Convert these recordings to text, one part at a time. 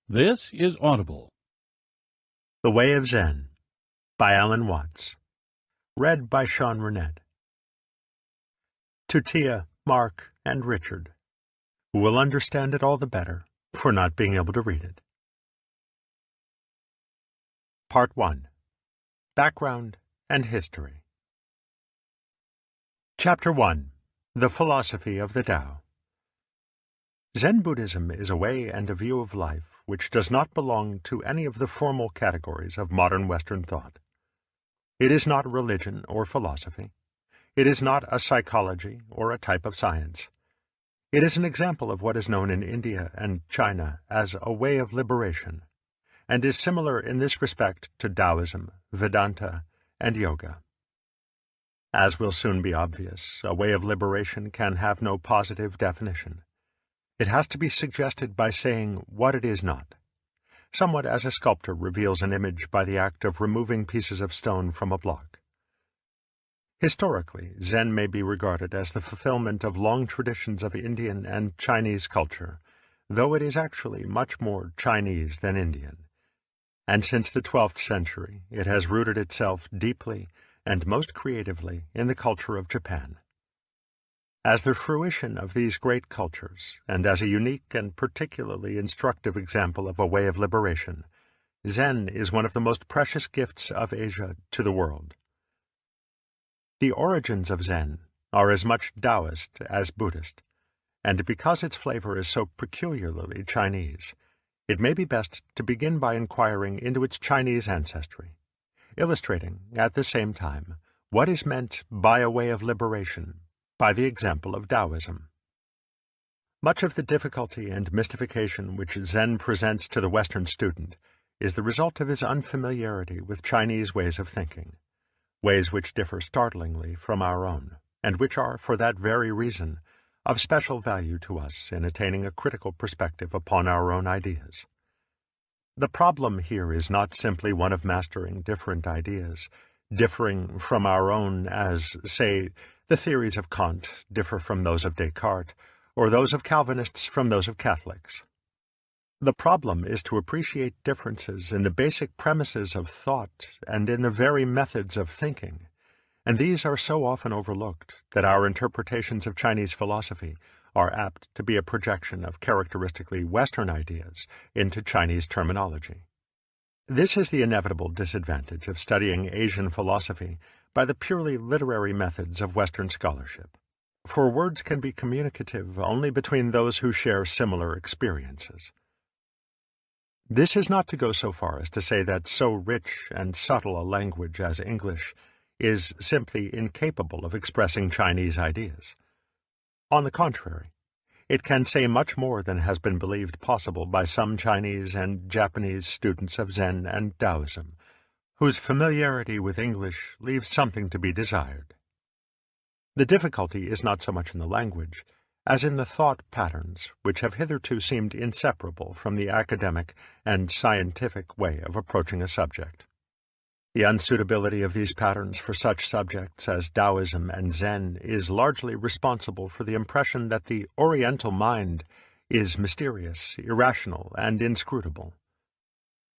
This is Audible. The Way of Zen by Alan Watts. Read by Sean Renette. To Tia, Mark, and Richard, who will understand it all the better for not being able to read it. Part 1. Background and History. Chapter 1. The Philosophy of the Tao. Zen Buddhism is a way and a view of life which does not belong to any of the formal categories of modern Western thought. It is not religion or philosophy. It is not a psychology or a type of science. It is an example of what is known in India and China as a way of liberation, and is similar in this respect to Taoism, Vedanta, and yoga. As will soon be obvious, a way of liberation can have no positive definition. It has to be suggested by saying what it is not, somewhat as a sculptor reveals an image by the act of removing pieces of stone from a block. Historically, Zen may be regarded as the fulfillment of long traditions of Indian and Chinese culture, though it is actually much more Chinese than Indian. And since the 12th century, it has rooted itself deeply and most creatively in the culture of Japan. As the fruition of these great cultures, and as a unique and particularly instructive example of a way of liberation, Zen is one of the most precious gifts of Asia to the world. The origins of Zen are as much Taoist as Buddhist, and because its flavor is so peculiarly Chinese, it may be best to begin by inquiring into its Chinese ancestry, illustrating, at the same time, what is meant by a way of liberation by the example of Taoism. Much of the difficulty and mystification which Zen presents to the Western student is the result of his unfamiliarity with Chinese ways of thinking, ways which differ startlingly from our own, and which are, for that very reason, of special value to us in attaining a critical perspective upon our own ideas. The problem here is not simply one of mastering different ideas, differing from our own as, say, the theories of Kant differ from those of Descartes, or those of Calvinists from those of Catholics. The problem is to appreciate differences in the basic premises of thought and in the very methods of thinking, and these are so often overlooked that our interpretations of Chinese philosophy are apt to be a projection of characteristically Western ideas into Chinese terminology. This is the inevitable disadvantage of studying Asian philosophy by the purely literary methods of Western scholarship, for words can be communicative only between those who share similar experiences. This is not to go so far as to say that so rich and subtle a language as English is simply incapable of expressing Chinese ideas. On the contrary, it can say much more than has been believed possible by some Chinese and Japanese students of Zen and Taoism, whose familiarity with English leaves something to be desired. The difficulty is not so much in the language as in the thought patterns which have hitherto seemed inseparable from the academic and scientific way of approaching a subject. The unsuitability of these patterns for such subjects as Taoism and Zen is largely responsible for the impression that the Oriental mind is mysterious, irrational, and inscrutable.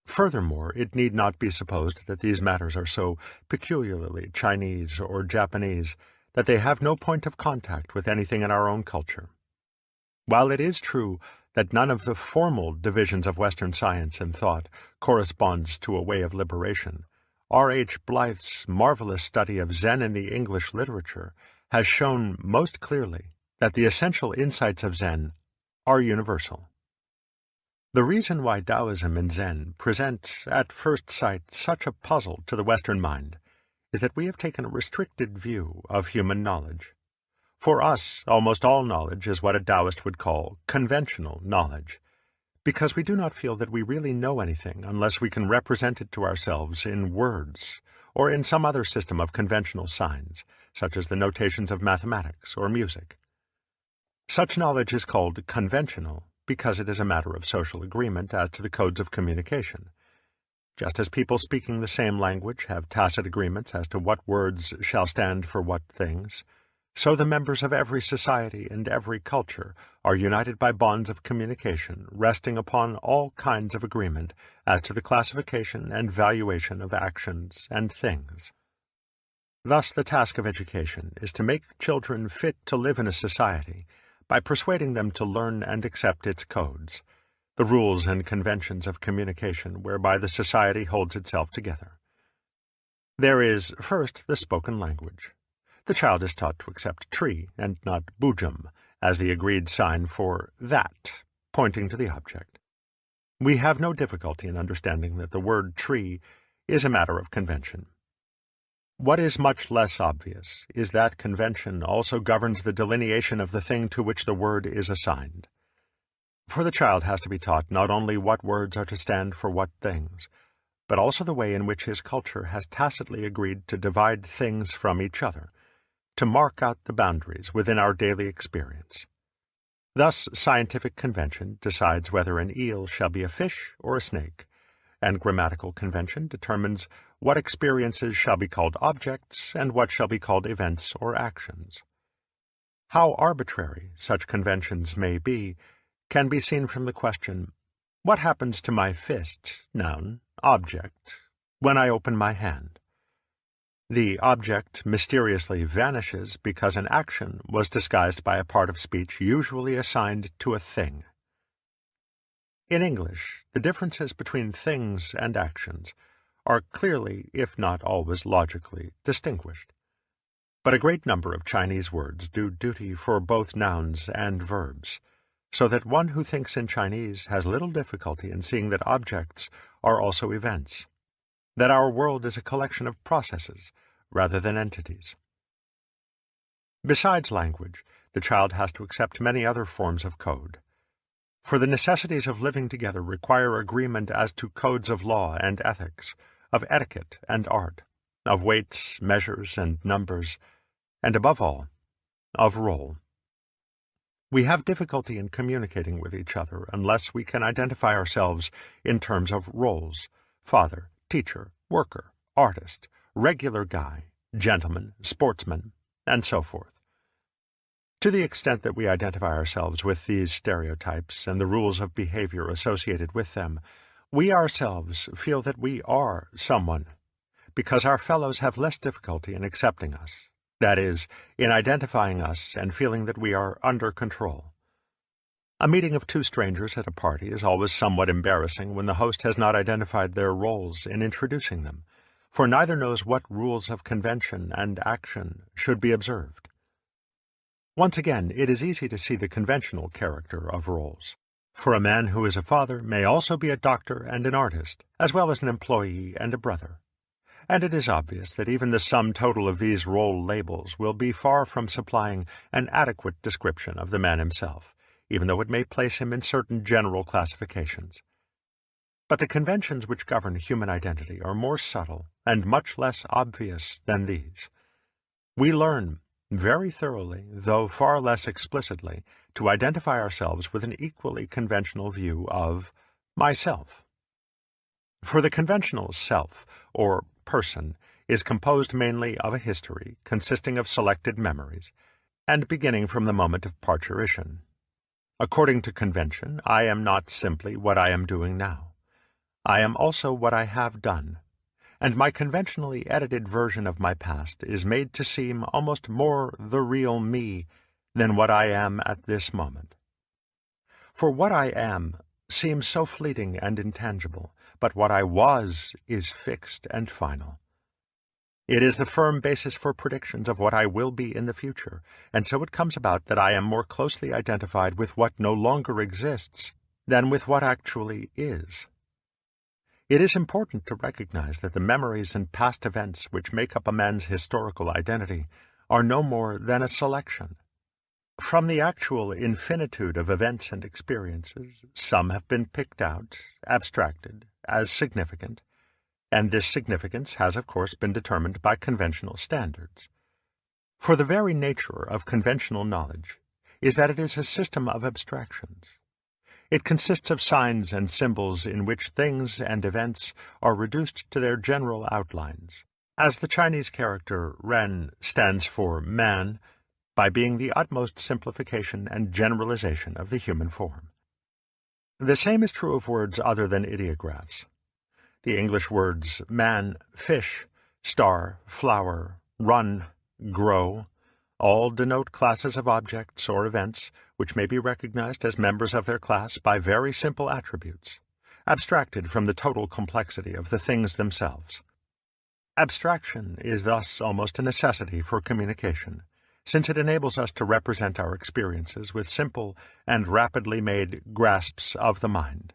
Furthermore, it need not be supposed that these matters are so peculiarly Chinese or Japanese that they have no point of contact with anything in our own culture. While it is true that none of the formal divisions of Western science and thought corresponds to a way of liberation, R.H. Blyth's marvelous study of Zen in the English literature has shown most clearly that the essential insights of Zen are universal. The reason why Taoism and Zen present, at first sight, such a puzzle to the Western mind is that we have taken a restricted view of human knowledge. For us, almost all knowledge is what a Taoist would call conventional knowledge, because we do not feel that we really know anything unless we can represent it to ourselves in words or in some other system of conventional signs, such as the notations of mathematics or music. Such knowledge is called conventional because it is a matter of social agreement as to the codes of communication. Just as people speaking the same language have tacit agreements as to what words shall stand for what things, So the members of every society and every culture are united by bonds of communication resting upon all kinds of agreement as to the classification and valuation of actions and things. Thus the task of education is to make children fit to live in a society by persuading them to learn and accept its codes, the rules and conventions of communication whereby the society holds itself together. There is, first, the spoken language. The child is taught to accept tree and not bujum as the agreed sign for that, pointing to the object. We have no difficulty in understanding that the word tree is a matter of convention. What is much less obvious is that convention also governs the delineation of the thing to which the word is assigned. For the child has to be taught not only what words are to stand for what things, but also the way in which his culture has tacitly agreed to divide things from each other, to mark out the boundaries within our daily experience. Thus, scientific convention decides whether an eel shall be a fish or a snake, and grammatical convention determines what experiences shall be called objects and what shall be called events or actions. How arbitrary such conventions may be can be seen from the question, what happens to my fist, noun, object, when I open my hand? The object mysteriously vanishes because an action was disguised by a part of speech usually assigned to a thing. In English, the differences between things and actions are clearly, if not always logically, distinguished. But a great number of Chinese words do duty for both nouns and verbs, so that one who thinks in Chinese has little difficulty in seeing that objects are also events, that our world is a collection of processes rather than entities. Besides language, the child has to accept many other forms of code. For the necessities of living together require agreement as to codes of law and ethics, of etiquette and art, of weights, measures, and numbers, and above all, of role. We have difficulty in communicating with each other unless we can identify ourselves in terms of roles: father, teacher, worker, artist, regular guy, gentleman, sportsman, and so forth. To the extent that we identify ourselves with these stereotypes and the rules of behavior associated with them, we ourselves feel that we are someone, because our fellows have less difficulty in accepting us, that is, in identifying us and feeling that we are under control. A meeting of two strangers at a party is always somewhat embarrassing when the host has not identified their roles in introducing them, for neither knows what rules of convention and action should be observed. Once again, it is easy to see the conventional character of roles. For a man who is a father may also be a doctor and an artist, as well as an employee and a brother. And it is obvious that even the sum total of these role labels will be far from supplying an adequate description of the man himself, even though it may place him in certain general classifications. But the conventions which govern human identity are more subtle and much less obvious than these. We learn very thoroughly, though far less explicitly, to identify ourselves with an equally conventional view of myself. For the conventional self, or person, is composed mainly of a history consisting of selected memories, and beginning from the moment of parturition. According to convention, I am not simply what I am doing now. I am also what I have done, and my conventionally edited version of my past is made to seem almost more the real me than what I am at this moment. For what I am seems so fleeting and intangible, but what I was is fixed and final. It is the firm basis for predictions of what I will be in the future, and so it comes about that I am more closely identified with what no longer exists than with what actually is. It is important to recognize that the memories and past events which make up a man's historical identity are no more than a selection. From the actual infinitude of events and experiences, some have been picked out, abstracted, as significant, and this significance has, of course, been determined by conventional standards. For the very nature of conventional knowledge is that it is a system of abstractions. It consists of signs and symbols in which things and events are reduced to their general outlines. As the Chinese character Ren stands for man, by being the utmost simplification and generalization of the human form. The same is true of words other than ideographs. The English words man, fish, star, flower, run, grow, all denote classes of objects or events which may be recognized as members of their class by very simple attributes, abstracted from the total complexity of the things themselves. Abstraction is thus almost a necessity for communication, since it enables us to represent our experiences with simple and rapidly made grasps of the mind.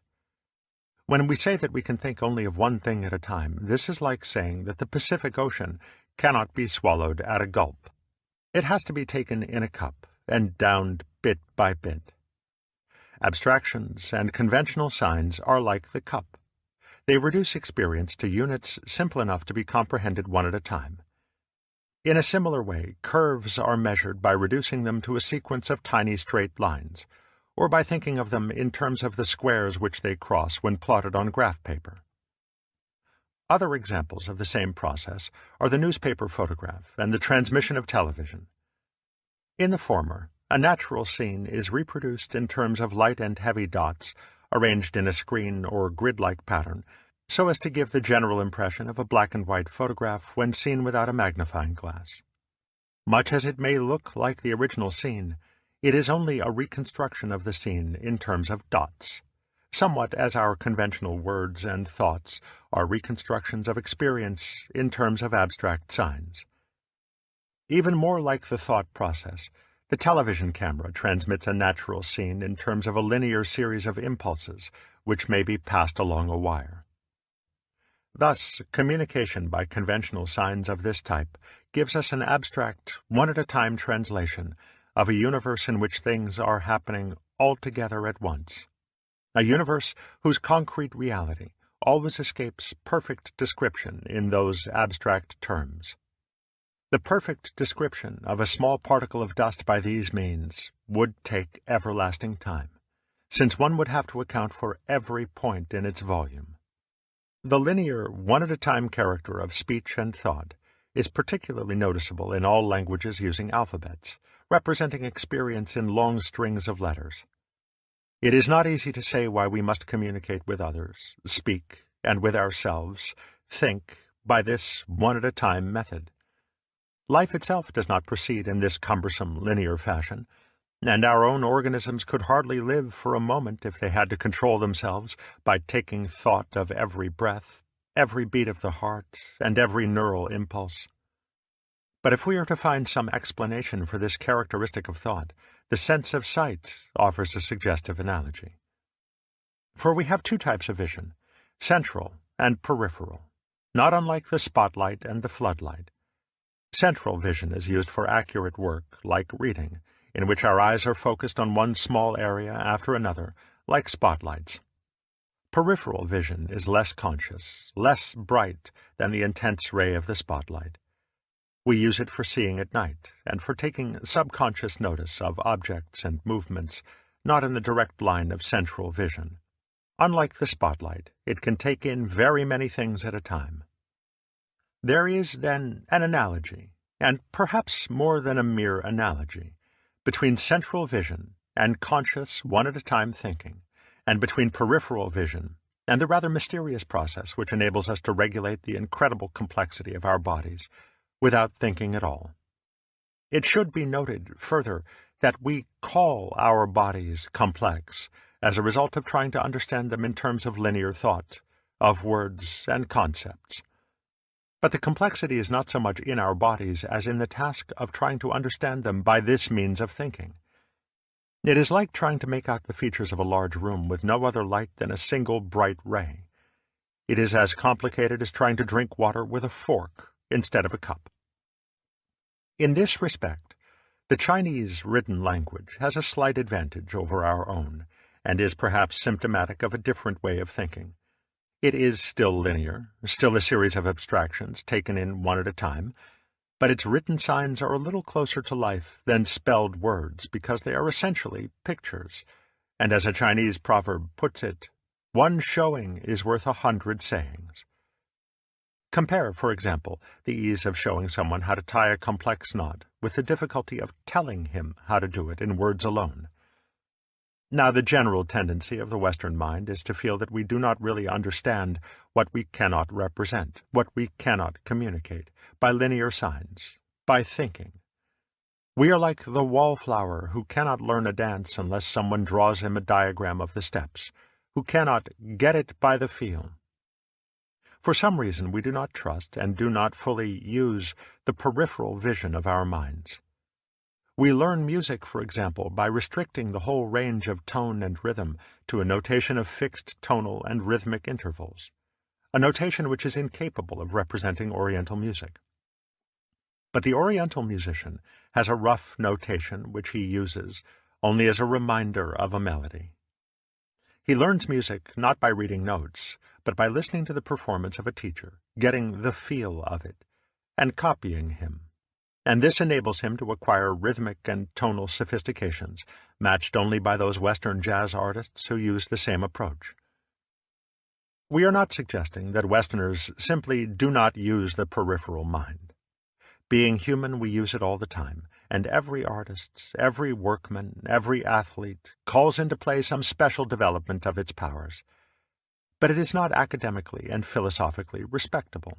When we say that we can think only of one thing at a time, this is like saying that the Pacific Ocean cannot be swallowed at a gulp. It has to be taken in a cup and downed bit by bit. Abstractions and conventional signs are like the cup. They reduce experience to units simple enough to be comprehended one at a time. In a similar way, curves are measured by reducing them to a sequence of tiny straight lines, or by thinking of them in terms of the squares which they cross when plotted on graph paper. Other examples of the same process are the newspaper photograph and the transmission of television. In the former, a natural scene is reproduced in terms of light and heavy dots arranged in a screen or grid-like pattern, so as to give the general impression of a black-and-white photograph when seen without a magnifying glass. Much as it may look like the original scene, it is only a reconstruction of the scene in terms of dots, somewhat as our conventional words and thoughts are reconstructions of experience in terms of abstract signs. Even more like the thought process, the television camera transmits a natural scene in terms of a linear series of impulses which may be passed along a wire. Thus, communication by conventional signs of this type gives us an abstract, one-at-a-time translation of a universe in which things are happening all together at once, a universe whose concrete reality always escapes perfect description in those abstract terms. The perfect description of a small particle of dust by these means would take everlasting time, since one would have to account for every point in its volume. The linear, one-at-a-time character of speech and thought is particularly noticeable in all languages using alphabets, representing experience in long strings of letters. It is not easy to say why we must communicate with others, speak, and with ourselves, think, by this one-at-a-time method. Life itself does not proceed in this cumbersome linear fashion, and our own organisms could hardly live for a moment if they had to control themselves by taking thought of every breath, every beat of the heart, and every neural impulse. But if we are to find some explanation for this characteristic of thought, the sense of sight offers a suggestive analogy. For we have two types of vision, central and peripheral, not unlike the spotlight and the floodlight. Central vision is used for accurate work, like reading, in which our eyes are focused on one small area after another, like spotlights. Peripheral vision is less conscious, less bright than the intense ray of the spotlight. We use it for seeing at night, and for taking subconscious notice of objects and movements, not in the direct line of central vision. Unlike the spotlight, it can take in very many things at a time. There is, then, an analogy, and perhaps more than a mere analogy, between central vision and conscious one-at-a-time thinking, and between peripheral vision and the rather mysterious process which enables us to regulate the incredible complexity of our bodies without thinking at all. It should be noted, further, that we call our bodies complex as a result of trying to understand them in terms of linear thought, of words and concepts. But the complexity is not so much in our bodies as in the task of trying to understand them by this means of thinking. It is like trying to make out the features of a large room with no other light than a single bright ray. It is as complicated as trying to drink water with a fork instead of a cup. In this respect, the Chinese written language has a slight advantage over our own, and is perhaps symptomatic of a different way of thinking. It is still linear, still a series of abstractions taken in one at a time, but its written signs are a little closer to life than spelled words because they are essentially pictures, and as a Chinese proverb puts it, one showing is worth 100 sayings. Compare, for example, the ease of showing someone how to tie a complex knot with the difficulty of telling him how to do it in words alone. Now, the general tendency of the Western mind is to feel that we do not really understand what we cannot represent, what we cannot communicate, by linear signs, by thinking. We are like the wallflower who cannot learn a dance unless someone draws him a diagram of the steps, who cannot get it by the feel. For some reason, we do not trust and do not fully use the peripheral vision of our minds. We learn music, for example, by restricting the whole range of tone and rhythm to a notation of fixed tonal and rhythmic intervals, a notation which is incapable of representing Oriental music. But the Oriental musician has a rough notation which he uses only as a reminder of a melody. He learns music not by reading notes, but by listening to the performance of a teacher, getting the feel of it, and copying him. And this enables him to acquire rhythmic and tonal sophistications, matched only by those Western jazz artists who use the same approach. We are not suggesting that Westerners simply do not use the peripheral mind. Being human, we use it all the time, and every artist, every workman, every athlete calls into play some special development of its powers. But it is not academically and philosophically respectable.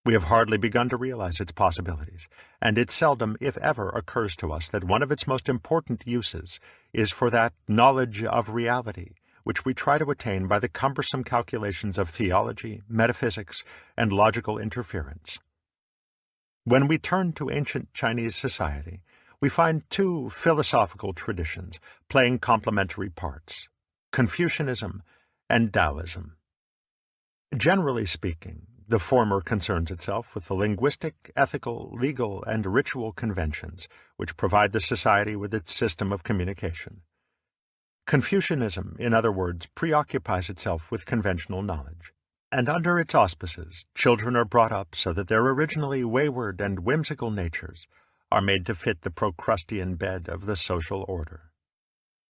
We have hardly begun to realize its possibilities, and it seldom, if ever, occurs to us that one of its most important uses is for that knowledge of reality which we try to attain by the cumbersome calculations of theology, metaphysics, and logical interference. When we turn to ancient Chinese society, we find two philosophical traditions playing complementary parts: Confucianism and Taoism. Generally speaking, the former concerns itself with the linguistic, ethical, legal, and ritual conventions which provide the society with its system of communication. Confucianism, in other words, preoccupies itself with conventional knowledge, and under its auspices, children are brought up so that their originally wayward and whimsical natures are made to fit the Procrustean bed of the social order.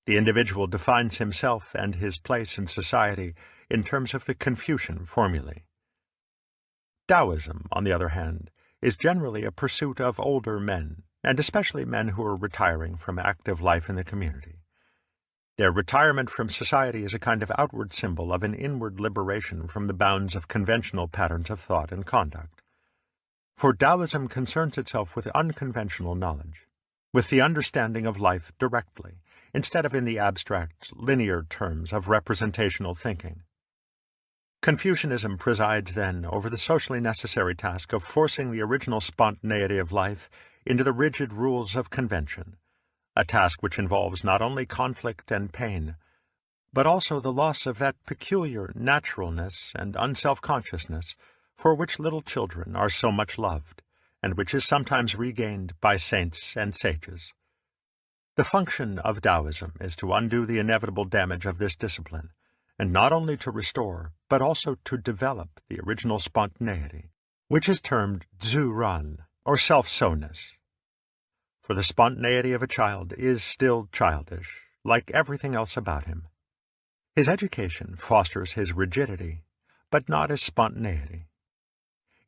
The individual defines himself and his place in society in terms of the Confucian formulae. Taoism, on the other hand, is generally a pursuit of older men, and especially men who are retiring from active life in the community. Their retirement from society is a kind of outward symbol of an inward liberation from the bounds of conventional patterns of thought and conduct. For Taoism concerns itself with unconventional knowledge, with the understanding of life directly, instead of in the abstract, linear terms of representational thinking. Confucianism presides, then, over the socially necessary task of forcing the original spontaneity of life into the rigid rules of convention, a task which involves not only conflict and pain, but also the loss of that peculiar naturalness and unself-consciousness for which little children are so much loved, and which is sometimes regained by saints and sages. The function of Taoism is to undo the inevitable damage of this discipline, and not only to restore, but also to develop the original spontaneity, which is termed zuran, or self-sowness. For the spontaneity of a child is still childish, like everything else about him. His education fosters his rigidity, but not his spontaneity.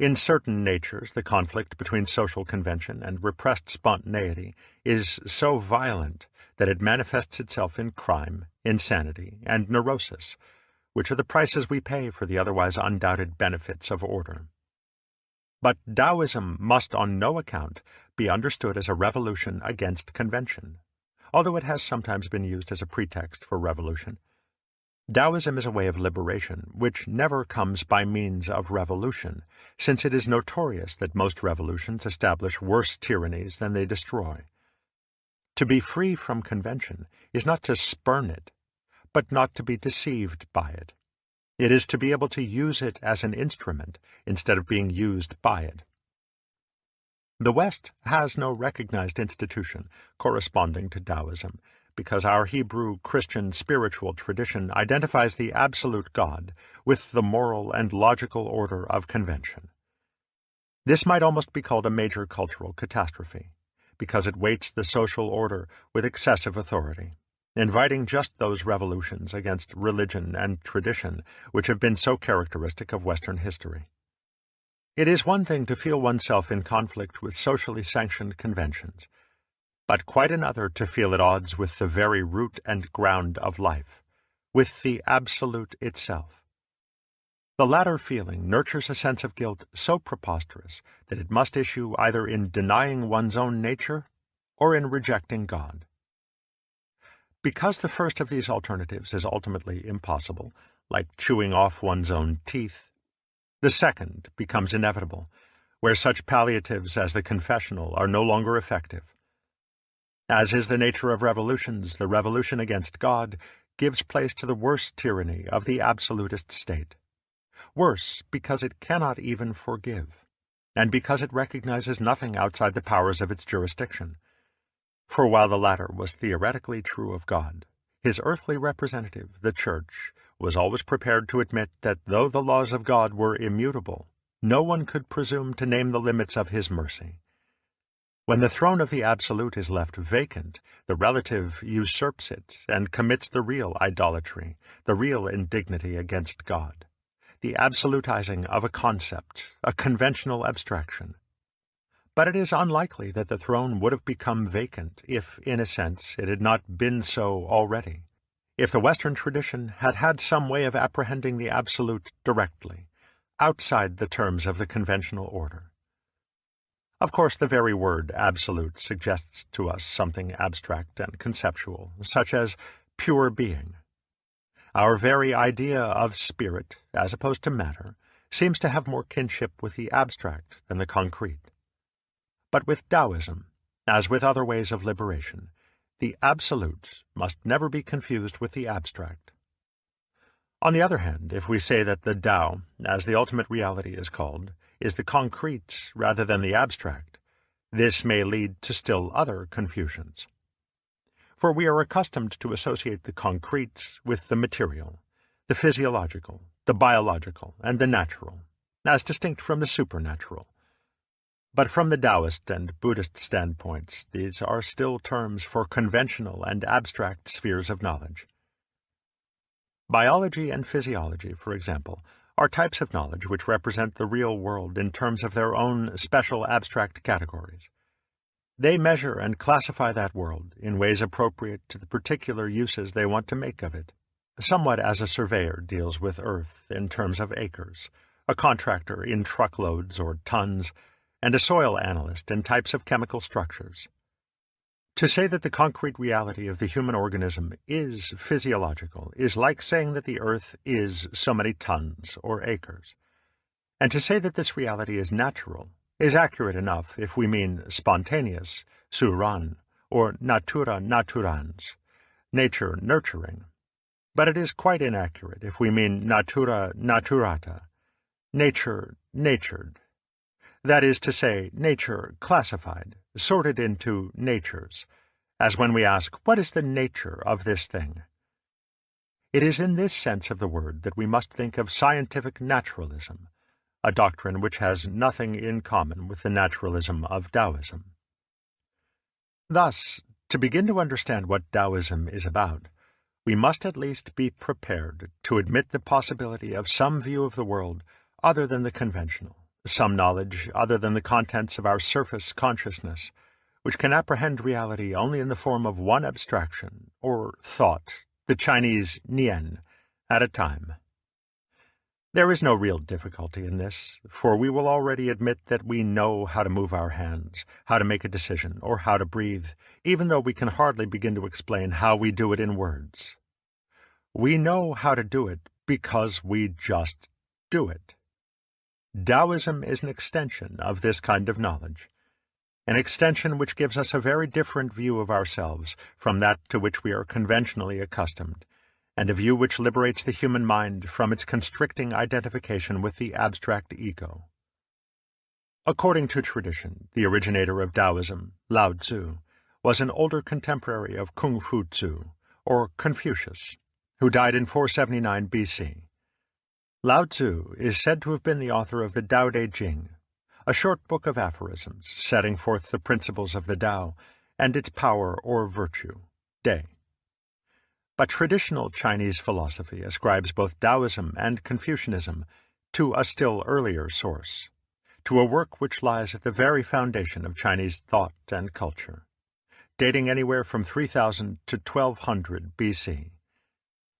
In certain natures, the conflict between social convention and repressed spontaneity is so violent that it manifests itself in crime, insanity, and neurosis, which are the prices we pay for the otherwise undoubted benefits of order. But Taoism must on no account be understood as a revolution against convention, although it has sometimes been used as a pretext for revolution. Taoism is a way of liberation, which never comes by means of revolution, since it is notorious that most revolutions establish worse tyrannies than they destroy. To be free from convention is not to spurn it, but not to be deceived by it. It is to be able to use it as an instrument instead of being used by it. The West has no recognized institution corresponding to Taoism, because our Hebrew Christian spiritual tradition identifies the absolute God with the moral and logical order of convention. This might almost be called a major cultural catastrophe, because it weights the social order with excessive authority, inviting just those revolutions against religion and tradition which have been so characteristic of Western history. It is one thing to feel oneself in conflict with socially sanctioned conventions, but quite another to feel at odds with the very root and ground of life, with the Absolute itself. The latter feeling nurtures a sense of guilt so preposterous that it must issue either in denying one's own nature or in rejecting God. Because the first of these alternatives is ultimately impossible, like chewing off one's own teeth, the second becomes inevitable, where such palliatives as the confessional are no longer effective. As is the nature of revolutions, the revolution against God gives place to the worst tyranny of the absolutist state. Worse because it cannot even forgive, and because it recognizes nothing outside the powers of its jurisdiction. For while the latter was theoretically true of God, his earthly representative, the Church, was always prepared to admit that though the laws of God were immutable, no one could presume to name the limits of his mercy. When the throne of the Absolute is left vacant, the relative usurps it and commits the real idolatry, the real indignity against God, the absolutizing of a concept, a conventional abstraction. But it is unlikely that the throne would have become vacant if, in a sense, it had not been so already, if the Western tradition had had some way of apprehending the Absolute directly, outside the terms of the conventional order. Of course, the very word absolute suggests to us something abstract and conceptual, such as pure being. Our very idea of spirit, as opposed to matter, seems to have more kinship with the abstract than the concrete. But with Taoism, as with other ways of liberation, the absolute must never be confused with the abstract. On the other hand, if we say that the Tao, as the ultimate reality is called, is the concrete rather than the abstract, this may lead to still other confusions. For we are accustomed to associate the concrete with the material, the physiological, the biological, and the natural, as distinct from the supernatural. But from the Taoist and Buddhist standpoints, these are still terms for conventional and abstract spheres of knowledge. Biology and physiology, for example, are types of knowledge which represent the real world in terms of their own special abstract categories. They measure and classify that world in ways appropriate to the particular uses they want to make of it, somewhat as a surveyor deals with earth in terms of acres, a contractor in truckloads or tons, and a soil analyst in types of chemical structures. To say that the concrete reality of the human organism is physiological is like saying that the earth is so many tons or acres. And to say that this reality is natural is accurate enough if we mean spontaneous, suran, or natura naturans, nature nurturing. But it is quite inaccurate if we mean natura naturata, nature natured. That is to say, nature classified, sorted into natures, as when we ask, what is the nature of this thing? It is in this sense of the word that we must think of scientific naturalism, a doctrine which has nothing in common with the naturalism of Taoism. Thus, to begin to understand what Taoism is about, we must at least be prepared to admit the possibility of some view of the world other than the conventional, some knowledge other than the contents of our surface consciousness, which can apprehend reality only in the form of one abstraction, or thought, the Chinese nian, at a time. There is no real difficulty in this, for we will already admit that we know how to move our hands, how to make a decision, or how to breathe, even though we can hardly begin to explain how we do it in words. We know how to do it because we just do it. Taoism is an extension of this kind of knowledge, an extension which gives us a very different view of ourselves from that to which we are conventionally accustomed, and a view which liberates the human mind from its constricting identification with the abstract ego. According to tradition, the originator of Taoism, Lao Tzu, was an older contemporary of Kung Fu Tzu, or Confucius, who died in 479 BC. Lao Tzu is said to have been the author of the Tao Te Ching, a short book of aphorisms setting forth the principles of the Tao and its power or virtue, Te. But traditional Chinese philosophy ascribes both Taoism and Confucianism to a still earlier source, to a work which lies at the very foundation of Chinese thought and culture, dating anywhere from 3000 to 1200 BC.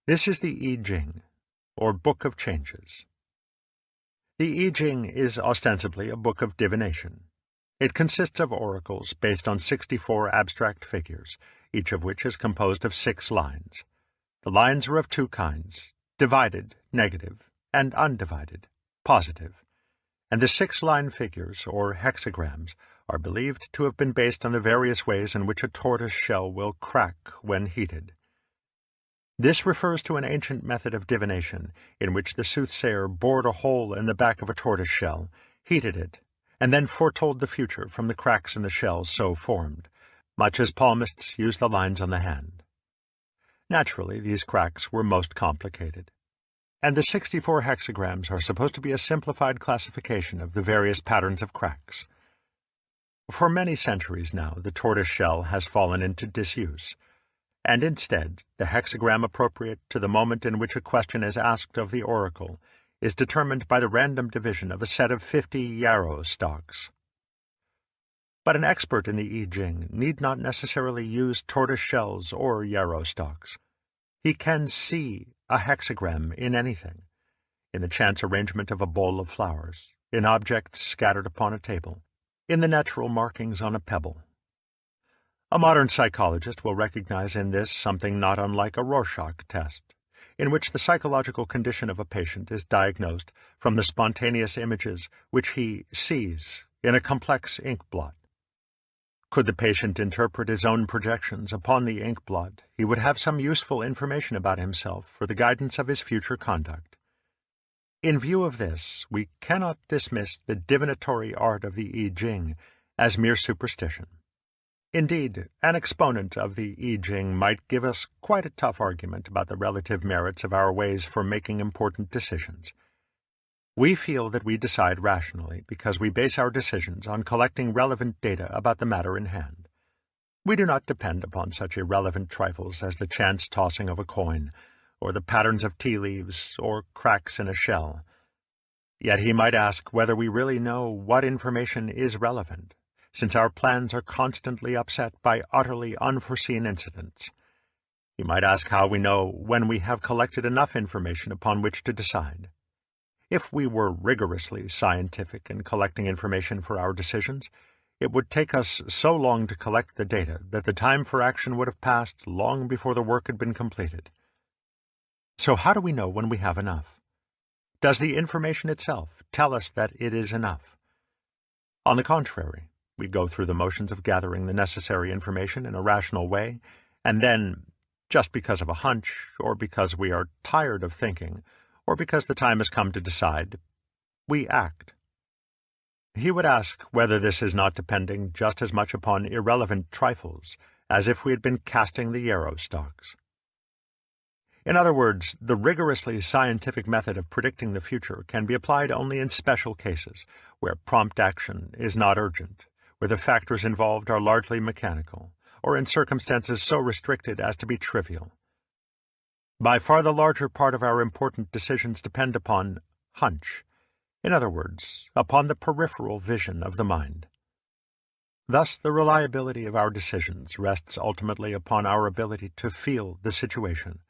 This is the I Ching, or Book of Changes. The I Ching is ostensibly a book of divination. It consists of oracles based on 64 abstract figures, each of which is composed of 6 lines. The lines are of 2 kinds, divided, negative, and undivided, positive, and the 6-line figures, or hexagrams, are believed to have been based on the various ways in which a tortoise shell will crack when heated. This refers to an ancient method of divination in which the soothsayer bored a hole in the back of a tortoise shell, heated it, and then foretold the future from the cracks in the shell so formed, much as palmists use the lines on the hand. Naturally, these cracks were most complicated, and the 64 hexagrams are supposed to be a simplified classification of the various patterns of cracks. For many centuries now, the tortoise shell has fallen into disuse, and instead, the hexagram appropriate to the moment in which a question is asked of the oracle is determined by the random division of a set of 50 yarrow stalks. But an expert in the I Ching need not necessarily use tortoise shells or yarrow stalks. He can see a hexagram in anything, in the chance arrangement of a bowl of flowers, in objects scattered upon a table, in the natural markings on a pebble. A modern psychologist will recognize in this something not unlike a Rorschach test, in which the psychological condition of a patient is diagnosed from the spontaneous images which he sees in a complex ink blot. Could the patient interpret his own projections upon the ink blot, he would have some useful information about himself for the guidance of his future conduct. In view of this, we cannot dismiss the divinatory art of the I Ching as mere superstition. Indeed, an exponent of the I Ching might give us quite a tough argument about the relative merits of our ways for making important decisions. We feel that we decide rationally because we base our decisions on collecting relevant data about the matter in hand. We do not depend upon such irrelevant trifles as the chance tossing of a coin, or the patterns of tea leaves, or cracks in a shell. Yet he might ask whether we really know what information is relevant, since our plans are constantly upset by utterly unforeseen incidents. He might ask how we know when we have collected enough information upon which to decide. If we were rigorously scientific in collecting information for our decisions, it would take us so long to collect the data that the time for action would have passed long before the work had been completed. So how do we know when we have enough? Does the information itself tell us that it is enough? On the contrary, we go through the motions of gathering the necessary information in a rational way, and then, just because of a hunch, or because we are tired of thinking, or because the time has come to decide, we act. He would ask whether this is not depending just as much upon irrelevant trifles as if we had been casting the yarrow stalks. In other words, the rigorously scientific method of predicting the future can be applied only in special cases, where prompt action is not urgent, where the factors involved are largely mechanical, or in circumstances so restricted as to be trivial. By far the larger part of our important decisions depend upon hunch, in other words, upon the peripheral vision of the mind. Thus, the reliability of our decisions rests ultimately upon our ability to feel the situation,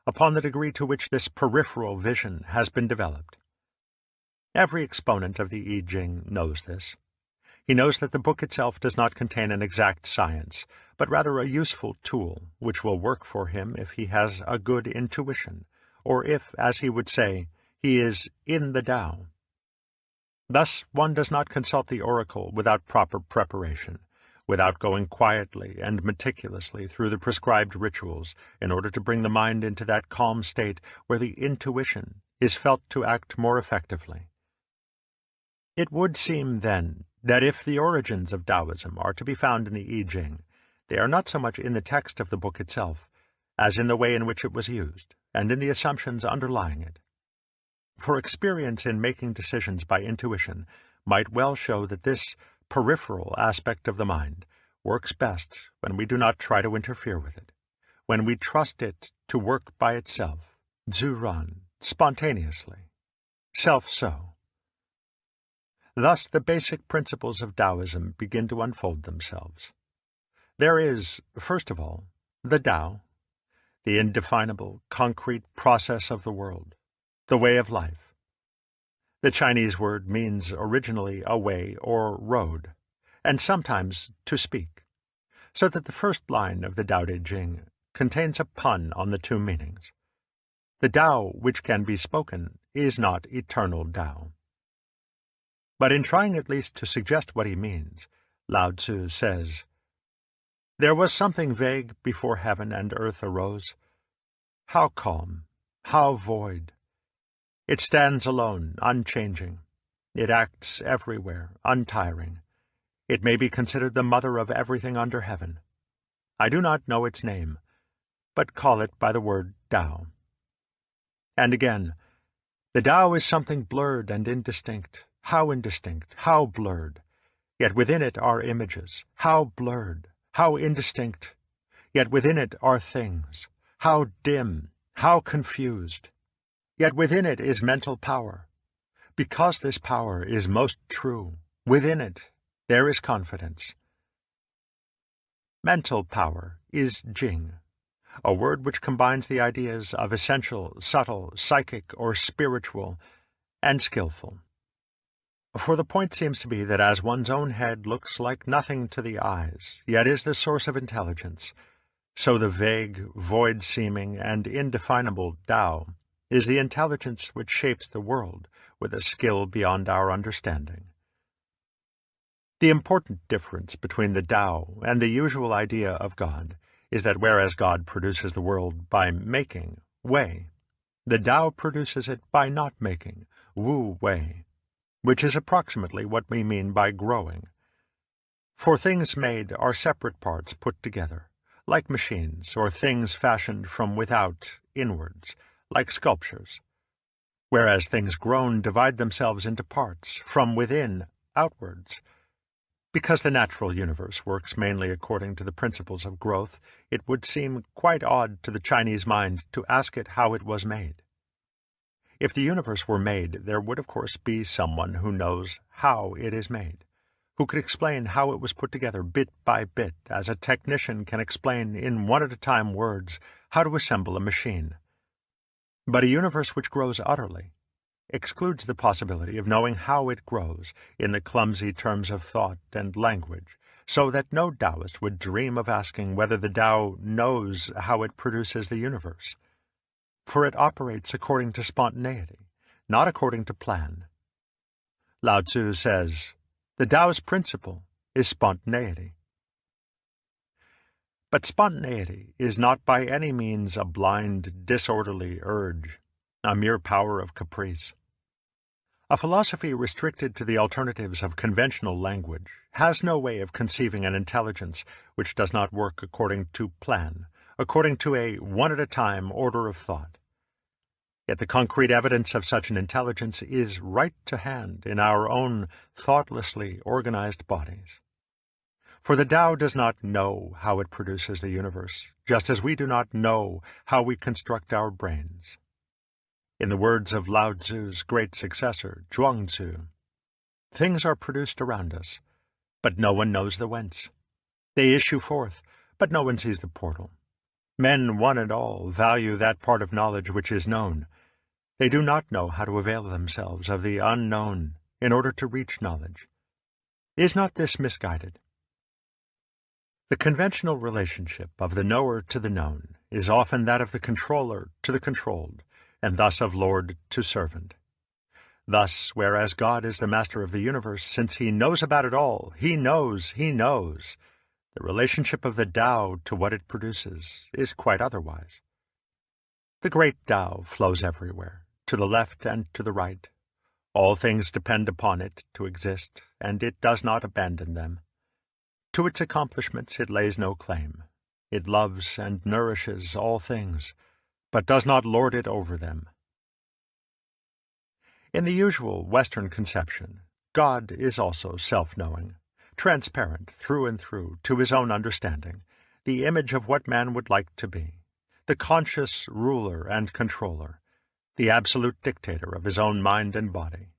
upon the degree to which this peripheral vision has been developed. Every exponent of the I Ching knows this. He knows that the book itself does not contain an exact science, but rather a useful tool, which will work for him if he has a good intuition, or if, as he would say, he is in the Tao. Thus, one does not consult the oracle without proper preparation, without going quietly and meticulously through the prescribed rituals in order to bring the mind into that calm state where the intuition is felt to act more effectively. It would seem, then, that if the origins of Taoism are to be found in the I Ching, they are not so much in the text of the book itself, as in the way in which it was used, and in the assumptions underlying it. For experience in making decisions by intuition might well show that this peripheral aspect of the mind works best when we do not try to interfere with it, when we trust it to work by itself, zuran, spontaneously, self-so. Thus the basic principles of Taoism begin to unfold themselves. There is, first of all, the Tao, the indefinable, concrete process of the world, the way of life. The Chinese word means originally a way or road, and sometimes to speak, so that the first line of the Tao Te Ching contains a pun on the two meanings. The Tao which can be spoken is not eternal Tao. But in trying at least to suggest what he means, Lao Tzu says, "There was something vague before heaven and earth arose. How calm, how void! It stands alone, unchanging. It acts everywhere, untiring. It may be considered the mother of everything under heaven. I do not know its name, but call it by the word Tao." And again, "The Tao is something blurred and indistinct. How indistinct, how blurred! Yet within it are images. How blurred, how indistinct! Yet within it are things. How dim, how confused! Yet within it is mental power. Because this power is most true, within it there is confidence." Mental power is Jing, a word which combines the ideas of essential, subtle, psychic, or spiritual, and skillful. For the point seems to be that as one's own head looks like nothing to the eyes, yet is the source of intelligence, so the vague, void-seeming, and indefinable Tao is the intelligence which shapes the world with a skill beyond our understanding. The important difference between the Tao and the usual idea of God is that whereas God produces the world by making, Wei, the Tao produces it by not making, Wu Wei, which is approximately what we mean by growing. For things made are separate parts put together, like machines, or things fashioned from without inwards, like sculptures, whereas things grown divide themselves into parts, from within outwards. Because the natural universe works mainly according to the principles of growth, it would seem quite odd to the Chinese mind to ask it how it was made. If the universe were made, there would of course be someone who knows how it is made, who could explain how it was put together bit by bit, as a technician can explain in one-at-a-time words how to assemble a machine. But a universe which grows utterly excludes the possibility of knowing how it grows in the clumsy terms of thought and language, so that no Taoist would dream of asking whether the Tao knows how it produces the universe. For it operates according to spontaneity, not according to plan. Lao Tzu says, "The Tao's principle is spontaneity." But spontaneity is not by any means a blind, disorderly urge, a mere power of caprice. A philosophy restricted to the alternatives of conventional language has no way of conceiving an intelligence which does not work according to plan, according to a one-at-a-time order of thought. Yet the concrete evidence of such an intelligence is right to hand in our own thoughtlessly organized bodies. For the Tao does not know how it produces the universe, just as we do not know how we construct our brains. In the words of Lao Tzu's great successor, Zhuangzi, "Things are produced around us, but no one knows the whence. They issue forth, but no one sees the portal. Men, one and all, value that part of knowledge which is known. They do not know how to avail themselves of the unknown in order to reach knowledge. Is not this misguided?" The conventional relationship of the knower to the known is often that of the controller to the controlled, and thus of lord to servant. Thus, whereas God is the master of the universe, since he knows about it all, he knows, the relationship of the Tao to what it produces is quite otherwise. The great Tao flows everywhere, to the left and to the right. All things depend upon it to exist, and it does not abandon them. To its accomplishments it lays no claim. It loves and nourishes all things, but does not lord it over them. In the usual Western conception, God is also self-knowing, transparent through and through to his own understanding, the image of what man would like to be, the conscious ruler and controller, the absolute dictator of his own mind and body.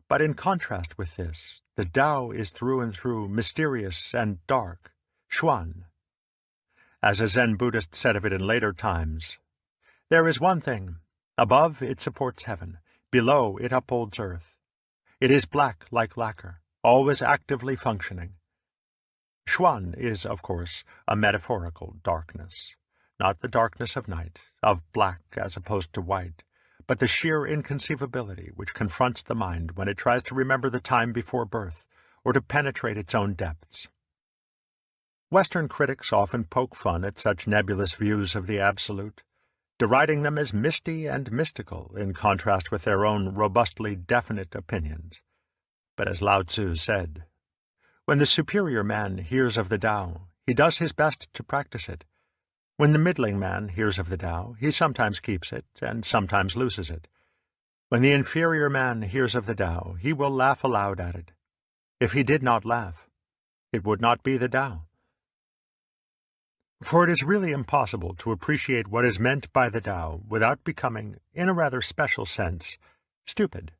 But in contrast with this, the Tao is through and through mysterious and dark, Xuan. As a Zen Buddhist said of it in later times, "There is one thing. Above it supports heaven. Below it upholds earth. It is black like lacquer, always actively functioning." Xuan is, of course, a metaphorical darkness. Not the darkness of night, of black as opposed to white, but the sheer inconceivability which confronts the mind when it tries to remember the time before birth, or to penetrate its own depths. Western critics often poke fun at such nebulous views of the Absolute, deriding them as misty and mystical in contrast with their own robustly definite opinions. But as Lao Tzu said, "When the superior man hears of the Tao, he does his best to practice it. When the middling man hears of the Tao, he sometimes keeps it and sometimes loses it. When the inferior man hears of the Tao, he will laugh aloud at it. If he did not laugh, it would not be the Tao." For it is really impossible to appreciate what is meant by the Tao without becoming, in a rather special sense, stupid.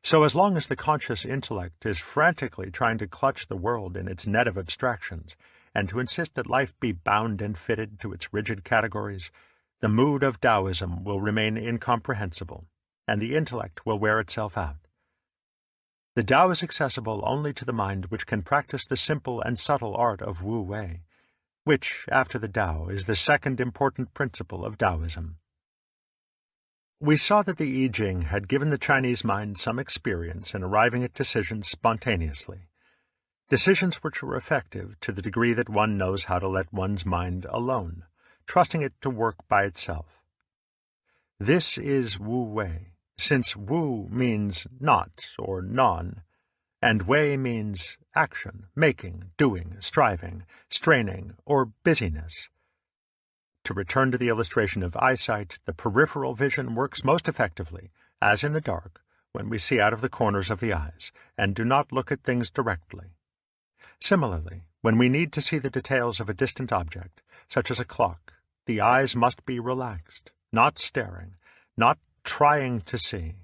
So as long as the conscious intellect is frantically trying to clutch the world in its net of abstractions, and to insist that life be bound and fitted to its rigid categories, the mood of Taoism will remain incomprehensible, and the intellect will wear itself out. The Tao is accessible only to the mind which can practice the simple and subtle art of Wu Wei, which, after the Tao, is the second important principle of Taoism. We saw that the I Ching had given the Chinese mind some experience in arriving at decisions spontaneously, decisions which are effective to the degree that one knows how to let one's mind alone, trusting it to work by itself. This is Wu Wei, since Wu means not or non, and Wei means action, making, doing, striving, straining, or busyness. To return to the illustration of eyesight, the peripheral vision works most effectively, as in the dark, when we see out of the corners of the eyes, and do not look at things directly. Similarly, when we need to see the details of a distant object, such as a clock, the eyes must be relaxed, not staring, not trying to see.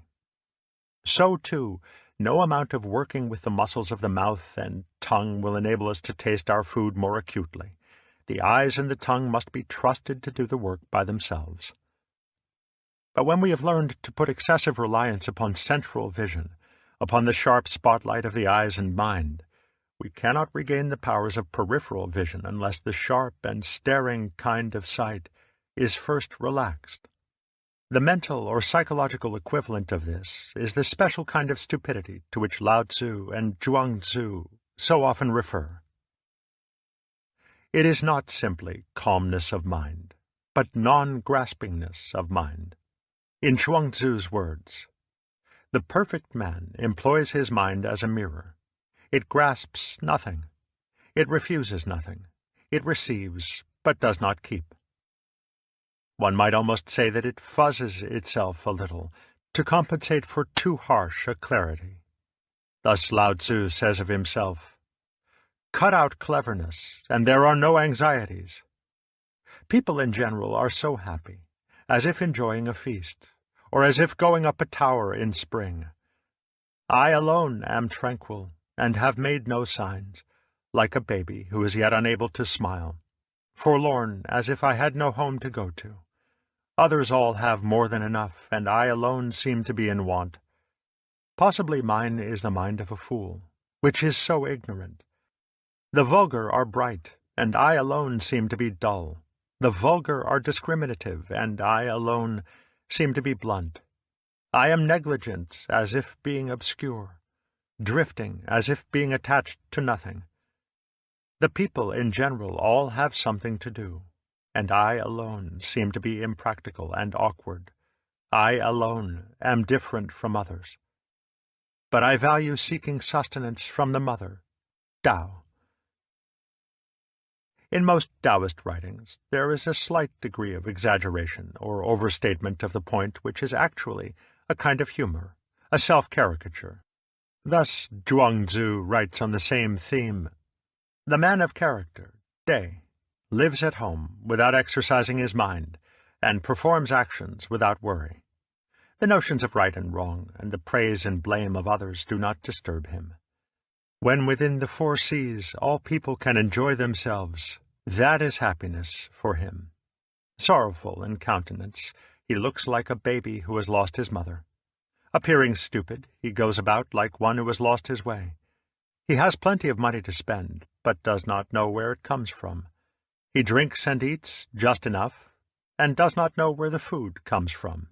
So, too, no amount of working with the muscles of the mouth and tongue will enable us to taste our food more acutely. The eyes and the tongue must be trusted to do the work by themselves. But when we have learned to put excessive reliance upon central vision, upon the sharp spotlight of the eyes and mind, we cannot regain the powers of peripheral vision unless the sharp and staring kind of sight is first relaxed. The mental or psychological equivalent of this is the special kind of stupidity to which Lao Tzu and Zhuang Tzu so often refer. It is not simply calmness of mind, but non-graspingness of mind. In Zhuang Tzu's words, "The perfect man employs his mind as a mirror. It grasps nothing. It refuses nothing. It receives, but does not keep." One might almost say that it fuzzes itself a little, to compensate for too harsh a clarity. Thus Lao Tzu says of himself, "Cut out cleverness, and there are no anxieties." People in general are so happy, as if enjoying a feast, or as if going up a tower in spring. I alone am tranquil, and have made no signs, like a baby who is yet unable to smile, forlorn as if I had no home to go to. Others all have more than enough, and I alone seem to be in want. Possibly mine is the mind of a fool, which is so ignorant. The vulgar are bright, and I alone seem to be dull. The vulgar are discriminative, and I alone seem to be blunt. I am negligent, as if being obscure, drifting, as if being attached to nothing. The people in general all have something to do, and I alone seem to be impractical and awkward. I alone am different from others. But I value seeking sustenance from the mother, Tao. In most Taoist writings, there is a slight degree of exaggeration or overstatement of the point which is actually a kind of humor, a self-caricature. Thus Zhuang Tzu writes on the same theme, "The man of character, Dai, lives at home without exercising his mind, and performs actions without worry. The notions of right and wrong, and the praise and blame of others do not disturb him. When within the four seas all people can enjoy themselves, that is happiness for him. Sorrowful in countenance, he looks like a baby who has lost his mother. Appearing stupid, he goes about like one who has lost his way. He has plenty of money to spend, but does not know where it comes from. He drinks and eats just enough, and does not know where the food comes from.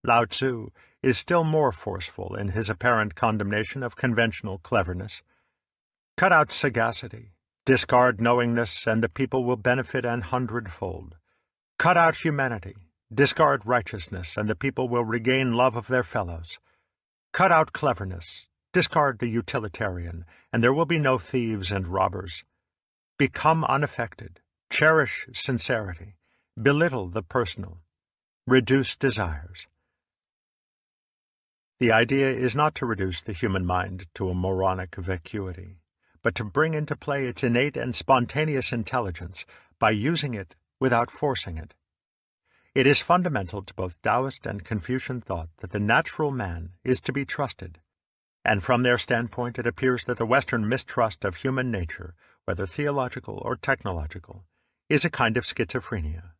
Lao Tzu is still more forceful in his apparent condemnation of conventional cleverness. Cut out sagacity, discard knowingness, and the people will benefit an hundredfold. Cut out humanity, discard righteousness, and the people will regain love of their fellows. Cut out cleverness, discard the utilitarian, and there will be no thieves and robbers. Become unaffected, cherish sincerity, belittle the personal, reduce desires. The idea is not to reduce the human mind to a moronic vacuity, but to bring into play its innate and spontaneous intelligence by using it without forcing it. It is fundamental to both Taoist and Confucian thought that the natural man is to be trusted, and from their standpoint it appears that the Western mistrust of human nature, whether theological or technological, is a kind of schizophrenia.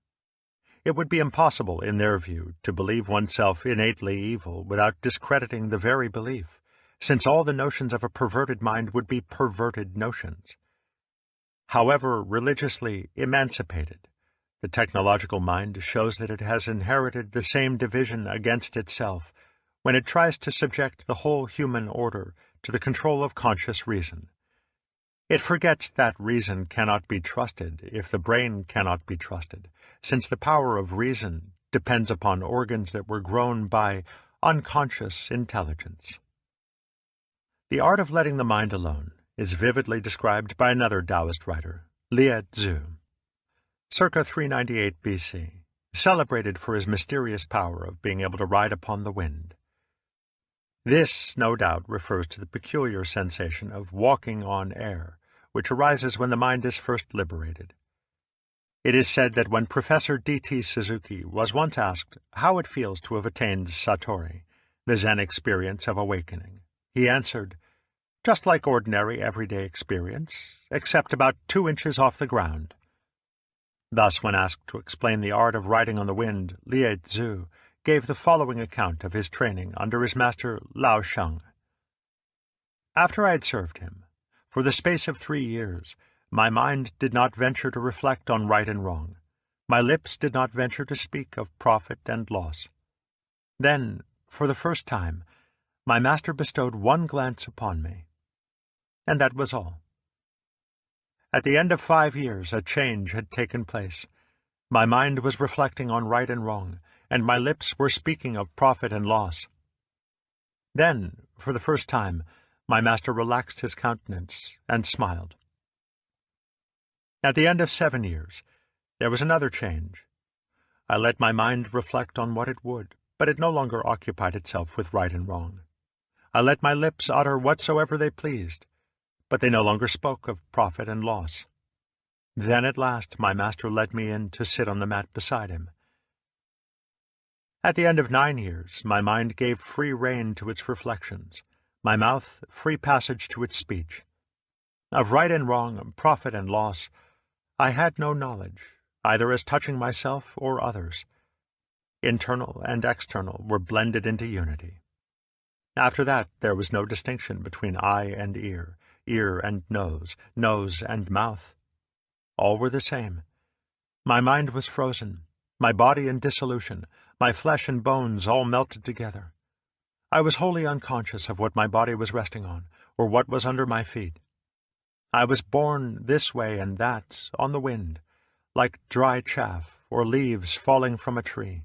It would be impossible, in their view, to believe oneself innately evil without discrediting the very belief, since all the notions of a perverted mind would be perverted notions. However religiously emancipated, the technological mind shows that it has inherited the same division against itself when it tries to subject the whole human order to the control of conscious reason. It forgets that reason cannot be trusted if the brain cannot be trusted, since the power of reason depends upon organs that were grown by unconscious intelligence. The art of letting the mind alone is vividly described by another Taoist writer, Lieh Tzu, circa 398 BC, celebrated for his mysterious power of being able to ride upon the wind. This, no doubt, refers to the peculiar sensation of walking on air, which arises when the mind is first liberated. It is said that when Professor D.T. Suzuki was once asked how it feels to have attained Satori, the Zen experience of awakening, he answered, "Just like ordinary everyday experience, except about 2 inches off the ground." Thus, when asked to explain the art of riding on the wind, Lieh Tzu gave the following account of his training under his master Lao Sheng. After I had served him, for the space of 3 years, my mind did not venture to reflect on right and wrong. My lips did not venture to speak of profit and loss. Then, for the first time, my master bestowed one glance upon me, and that was all. At the end of 5 years, a change had taken place. My mind was reflecting on right and wrong, and my lips were speaking of profit and loss. Then, for the first time, my master relaxed his countenance and smiled. At the end of 7 years, there was another change. I let my mind reflect on what it would, but it no longer occupied itself with right and wrong. I let my lips utter whatsoever they pleased, but they no longer spoke of profit and loss. Then at last my master led me in to sit on the mat beside him. At the end of 9 years, my mind gave free rein to its reflections, my mouth free passage to its speech. Of right and wrong, profit and loss, I had no knowledge, either as touching myself or others. Internal and external were blended into unity. After that, there was no distinction between eye and ear, ear and nose, nose and mouth. All were the same. My mind was frozen, my body in dissolution, my flesh and bones all melted together. I was wholly unconscious of what my body was resting on, or what was under my feet. I was borne this way and that on the wind, like dry chaff or leaves falling from a tree.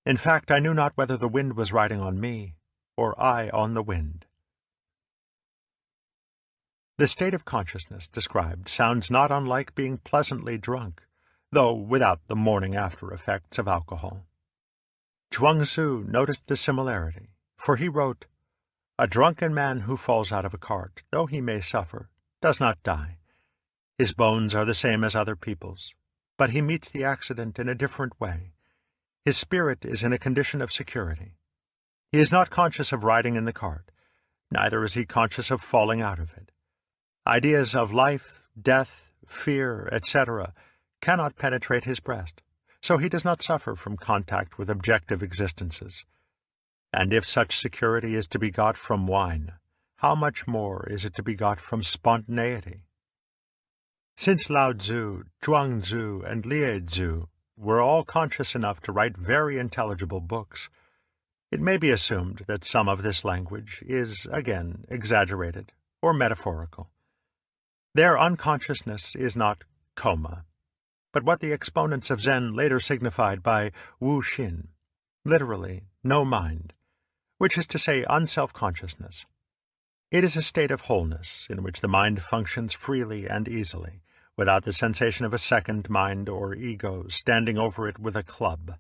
In fact, I knew not whether the wind was riding on me, or I on the wind. The state of consciousness described sounds not unlike being pleasantly drunk, though without the morning-after effects of alcohol. Zhuangzi noticed the similarity, for he wrote, "A drunken man who falls out of a cart, though he may suffer, does not die. His bones are the same as other people's, but he meets the accident in a different way. His spirit is in a condition of security. He is not conscious of riding in the cart, neither is he conscious of falling out of it. Ideas of life, death, fear, etc. cannot penetrate his breast, so he does not suffer from contact with objective existences. And if such security is to be got from wine, how much more is it to be got from spontaneity? Since Lao Tzu, Zhuang Tzu, and Lie Tzu were all conscious enough to write very intelligible books, it may be assumed that some of this language is, again, exaggerated or metaphorical. Their unconsciousness is not coma, but what the exponents of Zen later signified by Wu Xin, literally no mind, which is to say unself-consciousness. It is a state of wholeness in which the mind functions freely and easily, without the sensation of a second mind or ego standing over it with a club.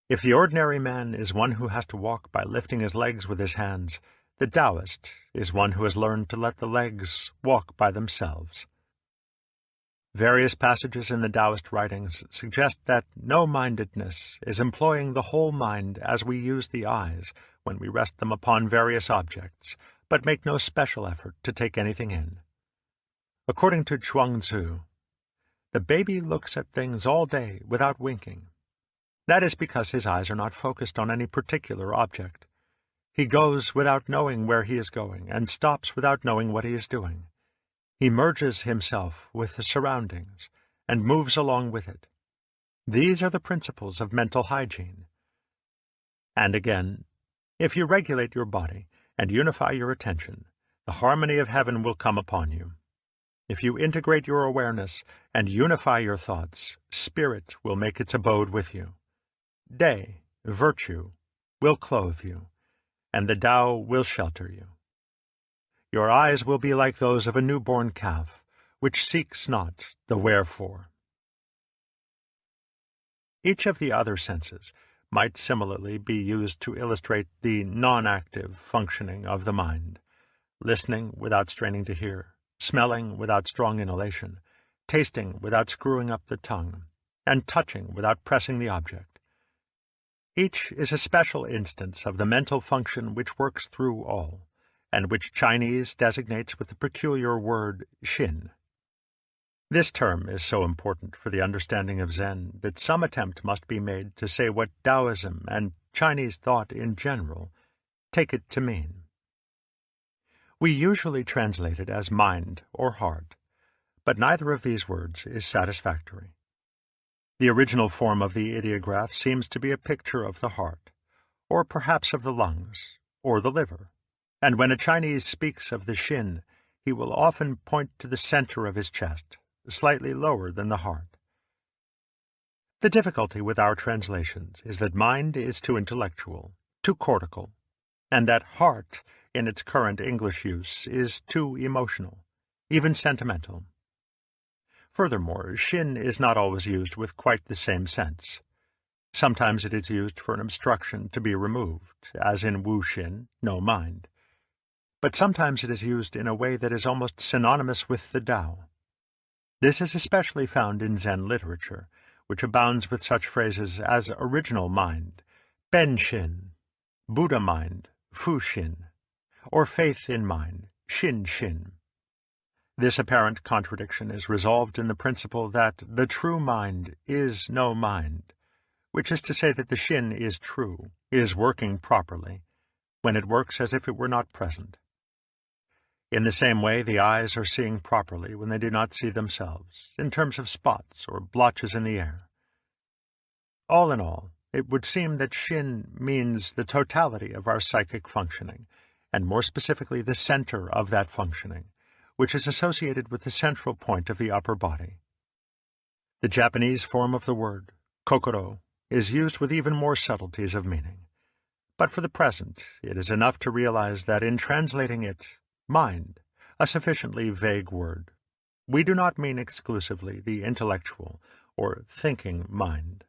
If the ordinary man is one who has to walk by lifting his legs with his hands, the Taoist is one who has learned to let the legs walk by themselves. Various passages in the Taoist writings suggest that no-mindedness is employing the whole mind as we use the eyes when we rest them upon various objects, but make no special effort to take anything in. According to Zhuang Tzu, the baby looks at things all day without winking. That is because his eyes are not focused on any particular object. He goes without knowing where he is going, and stops without knowing what he is doing. He merges himself with the surroundings, and moves along with it. These are the principles of mental hygiene. And again, if you regulate your body and unify your attention, the harmony of heaven will come upon you. If you integrate your awareness and unify your thoughts, spirit will make its abode with you. Day, virtue, will clothe you, and the Tao will shelter you. Your eyes will be like those of a newborn calf, which seeks not the wherefore. Each of the other senses might similarly be used to illustrate the non-active functioning of the mind: listening without straining to hear, smelling without strong inhalation, tasting without screwing up the tongue, and touching without pressing the object. Each is a special instance of the mental function which works through all, and which Chinese designates with the peculiar word Xin. This term is so important for the understanding of Zen that some attempt must be made to say what Taoism and Chinese thought in general take it to mean. We usually translate it as mind or heart, but neither of these words is satisfactory. The original form of the ideograph seems to be a picture of the heart, or perhaps of the lungs, or the liver, and when a Chinese speaks of the Xin, he will often point to the center of his chest, slightly lower than the heart. The difficulty with our translations is that mind is too intellectual, too cortical, and that heart, in its current English use, is too emotional, even sentimental. Furthermore, Xin is not always used with quite the same sense. Sometimes it is used for an obstruction to be removed, as in Wu Xin, no mind. But sometimes it is used in a way that is almost synonymous with the Tao. This is especially found in Zen literature, which abounds with such phrases as original mind, Ben Xin, Buddha mind, Fu Xin, or faith in mind, Xin Xin. This apparent contradiction is resolved in the principle that the true mind is no mind, which is to say that the Xin is true, is working properly, when it works as if it were not present. In the same way, the eyes are seeing properly when they do not see themselves, in terms of spots or blotches in the air. All in all, it would seem that Xin means the totality of our psychic functioning, and more specifically the center of that functioning, which is associated with the central point of the upper body. The Japanese form of the word, kokoro, is used with even more subtleties of meaning. But for the present, it is enough to realize that in translating it, mind, a sufficiently vague word, we do not mean exclusively the intellectual or thinking mind,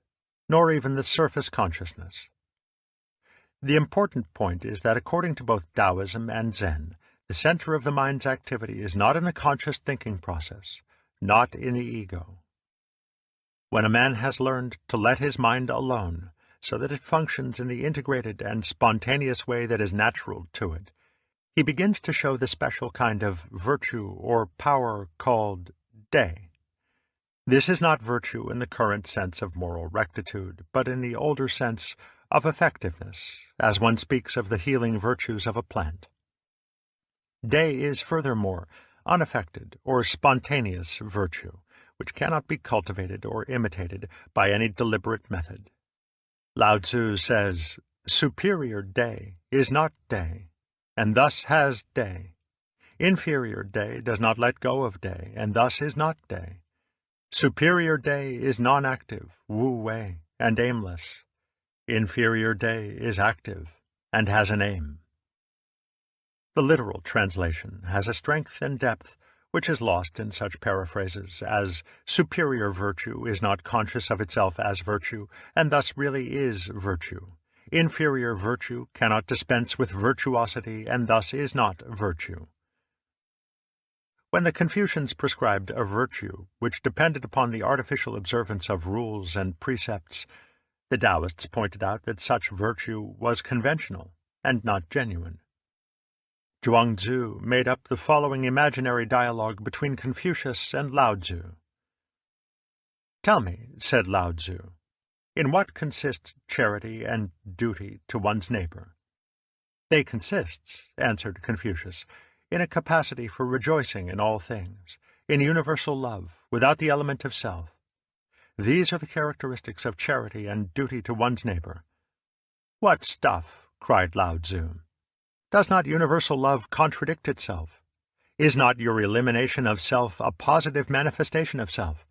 nor even the surface consciousness. The important point is that according to both Taoism and Zen, the center of the mind's activity is not in the conscious thinking process, not in the ego. When a man has learned to let his mind alone, so that it functions in the integrated and spontaneous way that is natural to it, he begins to show the special kind of virtue or power called day. This is not virtue in the current sense of moral rectitude, but in the older sense of effectiveness, as one speaks of the healing virtues of a plant. Day is furthermore unaffected or spontaneous virtue, which cannot be cultivated or imitated by any deliberate method. Lao Tzu says, "Superior day is not day, and thus has day. Inferior day does not let go of day, and thus is not day. Superior day is non-active, wu-wei, and aimless. Inferior day is active and has an aim." The literal translation has a strength and depth which is lost in such paraphrases as superior virtue is not conscious of itself as virtue, and thus really is virtue. Inferior virtue cannot dispense with virtuosity, and thus is not virtue. When the Confucians prescribed a virtue which depended upon the artificial observance of rules and precepts, the Taoists pointed out that such virtue was conventional and not genuine. Zhuangzi made up the following imaginary dialogue between Confucius and Lao Tzu. "Tell me," said Lao Tzu, "in what consists charity and duty to one's neighbor?" "They consist," answered Confucius, "in a capacity for rejoicing in all things, in universal love, without the element of self. These are the characteristics of charity and duty to one's neighbor." "What stuff!" cried Lao Tzu. "Does not universal love contradict itself? Is not your elimination of self a positive manifestation of self?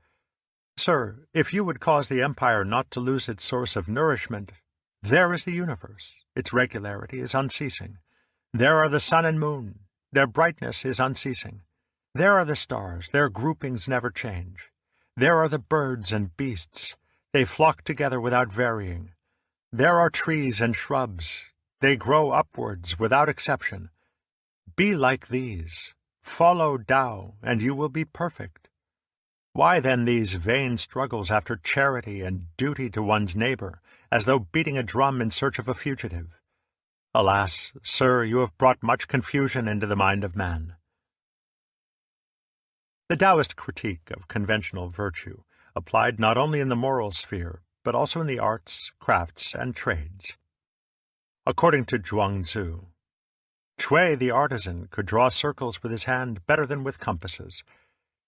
Sir, if you would cause the empire not to lose its source of nourishment, there is the universe. Its regularity is unceasing. There are the sun and moon. Their brightness is unceasing. There are the stars. Their groupings never change. There are the birds and beasts. They flock together without varying. There are trees and shrubs. They grow upwards without exception. Be like these. Follow Tao, and you will be perfect. Why then these vain struggles after charity and duty to one's neighbor, as though beating a drum in search of a fugitive? Alas, sir, you have brought much confusion into the mind of man." The Taoist critique of conventional virtue applied not only in the moral sphere, but also in the arts, crafts, and trades. According to Zhuangzi, Chui the artisan could draw circles with his hand better than with compasses.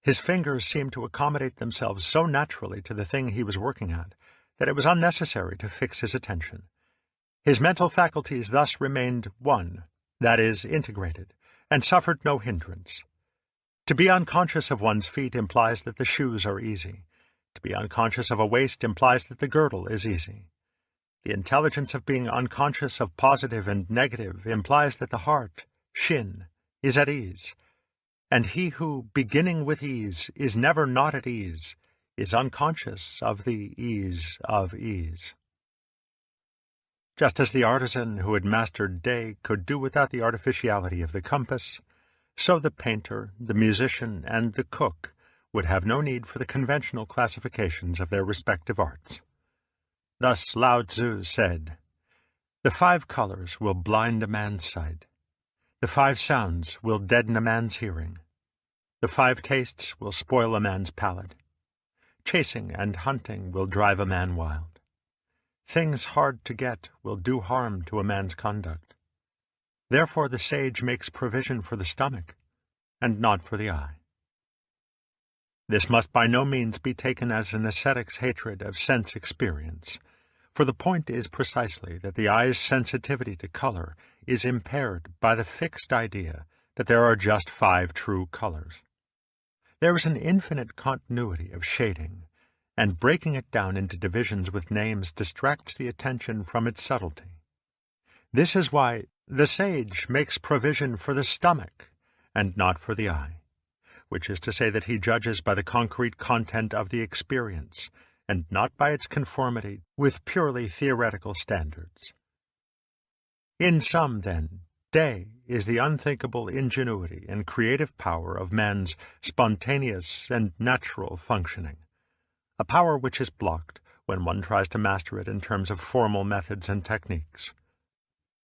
His fingers seemed to accommodate themselves so naturally to the thing he was working at that it was unnecessary to fix his attention. His mental faculties thus remained one, that is, integrated, and suffered no hindrance. To be unconscious of one's feet implies that the shoes are easy. To be unconscious of a waist implies that the girdle is easy. The intelligence of being unconscious of positive and negative implies that the heart, Shin, is at ease. And he who, beginning with ease, is never not at ease, is unconscious of the ease of ease. Just as the artisan who had mastered day could do without the artificiality of the compass, so the painter, the musician, and the cook would have no need for the conventional classifications of their respective arts. Thus Lao Tzu said, "The 5 colors will blind a man's sight. The 5 sounds will deaden a man's hearing. The 5 tastes will spoil a man's palate. Chasing and hunting will drive a man wild. Things hard to get will do harm to a man's conduct. Therefore the sage makes provision for the stomach, and not for the eye." This must by no means be taken as an ascetic's hatred of sense experience, for the point is precisely that the eye's sensitivity to color is impaired by the fixed idea that there are just 5 true colors. There is an infinite continuity of shading, and breaking it down into divisions with names distracts the attention from its subtlety. This is why the sage makes provision for the stomach, and not for the eye, which is to say that he judges by the concrete content of the experience, and not by its conformity with purely theoretical standards. In sum, then, day is the unthinkable ingenuity and creative power of man's spontaneous and natural functioning. a power which is blocked when one tries to master it in terms of formal methods and techniques.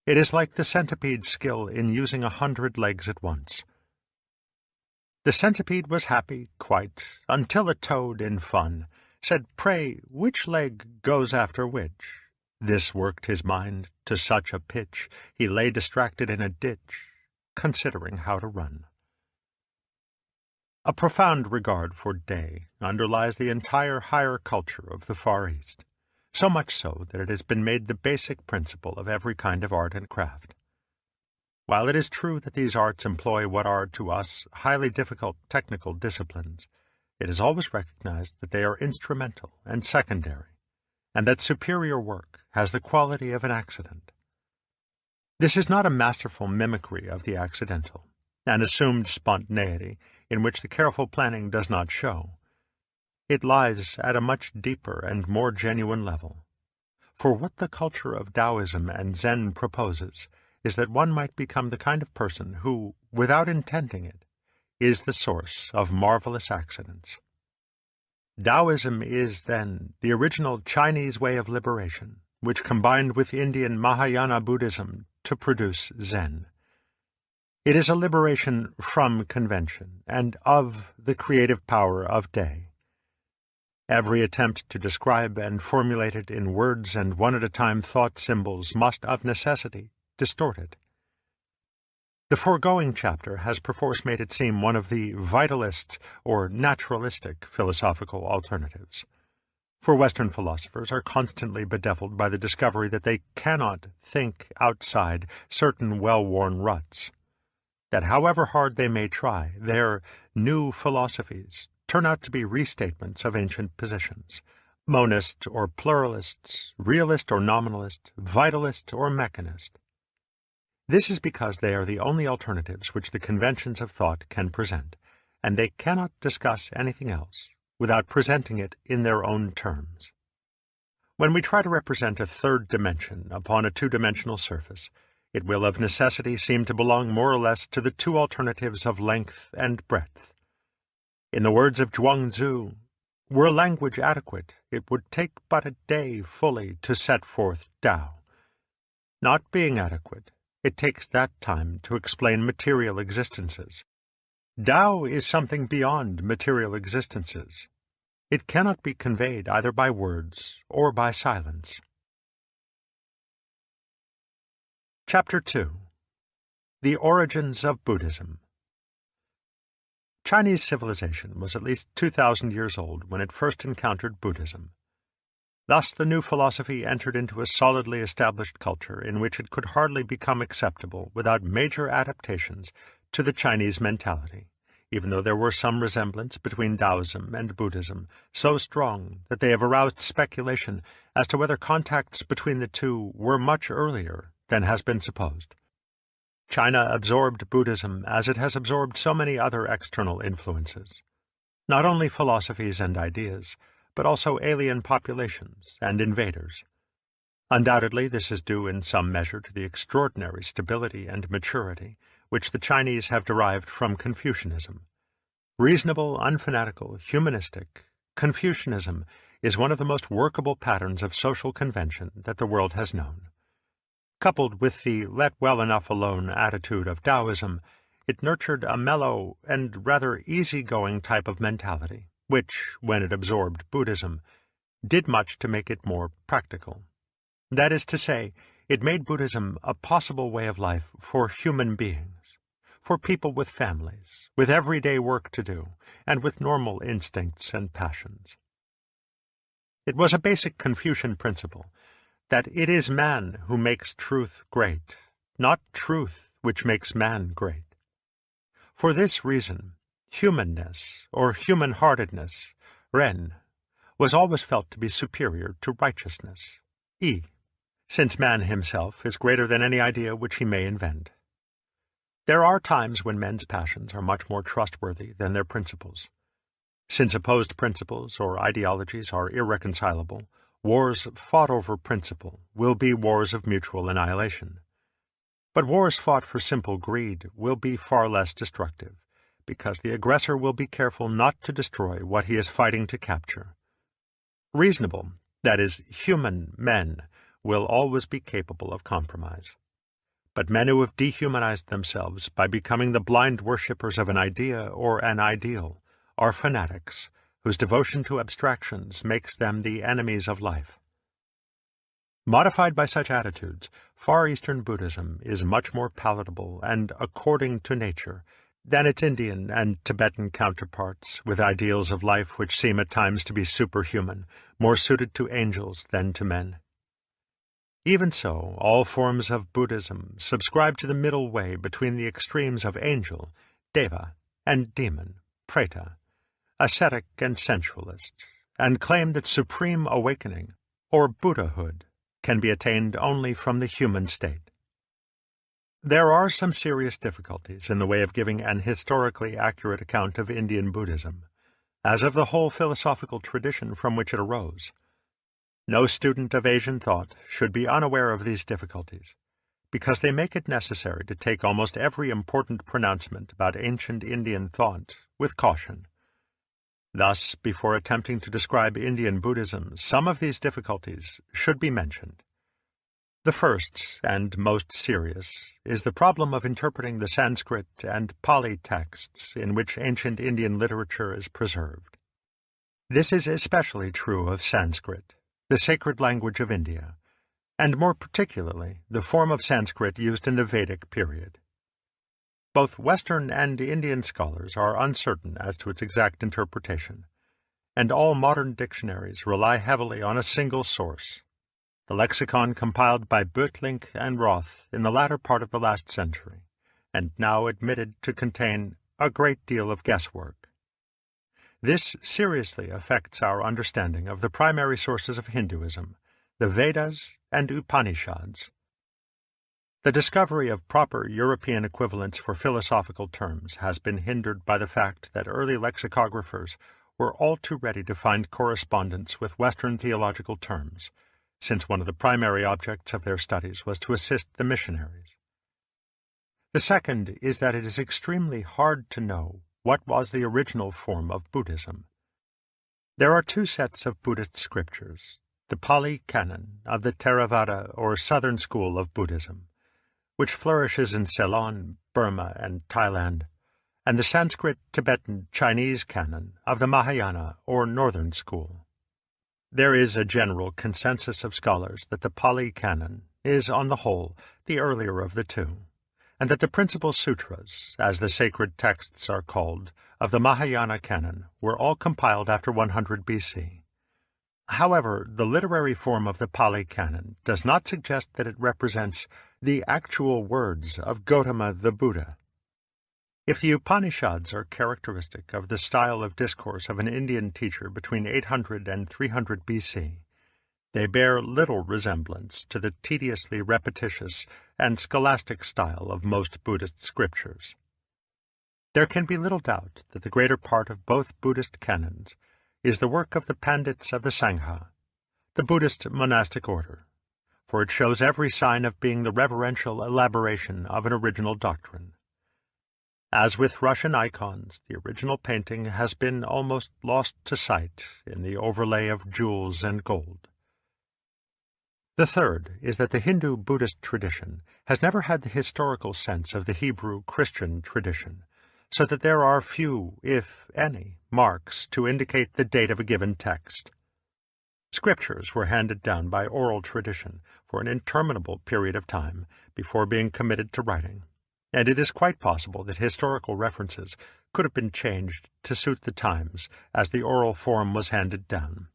It is like the centipede's skill in using 100 legs at once. The centipede was happy, quite, until a toad, in fun, said, "Pray, which leg goes after which?" This worked his mind to such a pitch, he lay distracted in a ditch, considering how to run. A profound regard for day underlies the entire higher culture of the Far East, so much so that it has been made the basic principle of every kind of art and craft. While it is true that these arts employ what are, to us, highly difficult technical disciplines, it is always recognized that they are instrumental and secondary, and that superior work has the quality of an accident. This is not a masterful mimicry of the accidental, an assumed spontaneity in which the careful planning does not show. It lies at a much deeper and more genuine level. For what the culture of Taoism and Zen proposes is that one might become the kind of person who, without intending it, is the source of marvelous accidents. Taoism is, then, the original Chinese way of liberation, which combined with Indian Mahayana Buddhism to produce Zen. It is a liberation from convention and of the creative power of day. Every attempt to describe and formulate it in words and one-at-a-time thought symbols must, of necessity, distort it. The foregoing chapter has perforce made it seem one of the vitalist or naturalistic philosophical alternatives. For Western philosophers are constantly bedeviled by the discovery that they cannot think outside certain well-worn ruts, that however hard they may try, their new philosophies turn out to be restatements of ancient positions, monist or pluralist, realist or nominalist, vitalist or mechanist. This is because they are the only alternatives which the conventions of thought can present, and they cannot discuss anything else without presenting it in their own terms. When we try to represent a third dimension upon a two-dimensional surface, it will of necessity seem to belong more or less to the two alternatives of length and breadth. In the words of Zhuangzi, were language adequate, it would take but a day fully to set forth Tao. Not being adequate, it takes that time to explain material existences. Tao is something beyond material existences. It cannot be conveyed either by words or by silence. Chapter 2. The Origins of Buddhism. Chinese civilization was at least 2,000 years old when it first encountered Buddhism. Thus the new philosophy entered into a solidly established culture in which it could hardly become acceptable without major adaptations to the Chinese mentality, even though there were some resemblance between Taoism and Buddhism, so strong that they have aroused speculation as to whether contacts between the two were much earlier than has been supposed. China absorbed Buddhism as it has absorbed so many other external influences, not only philosophies and ideas, but also alien populations and invaders. Undoubtedly, this is due in some measure to the extraordinary stability and maturity which the Chinese have derived from Confucianism. Reasonable, unfanatical, humanistic, Confucianism is one of the most workable patterns of social convention that the world has known. Coupled with the let well enough alone attitude of Taoism, it nurtured a mellow and rather easy-going type of mentality, which, when it absorbed Buddhism, did much to make it more practical. That is to say, it made Buddhism a possible way of life for human beings, for people with families, with everyday work to do, and with normal instincts and passions. It was a basic Confucian principle that it is man who makes truth great, not truth which makes man great. For this reason, humanness, or human-heartedness, Ren, was always felt to be superior to righteousness, Yi, since man himself is greater than any idea which he may invent. There are times when men's passions are much more trustworthy than their principles. Since opposed principles or ideologies are irreconcilable, wars fought over principle will be wars of mutual annihilation. But wars fought for simple greed will be far less destructive, because the aggressor will be careful not to destroy what he is fighting to capture. Reasonable, that is, human men, will always be capable of compromise. But men who have dehumanized themselves by becoming the blind worshippers of an idea or an ideal are fanatics, whose devotion to abstractions makes them the enemies of life. Modified by such attitudes, Far Eastern Buddhism is much more palatable and according to nature than its Indian and Tibetan counterparts, with ideals of life which seem at times to be superhuman, more suited to angels than to men. Even so, all forms of Buddhism subscribe to the middle way between the extremes of angel, deva, and demon, preta, ascetic and sensualist, and claim that supreme awakening, or Buddhahood, can be attained only from the human state. There are some serious difficulties in the way of giving an historically accurate account of Indian Buddhism, as of the whole philosophical tradition from which it arose. No student of Asian thought should be unaware of these difficulties, because they make it necessary to take almost every important pronouncement about ancient Indian thought with caution. Thus, before attempting to describe Indian Buddhism, some of these difficulties should be mentioned. The first, and most serious, is the problem of interpreting the Sanskrit and Pali texts in which ancient Indian literature is preserved. This is especially true of Sanskrit, the sacred language of India, and more particularly the form of Sanskrit used in the Vedic period. Both Western and Indian scholars are uncertain as to its exact interpretation, and all modern dictionaries rely heavily on a single source, the lexicon compiled by Bötlink and Roth in the latter part of the last century, and now admitted to contain a great deal of guesswork. This seriously affects our understanding of the primary sources of Hinduism, the Vedas and Upanishads. The discovery of proper European equivalents for philosophical terms has been hindered by the fact that early lexicographers were all too ready to find correspondence with Western theological terms, since one of the primary objects of their studies was to assist the missionaries. The second is that it is extremely hard to know what was the original form of Buddhism. There are two sets of Buddhist scriptures, the Pali Canon of the Theravada or Southern School of Buddhism, which flourishes in Ceylon, Burma, and Thailand, and the Sanskrit, Tibetan, Chinese canon of the Mahayana or Northern School. There is a general consensus of scholars that the Pali Canon is, on the whole, the earlier of the two, and that the principal sutras, as the sacred texts are called, of the Mahayana canon were all compiled after 100 BC. However, the literary form of the Pali Canon does not suggest that it represents the actual words of Gautama the Buddha. If the Upanishads are characteristic of the style of discourse of an Indian teacher between 800 and 300 BC, they bear little resemblance to the tediously repetitious and scholastic style of most Buddhist scriptures. There can be little doubt that the greater part of both Buddhist canons is the work of the Pandits of the Sangha, the Buddhist monastic order, for it shows every sign of being the reverential elaboration of an original doctrine. As with Russian icons, the original painting has been almost lost to sight in the overlay of jewels and gold. The third is that the Hindu-Buddhist tradition has never had the historical sense of the Hebrew-Christian tradition, so that there are few, if any, marks to indicate the date of a given text. Scriptures were handed down by oral tradition for an interminable period of time before being committed to writing, and it is quite possible that historical references could have been changed to suit the times as the oral form was handed down.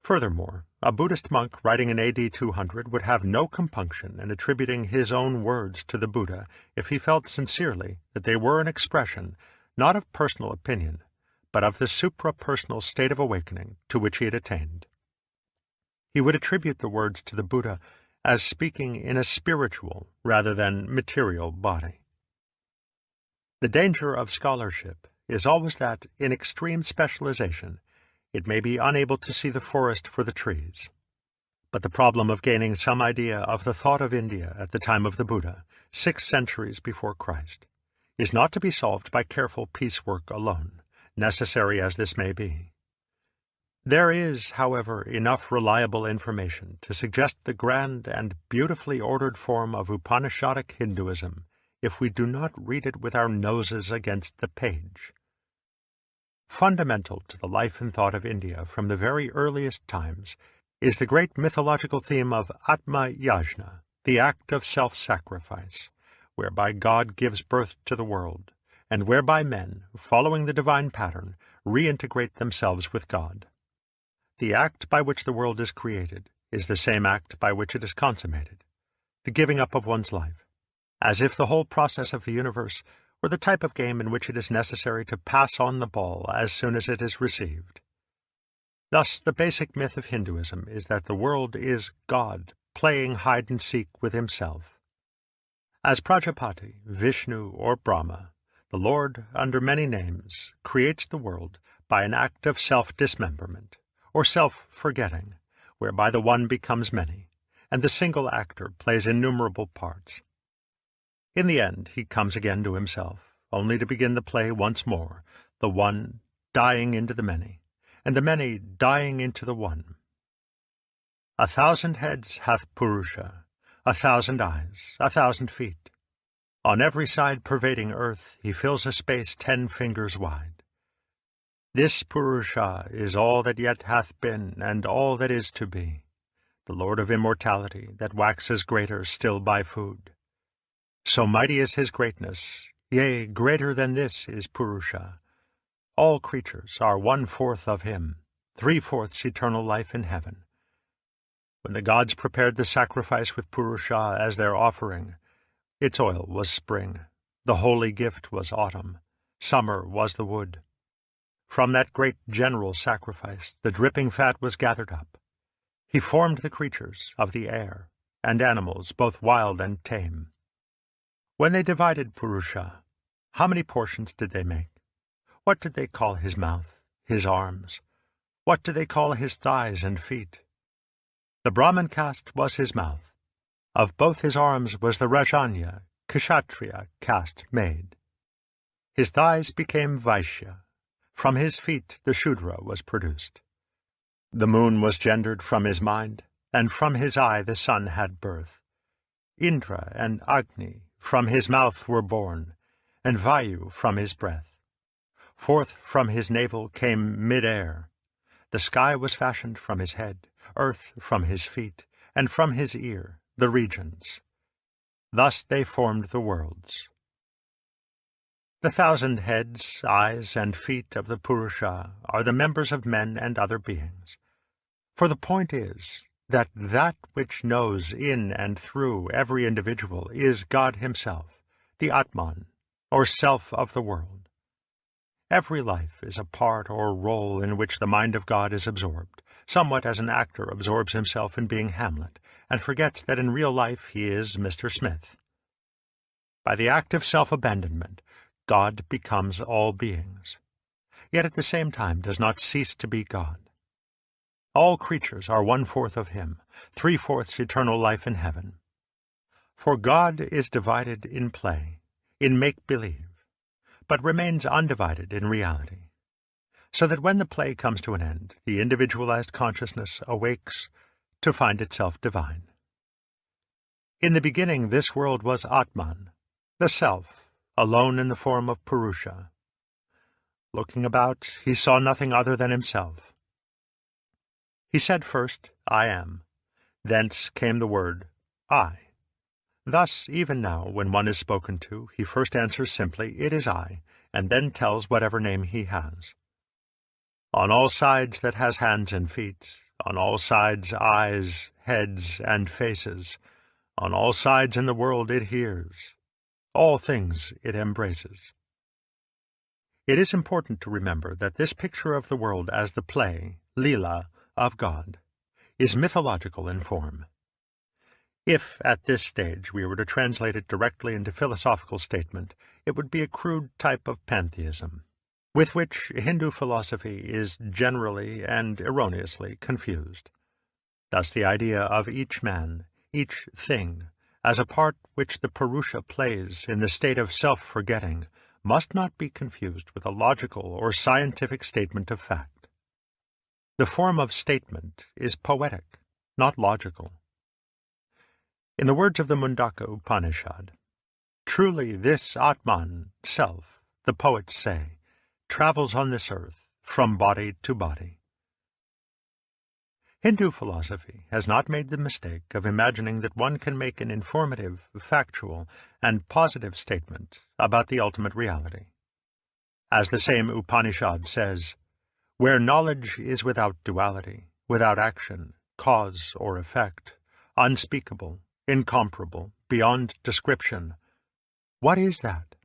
Furthermore, a Buddhist monk writing in AD 200 would have no compunction in attributing his own words to the Buddha if he felt sincerely that they were an expression not of personal opinion, but of the supra-personal state of awakening to which he had attained. He would attribute the words to the Buddha as speaking in a spiritual rather than material body. The danger of scholarship is always that, in extreme specialization, it may be unable to see the forest for the trees. But the problem of gaining some idea of the thought of India at the time of the Buddha, 6 centuries before Christ, is not to be solved by careful piecework alone, necessary as this may be. There is, however, enough reliable information to suggest the grand and beautifully ordered form of Upanishadic Hinduism if we do not read it with our noses against the page. Fundamental to the life and thought of India from the very earliest times is the great mythological theme of Atma Yajna, the act of self-sacrifice, whereby God gives birth to the world, and whereby men, following the divine pattern, reintegrate themselves with God. The act by which the world is created is the same act by which it is consummated, the giving up of one's life, as if the whole process of the universe were the type of game in which it is necessary to pass on the ball as soon as it is received. Thus, the basic myth of Hinduism is that the world is God playing hide-and-seek with himself. As Prajapati, Vishnu, or Brahma, the Lord, under many names, creates the world by an act of self-dismemberment, or self-forgetting, whereby the one becomes many, and the single actor plays innumerable parts. In the end, he comes again to himself, only to begin the play once more, the one dying into the many, and the many dying into the one. 1,000 heads hath Purusha, 1,000 eyes, 1,000 feet. On every side pervading earth, he fills a space 10 fingers wide. This Purusha is all that yet hath been, and all that is to be, the Lord of immortality, that waxes greater still by food. So mighty is his greatness, yea, greater than this is Purusha. All creatures are 1/4 of him, 3/4 eternal life in heaven. When the gods prepared the sacrifice with Purusha as their offering, its oil was spring, the holy gift was autumn, summer was the wood. From that great general sacrifice the dripping fat was gathered up. He formed the creatures of the air, and animals both wild and tame. When they divided Purusha, how many portions did they make? What did they call his mouth, his arms? What did they call his thighs and feet? The Brahman caste was his mouth. Of both his arms was the Rajanya, Kshatriya caste made. His thighs became Vaishya. From his feet the Shudra was produced. The moon was gendered from his mind, and from his eye the sun had birth. Indra and Agni from his mouth were born, and Vayu from his breath. Forth from his navel came mid-air. The sky was fashioned from his head, earth from his feet, and from his ear, the regions. Thus they formed the worlds. The 1,000 heads, eyes, and feet of the Purusha are the members of men and other beings. For the point is that that which knows in and through every individual is God himself, the Atman, or self of the world. Every life is a part or role in which the mind of God is absorbed, somewhat as an actor absorbs himself in being Hamlet, and forgets that in real life he is Mr. Smith. By the act of self-abandonment, God becomes all beings, yet at the same time does not cease to be God. All creatures are 1/4 of him, 3/4 eternal life in heaven. For God is divided in play, in make-believe, but remains undivided in reality, so that when the play comes to an end, the individualized consciousness awakes to find itself divine. In the beginning this world was Atman, the self, alone in the form of Purusha. Looking about, he saw nothing other than himself. He said first, I am. Thence came the word, I. Thus, even now, when one is spoken to, he first answers simply, it is I, and then tells whatever name he has. On all sides that has hands and feet, on all sides eyes, heads, and faces, on all sides in the world it hears. All things it embraces. It is important to remember that this picture of the world as the play, Leela, of God, is mythological in form. If, at this stage, we were to translate it directly into philosophical statement, it would be a crude type of pantheism, with which Hindu philosophy is generally and erroneously confused. Thus the idea of each man, each thing, as a part which the Purusha plays in the state of self-forgetting, must not be confused with a logical or scientific statement of fact. The form of statement is poetic, not logical. In the words of the Mundaka Upanishad, truly this Atman, self, the poets say, travels on this earth from body to body. Hindu philosophy has not made the mistake of imagining that one can make an informative, factual, and positive statement about the ultimate reality. As the same Upanishad says, where knowledge is without duality, without action, cause or effect, unspeakable, incomparable, beyond description, what is that?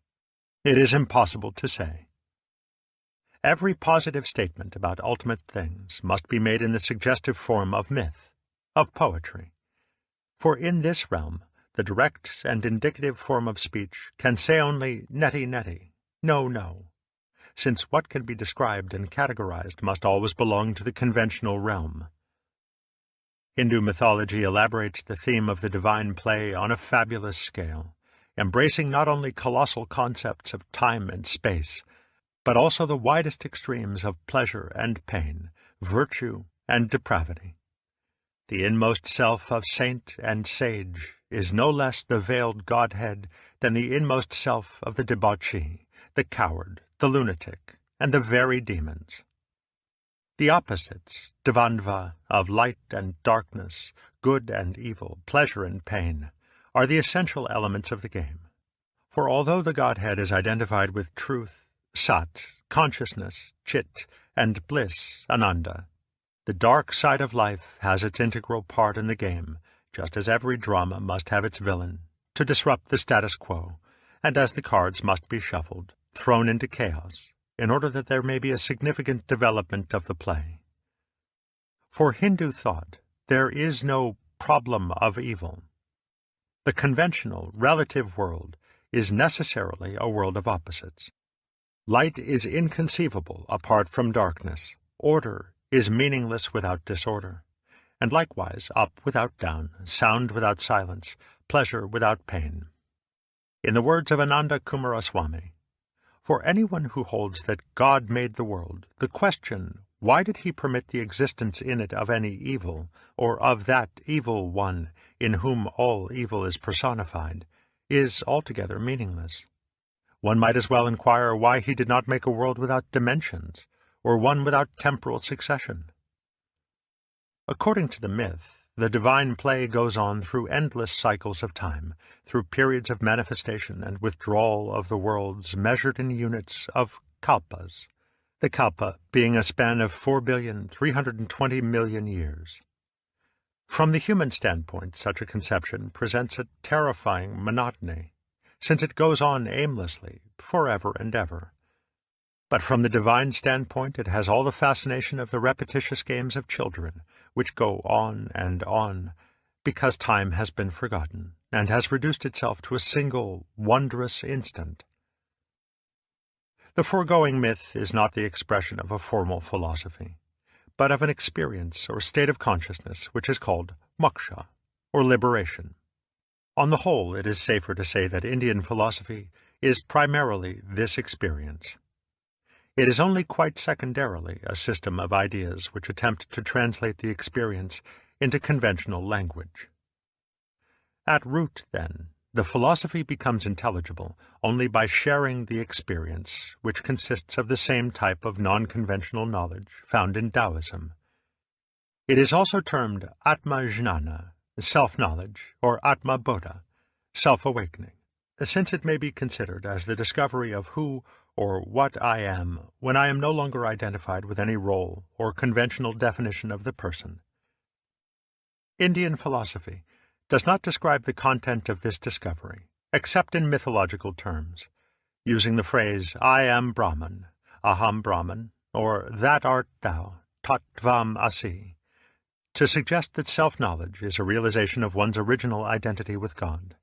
It is impossible to say. Every positive statement about ultimate things must be made in the suggestive form of myth, of poetry. For in this realm, the direct and indicative form of speech can say only neti neti, no, no, since what can be described and categorized must always belong to the conventional realm. Hindu mythology elaborates the theme of the divine play on a fabulous scale, embracing not only colossal concepts of time and space, but also the widest extremes of pleasure and pain, virtue and depravity. The inmost self of saint and sage is no less the veiled Godhead than the inmost self of the debauchee, the coward, the lunatic, and the very demons. The opposites, dvandva, of light and darkness, good and evil, pleasure and pain, are the essential elements of the game. For although the Godhead is identified with truth, sat, consciousness, chit, and bliss, ananda, the dark side of life has its integral part in the game, just as every drama must have its villain, to disrupt the status quo, and as the cards must be shuffled, thrown into chaos, in order that there may be a significant development of the play. For Hindu thought, there is no problem of evil. The conventional, relative world is necessarily a world of opposites. Light is inconceivable apart from darkness. Order is meaningless without disorder. And likewise, up without down, sound without silence, pleasure without pain. In the words of Ananda Kumaraswamy, for anyone who holds that God made the world, the question, why did he permit the existence in it of any evil, or of that evil one in whom all evil is personified, is altogether meaningless. One might as well inquire why he did not make a world without dimensions, or one without temporal succession. According to the myth, the divine play goes on through endless cycles of time, through periods of manifestation and withdrawal of the worlds measured in units of kalpas, the kalpa being a span of 4,320,000,000 years. From the human standpoint, such a conception presents a terrifying monotony, since it goes on aimlessly, forever and ever. But from the divine standpoint, it has all the fascination of the repetitious games of children, which go on, because time has been forgotten, and has reduced itself to a single, wondrous instant. The foregoing myth is not the expression of a formal philosophy, but of an experience or state of consciousness which is called moksha, or liberation. On the whole, it is safer to say that Indian philosophy is primarily this experience. It is only quite secondarily a system of ideas which attempt to translate the experience into conventional language. At root, then, the philosophy becomes intelligible only by sharing the experience, which consists of the same type of non-conventional knowledge found in Taoism. It is also termed Atma-jnana, self-knowledge, or Atma-bodha, self-awakening, since it may be considered as the discovery of who or what I am when I am no longer identified with any role or conventional definition of the person. Indian philosophy does not describe the content of this discovery, except in mythological terms, using the phrase, I am Brahman, Aham Brahman, or that art thou, Tat Tvam Asi, to suggest that self-knowledge is a realization of one's original identity with God.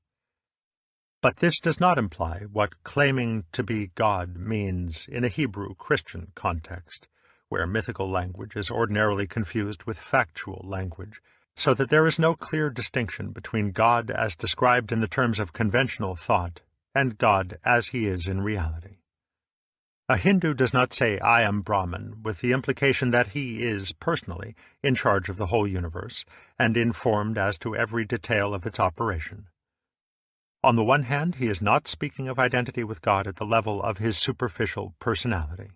But this does not imply what claiming to be God means in a Hebrew-Christian context, where mythical language is ordinarily confused with factual language, so that there is no clear distinction between God as described in the terms of conventional thought and God as he is in reality. A Hindu does not say, "I am Brahman," with the implication that he is, personally, in charge of the whole universe, and informed as to every detail of its operation. On the one hand, he is not speaking of identity with God at the level of his superficial personality.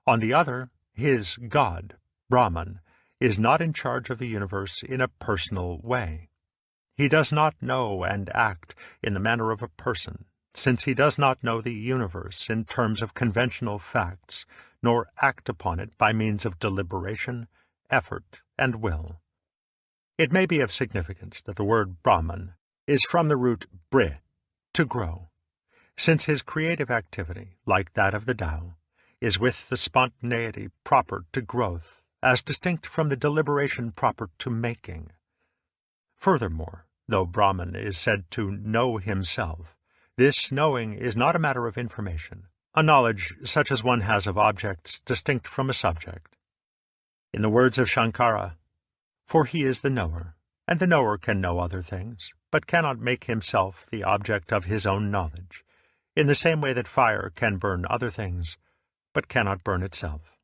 On the other, his God, Brahman, is not in charge of the universe in a personal way. He does not know and act in the manner of a person, since he does not know the universe in terms of conventional facts, nor act upon it by means of deliberation, effort, and will. It may be of significance that the word Brahman is from the root bre, to grow, since his creative activity, like that of the Tao, is with the spontaneity proper to growth, as distinct from the deliberation proper to making. Furthermore, though Brahman is said to know himself, this knowing is not a matter of information, a knowledge such as one has of objects distinct from a subject. In the words of Shankara, "For he is the knower, and the knower can know other things, but cannot make himself the object of his own knowledge, in the same way that fire can burn other things, but cannot burn itself."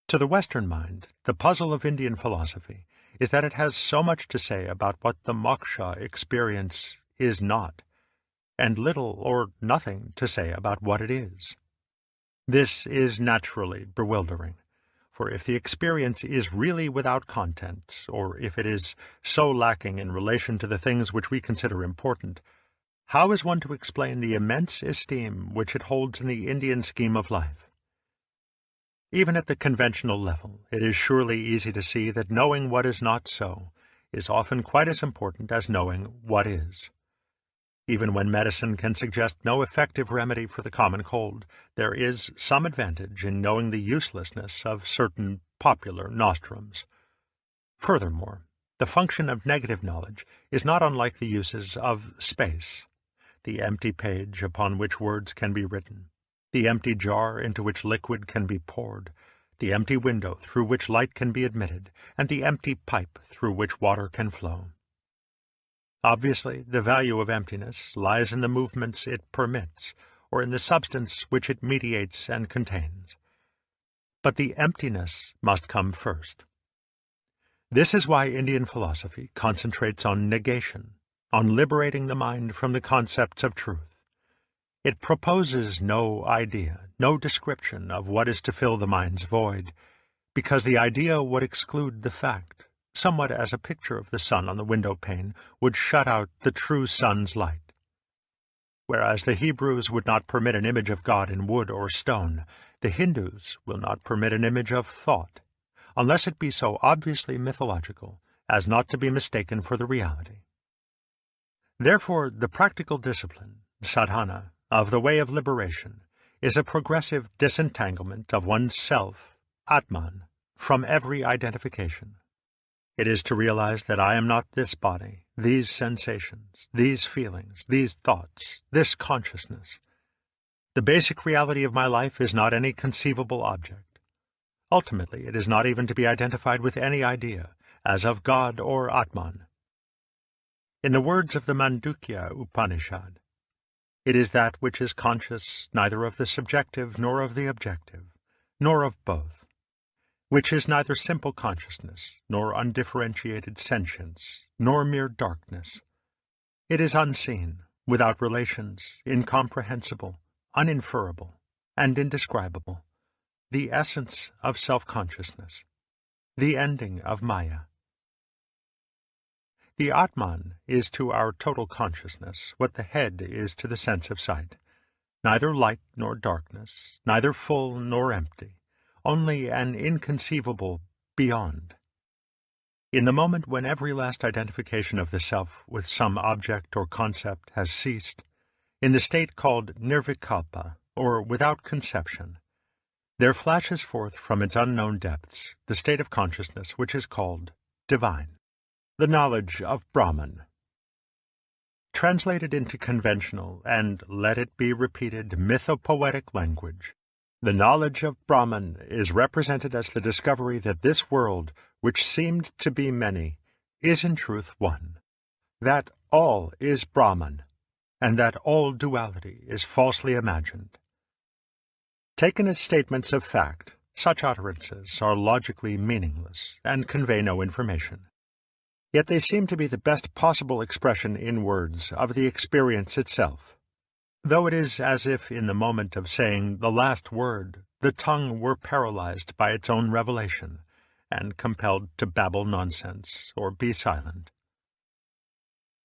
To the Western mind, the puzzle of Indian philosophy is that it has so much to say about what the moksha experience is not, and little or nothing to say about what it is. This is naturally bewildering, for if the experience is really without content, or if it is so lacking in relation to the things which we consider important, how is one to explain the immense esteem which it holds in the Indian scheme of life? Even at the conventional level, it is surely easy to see that knowing what is not so is often quite as important as knowing what is. Even when medicine can suggest no effective remedy for the common cold, there is some advantage in knowing the uselessness of certain popular nostrums. Furthermore, the function of negative knowledge is not unlike the uses of space, the empty page upon which words can be written, the empty jar into which liquid can be poured, the empty window through which light can be admitted, and the empty pipe through which water can flow. Obviously, the value of emptiness lies in the movements it permits, or in the substance which it mediates and contains. But the emptiness must come first. This is why Indian philosophy concentrates on negation, on liberating the mind from the concepts of truth. It proposes no idea, no description of what is to fill the mind's void, because the idea would exclude the fact, somewhat as a picture of the sun on the window pane would shut out the true sun's light. Whereas the Hebrews would not permit an image of God in wood or stone, the Hindus will not permit an image of thought, unless it be so obviously mythological as not to be mistaken for the reality. Therefore, the practical discipline, sadhana, of the way of liberation is a progressive disentanglement of one's self, Atman, from every identification. It is to realize that I am not this body, these sensations, these feelings, these thoughts, this consciousness. The basic reality of my life is not any conceivable object. Ultimately, it is not even to be identified with any idea, as of God or Atman. In the words of the Mandukya Upanishad, it is that which is conscious neither of the subjective nor of the objective, nor of both, which is neither simple consciousness, nor undifferentiated sentience, nor mere darkness. It is unseen, without relations, incomprehensible, uninferable, and indescribable, the essence of self-consciousness, the ending of Maya. The Atman is to our total consciousness what the head is to the sense of sight, neither light nor darkness, neither full nor empty, only an inconceivable beyond. In the moment when every last identification of the self with some object or concept has ceased, in the state called nirvikalpa, or without conception, there flashes forth from its unknown depths the state of consciousness which is called divine. The knowledge of Brahman. Translated into conventional and, let it be repeated, mythopoetic language, the knowledge of Brahman is represented as the discovery that this world, which seemed to be many, is in truth one, that all is Brahman, and that all duality is falsely imagined. Taken as statements of fact, such utterances are logically meaningless and convey no information. Yet they seem to be the best possible expression in words of the experience itself, though it is as if in the moment of saying the last word the tongue were paralyzed by its own revelation and compelled to babble nonsense or be silent.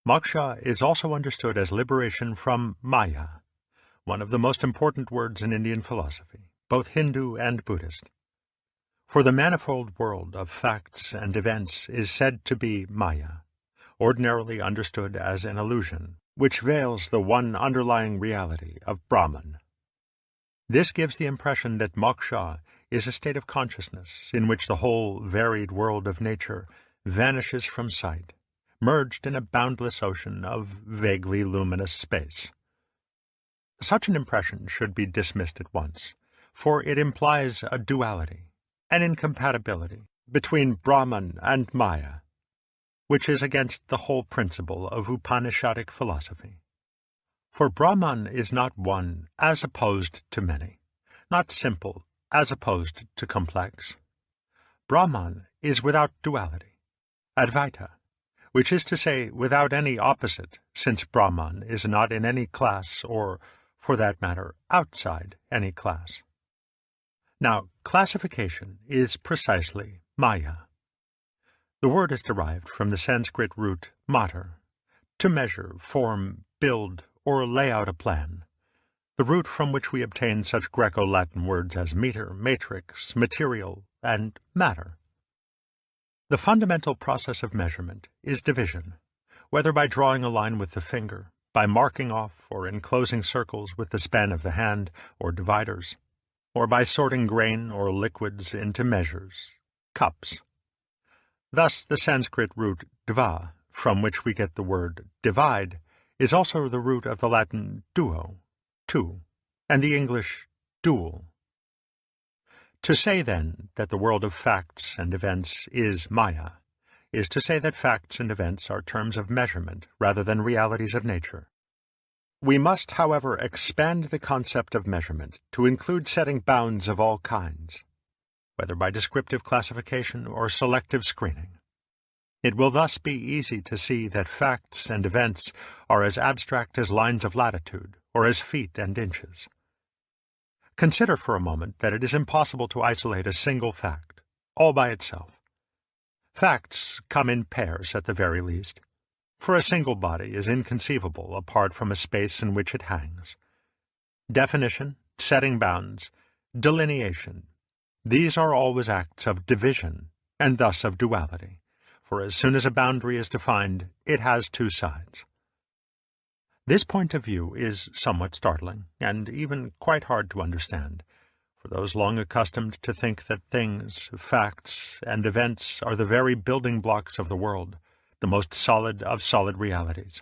Moksha is also understood as liberation from Maya, one of the most important words in Indian philosophy, both Hindu and Buddhist. For the manifold world of facts and events is said to be Maya, ordinarily understood as an illusion, which veils the one underlying reality of Brahman. This gives the impression that moksha is a state of consciousness in which the whole varied world of nature vanishes from sight, merged in a boundless ocean of vaguely luminous space. Such an impression should be dismissed at once, for it implies a duality, an incompatibility between Brahman and Maya, which is against the whole principle of Upanishadic philosophy. For Brahman is not one as opposed to many, not simple as opposed to complex. Brahman is without duality, Advaita, which is to say without any opposite, since Brahman is not in any class or, for that matter, outside any class. Now, classification is precisely Maya. The word is derived from the Sanskrit root matar, to measure, form, build, or lay out a plan, the root from which we obtain such Greco-Latin words as meter, matrix, material, and matter. The fundamental process of measurement is division, whether by drawing a line with the finger, by marking off or enclosing circles with the span of the hand or dividers, or by sorting grain or liquids into measures, cups. Thus the Sanskrit root dva, from which we get the word divide, is also the root of the Latin duo, two, and the English dual. To say, then, that the world of facts and events is Maya, is to say that facts and events are terms of measurement rather than realities of nature. We must, however, expand the concept of measurement to include setting bounds of all kinds, whether by descriptive classification or selective screening. It will thus be easy to see that facts and events are as abstract as lines of latitude or as feet and inches. Consider for a moment that it is impossible to isolate a single fact, all by itself. Facts come in pairs at the very least, for a single body is inconceivable apart from a space in which it hangs. Definition, setting bounds, delineation, these are always acts of division, and thus of duality, for as soon as a boundary is defined, it has two sides. This point of view is somewhat startling, and even quite hard to understand, for those long accustomed to think that things, facts, and events are the very building blocks of the world, the most solid of solid realities.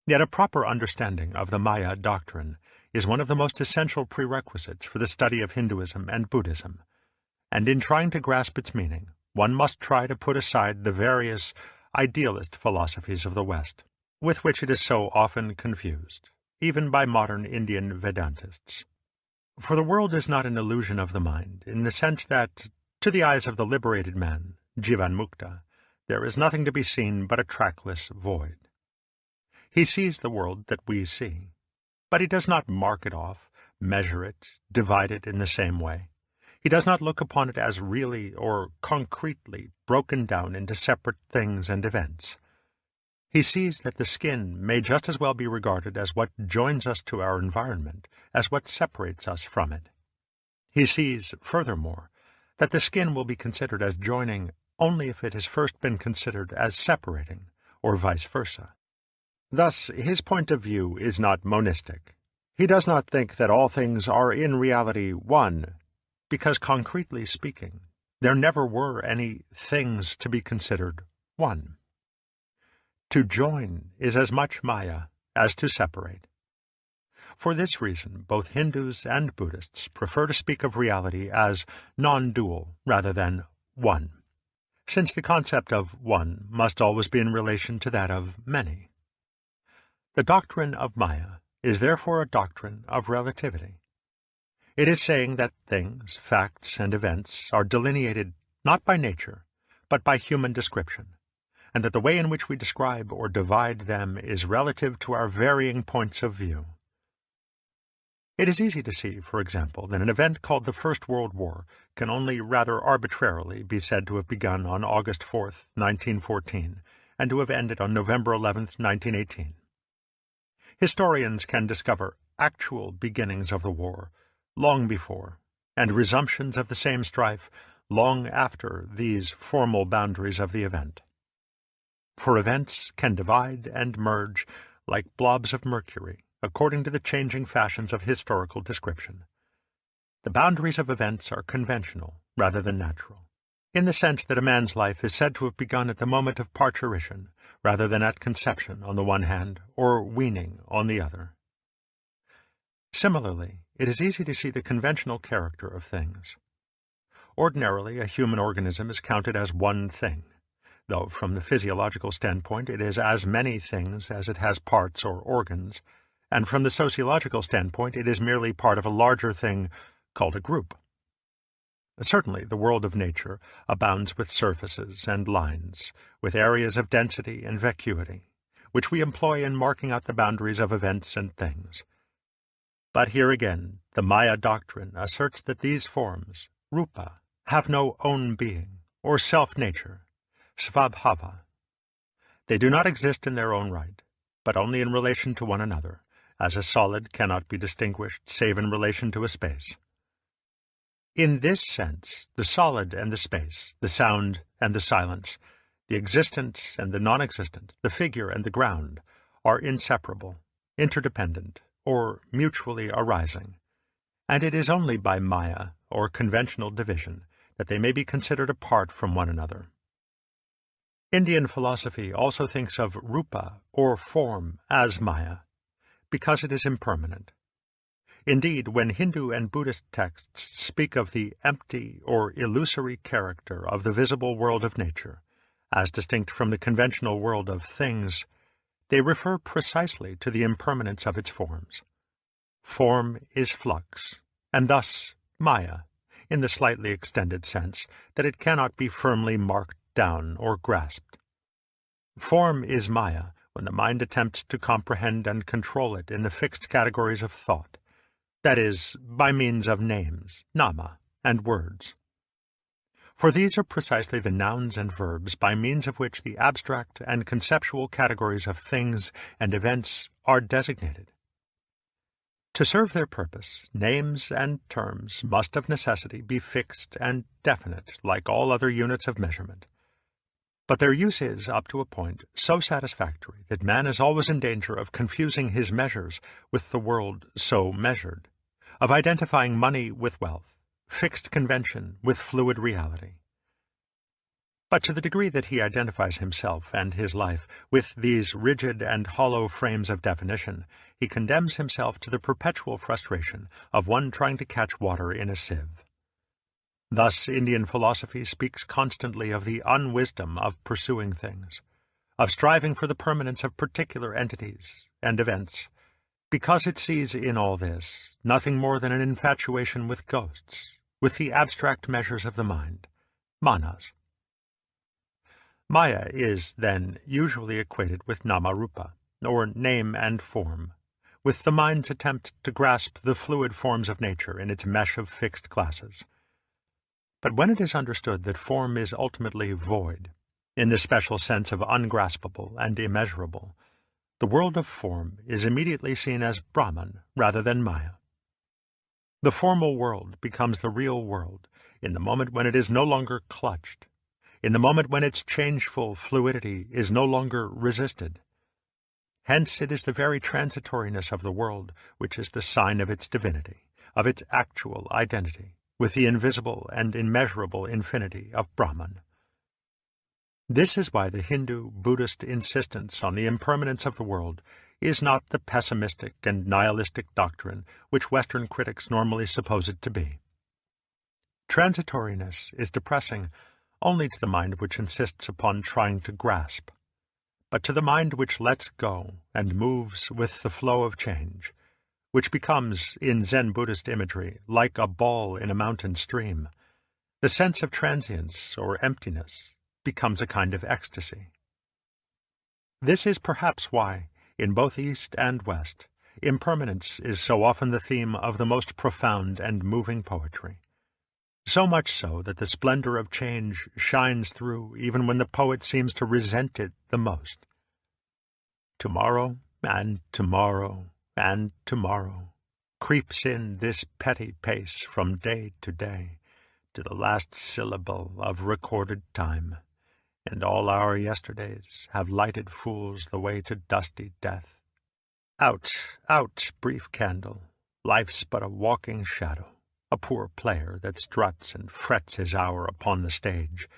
Yet a proper understanding of the Maya doctrine is one of the most essential prerequisites for the study of Hinduism and Buddhism, and in trying to grasp its meaning, one must try to put aside the various idealist philosophies of the West, with which it is so often confused, even by modern Indian Vedantists. For the world is not an illusion of the mind, in the sense that, to the eyes of the liberated man, Jivan Mukta, there is nothing to be seen but a trackless void. He sees the world that we see, but he does not mark it off, measure it, divide it in the same way. He does not look upon it as really or concretely broken down into separate things and events. He sees that the skin may just as well be regarded as what joins us to our environment as what separates us from it. He sees, furthermore, that the skin will be considered as joining only if it has first been considered as separating, or vice versa. Thus, his point of view is not monistic. He does not think that all things are in reality one, because, concretely speaking, there never were any things to be considered one. To join is as much Maya as to separate. For this reason, both Hindus and Buddhists prefer to speak of reality as non-dual rather than one, since the concept of one must always be in relation to that of many. The doctrine of Maya is therefore a doctrine of relativity. It is saying that things, facts, and events are delineated not by nature, but by human description, and that the way in which we describe or divide them is relative to our varying points of view. It is easy to see, for example, that an event called the First World War can only rather arbitrarily be said to have begun on August 4th, 1914, and to have ended on November 11th, 1918. Historians can discover actual beginnings of the war long before, and resumptions of the same strife long after these formal boundaries of the event. For events can divide and merge like blobs of mercury, according to the changing fashions of historical description. The boundaries of events are conventional rather than natural, in the sense that a man's life is said to have begun at the moment of parturition, rather than at conception on the one hand, or weaning on the other. Similarly, it is easy to see the conventional character of things. Ordinarily, a human organism is counted as one thing, though from the physiological standpoint it is as many things as it has parts or organs, and from the sociological standpoint it is merely part of a larger thing called a group. Certainly, the world of nature abounds with surfaces and lines, with areas of density and vacuity, which we employ in marking out the boundaries of events and things. But here again, the Maya doctrine asserts that these forms, rupa, have no own being, or self-nature, svabhava. They do not exist in their own right, but only in relation to one another, as a solid cannot be distinguished save in relation to a space. In this sense, the solid and the space, the sound and the silence, the existent and the non-existent, the figure and the ground, are inseparable, interdependent, or mutually arising, and it is only by Maya, or conventional division, that they may be considered apart from one another. Indian philosophy also thinks of rupa, or form, as Maya, because it is impermanent. Indeed, when Hindu and Buddhist texts speak of the empty or illusory character of the visible world of nature, as distinct from the conventional world of things, they refer precisely to the impermanence of its forms. Form is flux, and thus Maya, in the slightly extended sense that it cannot be firmly marked down or grasped. Form is Maya when the mind attempts to comprehend and control it in the fixed categories of thought, that is, by means of names, nama, and words. For these are precisely the nouns and verbs by means of which the abstract and conceptual categories of things and events are designated. To serve their purpose, names and terms must of necessity be fixed and definite like all other units of measurement. But their use is, up to a point, so satisfactory that man is always in danger of confusing his measures with the world so measured, of identifying money with wealth, fixed convention with fluid reality. But to the degree that he identifies himself and his life with these rigid and hollow frames of definition, he condemns himself to the perpetual frustration of one trying to catch water in a sieve. Thus, Indian philosophy speaks constantly of the unwisdom of pursuing things, of striving for the permanence of particular entities and events, because it sees in all this nothing more than an infatuation with ghosts, with the abstract measures of the mind, manas. Maya is, then, usually equated with nama-rupa, or name and form, with the mind's attempt to grasp the fluid forms of nature in its mesh of fixed classes. But when it is understood that form is ultimately void, in the special sense of ungraspable and immeasurable, the world of form is immediately seen as Brahman rather than Maya. The formal world becomes the real world in the moment when it is no longer clutched, in the moment when its changeful fluidity is no longer resisted. Hence it is the very transitoriness of the world which is the sign of its divinity, of its actual identity, with the invisible and immeasurable infinity of Brahman. This is why the Hindu-Buddhist insistence on the impermanence of the world is not the pessimistic and nihilistic doctrine which Western critics normally suppose it to be. Transitoriness is depressing only to the mind which insists upon trying to grasp, but to the mind which lets go and moves with the flow of change, which becomes, in Zen Buddhist imagery, like a ball in a mountain stream, the sense of transience or emptiness becomes a kind of ecstasy. This is perhaps why, in both East and West, impermanence is so often the theme of the most profound and moving poetry. So much so that the splendor of change shines through even when the poet seems to resent it the most. Tomorrow and tomorrow and tomorrow creeps in this petty pace from day to day, to the last syllable of recorded time, and all our yesterdays have lighted fools the way to dusty death. Out, out, brief candle, life's but a walking shadow, a poor player that struts and frets his hour upon the stage,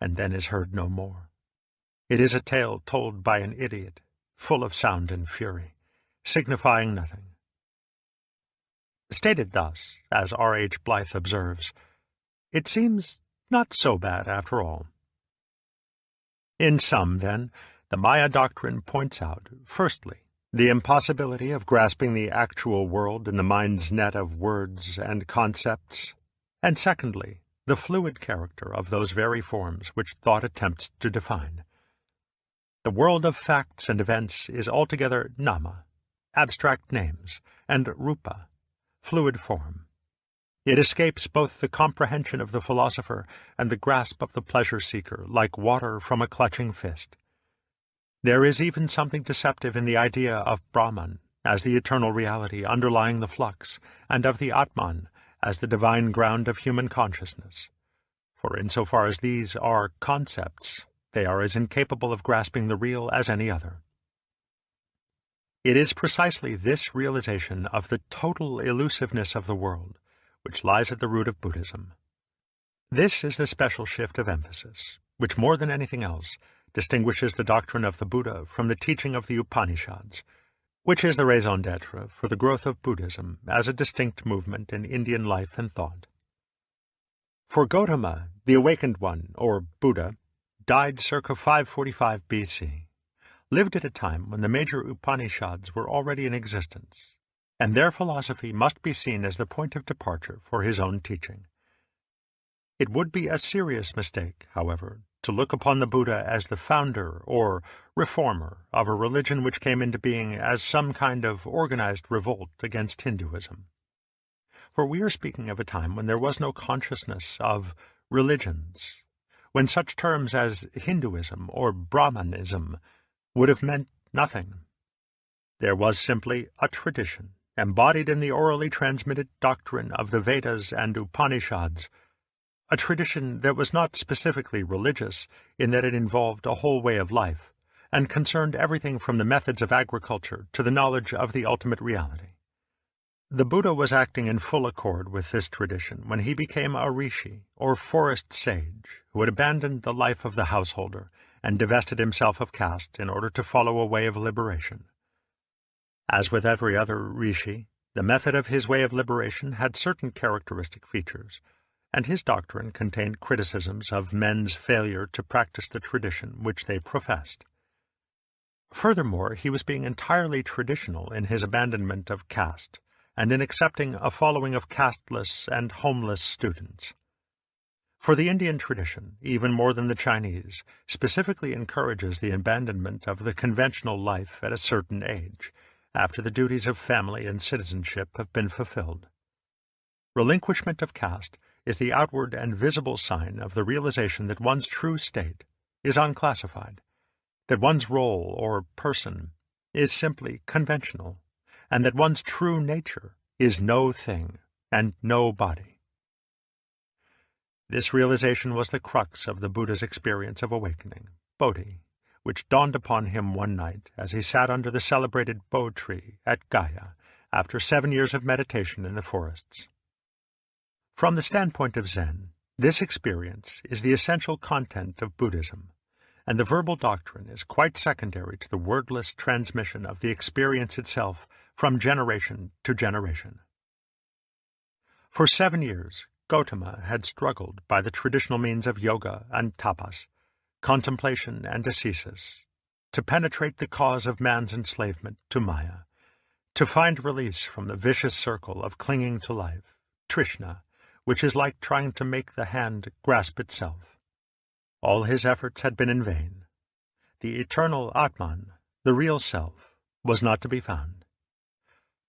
and then is heard no more. It is a tale told by an idiot, full of sound and fury, signifying nothing. Stated thus, as R.H. Blyth observes, it seems not so bad after all. In sum, then, the Maya doctrine points out, firstly, the impossibility of grasping the actual world in the mind's net of words and concepts, and secondly, the fluid character of those very forms which thought attempts to define. The world of facts and events is altogether nama, abstract names, and rupa, fluid form. It escapes both the comprehension of the philosopher and the grasp of the pleasure-seeker, like water from a clutching fist. There is even something deceptive in the idea of Brahman as the eternal reality underlying the flux, and of the Atman as the divine ground of human consciousness. For insofar as these are concepts, they are as incapable of grasping the real as any other. It is precisely this realization of the total elusiveness of the world which lies at the root of Buddhism. This is the special shift of emphasis, which more than anything else distinguishes the doctrine of the Buddha from the teaching of the Upanishads, which is the raison d'etre for the growth of Buddhism as a distinct movement in Indian life and thought. For Gautama, the awakened one, or Buddha, died circa 545 BC, lived at a time when the major Upanishads were already in existence, and their philosophy must be seen as the point of departure for his own teaching. It would be a serious mistake, however, to look upon the Buddha as the founder or reformer of a religion which came into being as some kind of organized revolt against Hinduism. For we are speaking of a time when there was no consciousness of religions, when such terms as Hinduism or Brahmanism would have meant nothing. There was simply a tradition, embodied in the orally transmitted doctrine of the Vedas and Upanishads, a tradition that was not specifically religious in that it involved a whole way of life, and concerned everything from the methods of agriculture to the knowledge of the ultimate reality. The Buddha was acting in full accord with this tradition when he became a rishi, or forest sage, who had abandoned the life of the householder and divested himself of caste in order to follow a way of liberation. As with every other rishi, the method of his way of liberation had certain characteristic features, and his doctrine contained criticisms of men's failure to practice the tradition which they professed. Furthermore, he was being entirely traditional in his abandonment of caste, and in accepting a following of casteless and homeless students. For the Indian tradition, even more than the Chinese, specifically encourages the abandonment of the conventional life at a certain age, after the duties of family and citizenship have been fulfilled. Relinquishment of caste is the outward and visible sign of the realization that one's true state is unclassified, that one's role or person is simply conventional, and that one's true nature is no thing and no body. This realization was the crux of the Buddha's experience of awakening, Bodhi, which dawned upon him one night as he sat under the celebrated Bo tree at Gaya after 7 years of meditation in the forests. From the standpoint of Zen, this experience is the essential content of Buddhism, and the verbal doctrine is quite secondary to the wordless transmission of the experience itself from generation to generation. For 7 years, Gautama had struggled by the traditional means of yoga and tapas, contemplation and ascesis, to penetrate the cause of man's enslavement to Maya, to find release from the vicious circle of clinging to life, Trishna, which is like trying to make the hand grasp itself. All his efforts had been in vain. The eternal Atman, the real self, was not to be found.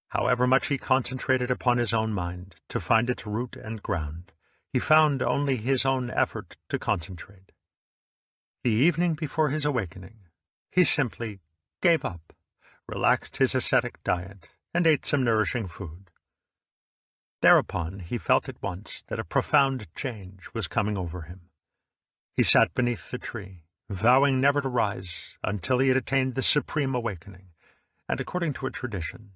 However much he concentrated upon his own mind to find its root and ground, he found only his own effort to concentrate. The evening before his awakening, he simply gave up, relaxed his ascetic diet, and ate some nourishing food. Thereupon he felt at once that a profound change was coming over him. He sat beneath the tree, vowing never to rise until he had attained the supreme awakening, and, according to a tradition,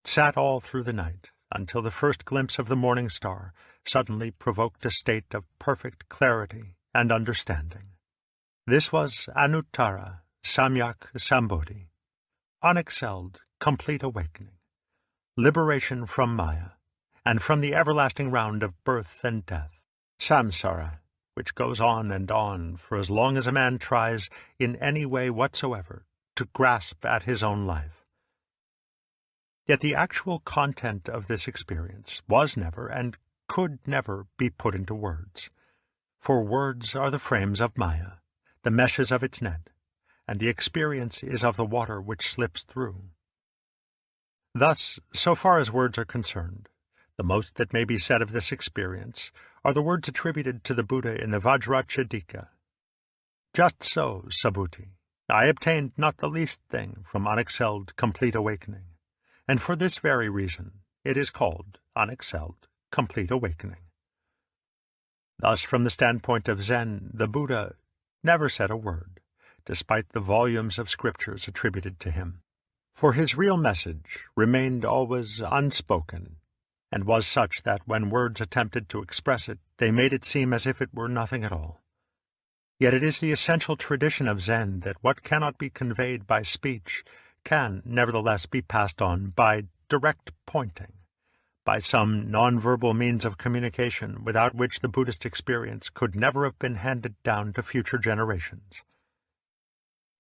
sat all through the night until the first glimpse of the morning star suddenly provoked a state of perfect clarity and understanding. This was Anuttara Samyak Sambodhi, unexcelled, complete awakening, liberation from Maya, and from the everlasting round of birth and death, samsara, which goes on and on for as long as a man tries in any way whatsoever to grasp at his own life. Yet the actual content of this experience was never and could never be put into words, for words are the frames of Maya, the meshes of its net, and the experience is of the water which slips through. Thus, so far as words are concerned, the most that may be said of this experience are the words attributed to the Buddha in the Vajrachedika. Just so, Subhuti, I obtained not the least thing from unexcelled complete awakening, and for this very reason it is called unexcelled complete awakening. Thus, from the standpoint of Zen, the Buddha never said a word, despite the volumes of scriptures attributed to him, for his real message remained always unspoken, and was such that when words attempted to express it, they made it seem as if it were nothing at all. Yet it is the essential tradition of Zen that what cannot be conveyed by speech can nevertheless be passed on by direct pointing, by some non-verbal means of communication without which the Buddhist experience could never have been handed down to future generations.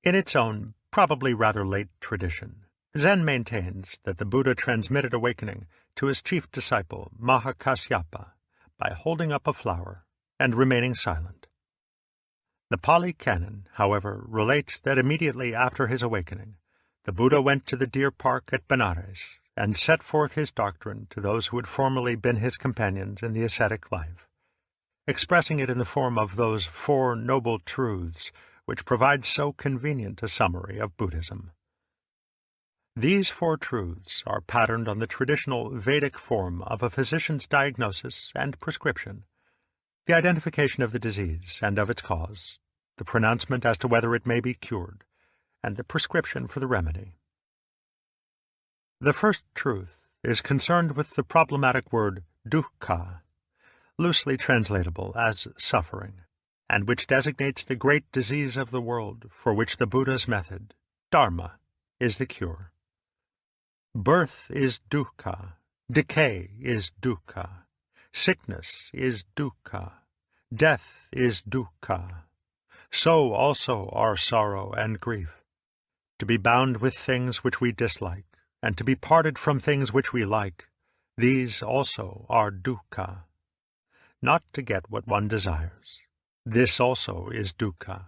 In its own, probably rather late tradition, Zen maintains that the Buddha transmitted awakening to his chief disciple, Mahakasyapa, by holding up a flower and remaining silent. The Pali Canon, however, relates that immediately after his awakening, the Buddha went to the deer park at Benares and set forth his doctrine to those who had formerly been his companions in the ascetic life, expressing it in the form of those 4 noble truths which provide so convenient a summary of Buddhism. These 4 truths are patterned on the traditional Vedic form of a physician's diagnosis and prescription, the identification of the disease and of its cause, the pronouncement as to whether it may be cured, and the prescription for the remedy. The first truth is concerned with the problematic word dukkha, loosely translatable as suffering, and which designates the great disease of the world for which the Buddha's method, dharma, is the cure. Birth is dukkha, decay is dukkha, sickness is dukkha, death is dukkha. So also are sorrow and grief. To be bound with things which we dislike, and to be parted from things which we like, these also are dukkha. Not to get what one desires, this also is dukkha.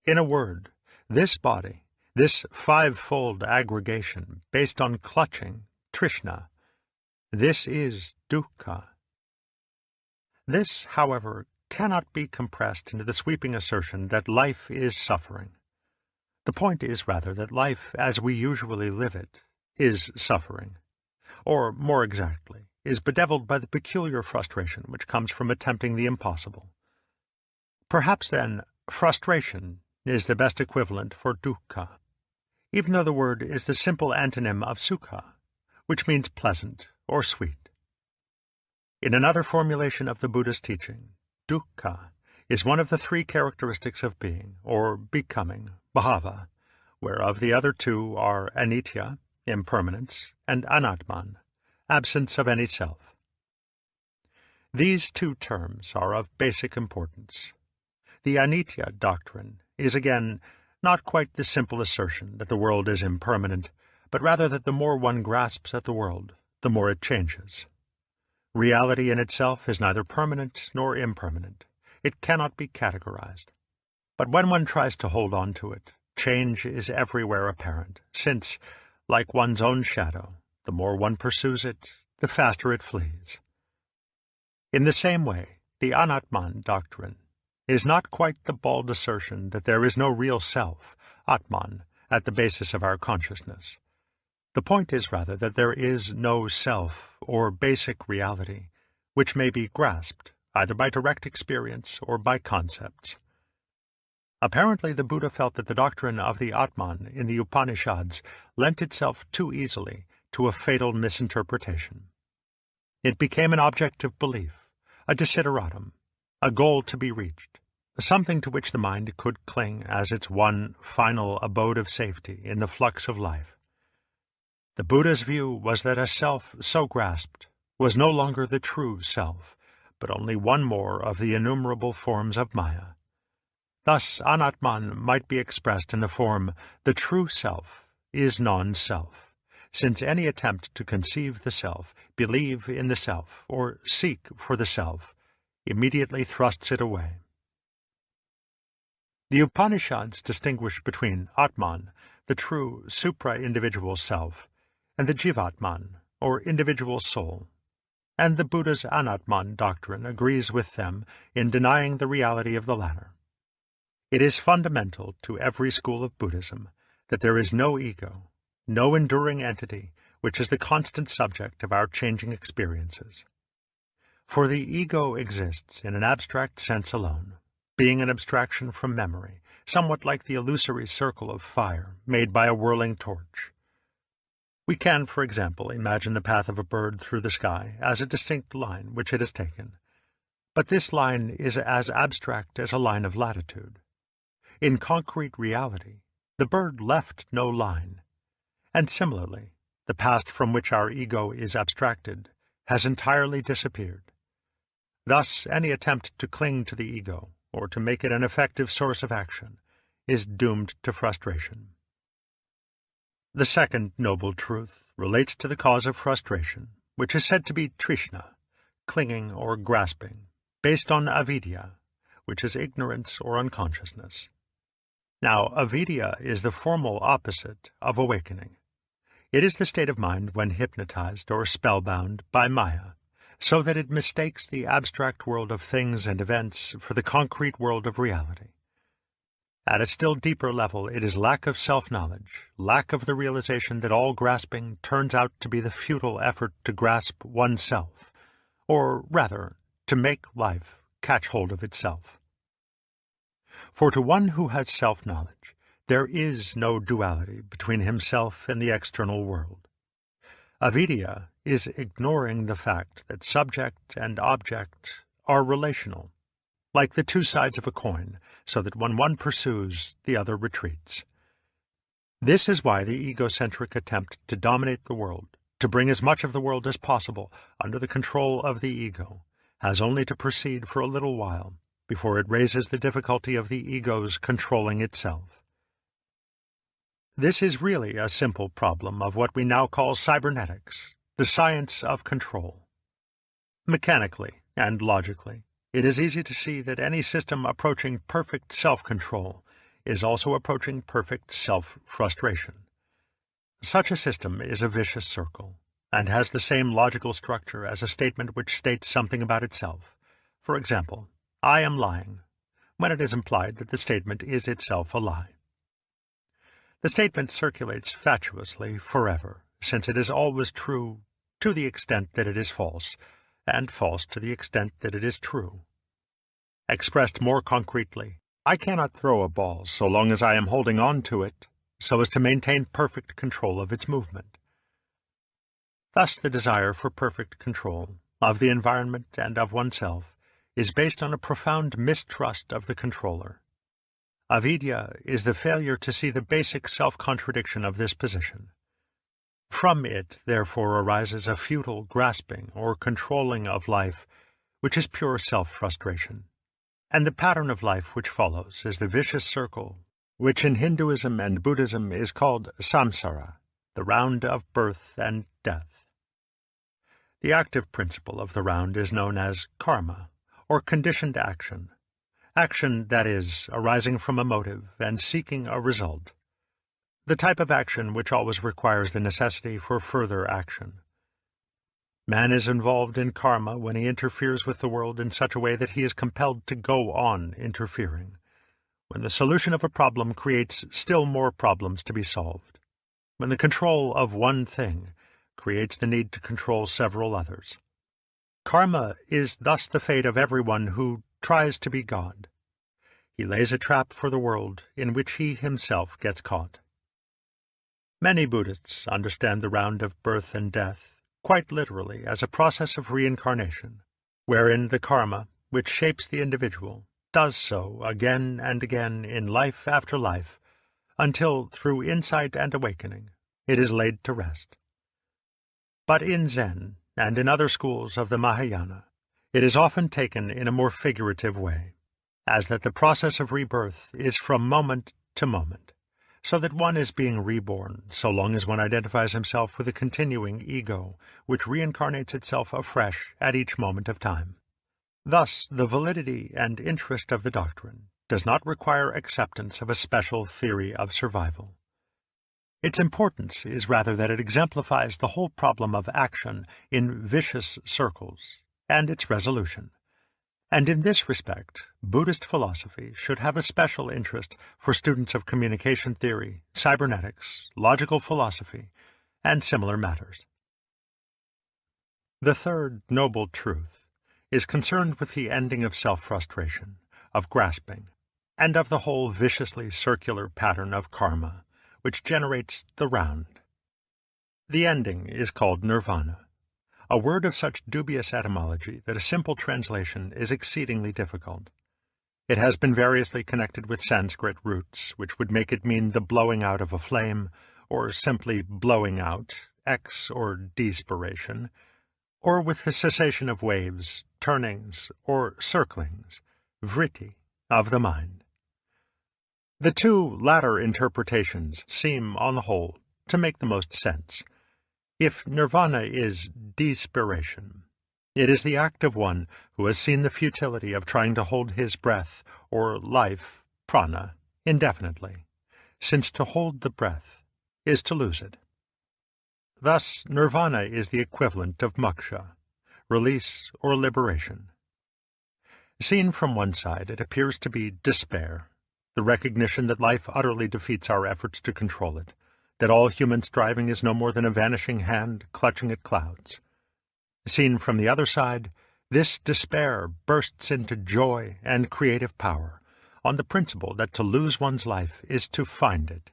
In a word, this body, this 5-fold aggregation based on clutching, Trishna, this is dukkha. This, however, cannot be compressed into the sweeping assertion that life is suffering. The point is rather that life, as we usually live it, is suffering, or, more exactly, is bedeviled by the peculiar frustration which comes from attempting the impossible. Perhaps, then, frustration is the best equivalent for dukkha, even though the word is the simple antonym of sukha, which means pleasant or sweet. In another formulation of the Buddha's teaching, dukkha is one of the 3 characteristics of being, or becoming, bhava, whereof the other 2 are anitya, impermanence, and anatman, absence of any self. These 2 terms are of basic importance. The anitya doctrine is again not quite the simple assertion that the world is impermanent, but rather that the more one grasps at the world, the more it changes. Reality in itself is neither permanent nor impermanent. It cannot be categorized. But when one tries to hold on to it, change is everywhere apparent, since, like one's own shadow, the more one pursues it, the faster it flees. In the same way, the Anatman doctrine is not quite the bald assertion that there is no real self, Atman, at the basis of our consciousness. The point is rather that there is no self, or basic reality, which may be grasped, either by direct experience or by concepts. Apparently the Buddha felt that the doctrine of the Atman in the Upanishads lent itself too easily to a fatal misinterpretation. It became an object of belief, a desideratum, a goal to be reached, something to which the mind could cling as its one final abode of safety in the flux of life. The Buddha's view was that a self so grasped was no longer the true self, but only one more of the innumerable forms of Maya. Thus, Anatman might be expressed in the form, the true self is non-self, since any attempt to conceive the self, believe in the self, or seek for the self, immediately thrusts it away. The Upanishads distinguish between Atman, the true supra-individual self, and the Jivatman, or individual soul, and the Buddha's Anatman doctrine agrees with them in denying the reality of the latter. It is fundamental to every school of Buddhism that there is no ego, no enduring entity which is the constant subject of our changing experiences. For the ego exists in an abstract sense alone, being an abstraction from memory, somewhat like the illusory circle of fire made by a whirling torch. We can, for example, imagine the path of a bird through the sky as a distinct line which it has taken, but this line is as abstract as a line of latitude. In concrete reality, the bird left no line, and similarly, the past from which our ego is abstracted has entirely disappeared. Thus, any attempt to cling to the ego, or to make it an effective source of action, is doomed to frustration. The second noble truth relates to the cause of frustration, which is said to be trishna, clinging or grasping, based on avidya, which is ignorance or unconsciousness. Now, avidya is the formal opposite of awakening. It is the state of mind when hypnotized or spellbound by Maya, so that it mistakes the abstract world of things and events for the concrete world of reality. At a still deeper level, it is lack of self-knowledge, lack of the realization that all grasping turns out to be the futile effort to grasp oneself, or rather, to make life catch hold of itself. For to one who has self-knowledge, there is no duality between himself and the external world. Avidya is ignoring the fact that subject and object are relational, like the two sides of a coin, so that when one pursues, the other retreats. This is why the egocentric attempt to dominate the world, to bring as much of the world as possible under the control of the ego, has only to proceed for a little while before it raises the difficulty of the ego's controlling itself. This is really a simple problem of what we now call cybernetics, the science of control. Mechanically and logically, it is easy to see that any system approaching perfect self-control is also approaching perfect self-frustration. Such a system is a vicious circle, and has the same logical structure as a statement which states something about itself. For example, I am lying, when it is implied that the statement is itself a lie. The statement circulates fatuously forever, since it is always true to the extent that it is false, and false to the extent that it is true. Expressed more concretely, I cannot throw a ball so long as I am holding on to it, so as to maintain perfect control of its movement. Thus the desire for perfect control of the environment and of oneself is based on a profound mistrust of the controller. Avidya is the failure to see the basic self-contradiction of this position. From it, therefore, arises a futile grasping or controlling of life, which is pure self-frustration. And the pattern of life which follows is the vicious circle, which in Hinduism and Buddhism is called samsara, the round of birth and death. The active principle of the round is known as karma, or conditioned action. Action, that is, arising from a motive and seeking a result. The type of action which always requires the necessity for further action. Man is involved in karma when he interferes with the world in such a way that he is compelled to go on interfering, when the solution of a problem creates still more problems to be solved, when the control of one thing creates the need to control several others. Karma is thus the fate of everyone who tries to be God. He lays a trap for the world in which he himself gets caught. Many Buddhists understand the round of birth and death quite literally as a process of reincarnation, wherein the karma, which shapes the individual, does so again and again in life after life, until, through insight and awakening, it is laid to rest. But in Zen, and in other schools of the Mahayana, it is often taken in a more figurative way, as that the process of rebirth is from moment to moment, so that one is being reborn so long as one identifies himself with a continuing ego, which reincarnates itself afresh at each moment of time. Thus, the validity and interest of the doctrine does not require acceptance of a special theory of survival. Its importance is rather that it exemplifies the whole problem of action in vicious circles and its resolution. And in this respect, Buddhist philosophy should have a special interest for students of communication theory, cybernetics, logical philosophy, and similar matters. The third noble truth is concerned with the ending of self-frustration, of grasping, and of the whole viciously circular pattern of karma, which generates the round. The ending is called nirvana, a word of such dubious etymology that a simple translation is exceedingly difficult. It has been variously connected with Sanskrit roots, which would make it mean the blowing out of a flame, or simply blowing out, ex or despiration, or with the cessation of waves, turnings, or circlings, vritti, of the mind. The two latter interpretations seem, on the whole, to make the most sense. If nirvana is despiration, it is the act of one who has seen the futility of trying to hold his breath, or life, prana, indefinitely, since to hold the breath is to lose it. Thus, nirvana is the equivalent of moksha, release or liberation. Seen from one side, it appears to be despair, the recognition that life utterly defeats our efforts to control it, that all human striving is no more than a vanishing hand clutching at clouds. Seen from the other side, this despair bursts into joy and creative power, on the principle that to lose one's life is to find it,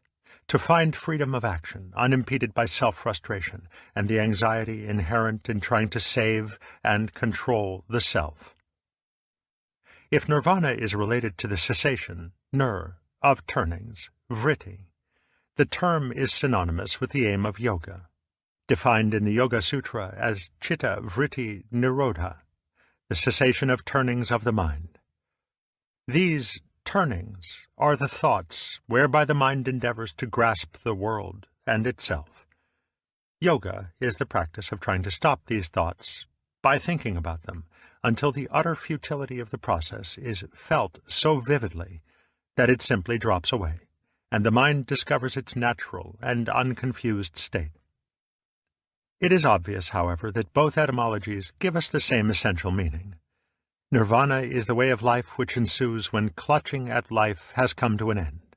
to find freedom of action, unimpeded by self-frustration and the anxiety inherent in trying to save and control the self. If nirvana is related to the cessation, of turnings, vritti, the term is synonymous with the aim of yoga, defined in the Yoga Sutra as chitta vritti nirodha, the cessation of turnings of the mind. These turnings are the thoughts whereby the mind endeavors to grasp the world and itself. Yoga is the practice of trying to stop these thoughts by thinking about them until the utter futility of the process is felt so vividly that it simply drops away, and the mind discovers its natural and unconfused state. It is obvious, however, that both etymologies give us the same essential meaning. Nirvana is the way of life which ensues when clutching at life has come to an end.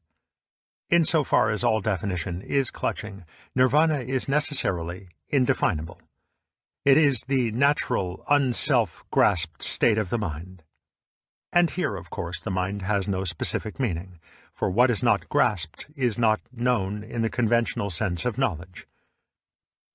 Insofar as all definition is clutching, nirvana is necessarily indefinable. It is the natural, unself-grasped state of the mind. And here, of course, the mind has no specific meaning, for what is not grasped is not known in the conventional sense of knowledge.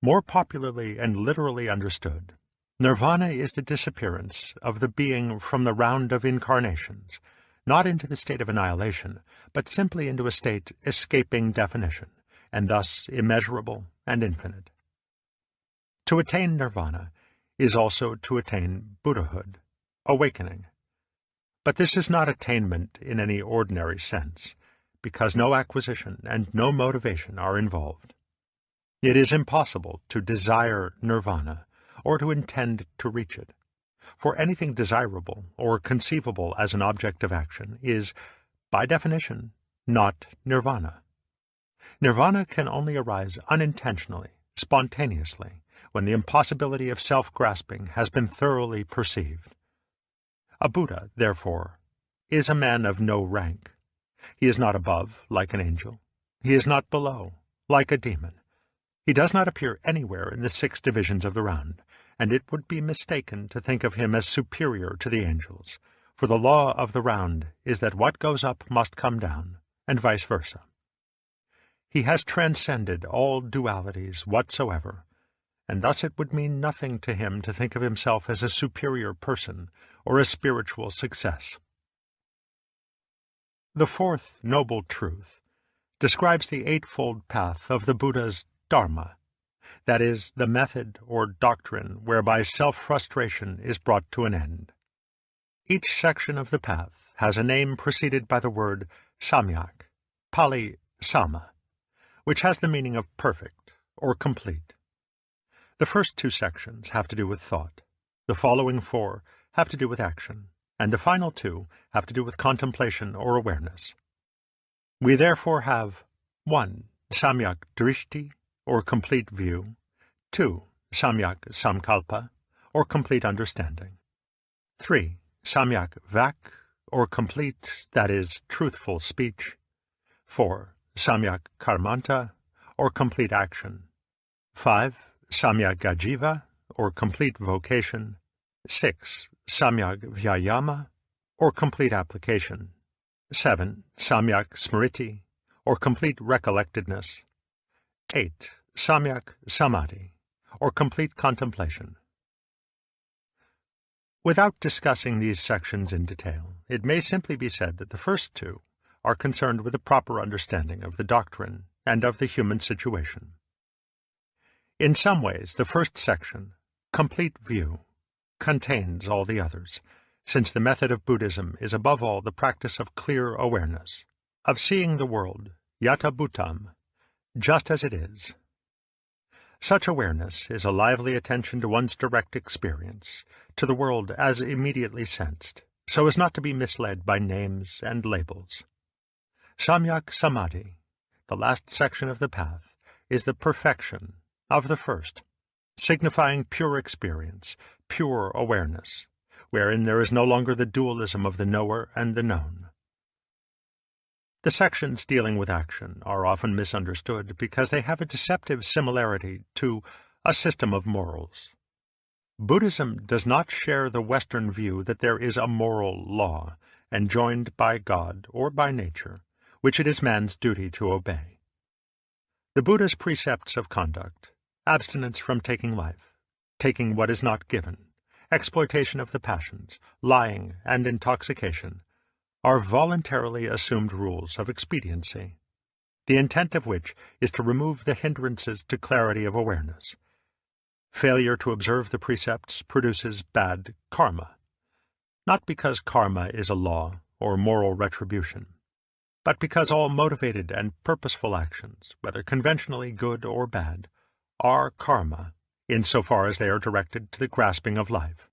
More popularly and literally understood, nirvana is the disappearance of the being from the round of incarnations, not into the state of annihilation, but simply into a state escaping definition, and thus immeasurable and infinite. To attain nirvana is also to attain Buddhahood, awakening. But this is not attainment in any ordinary sense, because no acquisition and no motivation are involved. It is impossible to desire nirvana or to intend to reach it, for anything desirable or conceivable as an object of action is, by definition, not nirvana. Nirvana can only arise unintentionally, spontaneously, when the impossibility of self-grasping has been thoroughly perceived. A Buddha, therefore, is a man of no rank. He is not above, like an angel. He is not below, like a demon. He does not appear anywhere in the 6 divisions of the round, and it would be mistaken to think of him as superior to the angels, for the law of the round is that what goes up must come down, and vice versa. He has transcended all dualities whatsoever, and thus it would mean nothing to him to think of himself as a superior person or a spiritual success. The 4th noble truth describes the 8-fold path of the Buddha's Dharma, that is, the method or doctrine whereby self-frustration is brought to an end. Each section of the path has a name preceded by the word samyak, Pali sama, which has the meaning of perfect or complete. The first 2 sections have to do with thought, the following 4 have to do with action, and the final 2 have to do with contemplation or awareness. We therefore have 1. Samyak drishti, or complete view, 2. Samyak samkalpa, or complete understanding, 3. Samyak vak, or complete, that is, truthful speech, 4. Samyak karmanta, or complete action, 5. Samyak ajiva, or complete vocation, 6. Samyak vyayama, or complete application, 7. Samyak smriti, or complete recollectedness, 8. Samyak samadhi, or complete contemplation. Without discussing these sections in detail, it may simply be said that the first 2 are concerned with a proper understanding of the doctrine and of the human situation. In some ways, the first section, complete view, contains all the others, since the method of Buddhism is above all the practice of clear awareness, of seeing the world, yata bhutam, just as it is. Such awareness is a lively attention to one's direct experience, to the world as immediately sensed, so as not to be misled by names and labels. Samyak samadhi, the last section of the path, is the perfection of the first, signifying pure experience, pure awareness, wherein there is no longer the dualism of the knower and the known. The sections dealing with action are often misunderstood because they have a deceptive similarity to a system of morals. Buddhism does not share the Western view that there is a moral law, enjoined by God or by nature, which it is man's duty to obey. The Buddha's precepts of conduct, abstinence from taking life, taking what is not given, exploitation of the passions, lying, and intoxication, are voluntarily assumed rules of expediency, the intent of which is to remove the hindrances to clarity of awareness. Failure to observe the precepts produces bad karma, not because karma is a law or moral retribution, but because all motivated and purposeful actions, whether conventionally good or bad, are karma, insofar as they are directed to the grasping of life.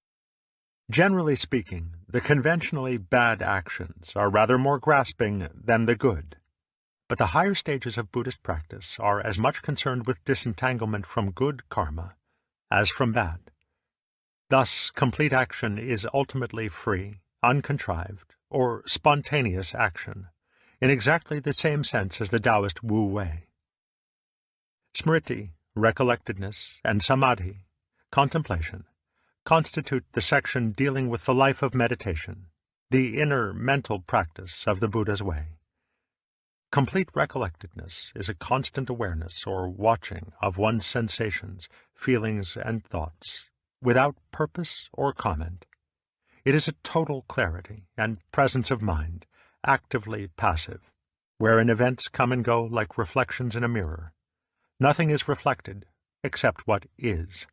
Generally speaking, the conventionally bad actions are rather more grasping than the good, but the higher stages of Buddhist practice are as much concerned with disentanglement from good karma as from bad. Thus, complete action is ultimately free, uncontrived, or spontaneous action, in exactly the same sense as the Taoist Wu Wei. Smriti, recollectedness, and samadhi, contemplation, constitute the section dealing with the life of meditation, the inner mental practice of the Buddha's way. Complete recollectedness is a constant awareness or watching of one's sensations, feelings, and thoughts, without purpose or comment. It is a total clarity and presence of mind, actively passive, wherein events come and go like reflections in a mirror. Nothing is reflected except what is.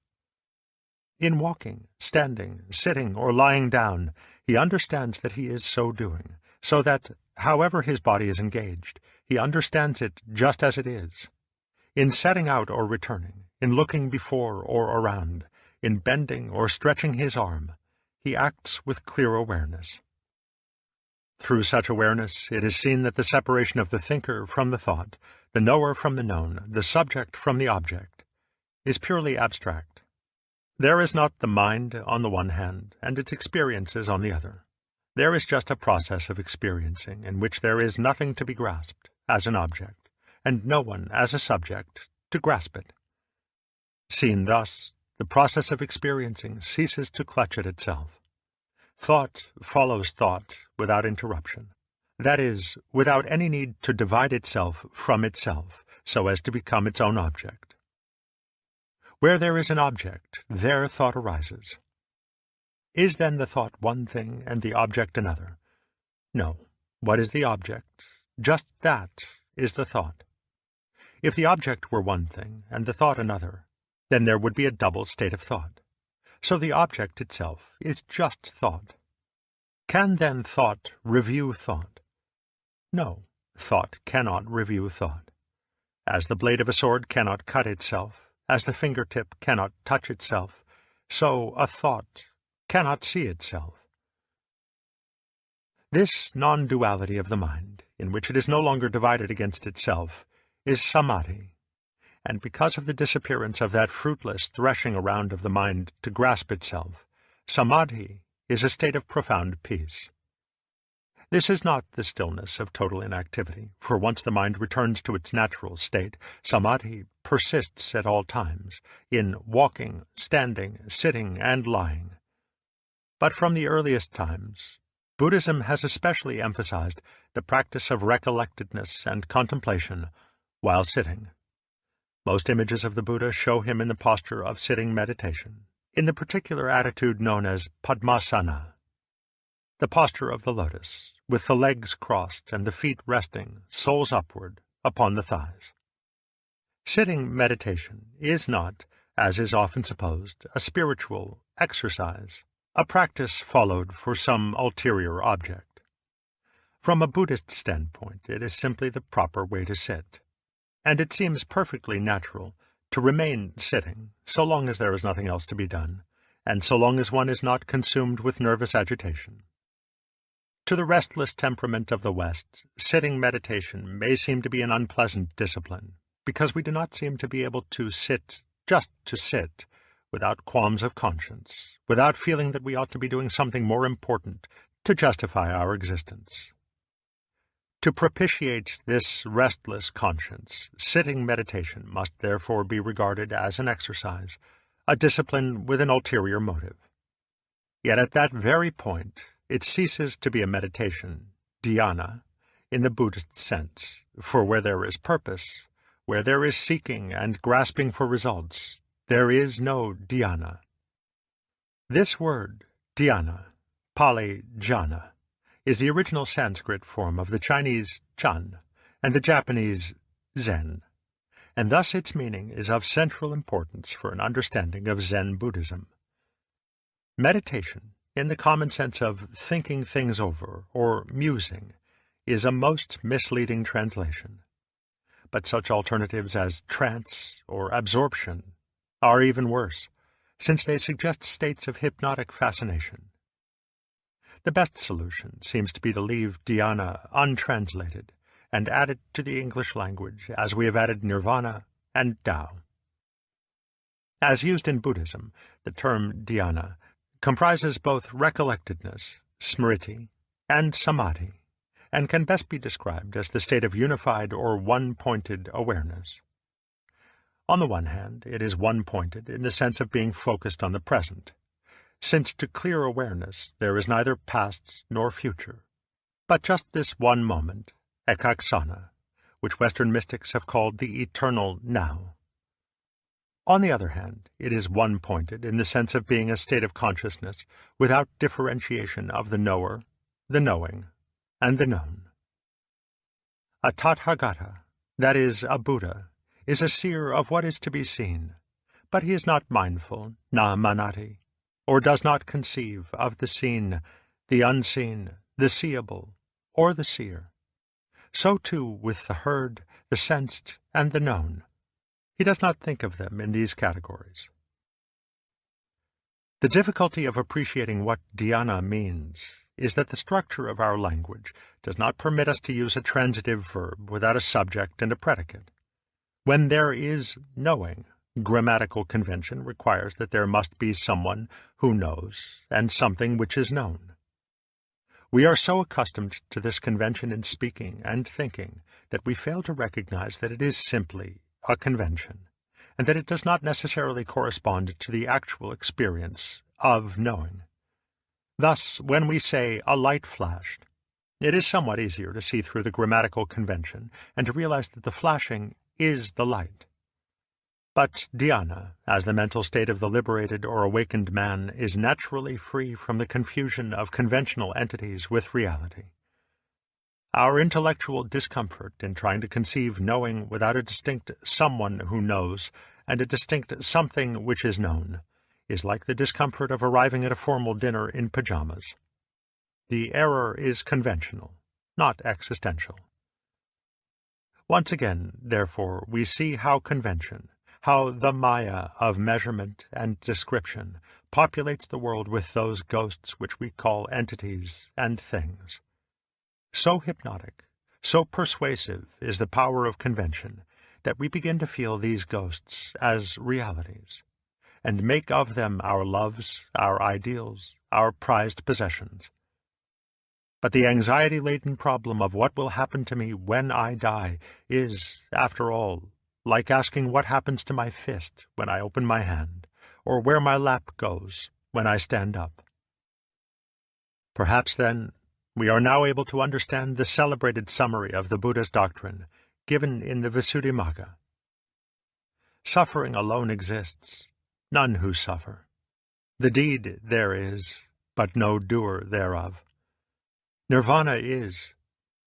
In walking, standing, sitting, or lying down, he understands that he is so doing, so that, however his body is engaged, he understands it just as it is. In setting out or returning, in looking before or around, in bending or stretching his arm, he acts with clear awareness. Through such awareness, it is seen that the separation of the thinker from the thought, the knower from the known, the subject from the object, is purely abstract. There is not the mind on the one hand, and its experiences on the other. There is just a process of experiencing in which there is nothing to be grasped as an object, and no one as a subject to grasp it. Seen thus, the process of experiencing ceases to clutch at itself. Thought follows thought without interruption. That is, without any need to divide itself from itself, so as to become its own object. Where there is an object, there thought arises. Is then the thought one thing and the object another? No. What is the object? Just that is the thought. If the object were one thing and the thought another, then there would be a double state of thought. So the object itself is just thought. Can then thought review thought? No, thought cannot review thought. As the blade of a sword cannot cut itself, as the fingertip cannot touch itself, so a thought cannot see itself. This non-duality of the mind, in which it is no longer divided against itself, is samadhi, and because of the disappearance of that fruitless threshing around of the mind to grasp itself, samadhi is a state of profound peace. This is not the stillness of total inactivity, for once the mind returns to its natural state, samadhi persists at all times, in walking, standing, sitting, and lying. But from the earliest times, Buddhism has especially emphasized the practice of recollectedness and contemplation while sitting. Most images of the Buddha show him in the posture of sitting meditation, in the particular attitude known as Padmasana, the posture of the lotus, with the legs crossed and the feet resting, soles upward, upon the thighs. Sitting meditation is not, as is often supposed, a spiritual exercise, a practice followed for some ulterior object. From a Buddhist standpoint, it is simply the proper way to sit, and it seems perfectly natural to remain sitting so long as there is nothing else to be done, and so long as one is not consumed with nervous agitation. To the restless temperament of the West, sitting meditation may seem to be an unpleasant discipline, because we do not seem to be able to sit just to sit, without qualms of conscience, without feeling that we ought to be doing something more important to justify our existence. To propitiate this restless conscience, sitting meditation must therefore be regarded as an exercise, a discipline with an ulterior motive. Yet at that very point, it ceases to be a meditation, dhyana, in the Buddhist sense, for where there is purpose, where there is seeking and grasping for results, there is no dhyana. This word, dhyana, Pali jhana, is the original Sanskrit form of the Chinese chan and the Japanese Zen, and thus its meaning is of central importance for an understanding of Zen Buddhism. Meditation, in the common sense of thinking things over or musing, is a most misleading translation. But such alternatives as trance or absorption are even worse, since they suggest states of hypnotic fascination. The best solution seems to be to leave dhyana untranslated and add it to the English language as we have added nirvana and Tao. As used in Buddhism, the term dhyana comprises both recollectedness, smriti, and samadhi, and can best be described as the state of unified or one-pointed awareness. On the one hand, it is one-pointed in the sense of being focused on the present, since to clear awareness there is neither past nor future, but just this one moment, ekaksana, which Western mystics have called the eternal now. On the other hand, it is one-pointed in the sense of being a state of consciousness without differentiation of the knower, the knowing, and the known. A Tathagata, that is, a Buddha, is a seer of what is to be seen, but he is not mindful, na manati, or does not conceive of the seen, the unseen, the seeable, or the seer. So too with the heard, the sensed, and the known. He does not think of them in these categories. The difficulty of appreciating what dhyana means is that the structure of our language does not permit us to use a transitive verb without a subject and a predicate. When there is knowing, grammatical convention requires that there must be someone who knows and something which is known. We are so accustomed to this convention in speaking and thinking that we fail to recognize that it is simply a convention, and that it does not necessarily correspond to the actual experience of knowing. Thus, when we say a light flashed, it is somewhat easier to see through the grammatical convention and to realize that the flashing is the light. But dhyana, as the mental state of the liberated or awakened man, is naturally free from the confusion of conventional entities with reality. Our intellectual discomfort in trying to conceive knowing without a distinct someone who knows and a distinct something which is known is like the discomfort of arriving at a formal dinner in pajamas. The error is conventional, not existential. Once again, therefore, we see how convention, how the maya of measurement and description populates the world with those ghosts which we call entities and things. So hypnotic, so persuasive is the power of convention that we begin to feel these ghosts as realities, and make of them our loves, our ideals, our prized possessions. But the anxiety-laden problem of what will happen to me when I die is, after all, like asking what happens to my fist when I open my hand, or where my lap goes when I stand up. Perhaps, then, we are now able to understand the celebrated summary of the Buddha's doctrine given in the Visuddhimagga. Suffering alone exists, none who suffer. The deed there is, but no doer thereof. Nirvana is,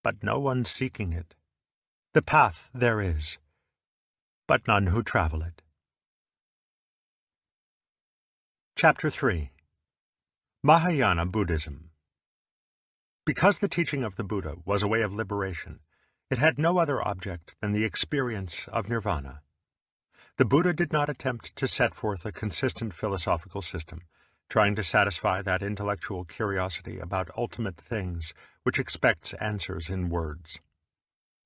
but no one seeking it. The path there is, but none who travel it. Chapter 3. Mahayana Buddhism. Because the teaching of the Buddha was a way of liberation, it had no other object than the experience of nirvana. The Buddha did not attempt to set forth a consistent philosophical system, trying to satisfy that intellectual curiosity about ultimate things which expects answers in words.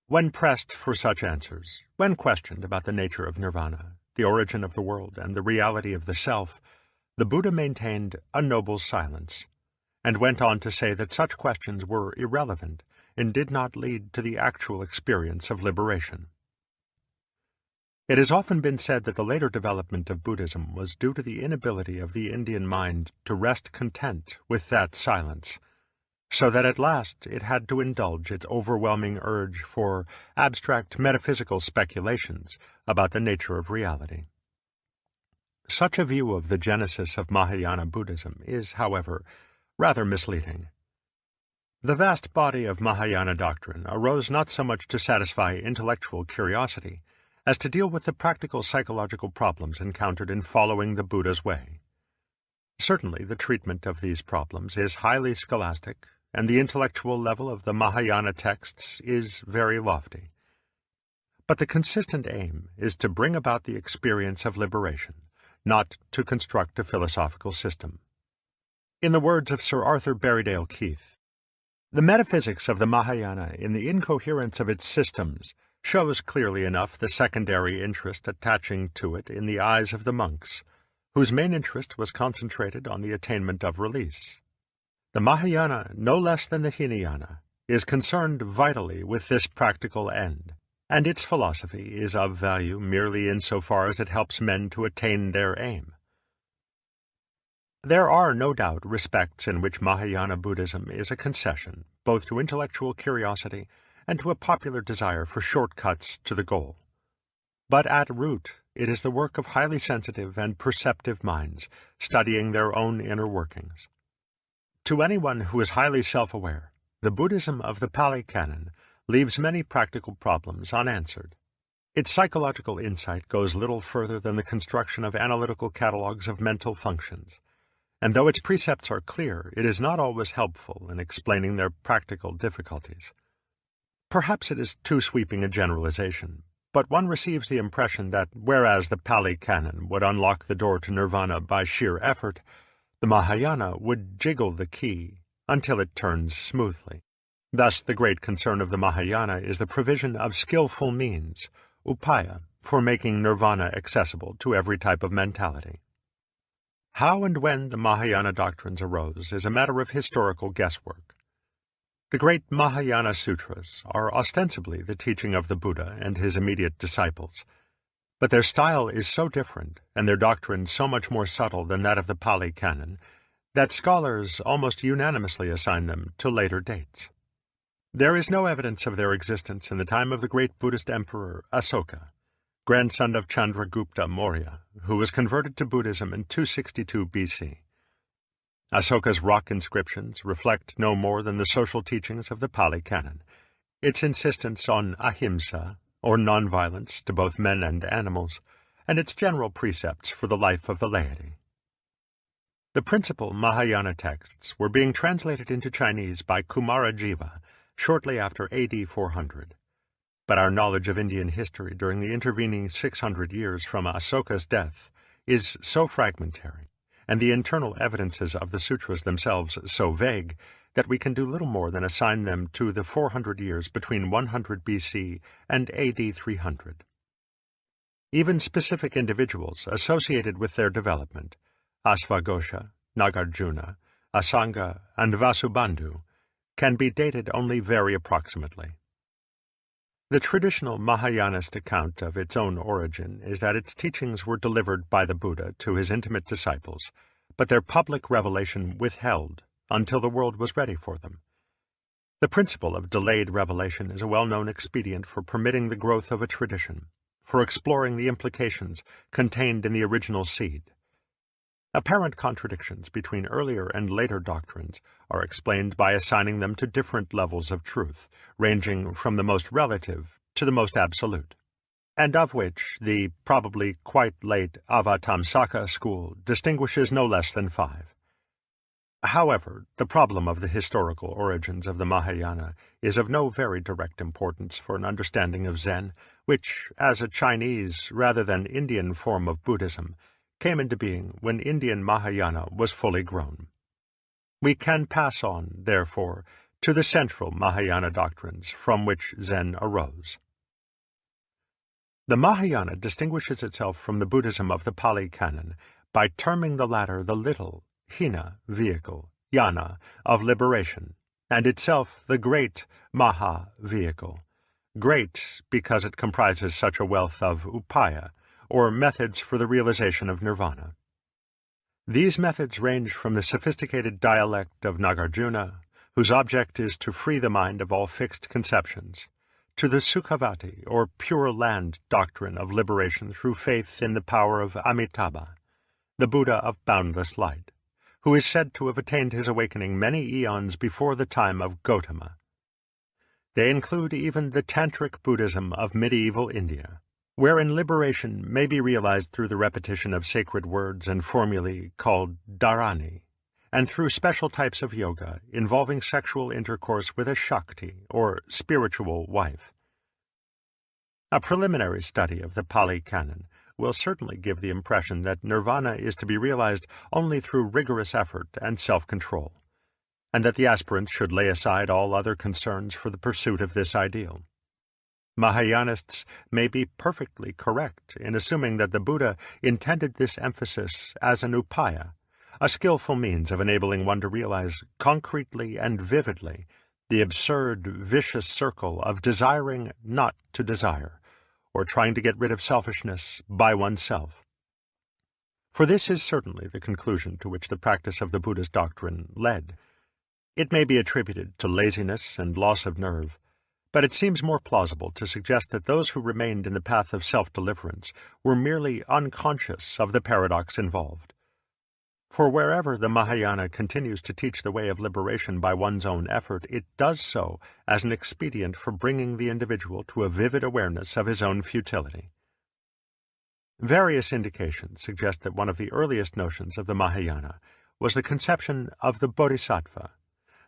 When pressed for such answers, when questioned about the nature of nirvana, the origin of the world, and the reality of the self, the Buddha maintained a noble silence, and went on to say that such questions were irrelevant and did not lead to the actual experience of liberation. It has often been said that the later development of Buddhism was due to the inability of the Indian mind to rest content with that silence, so that at last it had to indulge its overwhelming urge for abstract metaphysical speculations about the nature of reality. Such a view of the genesis of Mahayana Buddhism is, however, rather misleading. The vast body of Mahayana doctrine arose not so much to satisfy intellectual curiosity as to deal with the practical psychological problems encountered in following the Buddha's way. Certainly the treatment of these problems is highly scholastic, and the intellectual level of the Mahayana texts is very lofty. But the consistent aim is to bring about the experience of liberation, not to construct a philosophical system. In the words of Sir Arthur Berriedale Keith, "The metaphysics of the Mahayana in the incoherence of its systems shows clearly enough the secondary interest attaching to it in the eyes of the monks, whose main interest was concentrated on the attainment of release. The Mahayana, no less than the Hinayana, is concerned vitally with this practical end, and its philosophy is of value merely insofar as it helps men to attain their aim. There are no doubt respects in which Mahayana Buddhism is a concession, both to intellectual curiosity and to a popular desire for shortcuts to the goal. But at root, it is the work of highly sensitive and perceptive minds, studying their own inner workings. To anyone who is highly self-aware, the Buddhism of the Pali Canon leaves many practical problems unanswered. Its psychological insight goes little further than the construction of analytical catalogues of mental functions, and though its precepts are clear, it is not always helpful in explaining their practical difficulties. Perhaps it is too sweeping a generalization, but one receives the impression that whereas the Pali Canon would unlock the door to nirvana by sheer effort, the Mahayana would jiggle the key until it turns smoothly. Thus, the great concern of the Mahayana is the provision of skillful means, upaya, for making nirvana accessible to every type of mentality. How and when the Mahayana doctrines arose is a matter of historical guesswork. The great Mahayana Sutras are ostensibly the teaching of the Buddha and his immediate disciples, but their style is so different and their doctrine so much more subtle than that of the Pali Canon that scholars almost unanimously assign them to later dates. There is no evidence of their existence in the time of the great Buddhist emperor Asoka, grandson of Chandragupta Maurya, who was converted to Buddhism in 262 BC. Asoka's rock inscriptions reflect no more than the social teachings of the Pali Canon, its insistence on ahimsa, or nonviolence to both men and animals, and its general precepts for the life of the laity. The principal Mahayana texts were being translated into Chinese by Kumarajiva shortly after AD 400. But our knowledge of Indian history during the intervening 600 years from Asoka's death is so fragmentary, and the internal evidences of the sutras themselves so vague, that we can do little more than assign them to the 400 years between 100 BC and AD 300. Even specific individuals associated with their development, Asvaghosha, Nagarjuna, Asanga, and Vasubandhu, can be dated only very approximately. The traditional Mahayanist account of its own origin is that its teachings were delivered by the Buddha to his intimate disciples, but their public revelation withheld until the world was ready for them. The principle of delayed revelation is a well-known expedient for permitting the growth of a tradition, for exploring the implications contained in the original seed. Apparent contradictions between earlier and later doctrines are explained by assigning them to different levels of truth, ranging from the most relative to the most absolute, and of which the probably quite late Avatamsaka school distinguishes no less than 5. However, the problem of the historical origins of the Mahayana is of no very direct importance for an understanding of Zen, which, as a Chinese rather than Indian form of Buddhism, came into being when Indian Mahayana was fully grown. We can pass on, therefore, to the central Mahayana doctrines from which Zen arose. The Mahayana distinguishes itself from the Buddhism of the Pali Canon by terming the latter the little, hina, vehicle, yana, of liberation, and itself the great Maha vehicle, great because it comprises such a wealth of upaya, or methods for the realization of nirvana. These methods range from the sophisticated dialect of Nagarjuna, whose object is to free the mind of all fixed conceptions, to the Sukhavati, or Pure Land doctrine of liberation through faith in the power of Amitabha, the Buddha of boundless light, who is said to have attained his awakening many eons before the time of Gautama. They include even the Tantric Buddhism of medieval India, wherein liberation may be realized through the repetition of sacred words and formulae called dharani, and through special types of yoga involving sexual intercourse with a Shakti, or spiritual wife. A preliminary study of the Pali Canon will certainly give the impression that nirvana is to be realized only through rigorous effort and self-control, and that the aspirant should lay aside all other concerns for the pursuit of this ideal. Mahayanists may be perfectly correct in assuming that the Buddha intended this emphasis as an upaya, a skillful means of enabling one to realize concretely and vividly the absurd, vicious circle of desiring not to desire, or trying to get rid of selfishness by oneself. For this is certainly the conclusion to which the practice of the Buddha's doctrine led. It may be attributed to laziness and loss of nerve, but it seems more plausible to suggest that those who remained in the path of self-deliverance were merely unconscious of the paradox involved. For wherever the Mahayana continues to teach the way of liberation by one's own effort, it does so as an expedient for bringing the individual to a vivid awareness of his own futility. Various indications suggest that one of the earliest notions of the Mahayana was the conception of the Bodhisattva,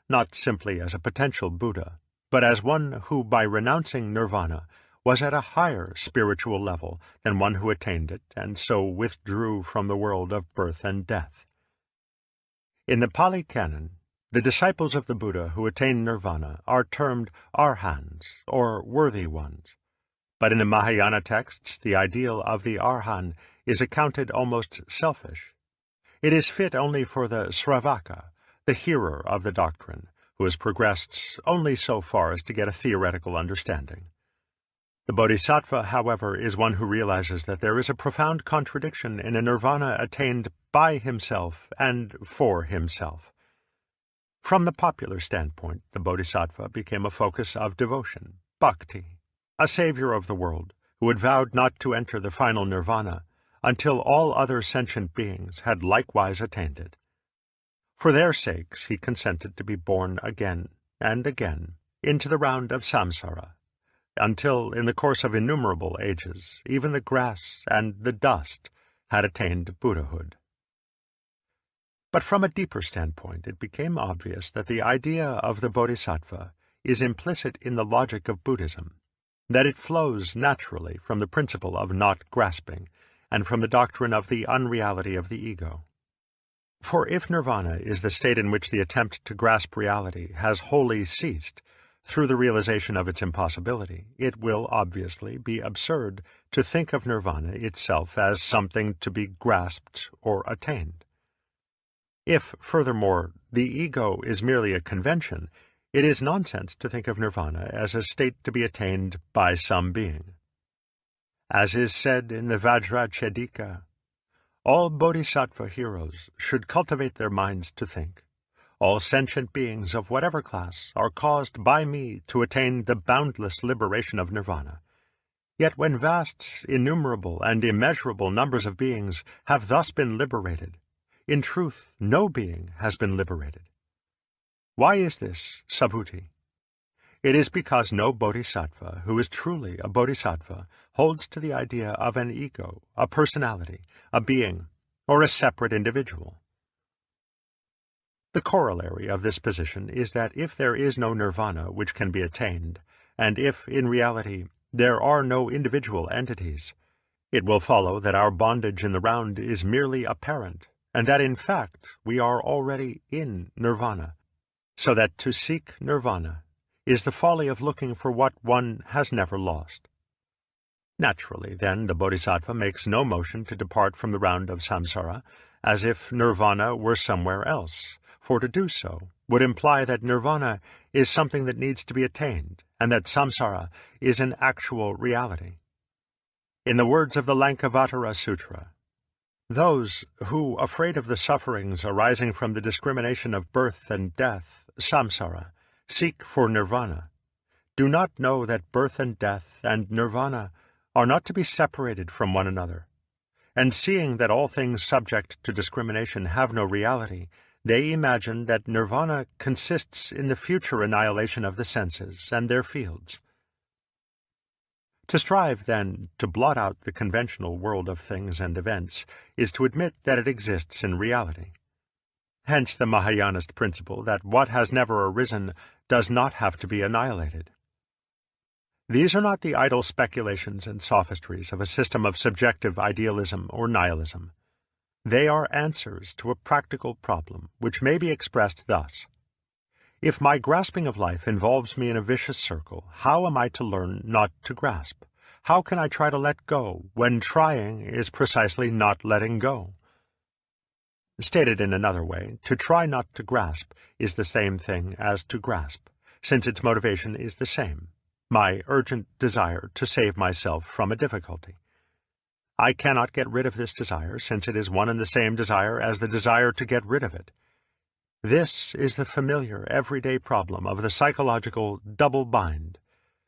not simply as a potential Buddha, but as one who, by renouncing nirvana, was at a higher spiritual level than one who attained it and so withdrew from the world of birth and death. In the Pali Canon, the disciples of the Buddha who attain nirvana are termed arhans, or worthy ones. But in the Mahayana texts, the ideal of the arhan is accounted almost selfish. It is fit only for the sravaka, the hearer of the doctrine, who has progressed only so far as to get a theoretical understanding. The bodhisattva, however, is one who realizes that there is a profound contradiction in a nirvana attained by himself and for himself. From the popular standpoint, the bodhisattva became a focus of devotion, bhakti, a savior of the world who had vowed not to enter the final nirvana until all other sentient beings had likewise attained it. For their sakes he consented to be born again and again into the round of samsara, until, in the course of innumerable ages, even the grass and the dust had attained Buddhahood. But from a deeper standpoint, it became obvious that the idea of the bodhisattva is implicit in the logic of Buddhism, that it flows naturally from the principle of not grasping, and from the doctrine of the unreality of the ego. For if nirvana is the state in which the attempt to grasp reality has wholly ceased, through the realization of its impossibility, it will obviously be absurd to think of nirvana itself as something to be grasped or attained. If, furthermore, the ego is merely a convention, it is nonsense to think of nirvana as a state to be attained by some being. As is said in the Vajrachedika, all bodhisattva heroes should cultivate their minds to think. All sentient beings of whatever class are caused by me to attain the boundless liberation of nirvana. Yet when vast, innumerable, and immeasurable numbers of beings have thus been liberated, in truth no being has been liberated. Why is this, Subhuti? It is because no bodhisattva who is truly a bodhisattva holds to the idea of an ego, a personality, a being, or a separate individual. The corollary of this position is that if there is no nirvana which can be attained, and if, in reality, there are no individual entities, it will follow that our bondage in the round is merely apparent, and that in fact we are already in nirvana, so that to seek nirvana is the folly of looking for what one has never lost. Naturally, then, the bodhisattva makes no motion to depart from the round of samsara, as if nirvana were somewhere else, for to do so would imply that nirvana is something that needs to be attained, and that samsara is an actual reality. In the words of the Lankavatara Sutra, those who, afraid of the sufferings arising from the discrimination of birth and death, samsara, seek for nirvana, do not know that birth and death and nirvana are not to be separated from one another, and seeing that all things subject to discrimination have no reality, they imagine that nirvana consists in the future annihilation of the senses and their fields. To strive, then, to blot out the conventional world of things and events is to admit that it exists in reality. Hence the Mahayanist principle that what has never arisen does not have to be annihilated. These are not the idle speculations and sophistries of a system of subjective idealism or nihilism. They are answers to a practical problem, which may be expressed thus. If my grasping of life involves me in a vicious circle, how am I to learn not to grasp? How can I try to let go when trying is precisely not letting go? Stated in another way, to try not to grasp is the same thing as to grasp, since its motivation is the same, my urgent desire to save myself from a difficulty. I cannot get rid of this desire, since it is one and the same desire as the desire to get rid of it. This is the familiar, everyday problem of the psychological double bind,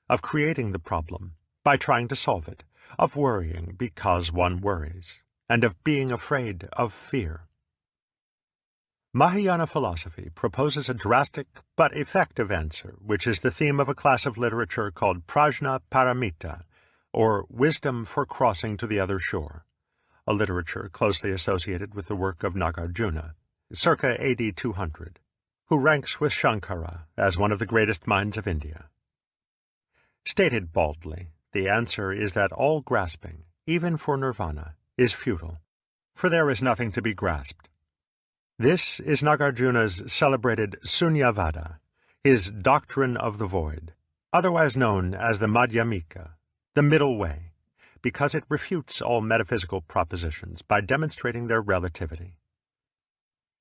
of creating the problem by trying to solve it, of worrying because one worries, and of being afraid of fear. Mahayana philosophy proposes a drastic but effective answer, which is the theme of a class of literature called Prajna Paramita, or Wisdom for Crossing to the Other Shore, a literature closely associated with the work of Nagarjuna, circa AD 200, who ranks with Shankara as one of the greatest minds of India. Stated baldly, the answer is that all grasping, even for nirvana, is futile, for there is nothing to be grasped. This is Nagarjuna's celebrated Sunyavada, his doctrine of the void, otherwise known as the Madhyamika, the middle way, because it refutes all metaphysical propositions by demonstrating their relativity.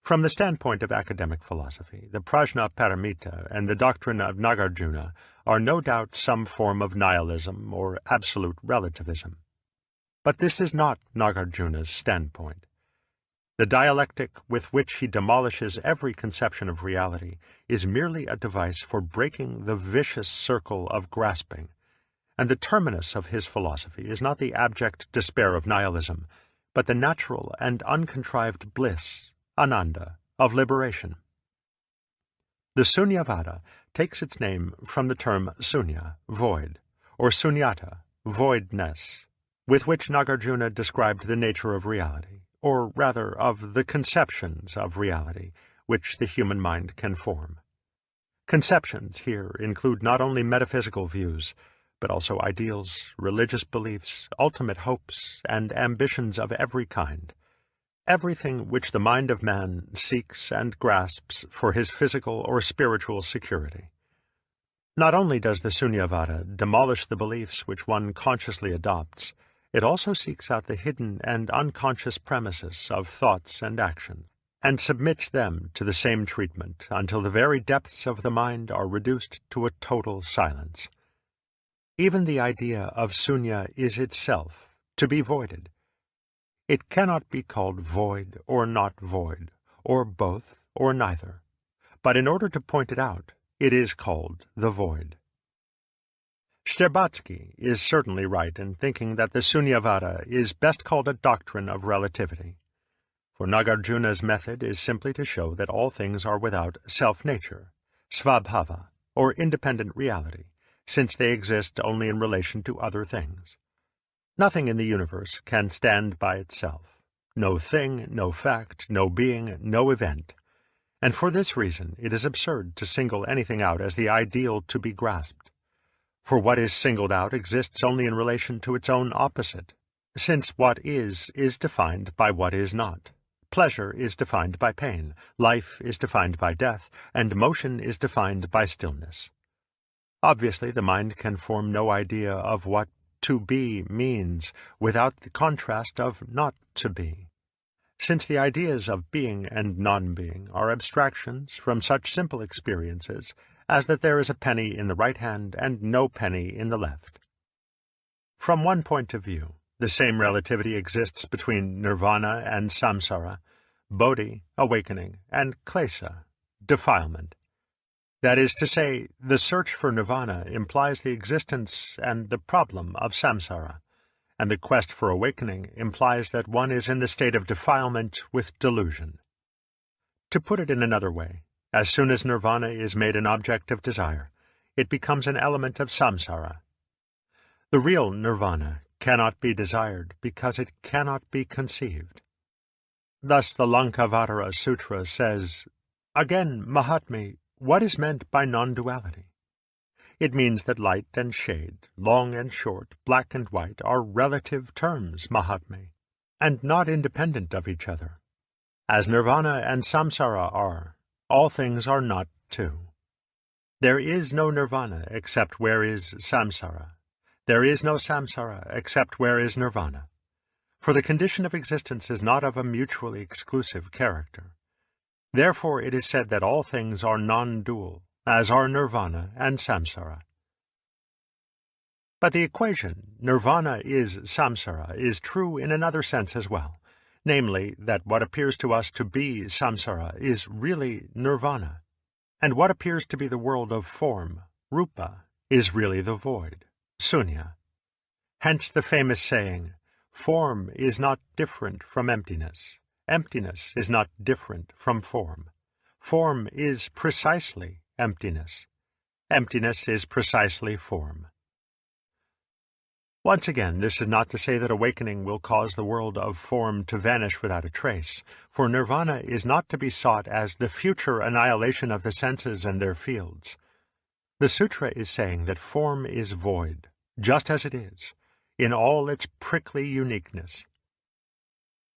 From the standpoint of academic philosophy, the Prajna Paramita and the doctrine of Nagarjuna are no doubt some form of nihilism or absolute relativism. But this is not Nagarjuna's standpoint. The dialectic with which he demolishes every conception of reality is merely a device for breaking the vicious circle of grasping, and the terminus of his philosophy is not the abject despair of nihilism, but the natural and uncontrived bliss, Ananda, of liberation. The Sunyavada takes its name from the term sunya, void, or sunyata, voidness, with which Nagarjuna described the nature of reality, or rather of the conceptions of reality which the human mind can form. Conceptions here include not only metaphysical views, but also ideals, religious beliefs, ultimate hopes, and ambitions of every kind. Everything which the mind of man seeks and grasps for his physical or spiritual security. Not only does the Sunyavada demolish the beliefs which one consciously adopts, it also seeks out the hidden and unconscious premises of thoughts and action, and submits them to the same treatment until the very depths of the mind are reduced to a total silence. Even the idea of sunya is itself to be voided. It cannot be called void or not void, or both or neither, but in order to point it out, it is called the void. Shtcherbatsky is certainly right in thinking that the Sunyavada is best called a doctrine of relativity, for Nagarjuna's method is simply to show that all things are without self-nature, svabhava, or independent reality, since they exist only in relation to other things. Nothing in the universe can stand by itself. No thing, no fact, no being, no event. And for this reason it is absurd to single anything out as the ideal to be grasped. For what is singled out exists only in relation to its own opposite, since what is defined by what is not. Pleasure is defined by pain, life is defined by death, and motion is defined by stillness. Obviously, the mind can form no idea of what to be means without the contrast of not to be, since the ideas of being and non-being are abstractions from such simple experiences as that there is a penny in the right hand and no penny in the left. From one point of view, the same relativity exists between nirvana and samsara, bodhi, awakening, and klesa, defilement. That is to say, the search for nirvana implies the existence and the problem of samsara, and the quest for awakening implies that one is in the state of defilement with delusion. To put it in another way, as soon as nirvana is made an object of desire, it becomes an element of samsara. The real nirvana cannot be desired because it cannot be conceived. Thus the Lankavatara Sutra says, again, Mahatma, what is meant by non-duality? It means that light and shade, long and short, black and white, are relative terms, Mahatma, and not independent of each other. As nirvana and samsara are, all things are not too. There is no nirvana except where is samsara. There is no samsara except where is nirvana. For the condition of existence is not of a mutually exclusive character. Therefore it is said that all things are non-dual, as are nirvana and samsara. But the equation, nirvana is samsara, is true in another sense as well, namely that what appears to us to be samsara is really nirvana, and what appears to be the world of form, rupa, is really the void, sunya. Hence the famous saying, form is not different from emptiness. Emptiness is not different from form. Form is precisely emptiness. Emptiness is precisely form. Once again, this is not to say that awakening will cause the world of form to vanish without a trace, for nirvana is not to be sought as the future annihilation of the senses and their fields. The sutra is saying that form is void, just as it is, in all its prickly uniqueness.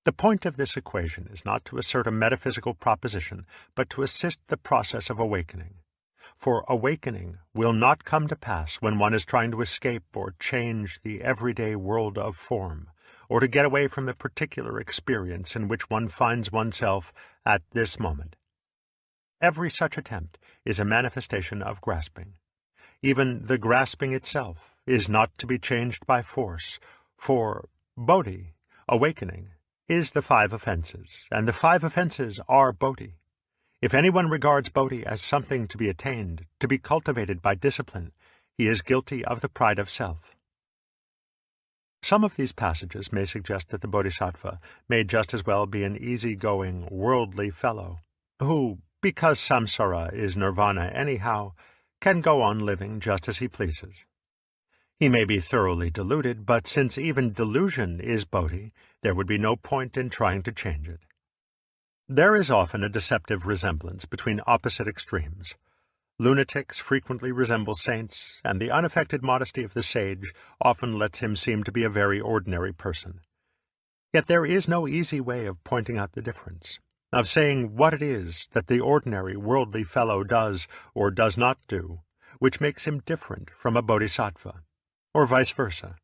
The point of this equation is not to assert a metaphysical proposition, but to assist the process of awakening. For awakening will not come to pass when one is trying to escape or change the everyday world of form, or to get away from the particular experience in which one finds oneself at this moment. Every such attempt is a manifestation of grasping. Even the grasping itself is not to be changed by force, for bodhi, awakening, is the 5 offenses, and the 5 offenses are bodhi. If anyone regards bodhi as something to be attained, to be cultivated by discipline, he is guilty of the pride of self. Some of these passages may suggest that the bodhisattva may just as well be an easy-going, worldly fellow, who, because samsara is nirvana anyhow, can go on living just as he pleases. He may be thoroughly deluded, but since even delusion is bodhi, there would be no point in trying to change it. There is often a deceptive resemblance between opposite extremes. Lunatics frequently resemble saints, and the unaffected modesty of the sage often lets him seem to be a very ordinary person. Yet there is no easy way of pointing out the difference, of saying what it is that the ordinary worldly fellow does or does not do, which makes him different from a bodhisattva, or vice versa.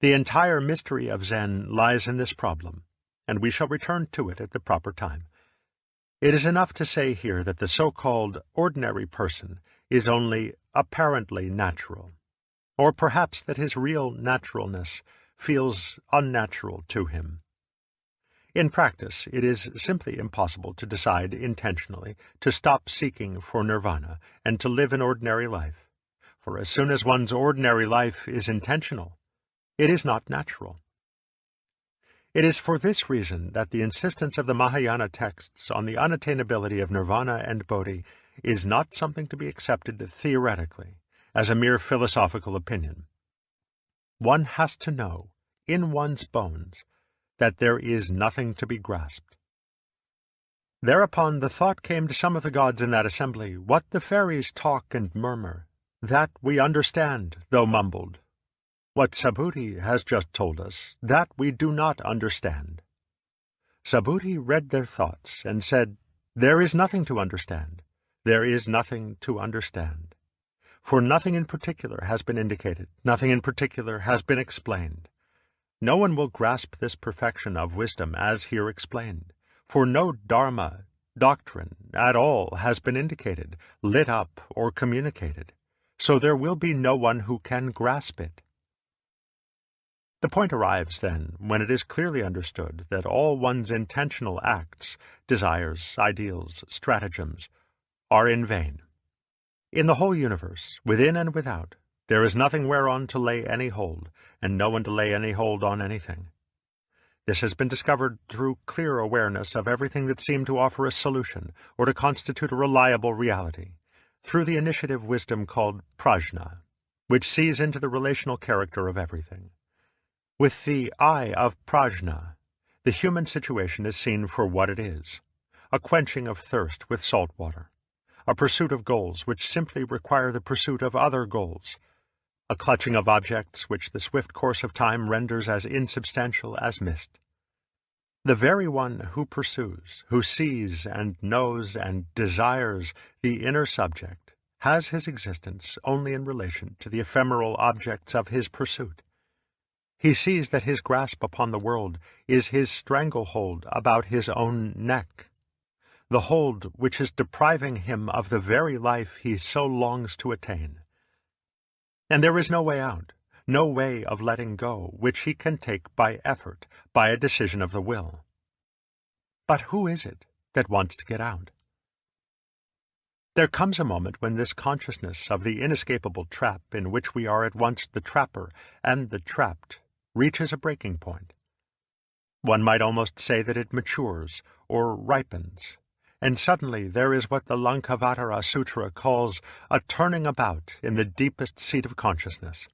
The entire mystery of Zen lies in this problem, and we shall return to it at the proper time. It is enough to say here that the so-called ordinary person is only apparently natural, or perhaps that his real naturalness feels unnatural to him. In practice, it is simply impossible to decide intentionally to stop seeking for nirvana and to live an ordinary life, for as soon as one's ordinary life is intentional, it is not natural. It is for this reason that the insistence of the Mahayana texts on the unattainability of nirvana and bodhi is not something to be accepted theoretically, as a mere philosophical opinion. One has to know, in one's bones, that there is nothing to be grasped. Thereupon the thought came to some of the gods in that assembly, what the fairies talk and murmur, that we understand, though mumbled. What Subhuti has just told us, that we do not understand. Subhuti read their thoughts and said, there is nothing to understand. There is nothing to understand. For nothing in particular has been indicated, nothing in particular has been explained. No one will grasp this perfection of wisdom as here explained, for no dharma, doctrine, at all has been indicated, lit up, or communicated, so there will be no one who can grasp it. The point arrives, then, when it is clearly understood that all one's intentional acts, desires, ideals, stratagems, are in vain. In the whole universe, within and without, there is nothing whereon to lay any hold, and no one to lay any hold on anything. This has been discovered through clear awareness of everything that seemed to offer a solution, or to constitute a reliable reality, through the initiative wisdom called prajna, which sees into the relational character of everything. With the eye of prajna, the human situation is seen for what it is, a quenching of thirst with salt water, a pursuit of goals which simply require the pursuit of other goals, a clutching of objects which the swift course of time renders as insubstantial as mist. The very one who pursues, who sees and knows and desires the inner subject, has his existence only in relation to the ephemeral objects of his pursuit. He sees that his grasp upon the world is his stranglehold about his own neck, the hold which is depriving him of the very life he so longs to attain. And there is no way out, no way of letting go, which he can take by effort, by a decision of the will. But who is it that wants to get out? There comes a moment when this consciousness of the inescapable trap in which we are at once the trapper and the trapped reaches a breaking point. One might almost say that it matures or ripens, and suddenly there is what the Lankavatara Sutra calls a turning about in the deepest seat of consciousness.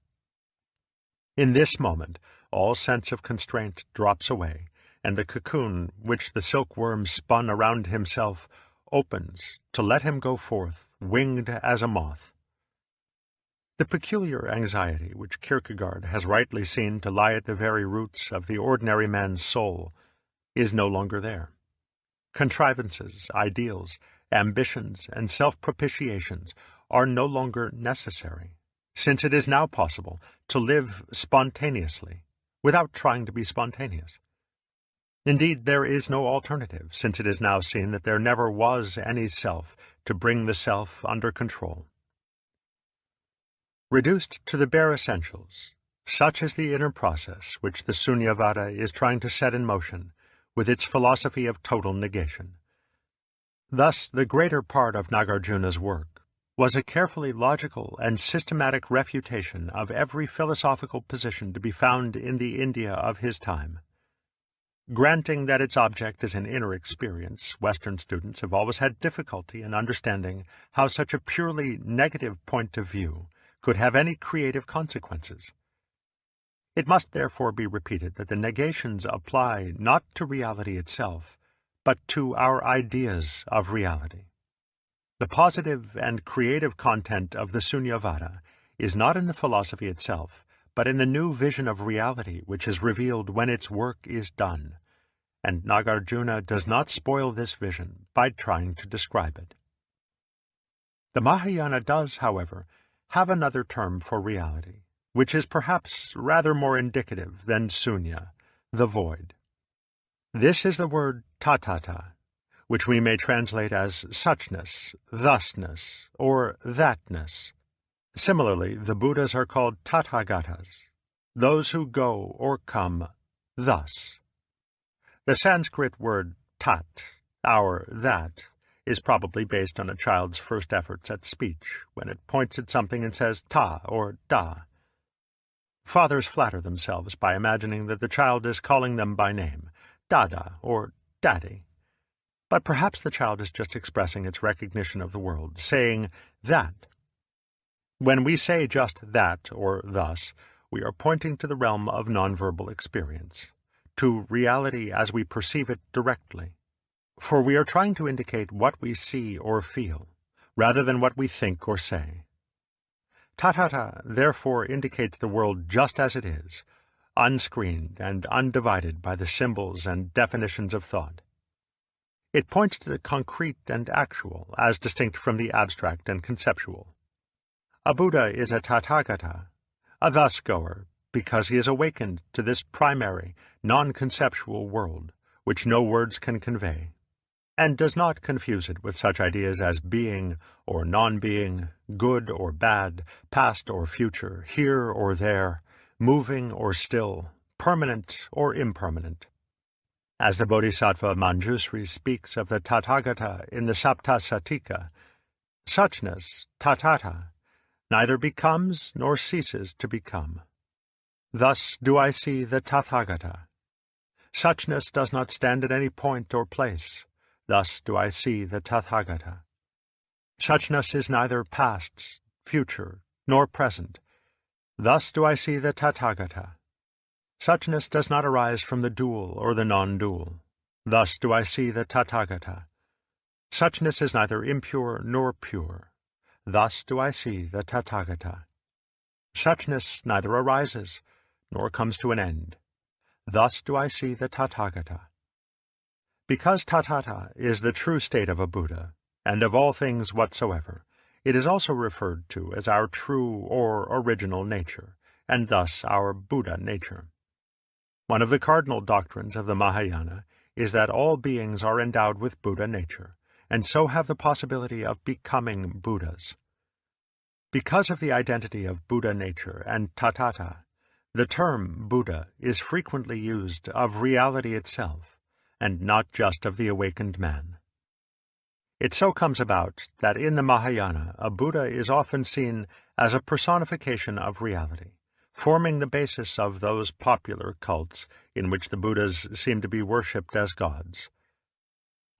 In this moment, all sense of constraint drops away, and the cocoon which the silkworm spun around himself opens to let him go forth, winged as a moth. The peculiar anxiety which Kierkegaard has rightly seen to lie at the very roots of the ordinary man's soul is no longer there. Contrivances, ideals, ambitions, and self-propitiations are no longer necessary, since it is now possible to live spontaneously, without trying to be spontaneous. Indeed, there is no alternative, since it is now seen that there never was any self to bring the self under control. Reduced to the bare essentials, such is the inner process which the Sunyavada is trying to set in motion with its philosophy of total negation. Thus, the greater part of Nagarjuna's work was a carefully logical and systematic refutation of every philosophical position to be found in the India of his time. Granting that its object is an inner experience, Western students have always had difficulty in understanding how such a purely negative point of view could have any creative consequences. It must therefore be repeated that the negations apply not to reality itself, but to our ideas of reality. The positive and creative content of the Sunyavada is not in the philosophy itself, but in the new vision of reality which is revealed when its work is done, and Nagarjuna does not spoil this vision by trying to describe it. The Mahayana does, however, have another term for reality, which is perhaps rather more indicative than sunya, the void. This is the word tatata, which we may translate as suchness, thusness, or thatness. Similarly, the Buddhas are called tathagatas, those who go or come thus. The Sanskrit word tat, our that, is probably based on a child's first efforts at speech, when it points at something and says ta or da. Fathers flatter themselves by imagining that the child is calling them by name, dada or daddy. But perhaps the child is just expressing its recognition of the world, saying that. When we say just that or thus, we are pointing to the realm of nonverbal experience, to reality as we perceive it directly. For we are trying to indicate what we see or feel, rather than what we think or say. Tatata therefore indicates the world just as it is, unscreened and undivided by the symbols and definitions of thought. It points to the concrete and actual, as distinct from the abstract and conceptual. A Buddha is a Tathagata, a thus-goer, because he is awakened to this primary, non-conceptual world, which no words can convey, and does not confuse it with such ideas as being or non-being, good or bad, past or future, here or there, moving or still, permanent or impermanent. As the Bodhisattva Manjusri speaks of the Tathagata in the Saptasatika, suchness, tatata, neither becomes nor ceases to become. Thus do I see the Tathagata. Suchness does not stand at any point or place. Thus do I see the Tathagata. Suchness is neither past, future, nor present. Thus do I see the Tathagata. Suchness does not arise from the dual or the non-dual. Thus do I see the Tathagata. Suchness is neither impure nor pure. Thus do I see the Tathagata. Suchness neither arises nor comes to an end. Thus do I see the Tathagata. Because Tathata is the true state of a Buddha, and of all things whatsoever, it is also referred to as our true or original nature, and thus our Buddha nature. One of the cardinal doctrines of the Mahayana is that all beings are endowed with Buddha nature, and so have the possibility of becoming Buddhas. Because of the identity of Buddha nature and Tatata, the term Buddha is frequently used of reality itself, and not just of the awakened man. It so comes about that in the Mahayana a Buddha is often seen as a personification of reality, forming the basis of those popular cults in which the Buddhas seem to be worshipped as gods.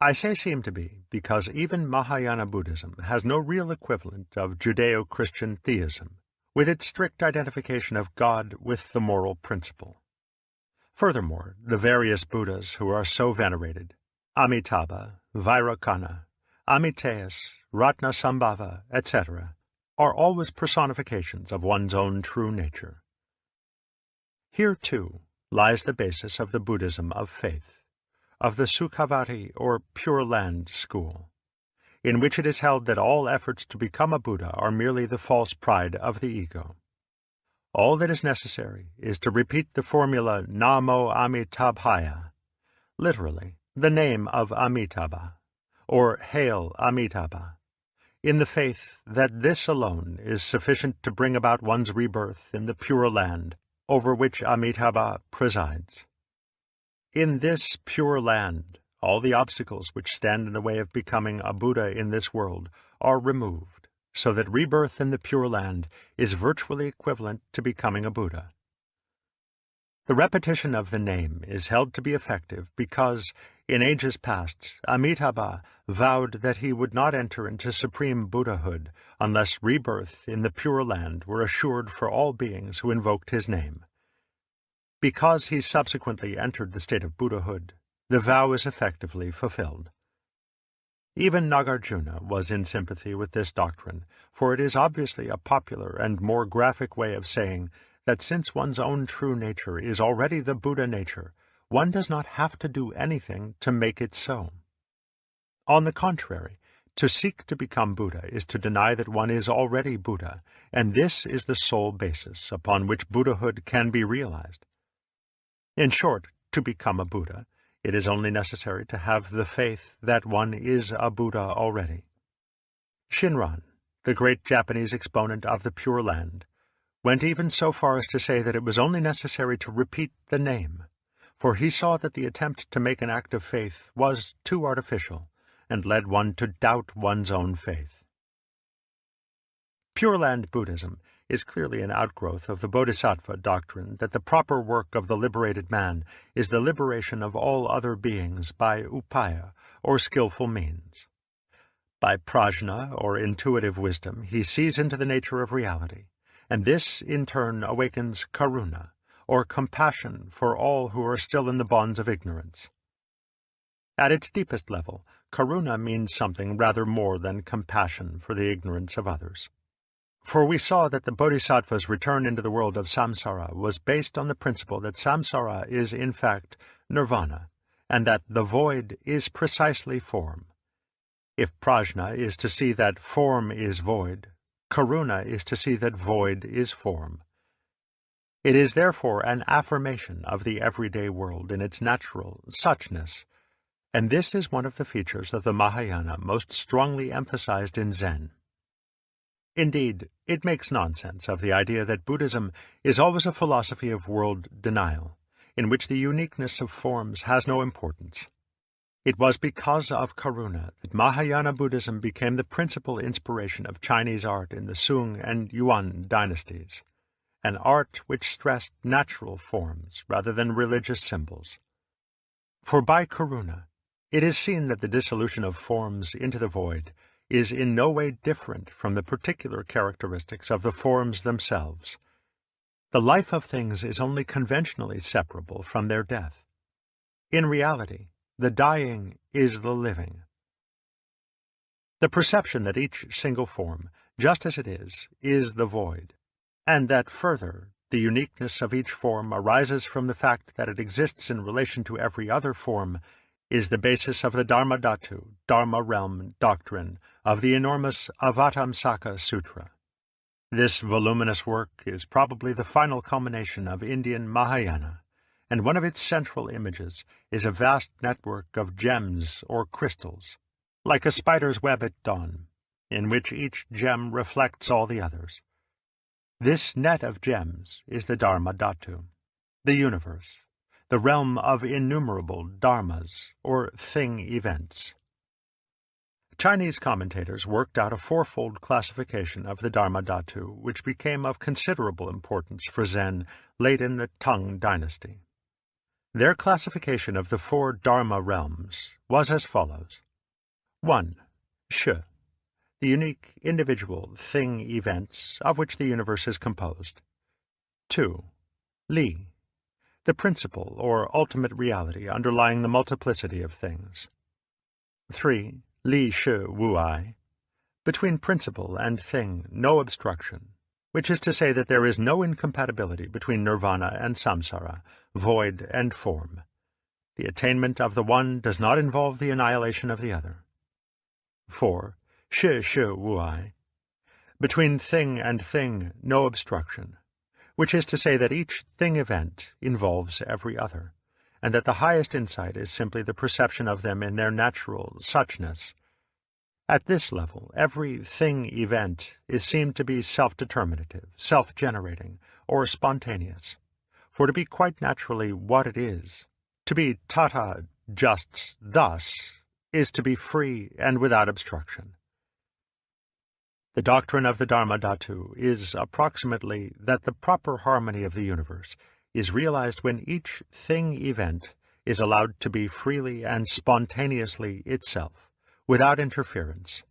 I say seem to be because even Mahayana Buddhism has no real equivalent of Judeo-Christian theism, with its strict identification of God with the moral principle. Furthermore, the various Buddhas who are so venerated, Amitabha, Vairocana, Amitayus, Ratnasambhava, etc., are always personifications of one's own true nature. Here, too, lies the basis of the Buddhism of faith, of the Sukhavati or Pure Land school, in which it is held that all efforts to become a Buddha are merely the false pride of the ego. All that is necessary is to repeat the formula Namo Amitabhaya, literally, the name of Amitabha, or Hail Amitabha, in the faith that this alone is sufficient to bring about one's rebirth in the Pure Land over which Amitabha presides. In this Pure Land, all the obstacles which stand in the way of becoming a Buddha in this world are removed, so that rebirth in the Pure Land is virtually equivalent to becoming a Buddha. The repetition of the name is held to be effective because, in ages past, Amitabha vowed that he would not enter into supreme Buddhahood unless rebirth in the Pure Land were assured for all beings who invoked his name. Because he subsequently entered the state of Buddhahood, the vow is effectively fulfilled. Even Nagarjuna was in sympathy with this doctrine, for it is obviously a popular and more graphic way of saying that since one's own true nature is already the Buddha nature, one does not have to do anything to make it so. On the contrary, to seek to become Buddha is to deny that one is already Buddha, and this is the sole basis upon which Buddhahood can be realized. In short, to become a Buddha, it is only necessary to have the faith that one is a Buddha already. Shinran, the great Japanese exponent of the Pure Land, went even so far as to say that it was only necessary to repeat the name, for he saw that the attempt to make an act of faith was too artificial, and led one to doubt one's own faith. Pure Land Buddhism is clearly an outgrowth of the Bodhisattva doctrine that the proper work of the liberated man is the liberation of all other beings by upaya, or skillful means. By prajna, or intuitive wisdom, he sees into the nature of reality, and this, in turn, awakens karuna, or compassion for all who are still in the bonds of ignorance. At its deepest level, karuna means something rather more than compassion for the ignorance of others. For we saw that the Bodhisattva's return into the world of samsara was based on the principle that samsara is, in fact, nirvana, and that the void is precisely form. If prajna is to see that form is void, karuna is to see that void is form. It is therefore an affirmation of the everyday world in its natural suchness, and this is one of the features of the Mahayana most strongly emphasized in Zen. Indeed, it makes nonsense of the idea that Buddhism is always a philosophy of world denial, in which the uniqueness of forms has no importance. It was because of karuna that Mahayana Buddhism became the principal inspiration of Chinese art in the Sung and Yuan dynasties, an art which stressed natural forms rather than religious symbols. For by karuna, it is seen that the dissolution of forms into the void is in no way different from the particular characteristics of the forms themselves. The life of things is only conventionally separable from their death. In reality, the dying is the living. The perception that each single form, just as it is the void, and that, further, the uniqueness of each form arises from the fact that it exists in relation to every other form, is the basis of the Dharmadhatu, Dharma realm doctrine of the enormous Avatamsaka Sutra. This voluminous work is probably the final culmination of Indian Mahayana, and one of its central images is a vast network of gems or crystals, like a spider's web at dawn, in which each gem reflects all the others. This net of gems is the Dharmadhatu, the universe, the realm of innumerable dharmas, or thing events. Chinese commentators worked out a fourfold classification of the Dharmadhatu, which became of considerable importance for Zen late in the Tang dynasty. Their classification of the four Dharma realms was as follows. 1. Shi, the unique, individual thing events of which the universe is composed. 2. Li, the principle or ultimate reality underlying the multiplicity of things. 3. Li Shi Wuai, Between principle and thing, no obstruction, which is to say that there is no incompatibility between nirvana and samsara, void and form. The attainment of the one does not involve the annihilation of the other. 4. Shi Shi Wuai. Between thing and thing, no obstruction, which is to say that each thing-event involves every other, and that the highest insight is simply the perception of them in their natural suchness. At this level, every thing-event is seen to be self-determinative, self-generating, or spontaneous, for to be quite naturally what it is, to be tata, just thus, is to be free and without obstruction. The doctrine of the Dharma Dhatu is approximately that the proper harmony of the universe is realized when each thing-event is allowed to be freely and spontaneously itself, without interference.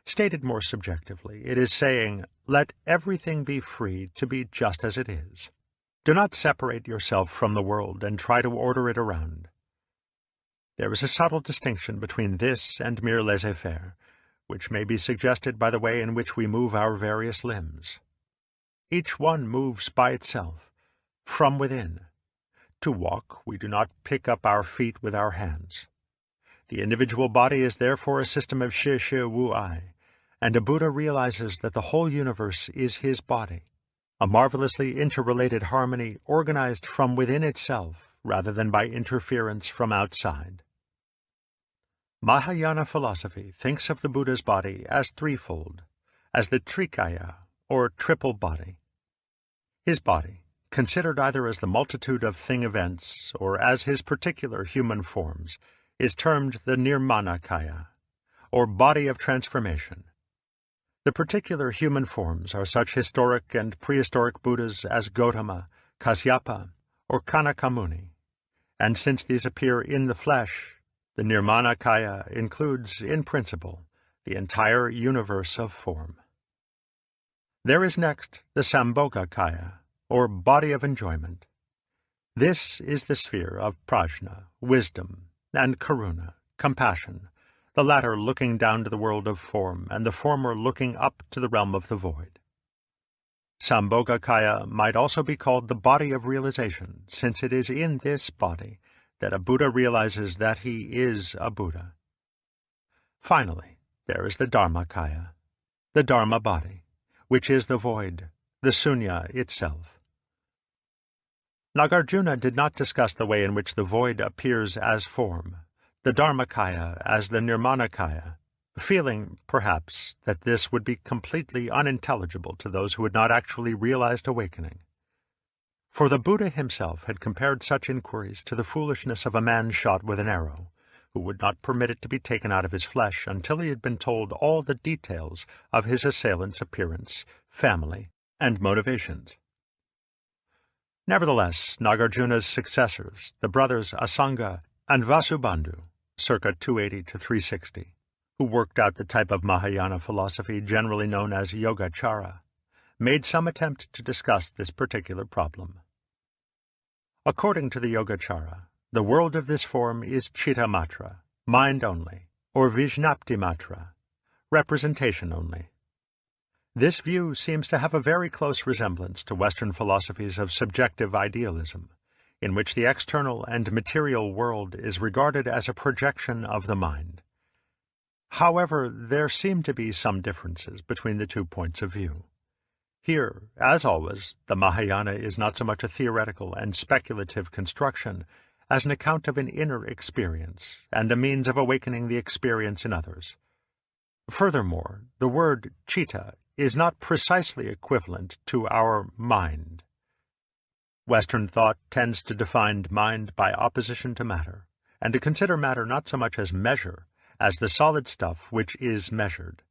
Stated more subjectively, it is saying, let everything be free to be just as it is. Do not separate yourself from the world and try to order it around. There is a subtle distinction between this and mere laissez-faire, which may be suggested by the way in which we move our various limbs. Each one moves by itself, from within. To walk, we do not pick up our feet with our hands. The individual body is therefore a system of Shi Shi Wu Ai, and a Buddha realizes that the whole universe is his body, a marvelously interrelated harmony organized from within itself rather than by interference from outside. Mahayana philosophy thinks of the Buddha's body as threefold, as the Trikaya, or triple body. His body, considered either as the multitude of thing-events or as his particular human forms, is termed the Nirmanakaya, or body of transformation. The particular human forms are such historic and prehistoric Buddhas as Gautama, Kasyapa, or Kanakamuni, and since these appear in the flesh, the Nirmanakaya includes, in principle, the entire universe of form. There is next the Sambhogakaya, or body of enjoyment. This is the sphere of prajna, wisdom, and karuna, compassion, the latter looking down to the world of form, and the former looking up to the realm of the void. Sambhogakaya might also be called the body of realization, since it is in this body that a Buddha realizes that he is a Buddha. Finally, there is the Dharmakaya, the Dharma body, which is the void, the Sunya itself. Nagarjuna did not discuss the way in which the void appears as form, the Dharmakaya as the Nirmanakaya, feeling, perhaps, that this would be completely unintelligible to those who had not actually realized awakening. For the Buddha himself had compared such inquiries to the foolishness of a man shot with an arrow, who would not permit it to be taken out of his flesh until he had been told all the details of his assailant's appearance, family, and motivations. Nevertheless, Nagarjuna's successors, the brothers Asanga and Vasubandhu, circa 280 to 360, who worked out the type of Mahayana philosophy generally known as Yogacara, made some attempt to discuss this particular problem. According to the Yogacara, the world of this form is Chitta Matra, mind only, or Vijnapti Matra, representation only. This view seems to have a very close resemblance to Western philosophies of subjective idealism, in which the external and material world is regarded as a projection of the mind. However, there seem to be some differences between the two points of view. Here, as always, the Mahayana is not so much a theoretical and speculative construction as an account of an inner experience and a means of awakening the experience in others. Furthermore, the word chitta is not precisely equivalent to our mind. Western thought tends to define mind by opposition to matter, and to consider matter not so much as measure as the solid stuff which is measured.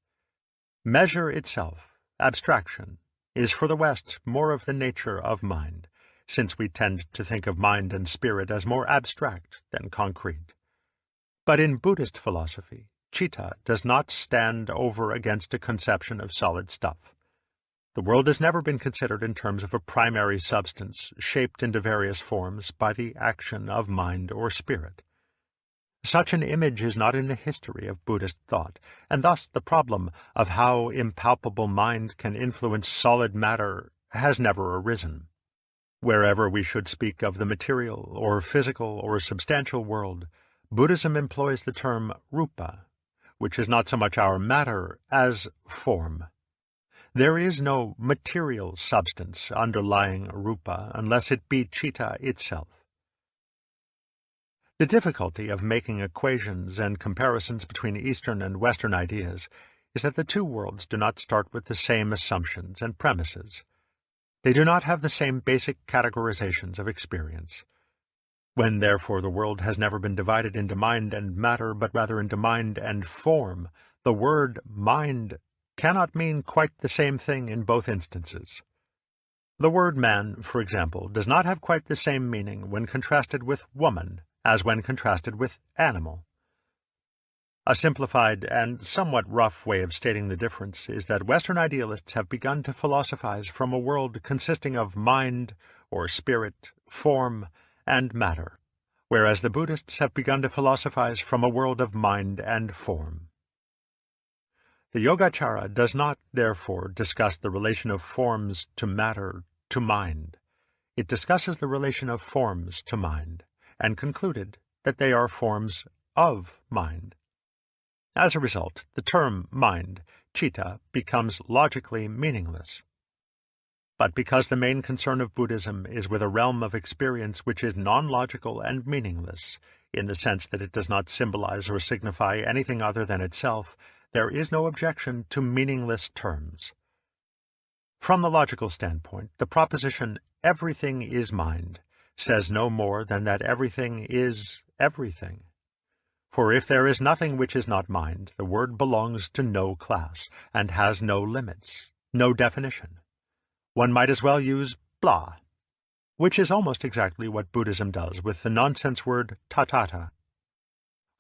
Measure itself, abstraction, is for the West more of the nature of mind, since we tend to think of mind and spirit as more abstract than concrete. But in Buddhist philosophy, chitta does not stand over against a conception of solid stuff. The world has never been considered in terms of a primary substance shaped into various forms by the action of mind or spirit. Such an image is not in the history of Buddhist thought, and thus the problem of how impalpable mind can influence solid matter has never arisen. Wherever we should speak of the material or physical or substantial world, Buddhism employs the term rupa, which is not so much our matter as form. There is no material substance underlying rupa unless it be citta itself. The difficulty of making equations and comparisons between Eastern and Western ideas is that the two worlds do not start with the same assumptions and premises. They do not have the same basic categorizations of experience. When, therefore, the world has never been divided into mind and matter, but rather into mind and form, the word mind cannot mean quite the same thing in both instances. The word man, for example, does not have quite the same meaning when contrasted with woman as when contrasted with animal. A simplified and somewhat rough way of stating the difference is that Western idealists have begun to philosophize from a world consisting of mind, or spirit, form, and matter, whereas the Buddhists have begun to philosophize from a world of mind and form. The Yogacara does not, therefore, discuss the relation of forms to matter to mind. It discusses the relation of forms to mind, and concluded that they are forms of mind. As a result, the term mind, citta, becomes logically meaningless. But because the main concern of Buddhism is with a realm of experience which is non-logical and meaningless, in the sense that it does not symbolize or signify anything other than itself, there is no objection to meaningless terms. From the logical standpoint, the proposition "everything is mind" says no more than that everything is everything. For if there is nothing which is not mind, the word belongs to no class, and has no limits, no definition. One might as well use blah, which is almost exactly what Buddhism does with the nonsense word tathata.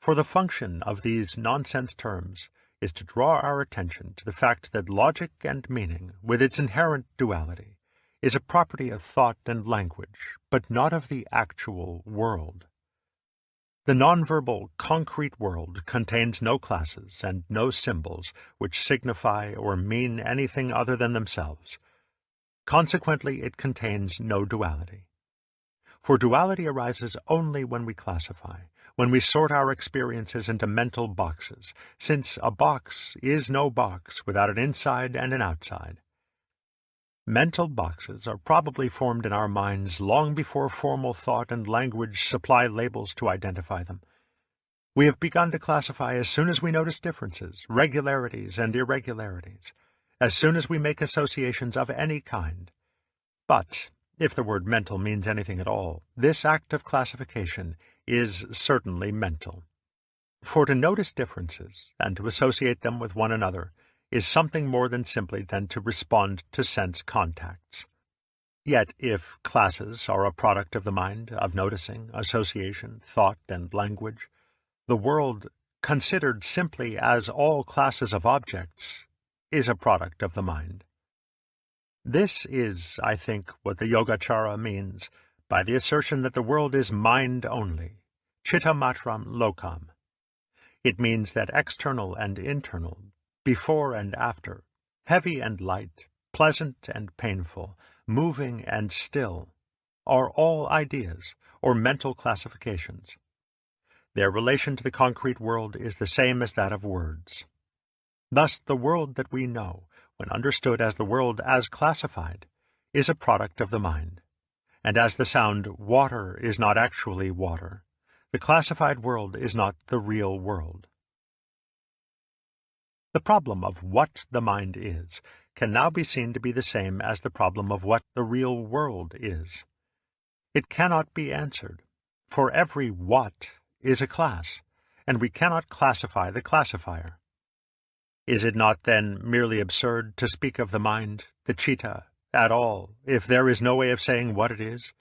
For the function of these nonsense terms is to draw our attention to the fact that logic and meaning, with its inherent duality, is a property of thought and language, but not of the actual world. The nonverbal, concrete world contains no classes and no symbols which signify or mean anything other than themselves. Consequently, it contains no duality. For duality arises only when we classify, when we sort our experiences into mental boxes, since a box is no box without an inside and an outside. Mental boxes are probably formed in our minds long before formal thought and language supply labels to identify them. We have begun to classify as soon as we notice differences, regularities, and irregularities, as soon as we make associations of any kind. But, if the word mental means anything at all, this act of classification is certainly mental. For to notice differences, and to associate them with one another, is something more than simply to respond to sense contacts. Yet if classes are a product of the mind, of noticing, association, thought, and language, the world, considered simply as all classes of objects, is a product of the mind. This is, I think, what the Yogacara means by the assertion that the world is mind only, citta matram lokam. It means that external and internal, before and after, heavy and light, pleasant and painful, moving and still, are all ideas or mental classifications. Their relation to the concrete world is the same as that of words. Thus, the world that we know, when understood as the world as classified, is a product of the mind. And as the sound water is not actually water, the classified world is not the real world. The problem of what the mind is can now be seen to be the same as the problem of what the real world is. It cannot be answered, for every what is a class, and we cannot classify the classifier. Is it not, then, merely absurd to speak of the mind, the citta, at all, if there is no way of saying what it is?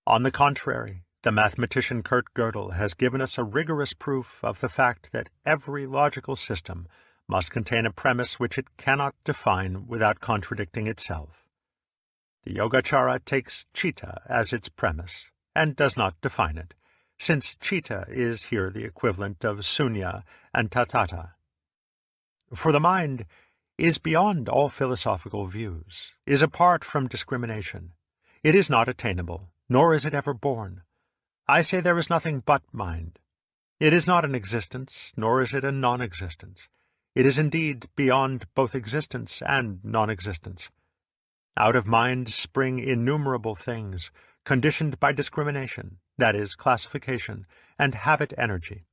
On the contrary, the mathematician Kurt Gödel has given us a rigorous proof of the fact that every logical system must contain a premise which it cannot define without contradicting itself. The Yogacara takes citta as its premise, and does not define it, since citta is here the equivalent of sunya and tathata. For the mind is beyond all philosophical views, is apart from discrimination. It is not attainable, nor is it ever born. I say there is nothing but mind. It is not an existence, nor is it a non-existence. It is indeed beyond both existence and non-existence. Out of mind spring innumerable things, conditioned by discrimination, that is, classification, and habit energy.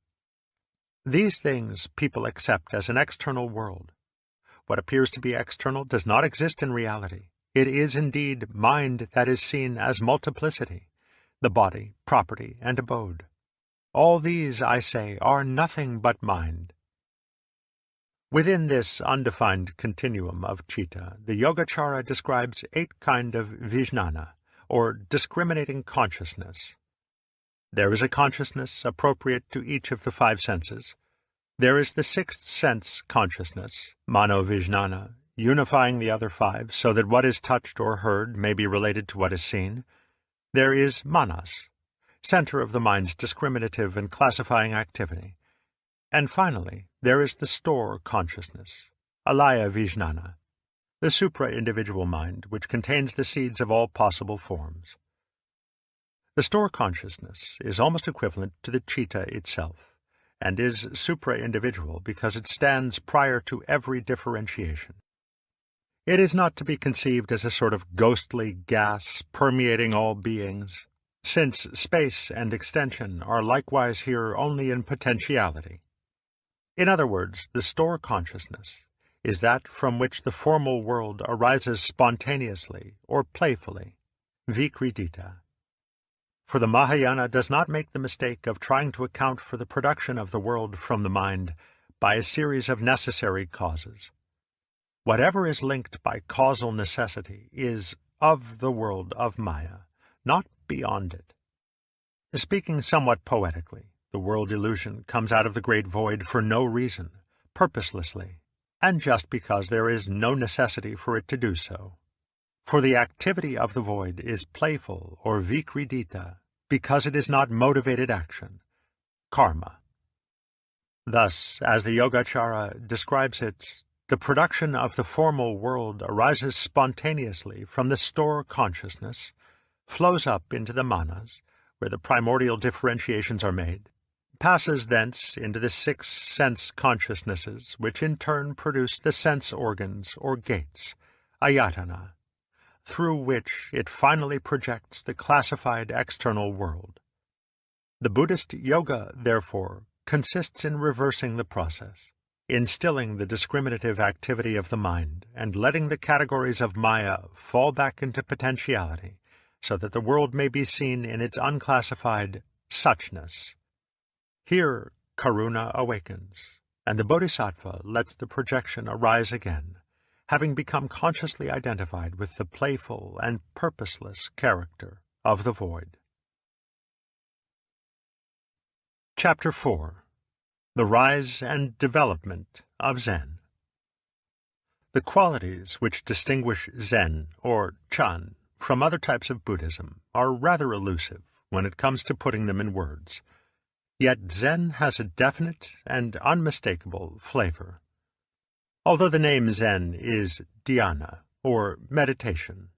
These things people accept as an external world. What appears to be external does not exist in reality. It is indeed mind that is seen as multiplicity, the body, property, and abode. All these, I say, are nothing but mind. Within this undefined continuum of citta, the Yogacara describes 8 kinds of vijnana, or discriminating consciousness. There is a consciousness appropriate to each of the 5 senses. There is the 6th sense consciousness, mano-vijnana, unifying the other 5 so that what is touched or heard may be related to what is seen. There is manas, center of the mind's discriminative and classifying activity. And finally, there is the store consciousness, alaya vijnana, the supra-individual mind which contains the seeds of all possible forms. The store consciousness is almost equivalent to the citta itself, and is supra-individual because it stands prior to every differentiation. It is not to be conceived as a sort of ghostly gas permeating all beings, since space and extension are likewise here only in potentiality. In other words, the store consciousness is that from which the formal world arises spontaneously or playfully, vikridita. For the Mahayana does not make the mistake of trying to account for the production of the world from the mind by a series of necessary causes. Whatever is linked by causal necessity is of the world of Maya, not beyond it. Speaking somewhat poetically, the world illusion comes out of the great void for no reason, purposelessly, and just because there is no necessity for it to do so. For the activity of the void is playful or vikridita because it is not motivated action, karma. Thus, as the Yogacara describes it, the production of the formal world arises spontaneously from the store consciousness, flows up into the manas, where the primordial differentiations are made, passes thence into the 6 sense consciousnesses, which in turn produce the sense organs or gates, ayatana, through which it finally projects the classified external world. The Buddhist yoga, therefore, consists in reversing the process, instilling the discriminative activity of the mind, and letting the categories of Maya fall back into potentiality, so that the world may be seen in its unclassified suchness. Here, karuna awakens, and the bodhisattva lets the projection arise again, having become consciously identified with the playful and purposeless character of the void. Chapter 4. The Rise and Development of Zen. The qualities which distinguish Zen, or Chan, from other types of Buddhism are rather elusive when it comes to putting them in words. Yet Zen has a definite and unmistakable flavor. Although the name Zen is dhyana, or meditation,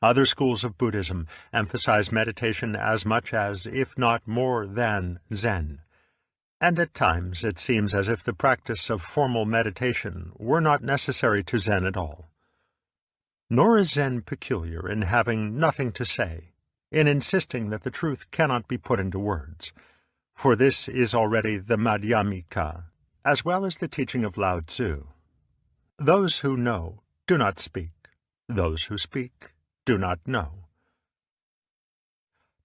other schools of Buddhism emphasize meditation as much as, if not more than, Zen. And at times it seems as if the practice of formal meditation were not necessary to Zen at all. Nor is Zen peculiar in having nothing to say, in insisting that the truth cannot be put into words, for this is already the Madhyamika, as well as the teaching of Lao Tzu. Those who know do not speak. Those who speak do not know.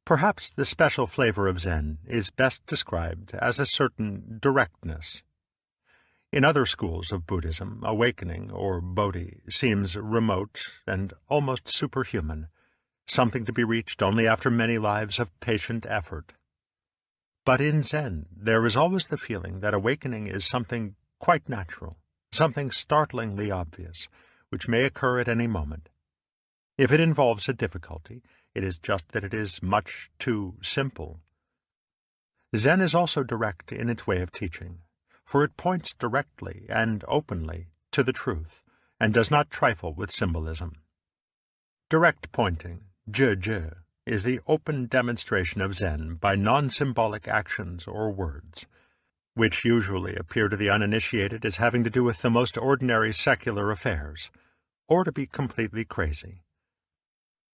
Perhaps the special flavor of Zen is best described as a certain directness. In other schools of Buddhism, awakening, or bodhi, seems remote and almost superhuman, something to be reached only after many lives of patient effort. But in Zen, there is always the feeling that awakening is something quite natural, something startlingly obvious, which may occur at any moment. If it involves a difficulty, it is just that it is much too simple. Zen is also direct in its way of teaching, for it points directly and openly to the truth, and does not trifle with symbolism. Direct pointing, zhe, is the open demonstration of Zen by non-symbolic actions or words, which usually appear to the uninitiated as having to do with the most ordinary secular affairs, or to be completely crazy.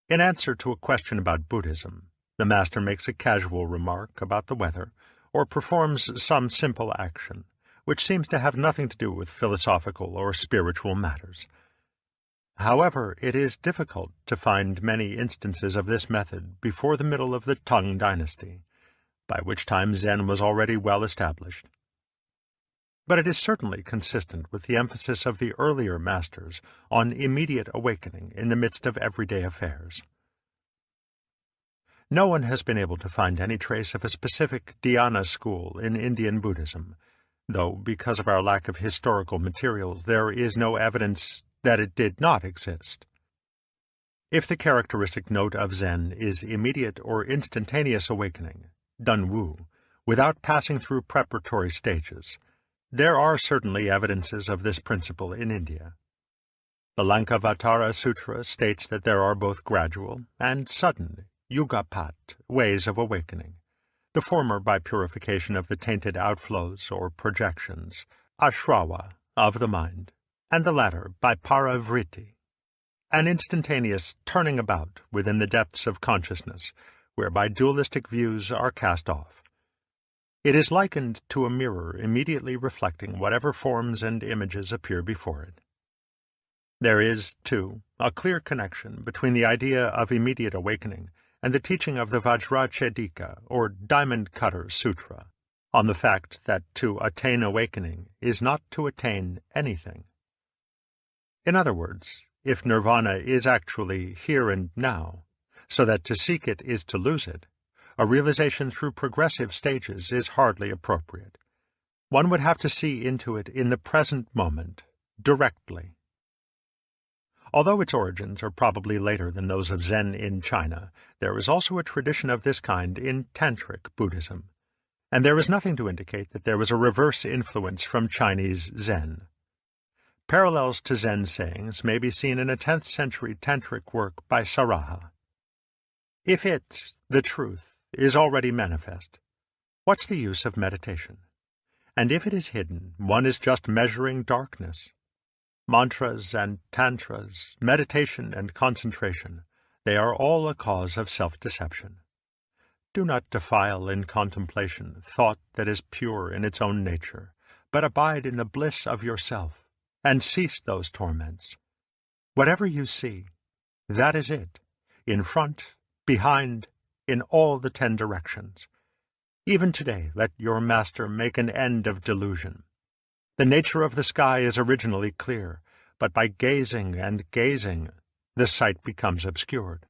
In answer to a question about Buddhism, the master makes a casual remark about the weather, or performs some simple action, which seems to have nothing to do with philosophical or spiritual matters. However, it is difficult to find many instances of this method before the middle of the Tang dynasty, by which time Zen was already well established. But it is certainly consistent with the emphasis of the earlier masters on immediate awakening in the midst of everyday affairs. No one has been able to find any trace of a specific dhyana school in Indian Buddhism, though because of our lack of historical materials there is no evidence that it did not exist. If the characteristic note of Zen is immediate or instantaneous awakening, Dunwu, without passing through preparatory stages, there are certainly evidences of this principle in India. The Lankavatara Sutra states that there are both gradual and sudden yugapat ways of awakening, the former by purification of the tainted outflows or projections, ashrawa, of the mind, and the latter by paravritti, an instantaneous turning about within the depths of consciousness, whereby dualistic views are cast off. It is likened to a mirror immediately reflecting whatever forms and images appear before it. There is, too, a clear connection between the idea of immediate awakening and the teaching of the Vajrachedika, or Diamond Cutter Sutra, on the fact that to attain awakening is not to attain anything. In other words, if nirvana is actually here and now, so that to seek it is to lose it, a realization through progressive stages is hardly appropriate. One would have to see into it in the present moment, directly. Although its origins are probably later than those of Zen in China, there is also a tradition of this kind in Tantric Buddhism, and there is nothing to indicate that there was a reverse influence from Chinese Zen. Parallels to Zen sayings may be seen in a 10th century Tantric work by Saraha. If it, the truth, is already manifest, what's the use of meditation? And if it is hidden, one is just measuring darkness. Mantras and tantras, meditation and concentration, they are all a cause of self-deception. Do not defile in contemplation thought that is pure in its own nature, but abide in the bliss of yourself, and cease those torments. Whatever you see, that is it, in front, behind, in all the 10 directions. Even today let your master make an end of delusion. The nature of the sky is originally clear, but by gazing and gazing, the sight becomes obscured.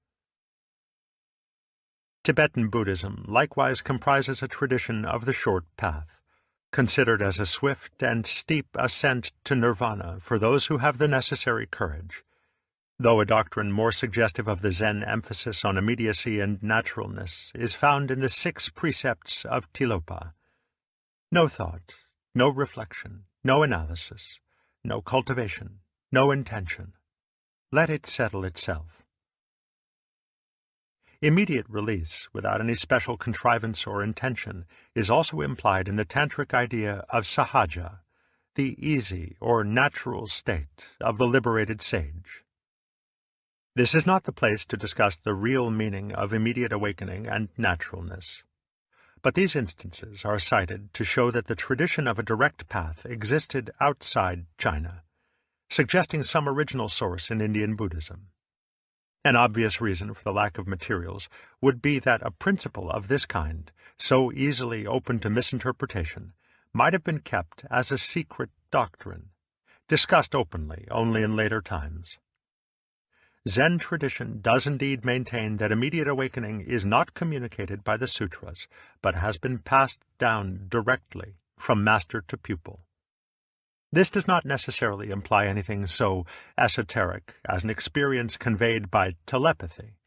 Tibetan Buddhism likewise comprises a tradition of the short path, considered as a swift and steep ascent to nirvana for those who have the necessary courage, though a doctrine more suggestive of the Zen emphasis on immediacy and naturalness is found in the 6 precepts of Tilopa. No thought, no reflection, no analysis, no cultivation, no intention. Let it settle itself. Immediate release, without any special contrivance or intention, is also implied in the Tantric idea of sahaja, the easy or natural state of the liberated sage. This is not the place to discuss the real meaning of immediate awakening and naturalness. But these instances are cited to show that the tradition of a direct path existed outside China, suggesting some original source in Indian Buddhism. An obvious reason for the lack of materials would be that a principle of this kind, so easily open to misinterpretation, might have been kept as a secret doctrine, discussed openly only in later times. Zen tradition does indeed maintain that immediate awakening is not communicated by the sutras, but has been passed down directly from master to pupil. This does not necessarily imply anything so esoteric as an experience conveyed by telepathy,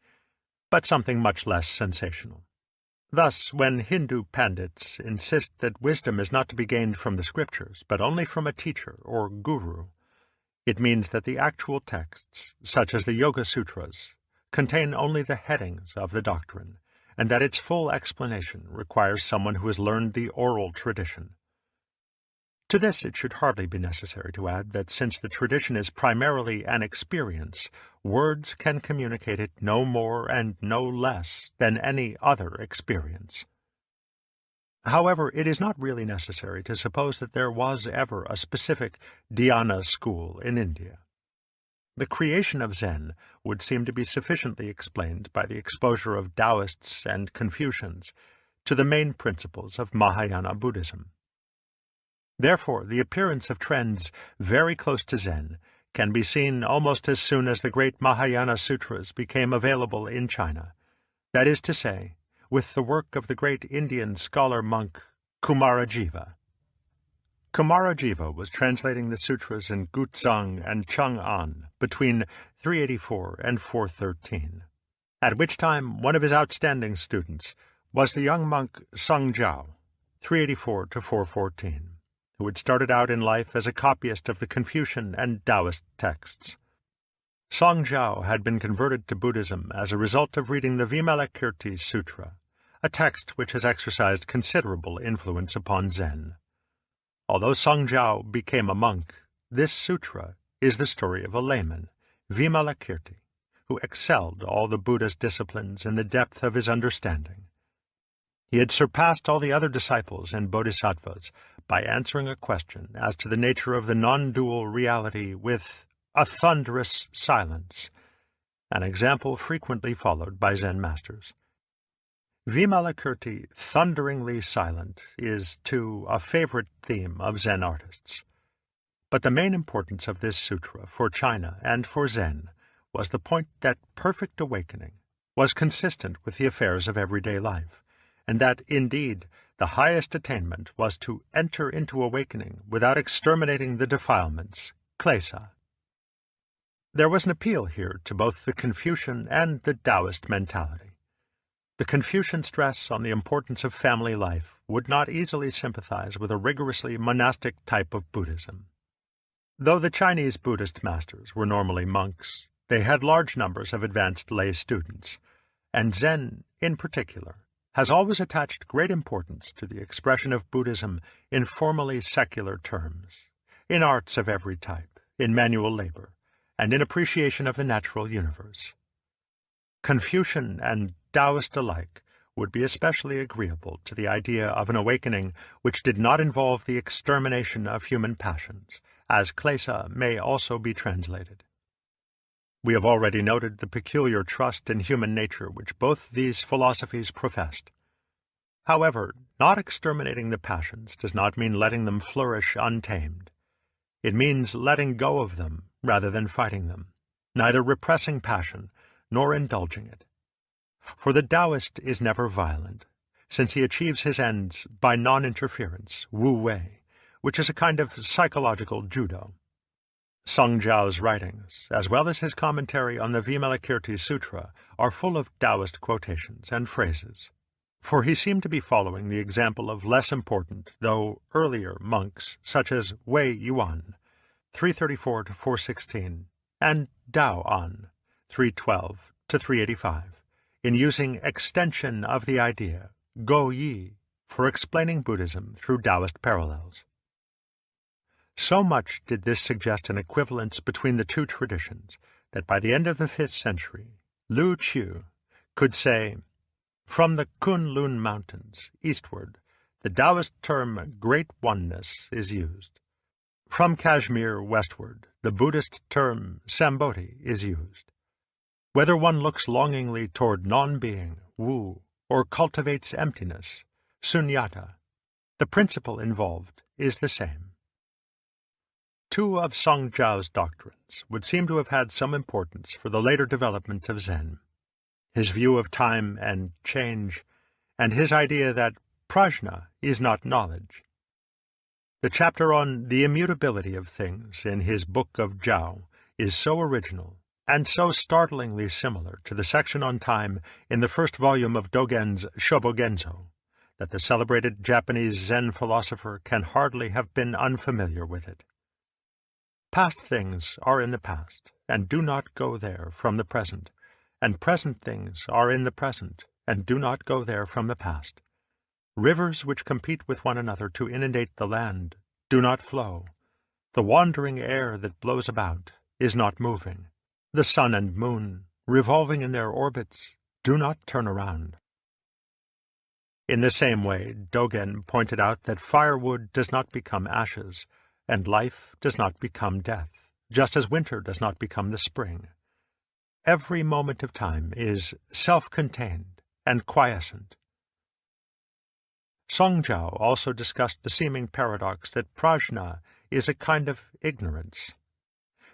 but something much less sensational. Thus, when Hindu pandits insist that wisdom is not to be gained from the scriptures, but only from a teacher or guru, it means that the actual texts, such as the Yoga Sutras, contain only the headings of the doctrine, and that its full explanation requires someone who has learned the oral tradition. To this it should hardly be necessary to add that since the tradition is primarily an experience, words can communicate it no more and no less than any other experience. However, it is not really necessary to suppose that there was ever a specific dhyana school in India. The creation of Zen would seem to be sufficiently explained by the exposure of Taoists and Confucians to the main principles of Mahayana Buddhism. Therefore, the appearance of trends very close to Zen can be seen almost as soon as the great Mahayana Sutras became available in China, that is to say, with the work of the great Indian scholar-monk Kumarajiva. Kumarajiva was translating the sutras in Guzheng and Chang'an between 384 and 413, at which time one of his outstanding students was the young monk Song Jiao, 384 to 414, who had started out in life as a copyist of the Confucian and Taoist texts. Song Jiao had been converted to Buddhism as a result of reading the Vimalakirti Sutra, a text which has exercised considerable influence upon Zen. Although Song Jiao became a monk, this sutra is the story of a layman, Vimalakirti, who excelled all the Buddha's disciplines in the depth of his understanding. He had surpassed all the other disciples and bodhisattvas by answering a question as to the nature of the non-dual reality with a thunderous silence, an example frequently followed by Zen masters. Vimalakirti, thunderingly silent, is, too, a favorite theme of Zen artists. But the main importance of this sutra for China and for Zen was the point that perfect awakening was consistent with the affairs of everyday life, and that, indeed, the highest attainment was to enter into awakening without exterminating the defilements, klesa. There was an appeal here to both the Confucian and the Taoist mentality. The Confucian stress on the importance of family life would not easily sympathize with a rigorously monastic type of Buddhism. Though the Chinese Buddhist masters were normally monks, they had large numbers of advanced lay students, and Zen, in particular, has always attached great importance to the expression of Buddhism in formally secular terms, in arts of every type, in manual labor, and in appreciation of the natural universe. Confucian and Taoist alike would be especially agreeable to the idea of an awakening which did not involve the extermination of human passions, as klesa may also be translated. We have already noted the peculiar trust in human nature which both these philosophies professed. However, not exterminating the passions does not mean letting them flourish untamed. It means letting go of them rather than fighting them, neither repressing passion nor indulging it. For the Taoist is never violent, since he achieves his ends by non-interference, wu-wei, which is a kind of psychological judo. Song Jiao's writings, as well as his commentary on the Vimalakirti Sutra, are full of Taoist quotations and phrases, for he seemed to be following the example of less important, though earlier, monks such as Wei Yuan, 334 to 416, and Dao An, 312 to 385, in using extension of the idea, Go Yi, for explaining Buddhism through Taoist parallels. So much did this suggest an equivalence between the two traditions that by the end of the 5th century, Lu Qiu could say, "From the Kunlun Mountains, eastward, the Taoist term Great Oneness is used. From Kashmir westward, the Buddhist term Sambodhi is used. Whether one looks longingly toward non-being, wu, or cultivates emptiness, sunyata, the principle involved is the same." Two of Song Jiao's doctrines would seem to have had some importance for the later development of Zen: his view of time and change, and his idea that prajna is not knowledge. The chapter on the immutability of things in his Book of Jiao is so original and so startlingly similar to the section on time in the first volume of Dogen's Shobogenzo, that the celebrated Japanese Zen philosopher can hardly have been unfamiliar with it. Past things are in the past, and do not go there from the present, and present things are in the present, and do not go there from the past. Rivers which compete with one another to inundate the land do not flow. The wandering air that blows about is not moving. The sun and moon, revolving in their orbits, do not turn around. In the same way, Dogen pointed out that firewood does not become ashes, and life does not become death, just as winter does not become the spring. Every moment of time is self-contained and quiescent. Songjiao also discussed the seeming paradox that prajna is a kind of ignorance.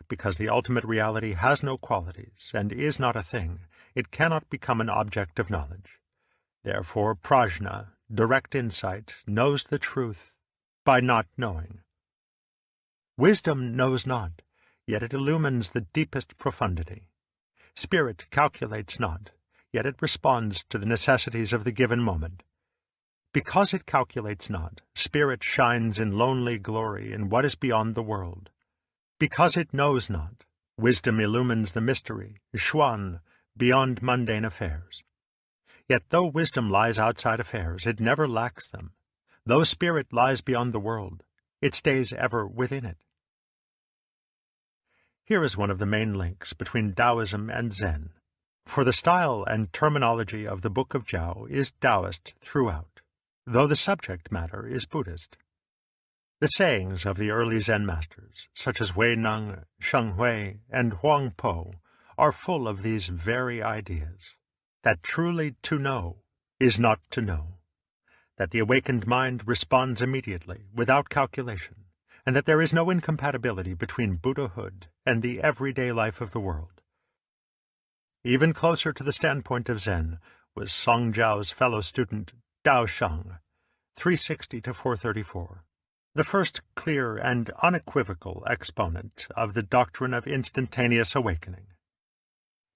Because the ultimate reality has no qualities and is not a thing, it cannot become an object of knowledge. Therefore, prajna, direct insight, knows the truth by not knowing. Wisdom knows not, yet it illumines the deepest profundity. Spirit calculates not, yet it responds to the necessities of the given moment. Because it calculates not, spirit shines in lonely glory in what is beyond the world. Because it knows not, wisdom illumines the mystery, xuan, beyond mundane affairs. Yet though wisdom lies outside affairs, it never lacks them. Though spirit lies beyond the world, it stays ever within it. Here is one of the main links between Taoism and Zen, for the style and terminology of the Book of Jiao is Taoist throughout, though the subject matter is Buddhist. The sayings of the early Zen masters, such as Wei Neng, Sheng Hui, and Huang Po, are full of these very ideas, that truly to know is not to know, that the awakened mind responds immediately, without calculation, and that there is no incompatibility between Buddhahood and the everyday life of the world. Even closer to the standpoint of Zen was Songjiao's fellow student Dao Sheng, 360 to 434, the first clear and unequivocal exponent of the doctrine of instantaneous awakening.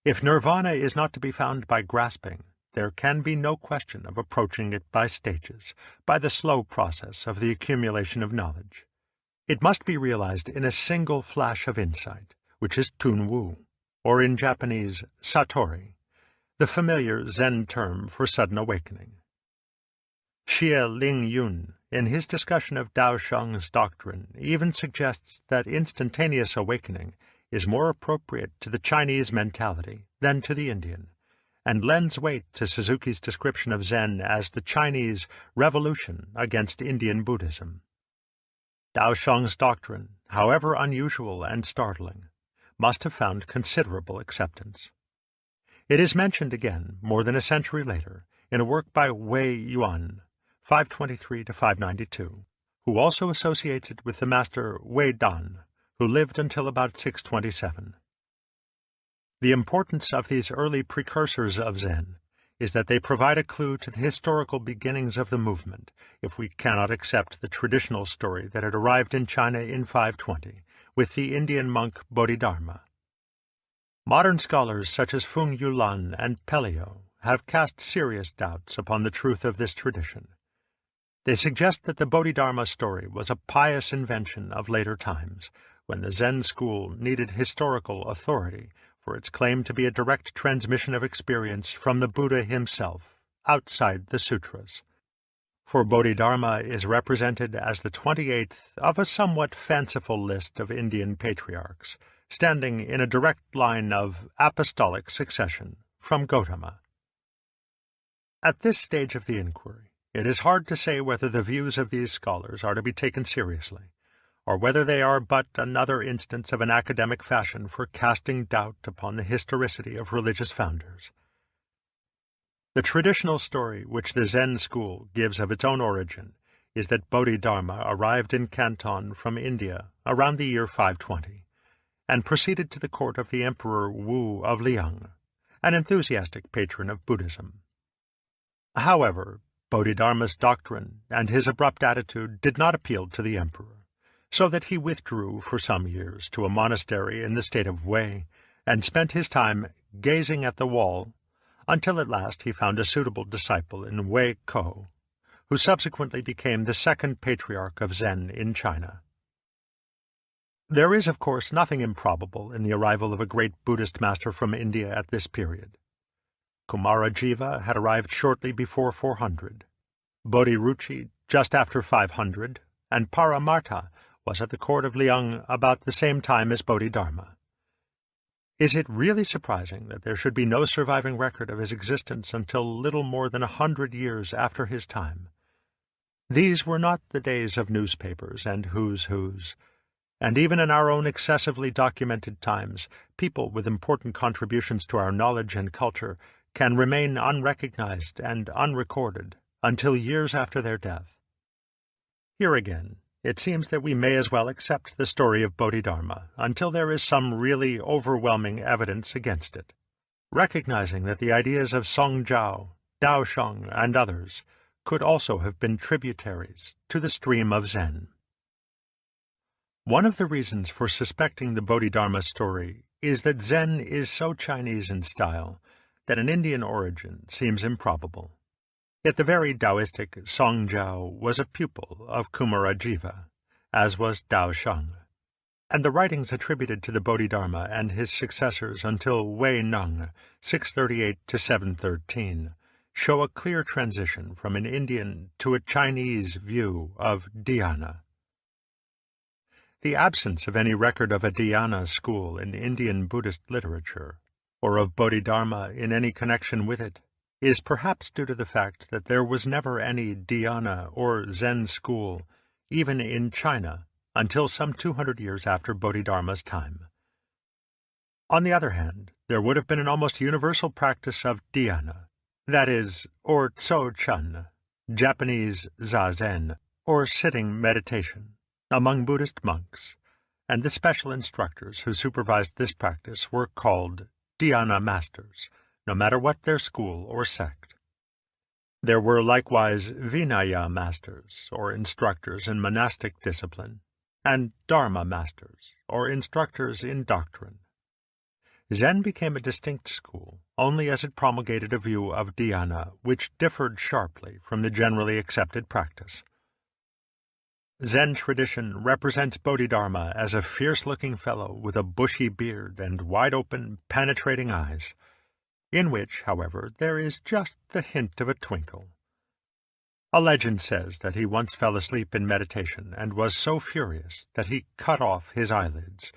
If nirvana is not to be found by grasping, there can be no question of approaching it by stages, by the slow process of the accumulation of knowledge. It must be realized in a single flash of insight, which is Tunwu, or in Japanese, Satori, the familiar Zen term for sudden awakening. Xie Ling Yun, in his discussion of Dao Sheng's doctrine, even suggests that instantaneous awakening is more appropriate to the Chinese mentality than to the Indian, and lends weight to Suzuki's description of Zen as the Chinese revolution against Indian Buddhism. Dao Sheng's doctrine, however unusual and startling, must have found considerable acceptance. It is mentioned again, more than a century later, in a work by Wei Yuan, 523 to 592, who also associates it with the master Wei Dan, who lived until about 627. The importance of these early precursors of Zen is that they provide a clue to the historical beginnings of the movement, if we cannot accept the traditional story that it arrived in China in 520, with the Indian monk Bodhidharma. Modern scholars such as Feng Yulan and Pelliot have cast serious doubts upon the truth of this tradition. They suggest that the Bodhidharma story was a pious invention of later times, when the Zen school needed historical authority for its claim to be a direct transmission of experience from the Buddha himself, outside the sutras. For Bodhidharma is represented as the 28th of a somewhat fanciful list of Indian patriarchs, standing in a direct line of apostolic succession from Gautama. At this stage of the inquiry, it is hard to say whether the views of these scholars are to be taken seriously, or whether they are but another instance of an academic fashion for casting doubt upon the historicity of religious founders. The traditional story which the Zen school gives of its own origin is that Bodhidharma arrived in Canton from India around the year 520, and proceeded to the court of the Emperor Wu of Liang, an enthusiastic patron of Buddhism. However, Bodhidharma's doctrine and his abrupt attitude did not appeal to the emperor, so that he withdrew for some years to a monastery in the state of Wei, and spent his time gazing at the wall until at last he found a suitable disciple in Wei Ko, who subsequently became the second patriarch of Zen in China. There is, of course, nothing improbable in the arrival of a great Buddhist master from India at this period. Kumarajiva had arrived shortly before 400, Bodhiruchi just after 500, and Paramartha was at the court of Liang about the same time as Bodhidharma. Is it really surprising that there should be no surviving record of his existence until little more than 100 years after his time? These were not the days of newspapers and who's who's, and even in our own excessively documented times, people with important contributions to our knowledge and culture can remain unrecognized and unrecorded until years after their death. Here again, it seems that we may as well accept the story of Bodhidharma until there is some really overwhelming evidence against it, recognizing that the ideas of Songjiao, Daosheng, and others could also have been tributaries to the stream of Zen. One of the reasons for suspecting the Bodhidharma story is that Zen is so Chinese in style that an Indian origin seems improbable. Yet the very Taoistic Songjiao was a pupil of Kumarajiva, as was Daosheng, and the writings attributed to the Bodhidharma and his successors until Wei Neng, 638 to 713, show a clear transition from an Indian to a Chinese view of dhyana. The absence of any record of a dhyana school in Indian Buddhist literature, or of Bodhidharma in any connection with it, is perhaps due to the fact that there was never any dhyana or Zen school, even in China, until some 200 years after Bodhidharma's time. On the other hand, there would have been an almost universal practice of dhyana, that is, or tso-chun, Japanese zazen, or sitting meditation, among Buddhist monks, and the special instructors who supervised this practice were called dhyana masters, no matter what their school or sect. There were likewise Vinaya masters, or instructors in monastic discipline, and Dharma masters, or instructors in doctrine. Zen became a distinct school only as it promulgated a view of dhyana which differed sharply from the generally accepted practice. Zen tradition represents Bodhidharma as a fierce-looking fellow with a bushy beard and wide-open, penetrating eyes, in which, however, there is just the hint of a twinkle. A legend says that he once fell asleep in meditation and was so furious that he cut off his eyelids,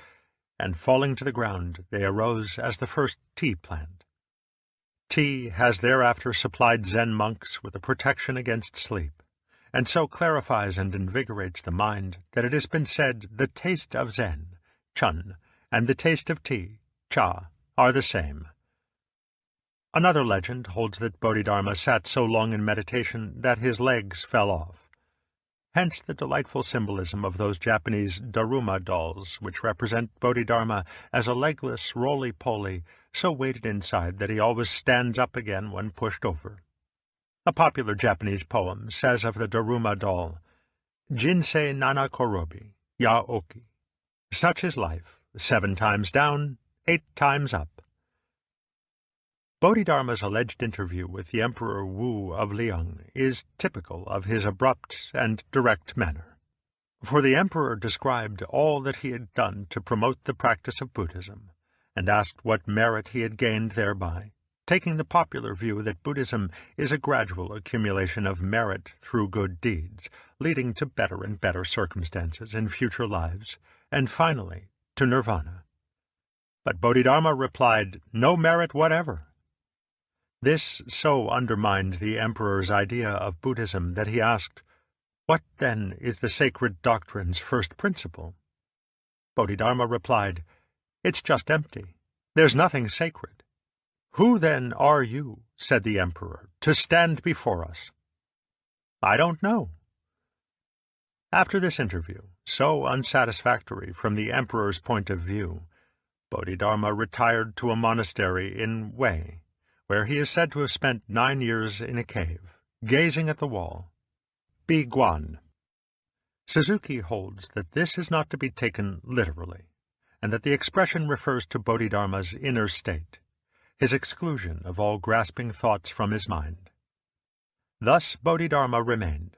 and falling to the ground they arose as the first tea plant. Tea has thereafter supplied Zen monks with a protection against sleep, and so clarifies and invigorates the mind that it has been said the taste of Zen, chun, and the taste of tea, cha, are the same. Another legend holds that Bodhidharma sat so long in meditation that his legs fell off. Hence the delightful symbolism of those Japanese Daruma dolls which represent Bodhidharma as a legless roly-poly, so weighted inside that he always stands up again when pushed over. A popular Japanese poem says of the Daruma doll, Jinsei nana korobi, ya oki. Such is life, 7 times down, 8 times up. Bodhidharma's alleged interview with the Emperor Wu of Liang is typical of his abrupt and direct manner. For the emperor described all that he had done to promote the practice of Buddhism, and asked what merit he had gained thereby, taking the popular view that Buddhism is a gradual accumulation of merit through good deeds, leading to better and better circumstances in future lives, and finally to nirvana. But Bodhidharma replied, "No merit whatever." This so undermined the emperor's idea of Buddhism that he asked, "What, then, is the sacred doctrine's first principle?" Bodhidharma replied, "It's just empty. There's nothing sacred." "Who, then, are you," said the emperor, "to stand before us?" "I don't know." After this interview, so unsatisfactory from the emperor's point of view, Bodhidharma retired to a monastery in Wei, where he is said to have spent 9 years in a cave, gazing at the wall. Bi Guan. Suzuki holds that this is not to be taken literally, and that the expression refers to Bodhidharma's inner state, his exclusion of all grasping thoughts from his mind. Thus Bodhidharma remained,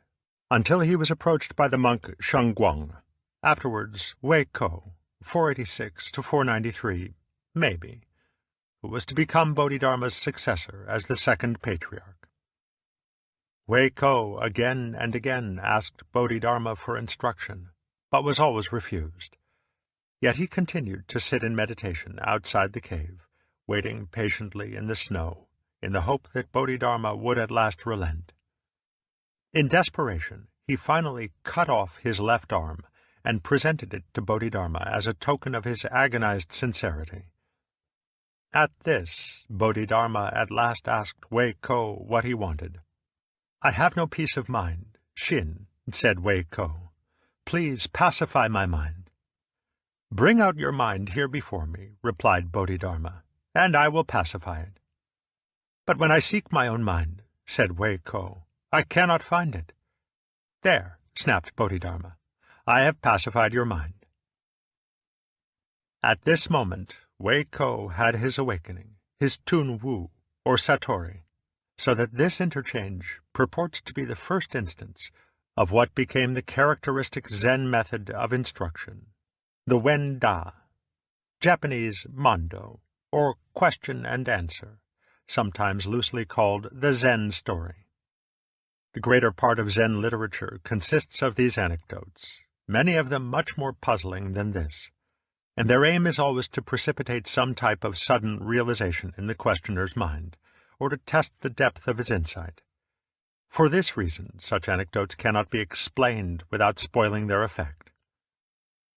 until he was approached by the monk Shengguang, afterwards Wei Ko, 486 to 493, maybe, who was to become Bodhidharma's successor as the second patriarch. Wei Ko again and again asked Bodhidharma for instruction, but was always refused. Yet he continued to sit in meditation outside the cave, waiting patiently in the snow, in the hope that Bodhidharma would at last relent. In desperation, he finally cut off his left arm and presented it to Bodhidharma as a token of his agonized sincerity. At this, Bodhidharma at last asked Wei Ko what he wanted. "I have no peace of mind, Shin," said Wei Ko. "Please pacify my mind." "Bring out your mind here before me," replied Bodhidharma, "and I will pacify it." "But when I seek my own mind," said Wei Ko, "I cannot find it." "There," snapped Bodhidharma, "I have pacified your mind." At this moment, Wei Ko had his awakening, his Tun Wu, or Satori, so that this interchange purports to be the first instance of what became the characteristic Zen method of instruction, the Wen Da, Japanese Mondo, or question and answer, sometimes loosely called the Zen story. The greater part of Zen literature consists of these anecdotes, many of them much more puzzling than this, and their aim is always to precipitate some type of sudden realization in the questioner's mind, or to test the depth of his insight. For this reason, such anecdotes cannot be explained without spoiling their effect.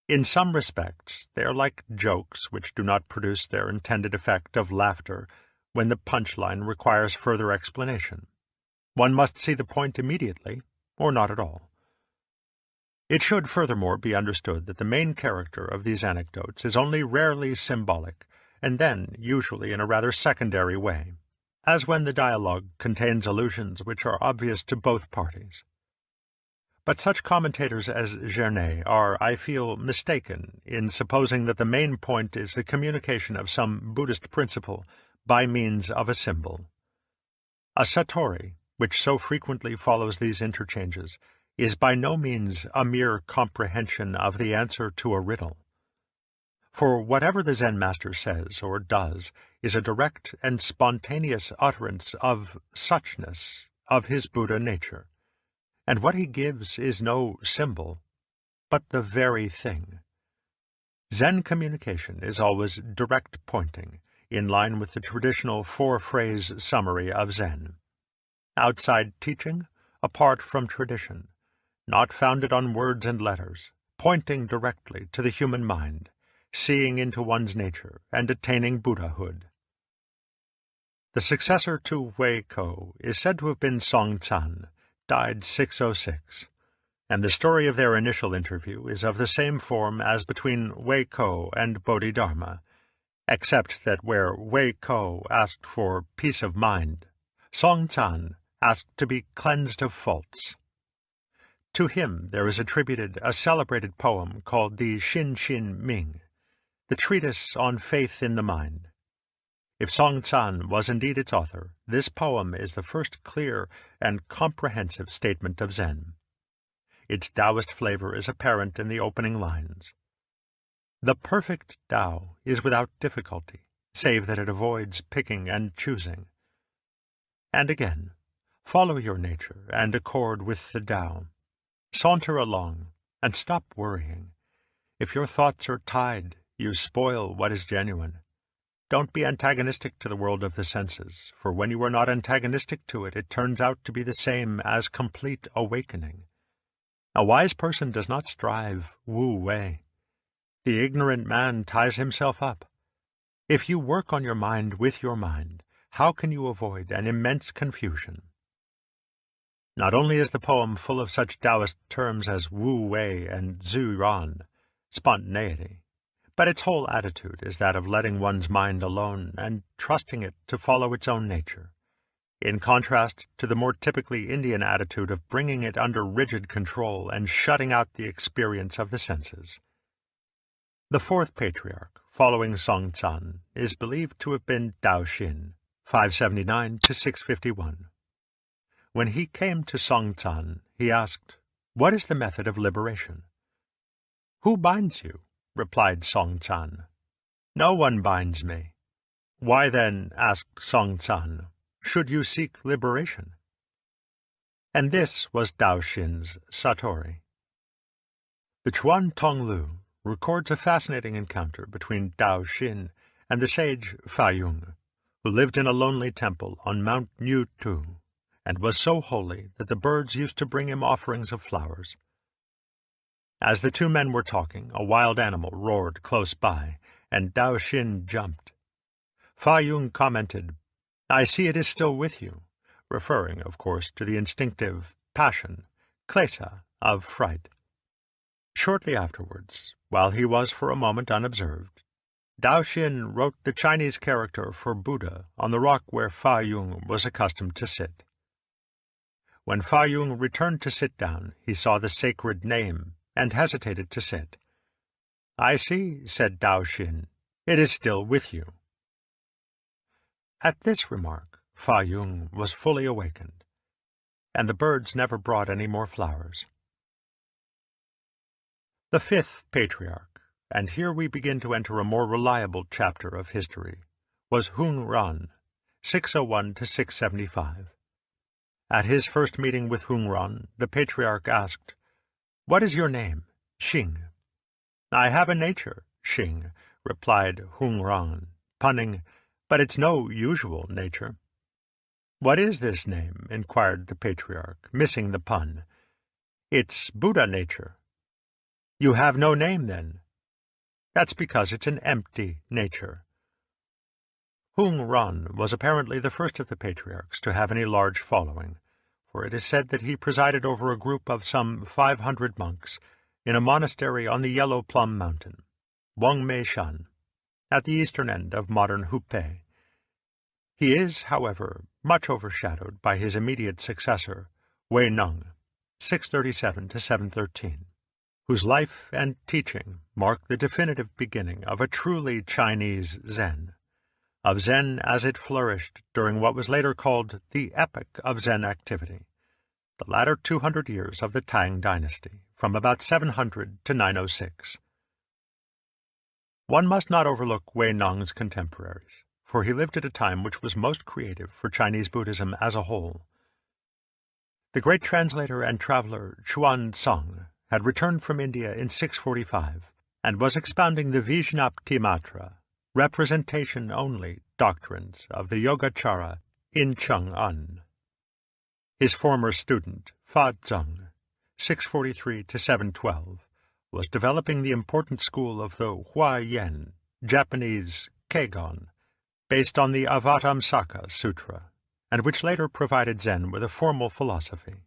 In some respects, they are like jokes which do not produce their intended effect of laughter when the punchline requires further explanation. One must see the point immediately, or not at all. It should furthermore be understood that the main character of these anecdotes is only rarely symbolic, and then usually in a rather secondary way, as when the dialogue contains allusions which are obvious to both parties. But such commentators as Gernet are, I feel, mistaken in supposing that the main point is the communication of some Buddhist principle by means of a symbol. A satori, which so frequently follows these interchanges, is by no means a mere comprehension of the answer to a riddle. For whatever the Zen master says or does is a direct and spontaneous utterance of suchness, of his Buddha nature, and what he gives is no symbol, but the very thing. Zen communication is always direct pointing, in line with the traditional four-phrase summary of Zen. Outside teaching, apart from tradition, not founded on words and letters, pointing directly to the human mind, seeing into one's nature, and attaining Buddhahood. The successor to Wei Ko is said to have been Song Tsan, died 606, and the story of their initial interview is of the same form as between Wei Ko and Bodhidharma, except that where Wei Ko asked for peace of mind, Song Tsan asked to be cleansed of faults. To him there is attributed a celebrated poem called the Xin Xin Ming, the treatise on faith in the mind. If Song Tsan was indeed its author, this poem is the first clear and comprehensive statement of Zen. Its Taoist flavor is apparent in the opening lines. The perfect Tao is without difficulty, save that it avoids picking and choosing. And again, follow your nature and accord with the Tao. Saunter along, and stop worrying. If your thoughts are tied, you spoil what is genuine. Don't be antagonistic to the world of the senses, for when you are not antagonistic to it, it turns out to be the same as complete awakening. A wise person does not strive wu-wei. The ignorant man ties himself up. If you work on your mind with your mind, how can you avoid an immense confusion? Not only is the poem full of such Taoist terms as wu-wei and zhu-ran, spontaneity, but its whole attitude is that of letting one's mind alone and trusting it to follow its own nature, in contrast to the more typically Indian attitude of bringing it under rigid control and shutting out the experience of the senses. The fourth patriarch, following Song Tsan, is believed to have been Dao Xin, 579 to 651. When he came to Song Tsan, he asked, "What is the method of liberation?" "Who binds you?" replied Song Tsan. "No one binds me." "Why then," asked Song Tsan, "should you seek liberation?" And this was Dao Xin's Satori. The Chuan Tonglu records a fascinating encounter between Dao Xin and the sage Fa Yung, who lived in a lonely temple on Mount Nyu Tu, and was so holy that the birds used to bring him offerings of flowers. As the two men were talking, a wild animal roared close by, and Dao Xin jumped. Fa Yung commented, "I see it is still with you," referring, of course, to the instinctive passion, klesa, of fright. Shortly afterwards, while he was for a moment unobserved, Dao Xin wrote the Chinese character for Buddha on the rock where Fa Yung was accustomed to sit. When Fa Yung returned to sit down, he saw the sacred name and hesitated to sit. "I see," said Dao Xin, "it is still with you." At this remark, Fa Yung was fully awakened, and the birds never brought any more flowers. The fifth patriarch, and here we begin to enter a more reliable chapter of history, was Hung Ran, 601 to 675. At his first meeting with Hung Ran, the patriarch asked, "What is your name?" "Xing." "I have a nature, Xing," replied Hung Ran, punning, "but it's no usual nature." "What is this name?" inquired the patriarch, missing the pun. "It's Buddha nature." "You have no name, then?" "That's because it's an empty nature." Hung Ran was apparently the first of the patriarchs to have any large following, for it is said that he presided over a group of some 500 monks in a monastery on the Yellow Plum Mountain, Wangmei Shan, at the eastern end of modern Hubei. He is, however, much overshadowed by his immediate successor, Wei Neng, 637 to 713, whose life and teaching mark the definitive beginning of a truly Chinese Zen, of Zen as it flourished during what was later called the epoch of Zen activity, the latter 200 years of the Tang dynasty, from about 700 to 906. One must not overlook Wei Neng's contemporaries, for he lived at a time which was most creative for Chinese Buddhism as a whole. The great translator and traveler Chuan Tsang had returned from India in 645 and was expounding the Vijnaptimatra, representation-only doctrines of the Yogacara in Chang'an. His former student, Fa Zeng, 643 to 712, was developing the important school of the Huayan, Japanese Keigon, based on the Avatamsaka Sutra, and which later provided Zen with a formal philosophy.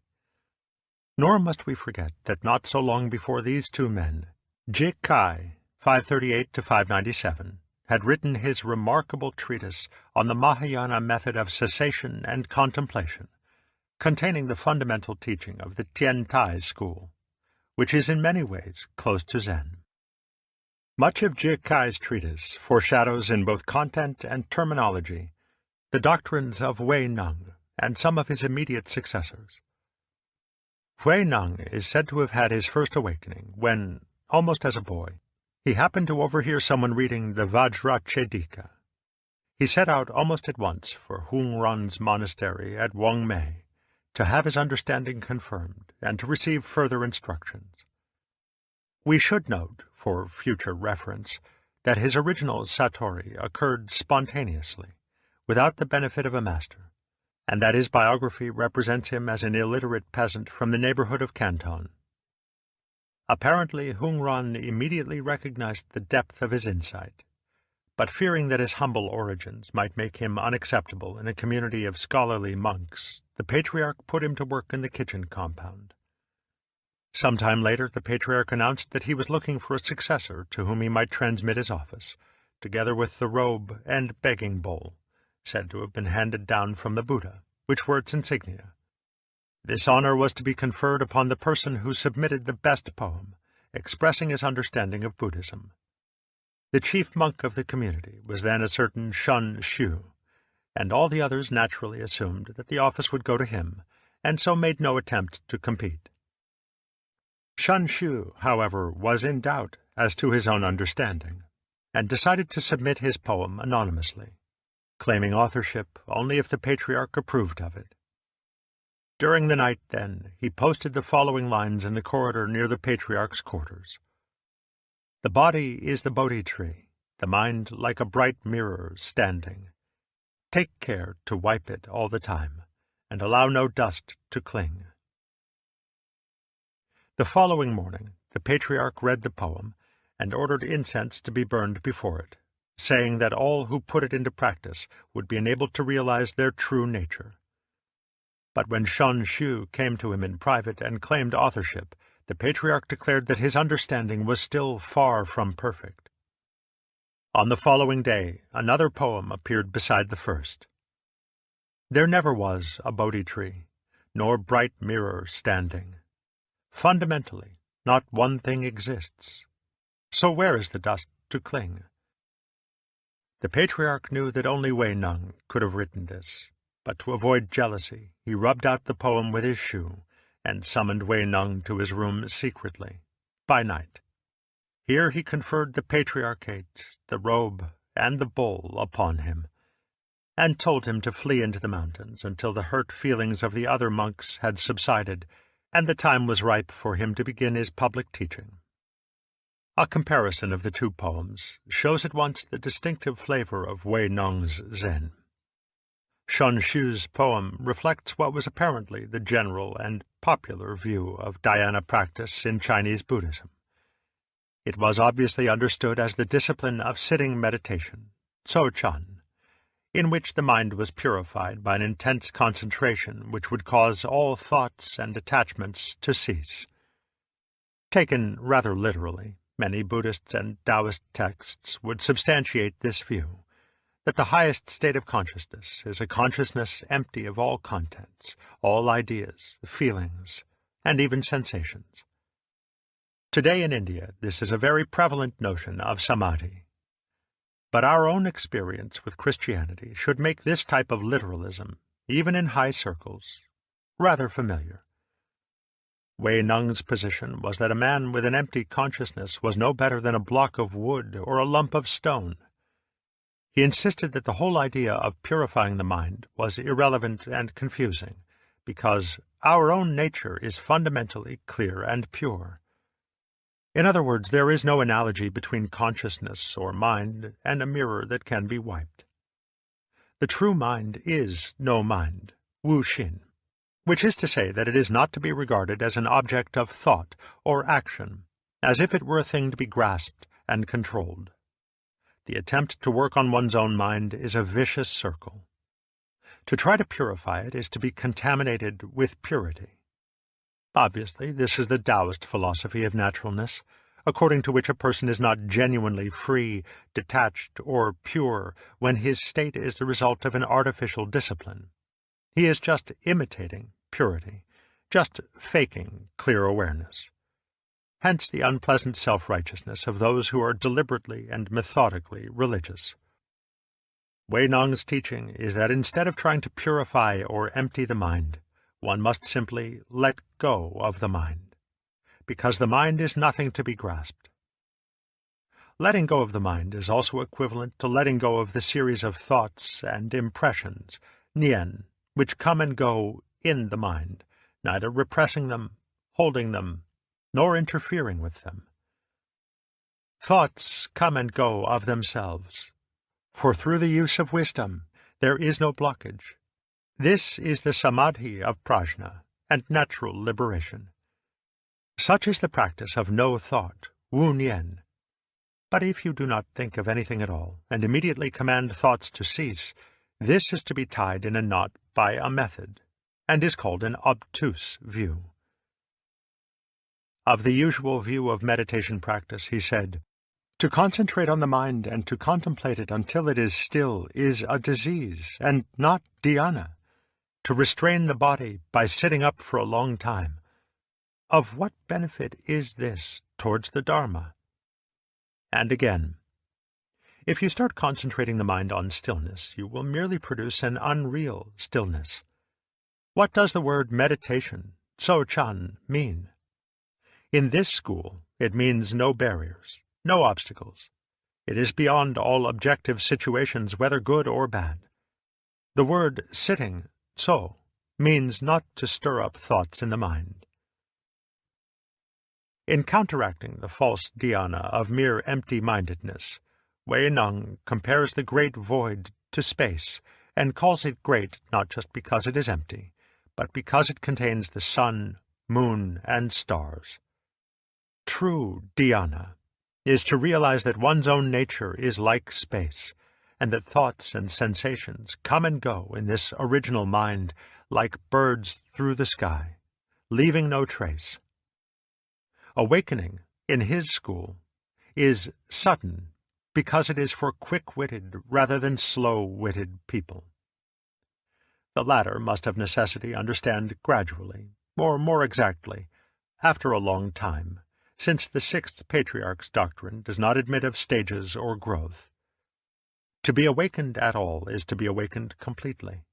Nor must we forget that not so long before these two men, Jie Kai, 538 to 597, had written his remarkable treatise on the Mahayana method of cessation and contemplation, containing the fundamental teaching of the Tiantai school, which is in many ways close to Zen. Much of Jie Kai's treatise foreshadows in both content and terminology the doctrines of Wei Neng and some of his immediate successors. Wei Neng is said to have had his first awakening when, almost as a boy, he happened to overhear someone reading the Vajrachedika. He set out almost at once for Hung Ran's monastery at Wangmei to have his understanding confirmed and to receive further instructions. We should note, for future reference, that his original Satori occurred spontaneously, without the benefit of a master, and that his biography represents him as an illiterate peasant from the neighborhood of Canton. Apparently, Hung Ran immediately recognized the depth of his insight, but fearing that his humble origins might make him unacceptable in a community of scholarly monks, the patriarch put him to work in the kitchen compound. Some time later, the patriarch announced that he was looking for a successor to whom he might transmit his office, together with the robe and begging bowl, said to have been handed down from the Buddha, which were its insignia. This honor was to be conferred upon the person who submitted the best poem, expressing his understanding of Buddhism. The chief monk of the community was then a certain Shun Shu, and all the others naturally assumed that the office would go to him, and so made no attempt to compete. Shun Shu, however, was in doubt as to his own understanding, and decided to submit his poem anonymously, claiming authorship only if the patriarch approved of it. During the night, then, he posted the following lines in the corridor near the patriarch's quarters. "The body is the Bodhi tree, the mind like a bright mirror standing. Take care to wipe it all the time, and allow no dust to cling." The following morning, the patriarch read the poem and ordered incense to be burned before it, saying that all who put it into practice would be enabled to realize their true nature. But when Shun Shu came to him in private and claimed authorship, the patriarch declared that his understanding was still far from perfect. On the following day, another poem appeared beside the first. "There never was a Bodhi tree, nor bright mirror standing. Fundamentally, not one thing exists. So where is the dust to cling?" The patriarch knew that only Wei Neng could have written this, but to avoid jealousy, he rubbed out the poem with his shoe and summoned Wei Neng to his room secretly, by night. Here he conferred the patriarchate, the robe, and the bowl upon him, and told him to flee into the mountains until the hurt feelings of the other monks had subsided, and the time was ripe for him to begin his public teaching. A comparison of the two poems shows at once the distinctive flavor of Wei Neng's Zen. Shun Shu's poem reflects what was apparently the general and popular view of dhyana practice in Chinese Buddhism. It was obviously understood as the discipline of sitting meditation, Tso-chan, in which the mind was purified by an intense concentration which would cause all thoughts and attachments to cease. Taken rather literally, many Buddhist and Taoist texts would substantiate this view, that the highest state of consciousness is a consciousness empty of all contents, all ideas, feelings, and even sensations. Today in India, this is a very prevalent notion of samadhi. But our own experience with Christianity should make this type of literalism, even in high circles, rather familiar. Wei Neng's position was that a man with an empty consciousness was no better than a block of wood or a lump of stone. He insisted that the whole idea of purifying the mind was irrelevant and confusing, because our own nature is fundamentally clear and pure. In other words, there is no analogy between consciousness or mind and a mirror that can be wiped. The true mind is no mind, Wu Xin, which is to say that it is not to be regarded as an object of thought or action, as if it were a thing to be grasped and controlled. The attempt to work on one's own mind is a vicious circle. To try to purify it is to be contaminated with purity. Obviously, this is the Taoist philosophy of naturalness, according to which a person is not genuinely free, detached, or pure when his state is the result of an artificial discipline. He is just imitating purity, just faking clear awareness. Hence the unpleasant self-righteousness of those who are deliberately and methodically religious. Wei Neng's teaching is that instead of trying to purify or empty the mind, one must simply let go of the mind, because the mind is nothing to be grasped. Letting go of the mind is also equivalent to letting go of the series of thoughts and impressions, nian, which come and go in the mind, neither repressing them, holding them, nor interfering with them. Thoughts come and go of themselves, for through the use of wisdom there is no blockage. This is the samadhi of prajna and natural liberation. Such is the practice of no thought, wu nian. But if you do not think of anything at all, and immediately command thoughts to cease, this is to be tied in a knot by a method, and is called an obtuse view. Of the usual view of meditation practice, he said, "To concentrate on the mind and to contemplate it until it is still is a disease, and not dhyana. To restrain the body by sitting up for a long time. Of what benefit is this towards the Dharma?" And again, If you start concentrating the mind on stillness, you will merely produce an unreal stillness. What does the word meditation, so-chan, mean? In this school, it means no barriers, no obstacles. It is beyond all objective situations, whether good or bad. The word sitting, so, means not to stir up thoughts in the mind. In counteracting the false dhyana of mere empty-mindedness, Wei Neng compares the great void to space, and calls it great not just because it is empty, but because it contains the sun, moon, and stars. True dhyana is to realize that one's own nature is like space, and that thoughts and sensations come and go in this original mind like birds through the sky, leaving no trace. Awakening, in his school, is sudden because it is for quick-witted rather than slow-witted people. The latter must of necessity understand gradually, or more exactly, after a long time, since the sixth patriarch's doctrine does not admit of stages or growth. To be awakened at all is to be awakened completely,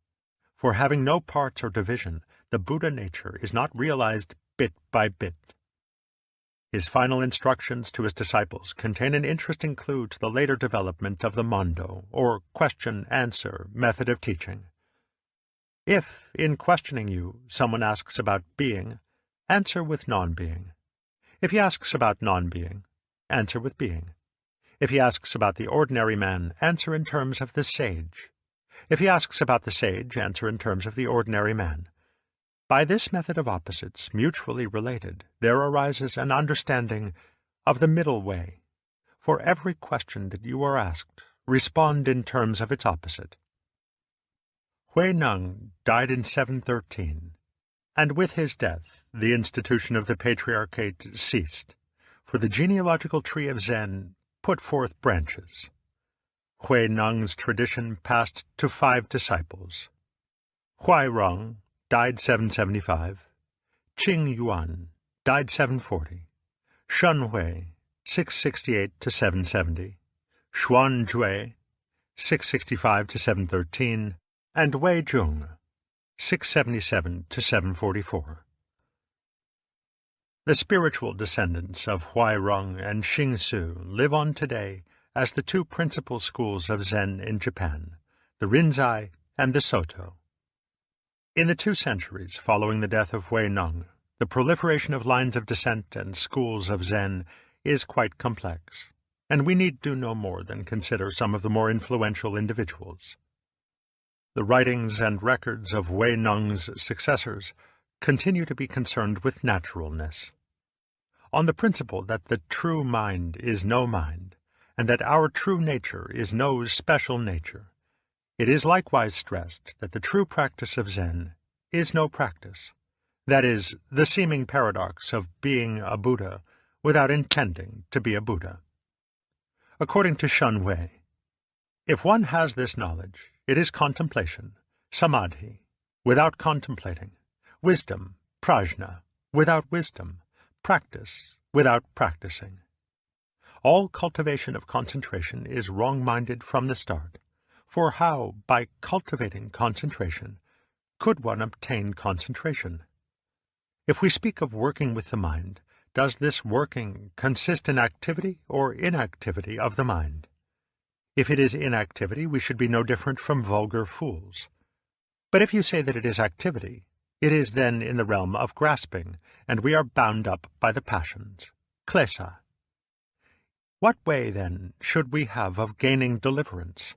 for having no parts or division, the Buddha nature is not realized bit by bit. His final instructions to his disciples contain an interesting clue to the later development of the Mondo, or question-answer, method of teaching. If, in questioning you, someone asks about being, answer with non-being. If he asks about non-being, answer with being. If he asks about the ordinary man, answer in terms of the sage. If he asks about the sage, answer in terms of the ordinary man. By this method of opposites, mutually related, there arises an understanding of the middle way. For every question that you are asked, respond in terms of its opposite. Hui Neng died in 713, and with his death the institution of the Patriarchate ceased, for the genealogical tree of Zen put forth branches. Hui Neng's tradition passed to 5 disciples. Huai Rong died 775, Qing Yuan died 740, Shen Hui 668 to 770, Xuan Jue 665 to 713, and Wei Jung 677 to 744. The spiritual descendants of Huai Rong and Xing Su live on today as the 2 principal schools of Zen in Japan, the Rinzai and the Soto. In the 2 centuries following the death of Hui Neng, the proliferation of lines of descent and schools of Zen is quite complex, and we need do no more than consider some of the more influential individuals. The writings and records of Hui Neng's successors continue to be concerned with naturalness. On the principle that the true mind is no mind, and that our true nature is no special nature, it is likewise stressed that the true practice of Zen is no practice, that is, the seeming paradox of being a Buddha without intending to be a Buddha. According to Shen Hui, if one has this knowledge, it is contemplation, samadhi, without contemplating, wisdom, prajna, without wisdom, practice, without practicing. All cultivation of concentration is wrong-minded from the start. For how, by cultivating concentration, could one obtain concentration? If we speak of working with the mind, does this working consist in activity or inactivity of the mind? If it is inactivity, we should be no different from vulgar fools. But if you say that it is activity, it is then in the realm of grasping, and we are bound up by the passions, klesa. What way, then, should we have of gaining deliverance?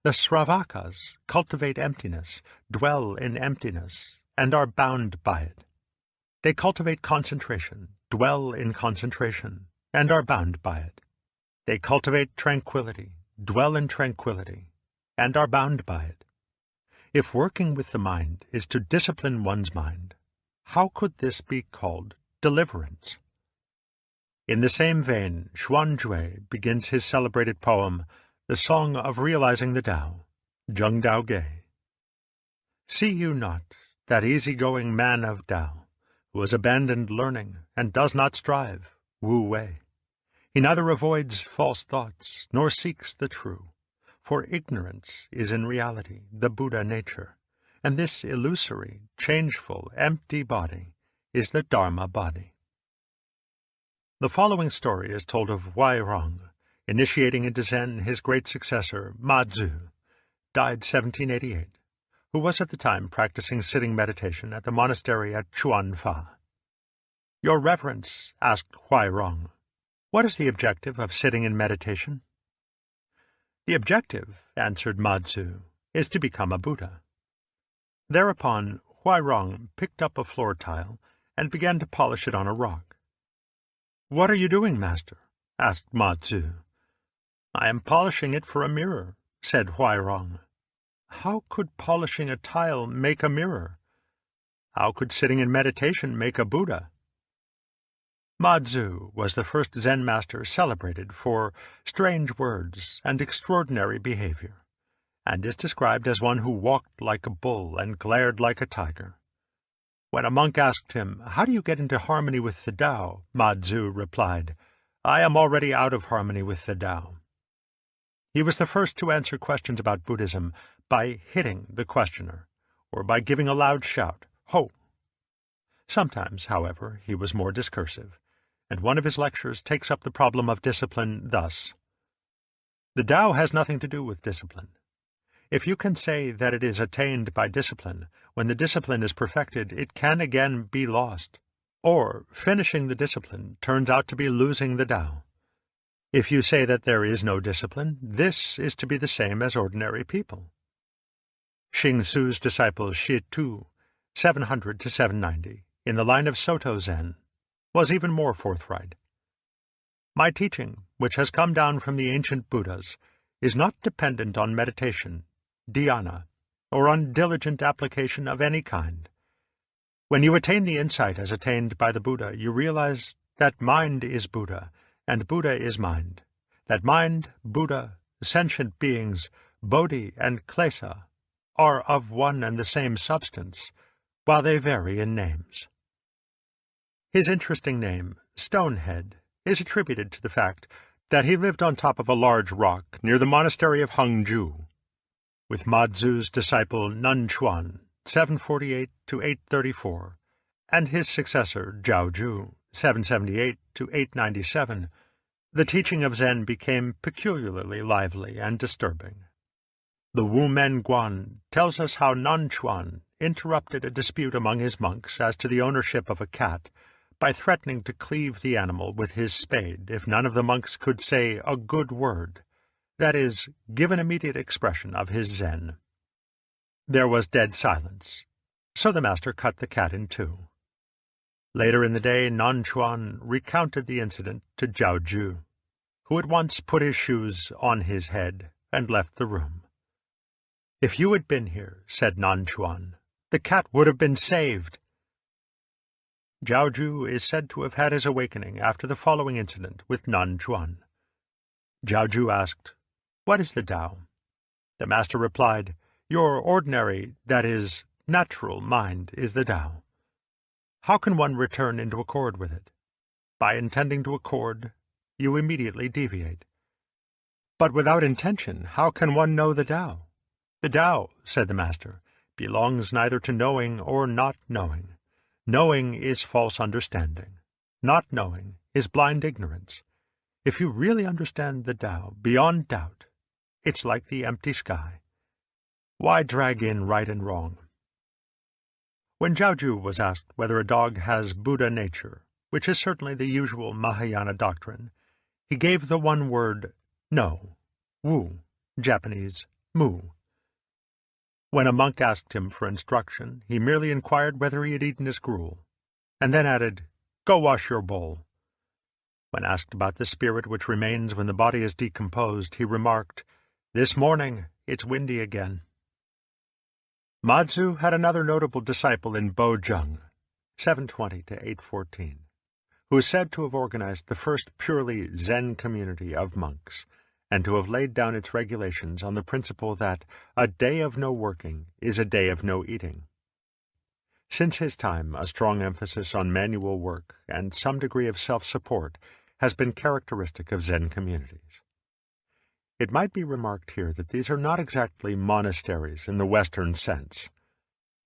The Sravakas cultivate emptiness, dwell in emptiness, and are bound by it. They cultivate concentration, dwell in concentration, and are bound by it. They cultivate tranquility, dwell in tranquility, and are bound by it. If working with the mind is to discipline one's mind, how could this be called deliverance? In the same vein, Xuan Jue begins his celebrated poem, The Song of Realizing the Tao, Zheng Dao Ge. See you not that easy-going man of Tao, who has abandoned learning and does not strive, Wu Wei? He neither avoids false thoughts nor seeks the true, for ignorance is in reality the Buddha nature, and this illusory, changeful, empty body is the Dharma body. The following story is told of Huairong, initiating into Zen his great successor, Ma Tzu, died 1788, who was at the time practicing sitting meditation at the monastery at Chuanfa. "Your Reverence," asked Huairong, "what is the objective of sitting in meditation?" "The objective," answered Ma Tzu, "is to become a Buddha." Thereupon Huairong picked up a floor tile and began to polish it on a rock. "What are you doing, master?" asked Ma Tzu. "I am polishing it for a mirror," said Huairong. How could polishing a tile make a mirror? How could sitting in meditation make a Buddha? Ma Tzu was the first Zen master celebrated for strange words and extraordinary behavior, and is described as one who walked like a bull and glared like a tiger. When a monk asked him, "How do you get into harmony with the Tao?" Ma Tzu replied, "I am already out of harmony with the Tao." He was the first to answer questions about Buddhism by hitting the questioner, or by giving a loud shout, "Ho!" Sometimes, however, he was more discursive, and one of his lectures takes up the problem of discipline thus: "The Tao has nothing to do with discipline. If you can say that it is attained by discipline, when the discipline is perfected, it can again be lost. Or, finishing the discipline turns out to be losing the Tao. If you say that there is no discipline, this is to be the same as ordinary people." Xing Su's disciple Shi Tu, 700 to 790, in the line of Soto Zen, was even more forthright. "My teaching, which has come down from the ancient Buddhas, is not dependent on meditation, dhyana, or on diligent application of any kind. When you attain the insight as attained by the Buddha, you realize that mind is Buddha, and Buddha is mind, that mind, Buddha, sentient beings, Bodhi and Klesa, are of one and the same substance, while they vary in names." His interesting name, Stonehead, is attributed to the fact that he lived on top of a large rock near the monastery of Hangzhou. With Ma Tzu's disciple Nanchuan, 748 to 834, and his successor Zhaozhu, 778 to 897, the teaching of Zen became peculiarly lively and disturbing. The Wu Men Guan tells us how Nanchuan interrupted a dispute among his monks as to the ownership of a cat by threatening to cleave the animal with his spade if none of the monks could say a good word, that is, give an immediate expression of his Zen. There was dead silence, so the master cut the cat in two. Later in the day, Nanchuan recounted the incident to Zhaozhu, who at once put his shoes on his head and left the room. "If you had been here," said Nanchuan, "the cat would have been saved." Zhaozhu is said to have had his awakening after the following incident with Nanchuan. Zhaozhu asked, "What is the Tao?" The master replied, "Your ordinary, that is, natural mind is the Tao. How can one return into accord with it? By intending to accord, you immediately deviate. But without intention, how can one know the Tao? The Tao," said the master, "belongs neither to knowing or not knowing. Knowing is false understanding. Not knowing is blind ignorance. If you really understand the Tao beyond doubt, it's like the empty sky. Why drag in right and wrong?" When Zhaozhu was asked whether a dog has Buddha nature, which is certainly the usual Mahayana doctrine, he gave the one word, "no," wu, Japanese, mu. When a monk asked him for instruction, he merely inquired whether he had eaten his gruel, and then added, "Go wash your bowl." When asked about the spirit which remains when the body is decomposed, he remarked, "This morning it's windy again." Ma Tzu had another notable disciple in Bozheng, 720 to 814, who is said to have organized the first purely Zen community of monks, and to have laid down its regulations on the principle that a day of no working is a day of no eating. Since his time, a strong emphasis on manual work and some degree of self-support has been characteristic of Zen communities. It might be remarked here that these are not exactly monasteries in the Western sense.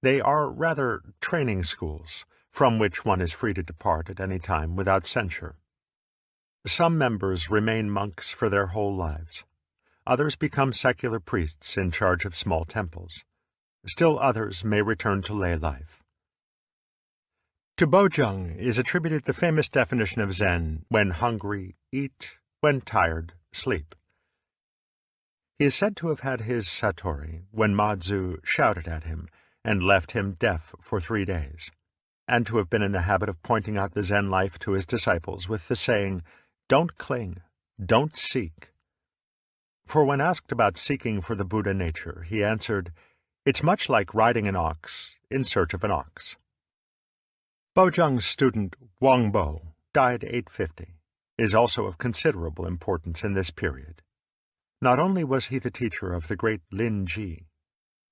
They are rather training schools, from which one is free to depart at any time without censure. Some members remain monks for their whole lives. Others become secular priests in charge of small temples. Still others may return to lay life. To Bojung is attributed the famous definition of Zen: when hungry, eat; when tired, sleep. He is said to have had his satori when Madzu shouted at him and left him deaf for 3 days, and to have been in the habit of pointing out the Zen life to his disciples with the saying, "Don't cling, don't seek." For when asked about seeking for the Buddha nature, he answered, "It's much like riding an ox in search of an ox." Bojung's student Wang Bo, died 850, is also of considerable importance in this period. Not only was he the teacher of the great Lin Ji,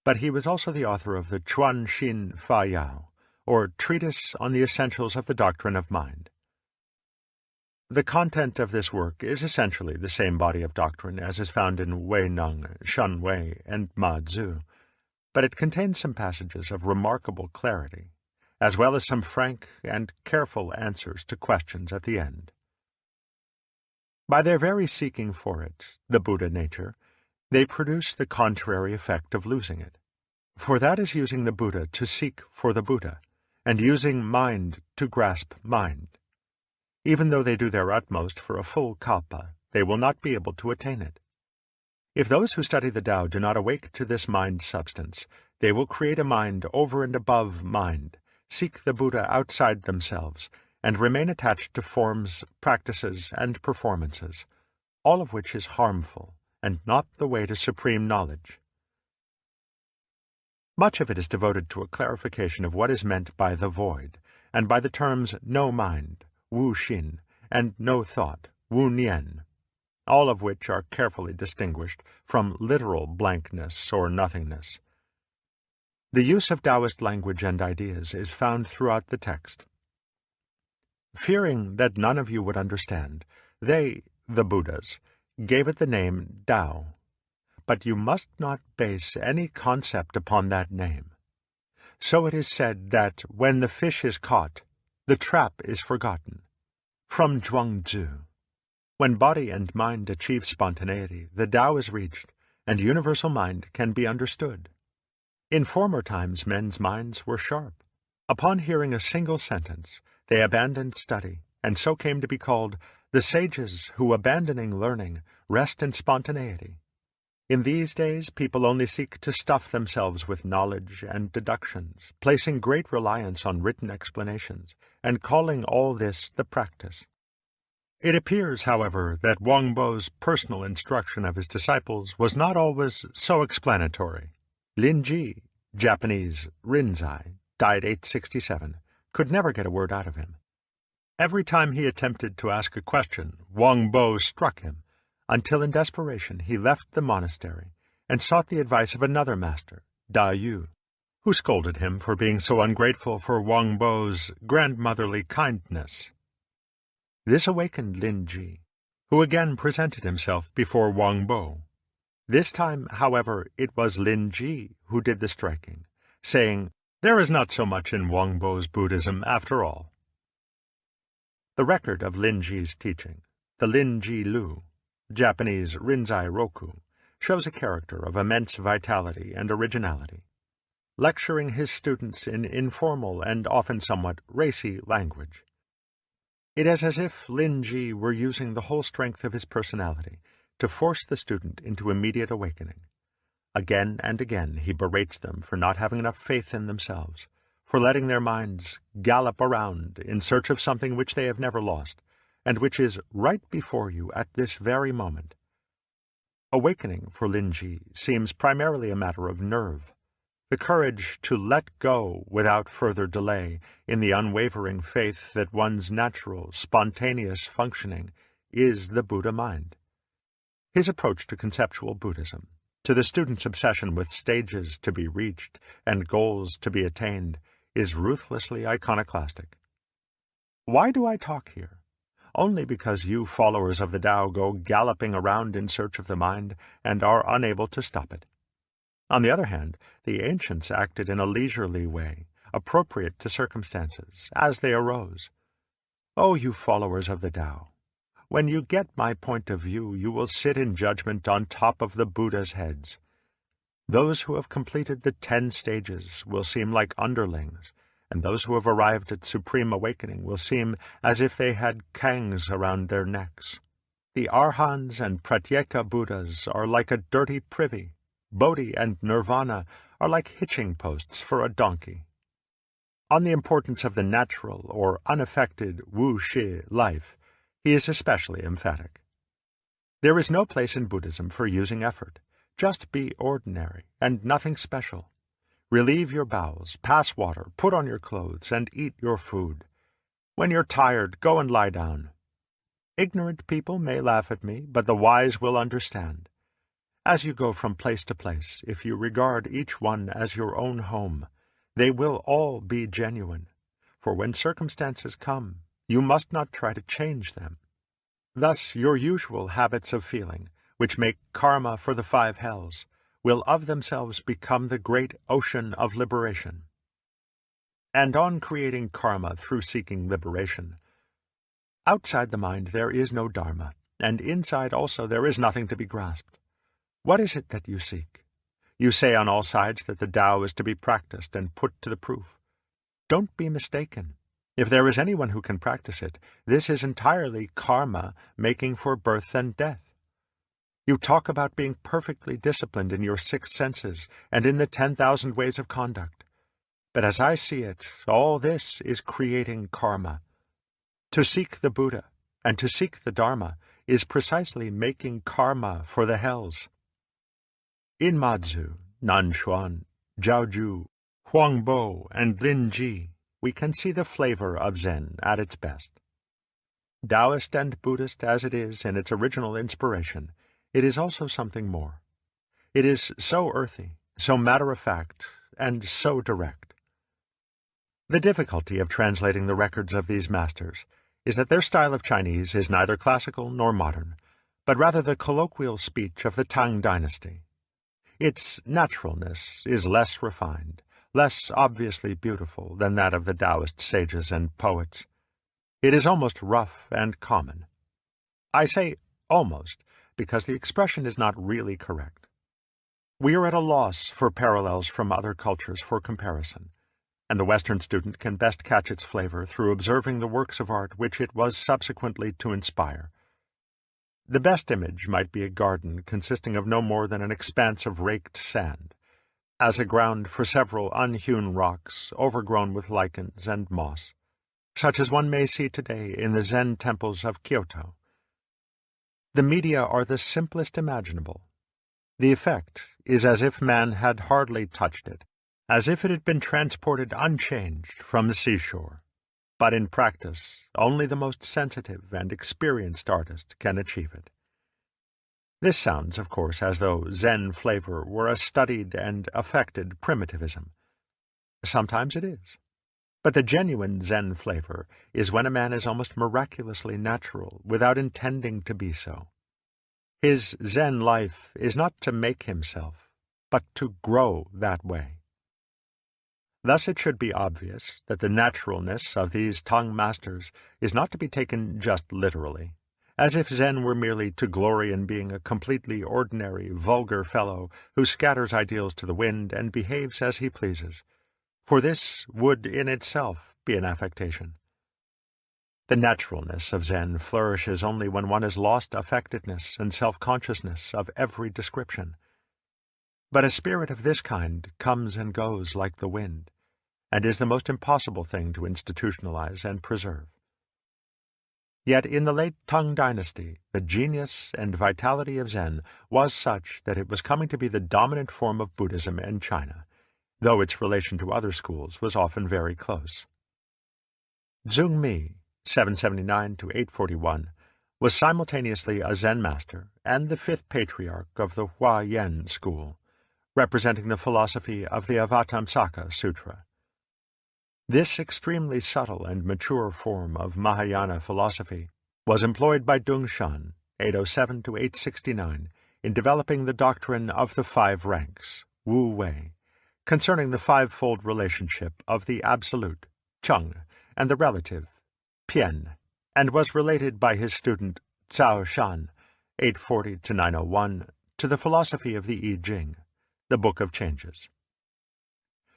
but he was also the author of the Chuan Xin Fa Yao, or Treatise on the Essentials of the Doctrine of Mind. The content of this work is essentially the same body of doctrine as is found in Wei Neng, Shen Wei, and Ma Zhu, but it contains some passages of remarkable clarity, as well as some frank and careful answers to questions at the end. By their very seeking for it, the Buddha nature, they produce the contrary effect of losing it. For that is using the Buddha to seek for the Buddha, and using mind to grasp mind. Even though they do their utmost for a full kalpa, they will not be able to attain it. If those who study the Tao do not awake to this mind substance, they will create a mind over and above mind, seek the Buddha outside themselves, and remain attached to forms, practices, and performances, all of which is harmful and not the way to supreme knowledge. Much of it is devoted to a clarification of what is meant by the void, and by the terms no mind, wu xin, and no thought, wu nian, all of which are carefully distinguished from literal blankness or nothingness. The use of Taoist language and ideas is found throughout the text. Fearing that none of you would understand, they, the Buddhas, gave it the name Tao. But you must not base any concept upon that name. So it is said that when the fish is caught, the trap is forgotten. From Zhuangzi. When body and mind achieve spontaneity, the Tao is reached, and universal mind can be understood. In former times men's minds were sharp. Upon hearing a single sentence, they abandoned study, and so came to be called the sages who, abandoning learning, rest in spontaneity. In these days, people only seek to stuff themselves with knowledge and deductions, placing great reliance on written explanations, and calling all this the practice. It appears, however, that Wang Bo's personal instruction of his disciples was not always so explanatory. Lin Ji, Japanese Rinzai, died 867, could never get a word out of him. Every time he attempted to ask a question, Wang Bo struck him, until in desperation he left the monastery and sought the advice of another master, Da Yu, who scolded him for being so ungrateful for Wang Bo's grandmotherly kindness. This awakened Lin Ji, who again presented himself before Wang Bo. This time, however, it was Lin Ji who did the striking, saying, "There is not so much in Wang Bo's Buddhism after all." The record of Lin Ji's teaching, the Lin Ji Lu, Japanese Rinzai Roku, shows a character of immense vitality and originality. Lecturing his students in informal and often somewhat racy language, it is as if Lin Ji were using the whole strength of his personality to force the student into immediate awakening. Again and again he berates them for not having enough faith in themselves, for letting their minds gallop around in search of something which they have never lost, and which is right before you at this very moment. Awakening for Lin Ji seems primarily a matter of nerve, the courage to let go without further delay in the unwavering faith that one's natural, spontaneous functioning is the Buddha mind. His approach to conceptual Buddhism, to the student's obsession with stages to be reached and goals to be attained, is ruthlessly iconoclastic. Why do I talk here? only because you followers of the Tao go galloping around in search of the mind and are unable to stop it. On the other hand, the ancients acted in a leisurely way, appropriate to circumstances, as they arose. O you followers of the Tao, when you get my point of view, you will sit in judgment on top of the Buddha's heads. Those who have completed the 10 stages will seem like underlings, and those who have arrived at supreme awakening will seem as if they had kangs around their necks. The Arhans and Pratyeka Buddhas are like a dirty privy. Bodhi and Nirvana are like hitching posts for a donkey. On the importance of the natural or unaffected wu-shi life, he is especially emphatic. There is no place in Buddhism for using effort. Just be ordinary and nothing special. Relieve your bowels, pass water, put on your clothes, and eat your food. When you're tired, go and lie down. Ignorant people may laugh at me, but the wise will understand. As you go from place to place, if you regard each one as your own home, they will all be genuine, for when circumstances come, you must not try to change them. Thus your usual habits of feeling, which make karma for the 5 hells, will of themselves become the great ocean of liberation. And on creating karma through seeking liberation, outside the mind there is no dharma, and inside also there is nothing to be grasped. What is it that you seek? You say on all sides that the Tao is to be practiced and put to the proof. Don't be mistaken. If there is anyone who can practice it, this is entirely karma making for birth and death. You talk about being perfectly disciplined in your 6 senses and in the 10,000 ways of conduct. But as I see it, all this is creating karma. To seek the Buddha and to seek the Dharma is precisely making karma for the hells. In Mazu, Nanxuan, Jiaozhu, Huangbo, and Linji, we can see the flavor of Zen at its best. Taoist and Buddhist as it is in its original inspiration, it is also something more. It is so earthy, so matter-of-fact, and so direct. The difficulty of translating the records of these masters is that their style of Chinese is neither classical nor modern, but rather the colloquial speech of the Tang dynasty. Its naturalness is less refined, less obviously beautiful than that of the Taoist sages and poets. It is almost rough and common. I say almost because the expression is not really correct. We are at a loss for parallels from other cultures for comparison, and the Western student can best catch its flavor through observing the works of art which it was subsequently to inspire. The best image might be a garden consisting of no more than an expanse of raked sand, as a ground for several unhewn rocks overgrown with lichens and moss, such as one may see today in the Zen temples of Kyoto. The media are the simplest imaginable. The effect is as if man had hardly touched it, as if it had been transported unchanged from the seashore. But in practice, only the most sensitive and experienced artist can achieve it. This sounds, of course, as though Zen flavor were a studied and affected primitivism. Sometimes it is. But the genuine Zen flavor is when a man is almost miraculously natural without intending to be so. His Zen life is not to make himself, but to grow that way. Thus it should be obvious that the naturalness of these Tang masters is not to be taken just literally, as if Zen were merely to glory in being a completely ordinary, vulgar fellow who scatters ideals to the wind and behaves as he pleases, for this would in itself be an affectation. The naturalness of Zen flourishes only when one has lost affectedness and self-consciousness of every description. But a spirit of this kind comes and goes like the wind, and is the most impossible thing to institutionalize and preserve. Yet in the late Tang dynasty, the genius and vitality of Zen was such that it was coming to be the dominant form of Buddhism in China, though its relation to other schools was often very close. Zheng Mi, 779 to 841, was simultaneously a Zen master and the 5th patriarch of the Huayan school, representing the philosophy of the Avatamsaka Sutra. This extremely subtle and mature form of Mahayana philosophy was employed by Dung Shan, 807 to 869, in developing the doctrine of the five ranks, Wu Wei, concerning the fivefold relationship of the absolute, Cheng, and the relative, Pian, and was related by his student Cao Shan, 840 to 901, to the philosophy of the I Ching, the Book of Changes.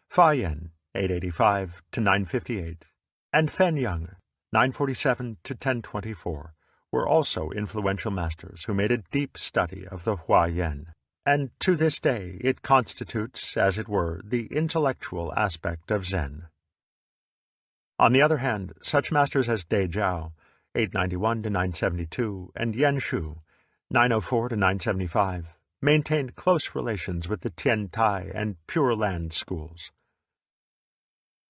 Fa Yin, 885 to 958, and Fen Yang, 947 to 1024, were also influential masters who made a deep study of the Hua Yin, and to this day it constitutes, as it were, the intellectual aspect of Zen. On the other hand, such masters as De Jiao, 891 to 972, and Yen Shu, 904 to 975, maintained close relations with the Tian Tai and Pure Land schools.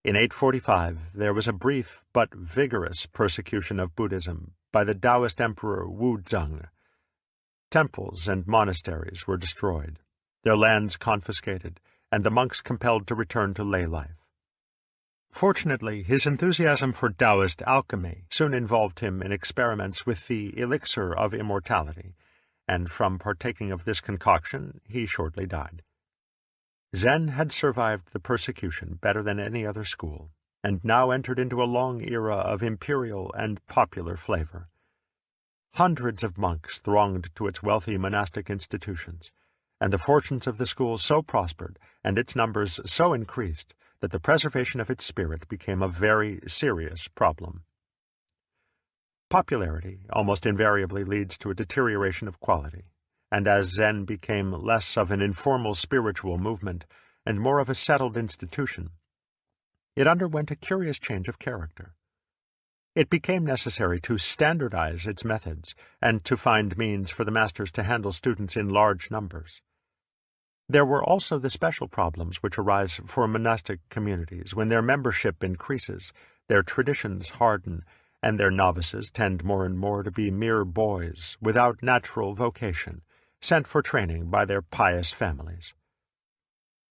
In 845, there was a brief but vigorous persecution of Buddhism by the Taoist Emperor Wu Zeng. Temples and monasteries were destroyed, their lands confiscated, and the monks compelled to return to lay life. Fortunately, his enthusiasm for Taoist alchemy soon involved him in experiments with the elixir of immortality, and from partaking of this concoction he shortly died. Zen had survived the persecution better than any other school, and now entered into a long era of imperial and popular flavor. Hundreds of monks thronged to its wealthy monastic institutions, and the fortunes of the school so prospered, and its numbers so increased, that the preservation of its spirit became a very serious problem. Popularity almost invariably leads to a deterioration of quality, and as Zen became less of an informal spiritual movement and more of a settled institution, it underwent a curious change of character. It became necessary to standardize its methods and to find means for the masters to handle students in large numbers. There were also the special problems which arise for monastic communities when their membership increases, their traditions harden, and their novices tend more and more to be mere boys without natural vocation, sent for training by their pious families.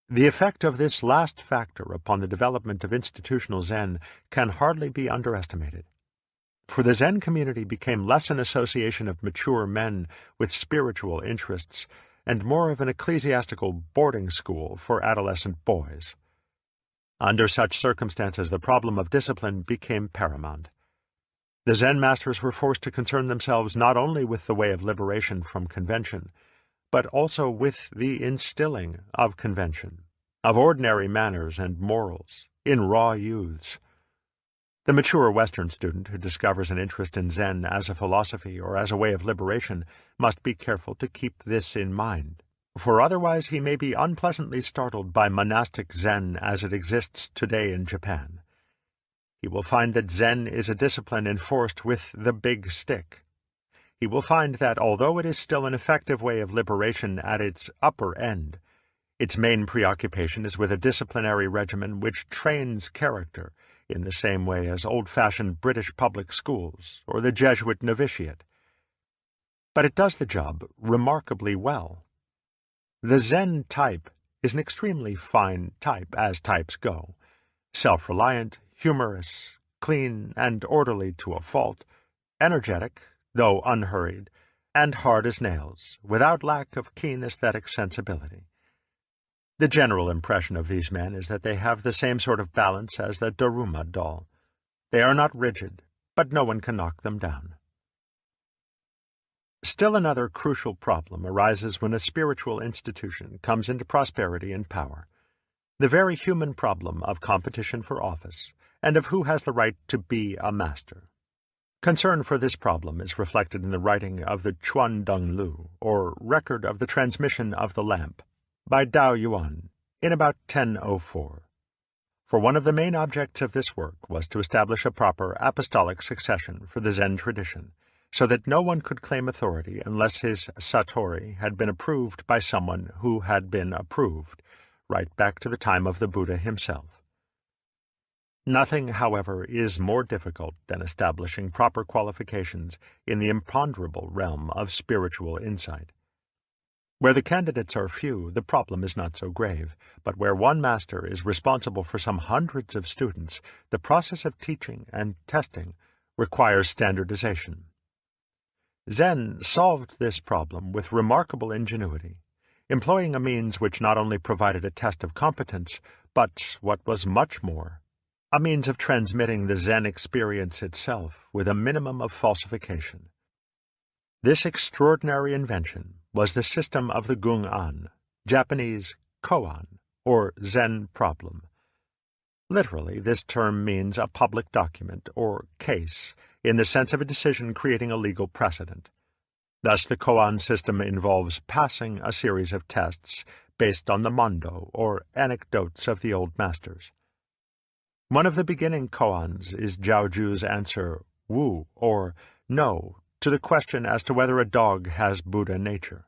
The effect of this last factor upon the development of institutional Zen can hardly be underestimated. For the Zen community became less an association of mature men with spiritual interests and more of an ecclesiastical boarding school for adolescent boys. Under such circumstances, the problem of discipline became paramount. The Zen masters were forced to concern themselves not only with the way of liberation from convention, but also with the instilling of convention, of ordinary manners and morals, in raw youths. The mature Western student who discovers an interest in Zen as a philosophy or as a way of liberation must be careful to keep this in mind, for otherwise he may be unpleasantly startled by monastic Zen as it exists today in Japan. He will find that Zen is a discipline enforced with the big stick. He will find that, although it is still an effective way of liberation at its upper end, its main preoccupation is with a disciplinary regimen which trains character in the same way as old-fashioned British public schools or the Jesuit novitiate. But it does the job remarkably well. The Zen type is an extremely fine type, as types go, self-reliant, humorous, clean and orderly to a fault, energetic, though unhurried, and hard as nails, without lack of keen aesthetic sensibility. The general impression of these men is that they have the same sort of balance as the Daruma doll. They are not rigid, but no one can knock them down. Still another crucial problem arises when a spiritual institution comes into prosperity and power. The very human problem of competition for office, and of who has the right to be a master. Concern for this problem is reflected in the writing of the Chuan Deng Lu, or Record of the Transmission of the Lamp, by Dao Yuan, in about 1004. For one of the main objects of this work was to establish a proper apostolic succession for the Zen tradition, so that no one could claim authority unless his satori had been approved by someone who had been approved, right back to the time of the Buddha himself. Nothing, however, is more difficult than establishing proper qualifications in the imponderable realm of spiritual insight. Where the candidates are few, the problem is not so grave, but where one master is responsible for some hundreds of students, the process of teaching and testing requires standardization, Zen solved this problem with remarkable ingenuity, employing a means which not only provided a test of competence, but, what was much more, a means of transmitting the Zen experience itself with a minimum of falsification. This extraordinary invention was the system of the Gung-an, Japanese koan, or Zen problem. Literally, this term means a public document, or case, in the sense of a decision creating a legal precedent. Thus, the koan system involves passing a series of tests based on the mondo, or anecdotes of the old masters. One of the beginning koans is Jiaoju's answer, wu, or no, to the question as to whether a dog has Buddha nature.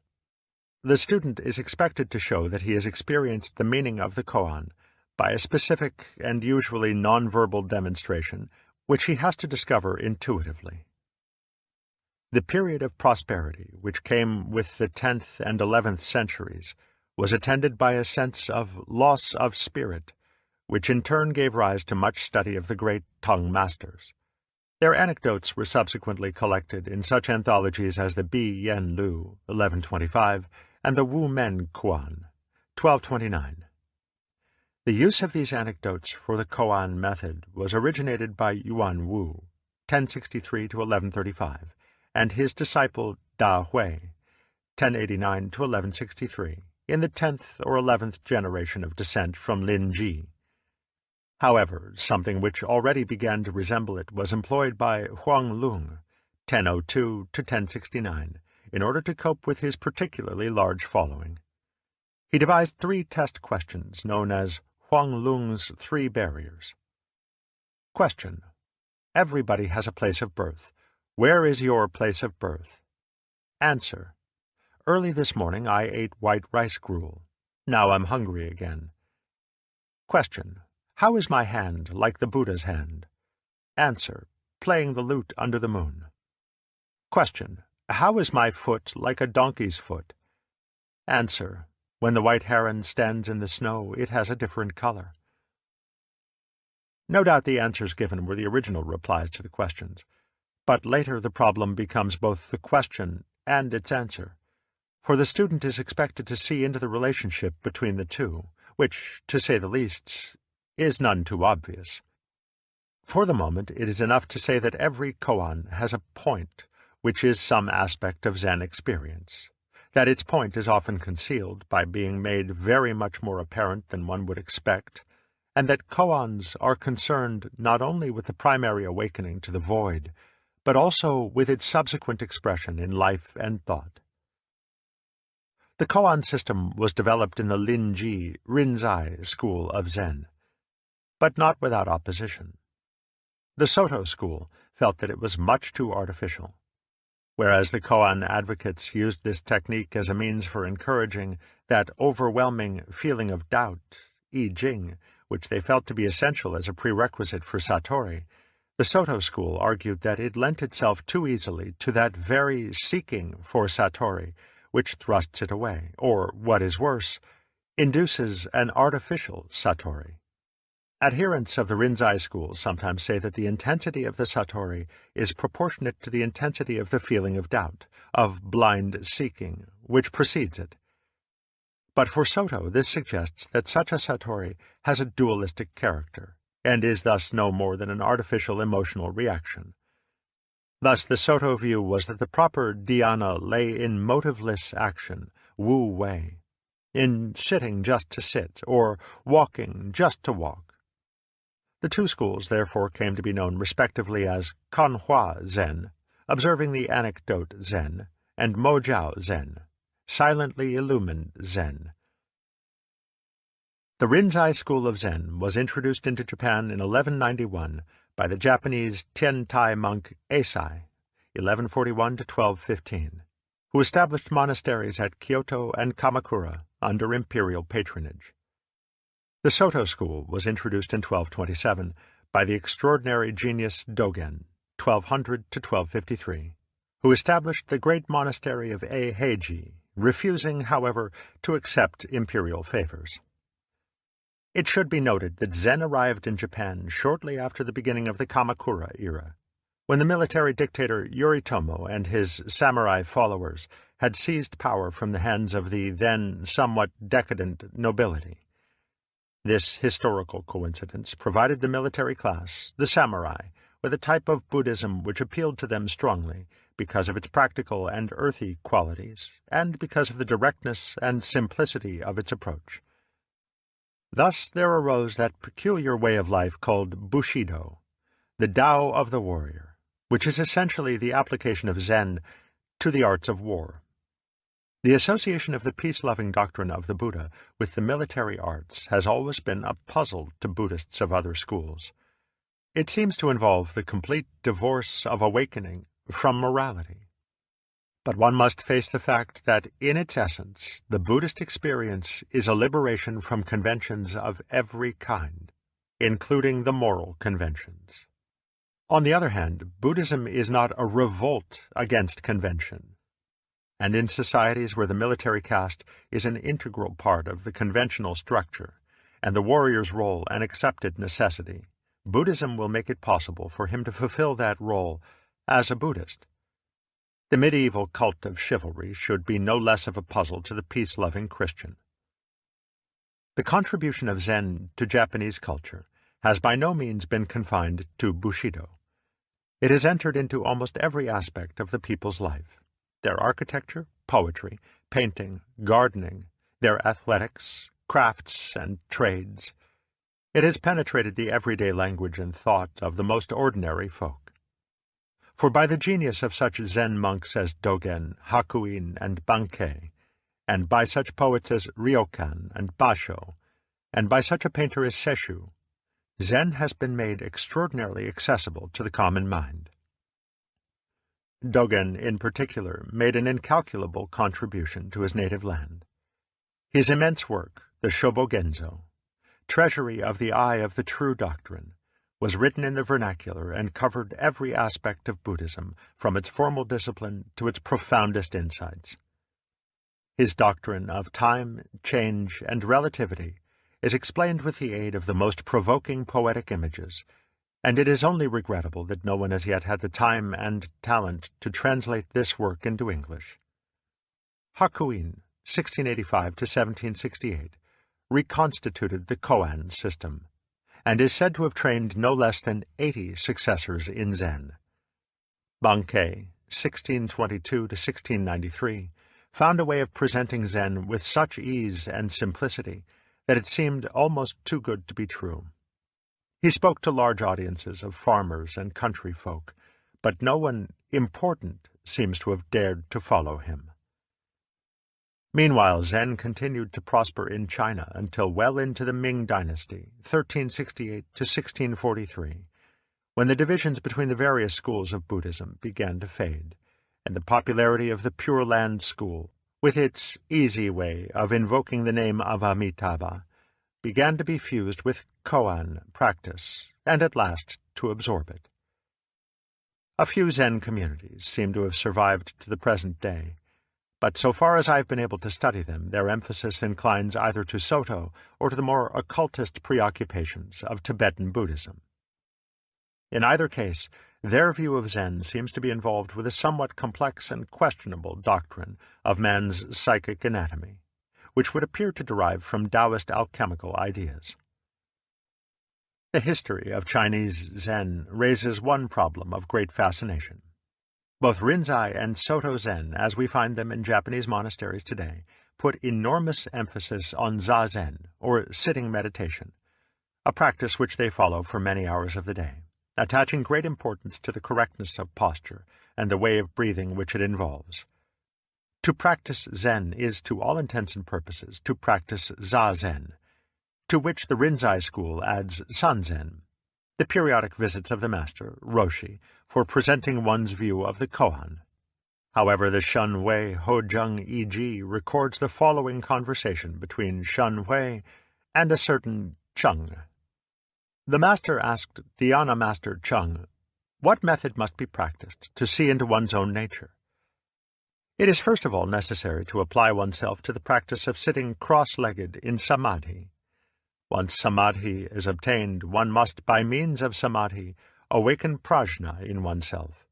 The student is expected to show that he has experienced the meaning of the koan by a specific and usually nonverbal demonstration, which he has to discover intuitively. The period of prosperity, which came with the 10th and 11th centuries, was attended by a sense of loss of spirit, which in turn gave rise to much study of the great Tang masters. Their anecdotes were subsequently collected in such anthologies as the Bi Yen Lu, 1125, and the Wu Men Kuan, 1229. The use of these anecdotes for the koan method was originated by Yuan Wu, 1063 to 1135, and his disciple Da Hui, 1089 to 1163, in the 10th or 11th generation of descent from Lin Ji. However, something which already began to resemble it was employed by Huang Lung, 1002 to 1069, in order to cope with his particularly large following. He devised 3 test questions known as Huang Lung's 3 barriers. Question: Everybody has a place of birth. Where is your place of birth? Answer: Early this morning I ate white rice gruel. Now I'm hungry again. Question: How is my hand like the Buddha's hand? Answer: Playing the lute under the moon. Question: How is my foot like a donkey's foot? Answer: When the white heron stands in the snow, it has a different color. No doubt the answers given were the original replies to the questions, but later the problem becomes both the question and its answer, for the student is expected to see into the relationship between the two, which, to say the least, is none too obvious. For the moment, it is enough to say that every koan has a point, which is some aspect of Zen experience, that its point is often concealed by being made very much more apparent than one would expect, and that koans are concerned not only with the primary awakening to the void, but also with its subsequent expression in life and thought. The koan system was developed in the Linji Rinzai school of Zen, but not without opposition. The Soto school felt that it was much too artificial. Whereas the koan advocates used this technique as a means for encouraging that overwhelming feeling of doubt, I Ching, which they felt to be essential as a prerequisite for Satori, the Soto school argued that it lent itself too easily to that very seeking for Satori, which thrusts it away, or, what is worse, induces an artificial Satori. Adherents of the Rinzai school sometimes say that the intensity of the Satori is proportionate to the intensity of the feeling of doubt, of blind seeking, which precedes it. But for Soto, this suggests that such a Satori has a dualistic character, and is thus no more than an artificial emotional reaction. Thus, the Soto view was that the proper dhyana lay in motiveless action, wu wei, in sitting just to sit, or walking just to walk. The two schools therefore came to be known respectively as Kanhua Zen, observing the anecdote Zen, and Mojiao Zen, silently illumined Zen. The Rinzai school of Zen was introduced into Japan in 1191 by the Japanese Tiantai monk Eisai, 1141 to 1215, who established monasteries at Kyoto and Kamakura under imperial patronage. The Soto school was introduced in 1227 by the extraordinary genius Dogen, 1200 to 1253, who established the great monastery of Eiheiji, refusing, however, to accept imperial favors. It should be noted that Zen arrived in Japan shortly after the beginning of the Kamakura era. When the military dictator Yoritomo and his samurai followers had seized power from the hands of the then somewhat decadent nobility. This historical coincidence provided the military class, the samurai, with a type of Buddhism which appealed to them strongly because of its practical and earthy qualities, and because of the directness and simplicity of its approach. Thus there arose that peculiar way of life called Bushido, the Tao of the warrior, which is essentially the application of Zen to the arts of war. The association of the peace-loving doctrine of the Buddha with the military arts has always been a puzzle to Buddhists of other schools. It seems to involve the complete divorce of awakening from morality. But one must face the fact that, in its essence, the Buddhist experience is a liberation from conventions of every kind, including the moral conventions. On the other hand, Buddhism is not a revolt against convention. And in societies where the military caste is an integral part of the conventional structure, and the warrior's role an accepted necessity, Buddhism will make it possible for him to fulfill that role as a Buddhist. The medieval cult of chivalry should be no less of a puzzle to the peace-loving Christian. The contribution of Zen to Japanese culture has by no means been confined to Bushido. It has entered into almost every aspect of the people's life. Their architecture, poetry, painting, gardening, their athletics, crafts, and trades. It has penetrated the everyday language and thought of the most ordinary folk. For by the genius of such Zen monks as Dogen, Hakuin, and Bankei, and by such poets as Ryokan and Basho, and by such a painter as Sesshu, Zen has been made extraordinarily accessible to the common mind. Dogen, in particular, made an incalculable contribution to his native land. His immense work, the Shobogenzo, Treasury of the Eye of the True Doctrine, was written in the vernacular and covered every aspect of Buddhism, from its formal discipline to its profoundest insights. His doctrine of time, change, and relativity is explained with the aid of the most provoking poetic images, and it is only regrettable that no one has yet had the time and talent to translate this work into English. Hakuin, 1685 to 1768, reconstituted the koan system, and is said to have trained no less than 80 successors in Zen. Bankei, 1622 to 1693, found a way of presenting Zen with such ease and simplicity that it seemed almost too good to be true. He spoke to large audiences of farmers and country folk, but no one important seems to have dared to follow him. Meanwhile, Zen continued to prosper in China until well into the Ming Dynasty, 1368 to 1643, when the divisions between the various schools of Buddhism began to fade, and the popularity of the Pure Land school, with its easy way of invoking the name of Amitabha, began to be fused with koan practice, and at last to absorb it. A few Zen communities seem to have survived to the present day, but so far as I have been able to study them, their emphasis inclines either to Soto or to the more occultist preoccupations of Tibetan Buddhism. In either case, their view of Zen seems to be involved with a somewhat complex and questionable doctrine of man's psychic anatomy, which would appear to derive from Taoist alchemical ideas. The history of Chinese Zen raises one problem of great fascination. Both Rinzai and Soto Zen, as we find them in Japanese monasteries today, put enormous emphasis on zazen, or sitting meditation, a practice which they follow for many hours of the day, attaching great importance to the correctness of posture and the way of breathing which it involves. To practice Zen is, to all intents and purposes, to practice Zazen, to which the Rinzai school adds Sanzen, the periodic visits of the master, Roshi, for presenting one's view of the koan. However, the Shun Wei Hojung E.G. records the following conversation between Shun Wei and a certain Chung. The master asked Dhyana master Chung, "What method must be practiced to see into one's own nature?" It is first of all necessary to apply oneself to the practice of sitting cross-legged in samadhi. Once samadhi is obtained, one must, by means of samadhi, awaken prajna in oneself.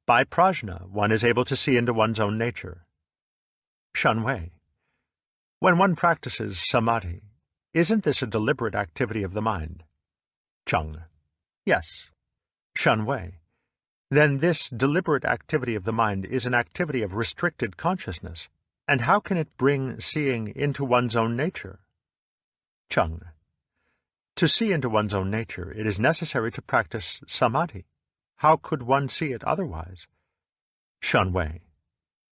By prajna, one is able to see into one's own nature. Shanwei. When one practices samadhi, isn't this a deliberate activity of the mind? Chung. Yes. Shanwei. Then this deliberate activity of the mind is an activity of restricted consciousness, and how can it bring seeing into one's own nature? Chung. To see into one's own nature, it is necessary to practice samadhi. How could one see it otherwise? Shanwei.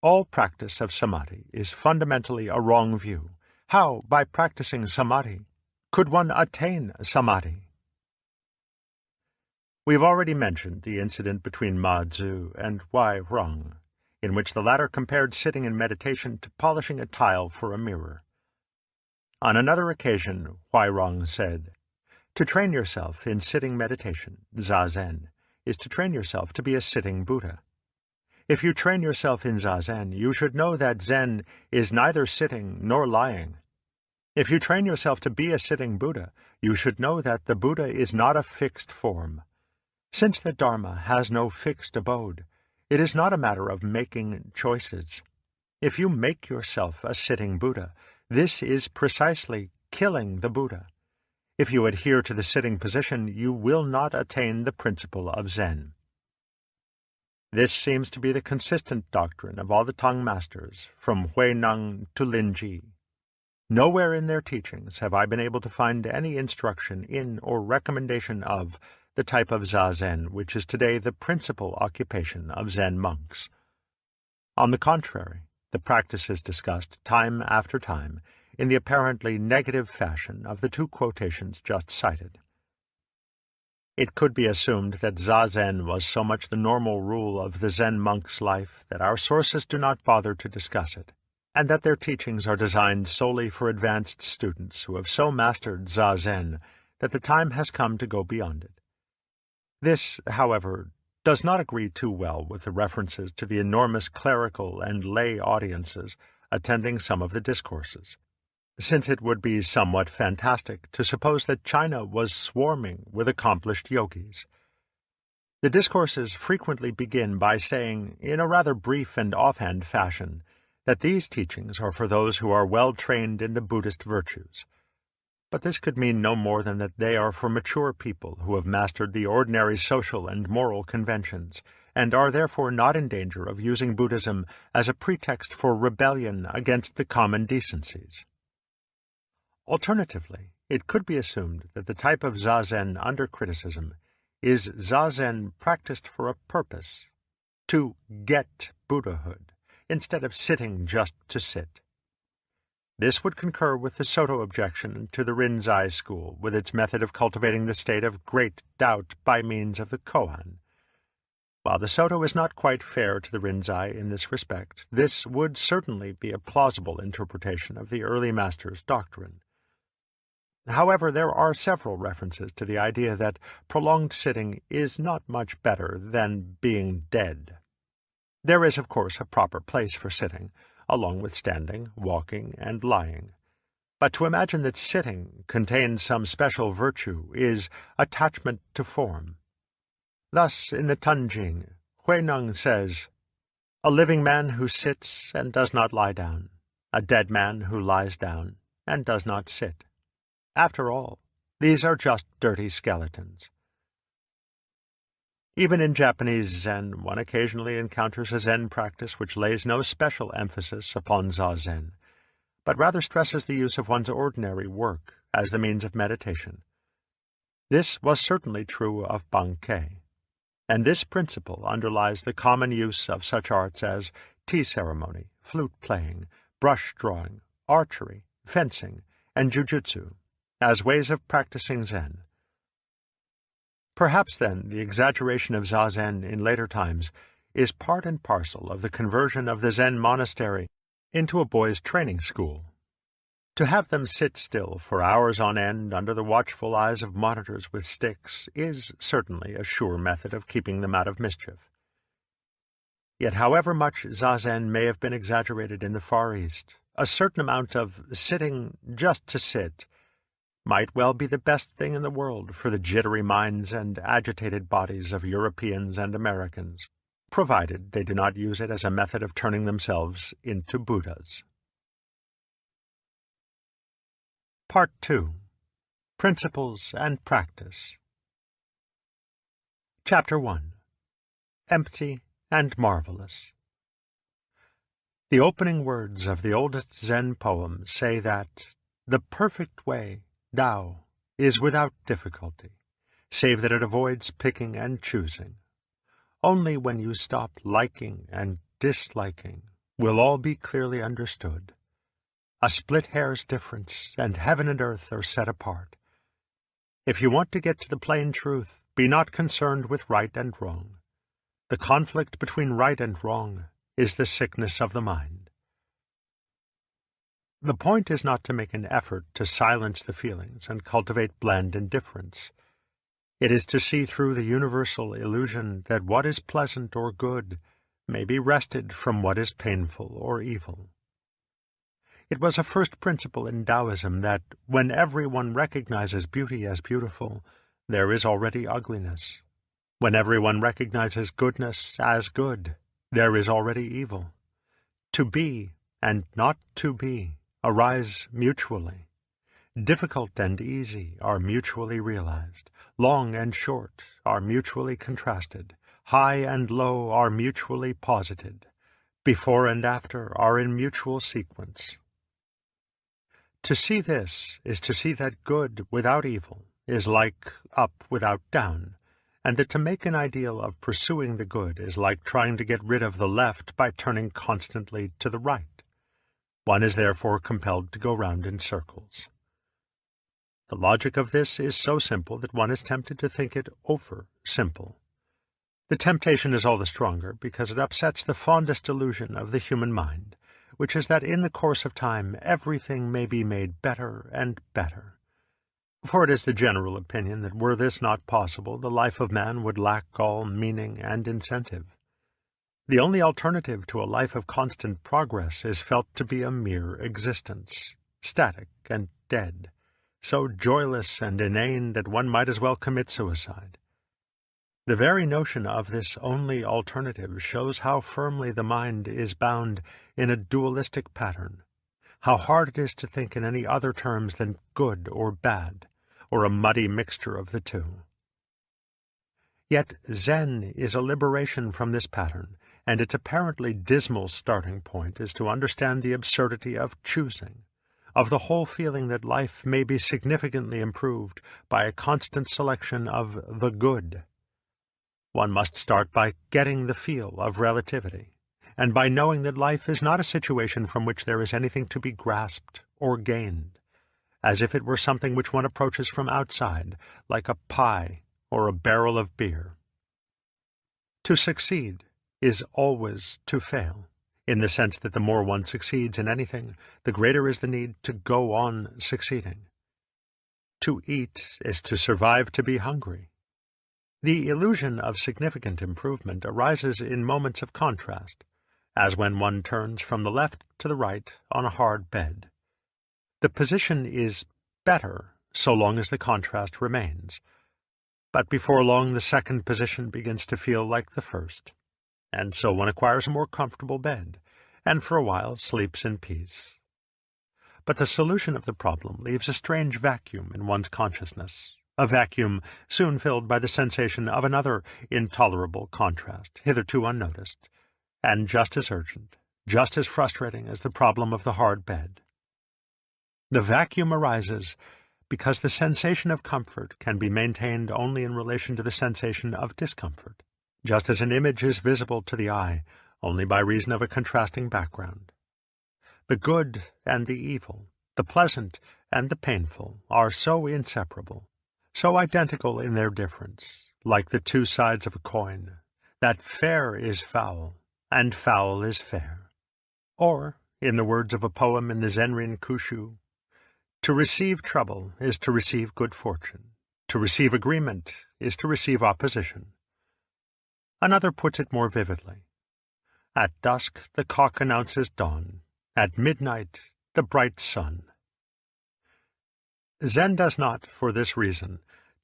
All practice of samadhi is fundamentally a wrong view. How, by practicing samadhi, could one attain samadhi? We've already mentioned the incident between Ma Zu and Wai Rong, in which the latter compared sitting in meditation to polishing a tile for a mirror. On another occasion, Wai Rong said, "To train yourself in sitting meditation, zazen, is to train yourself to be a sitting Buddha. If you train yourself in zazen, you should know that Zen is neither sitting nor lying. If you train yourself to be a sitting Buddha, you should know that the Buddha is not a fixed form. Since the Dharma has no fixed abode, it is not a matter of making choices. If you make yourself a sitting Buddha, this is precisely killing the Buddha. If you adhere to the sitting position, you will not attain the principle of Zen." This seems to be the consistent doctrine of all the Tang masters, from Huineng to Linji. Nowhere in their teachings have I been able to find any instruction in or recommendation of the type of zazen which is today the principal occupation of Zen monks. On the contrary, the practice is discussed time after time in the apparently negative fashion of the two quotations just cited. It could be assumed that zazen was so much the normal rule of the Zen monk's life that our sources do not bother to discuss it, and that their teachings are designed solely for advanced students who have so mastered zazen that the time has come to go beyond it. This, however, does not agree too well with the references to the enormous clerical and lay audiences attending some of the discourses, since it would be somewhat fantastic to suppose that China was swarming with accomplished yogis. The discourses frequently begin by saying, in a rather brief and offhand fashion, that these teachings are for those who are well trained in the Buddhist virtues. But this could mean no more than that they are for mature people who have mastered the ordinary social and moral conventions, and are therefore not in danger of using Buddhism as a pretext for rebellion against the common decencies. Alternatively, it could be assumed that the type of zazen under criticism is zazen practiced for a purpose, to get Buddhahood, instead of sitting just to sit. This would concur with the Soto objection to the Rinzai school, with its method of cultivating the state of great doubt by means of the koan. While the Soto is not quite fair to the Rinzai in this respect, this would certainly be a plausible interpretation of the early master's doctrine. However, there are several references to the idea that prolonged sitting is not much better than being dead. There is, of course, a proper place for sitting, along with standing, walking, and lying. But to imagine that sitting contains some special virtue is attachment to form. Thus, in the Tanjing, Huineng says, "A living man who sits and does not lie down, a dead man who lies down and does not sit. After all, these are just dirty skeletons." Even in Japanese Zen, one occasionally encounters a Zen practice which lays no special emphasis upon zazen, but rather stresses the use of one's ordinary work as the means of meditation. This was certainly true of Bankei, and this principle underlies the common use of such arts as tea ceremony, flute playing, brush drawing, archery, fencing, and jujutsu, as ways of practicing Zen. Perhaps, then, the exaggeration of zazen in later times is part and parcel of the conversion of the Zen monastery into a boys' training school. To have them sit still for hours on end under the watchful eyes of monitors with sticks is certainly a sure method of keeping them out of mischief. Yet however much zazen may have been exaggerated in the Far East, a certain amount of sitting just to sit might well be the best thing in the world for the jittery minds and agitated bodies of Europeans and Americans, provided they do not use it as a method of turning themselves into Buddhas. Part 2. Principles and Practice. Chapter 1. Empty and Marvelous. The opening words of the oldest Zen poem say that the perfect way, Tao, is without difficulty, save that it avoids picking and choosing. Only when you stop liking and disliking will all be clearly understood. A split hair's difference, and heaven and earth are set apart. If you want to get to the plain truth, be not concerned with right and wrong. The conflict between right and wrong is the sickness of the mind. The point is not to make an effort to silence the feelings and cultivate bland indifference. It is to see through the universal illusion that what is pleasant or good may be wrested from what is painful or evil. It was a first principle in Taoism that when everyone recognizes beauty as beautiful, there is already ugliness. When everyone recognizes goodness as good, there is already evil. To be and not to be arise mutually. Difficult and easy are mutually realized. Long and short are mutually contrasted. High and low are mutually posited. Before and after are in mutual sequence. To see this is to see that good without evil is like up without down, and that to make an ideal of pursuing the good is like trying to get rid of the left by turning constantly to the right. One is therefore compelled to go round in circles. The logic of this is so simple that one is tempted to think it over simple. The temptation is all the stronger because it upsets the fondest illusion of the human mind, which is that in the course of time everything may be made better and better. For it is the general opinion that were this not possible, the life of man would lack all meaning and incentive. The only alternative to a life of constant progress is felt to be a mere existence, static and dead, so joyless and inane that one might as well commit suicide. The very notion of this only alternative shows how firmly the mind is bound in a dualistic pattern, how hard it is to think in any other terms than good or bad, or a muddy mixture of the two. Yet Zen is a liberation from this pattern, and its apparently dismal starting point is to understand the absurdity of choosing, of the whole feeling that life may be significantly improved by a constant selection of the good. One must start by getting the feel of relativity, and by knowing that life is not a situation from which there is anything to be grasped or gained, as if it were something which one approaches from outside, like a pie or a barrel of beer. To succeed is always to fail, in the sense that the more one succeeds in anything, the greater is the need to go on succeeding. To eat is to survive to be hungry. The illusion of significant improvement arises in moments of contrast, as when one turns from the left to the right on a hard bed. The position is better so long as the contrast remains, but before long the second position begins to feel like the first, and so one acquires a more comfortable bed, and for a while sleeps in peace. But the solution of the problem leaves a strange vacuum in one's consciousness, a vacuum soon filled by the sensation of another intolerable contrast, hitherto unnoticed, and just as urgent, just as frustrating as the problem of the hard bed. The vacuum arises because the sensation of comfort can be maintained only in relation to the sensation of discomfort, just as an image is visible to the eye only by reason of a contrasting background. The good and the evil, the pleasant and the painful, are so inseparable, so identical in their difference, like the two sides of a coin, that fair is foul, and foul is fair. Or, in the words of a poem in the Zenrin Kushu, to receive trouble is to receive good fortune. To receive agreement is to receive opposition. Another puts it more vividly. At dusk the cock announces dawn. At midnight the bright sun. Zen does not, for this reason,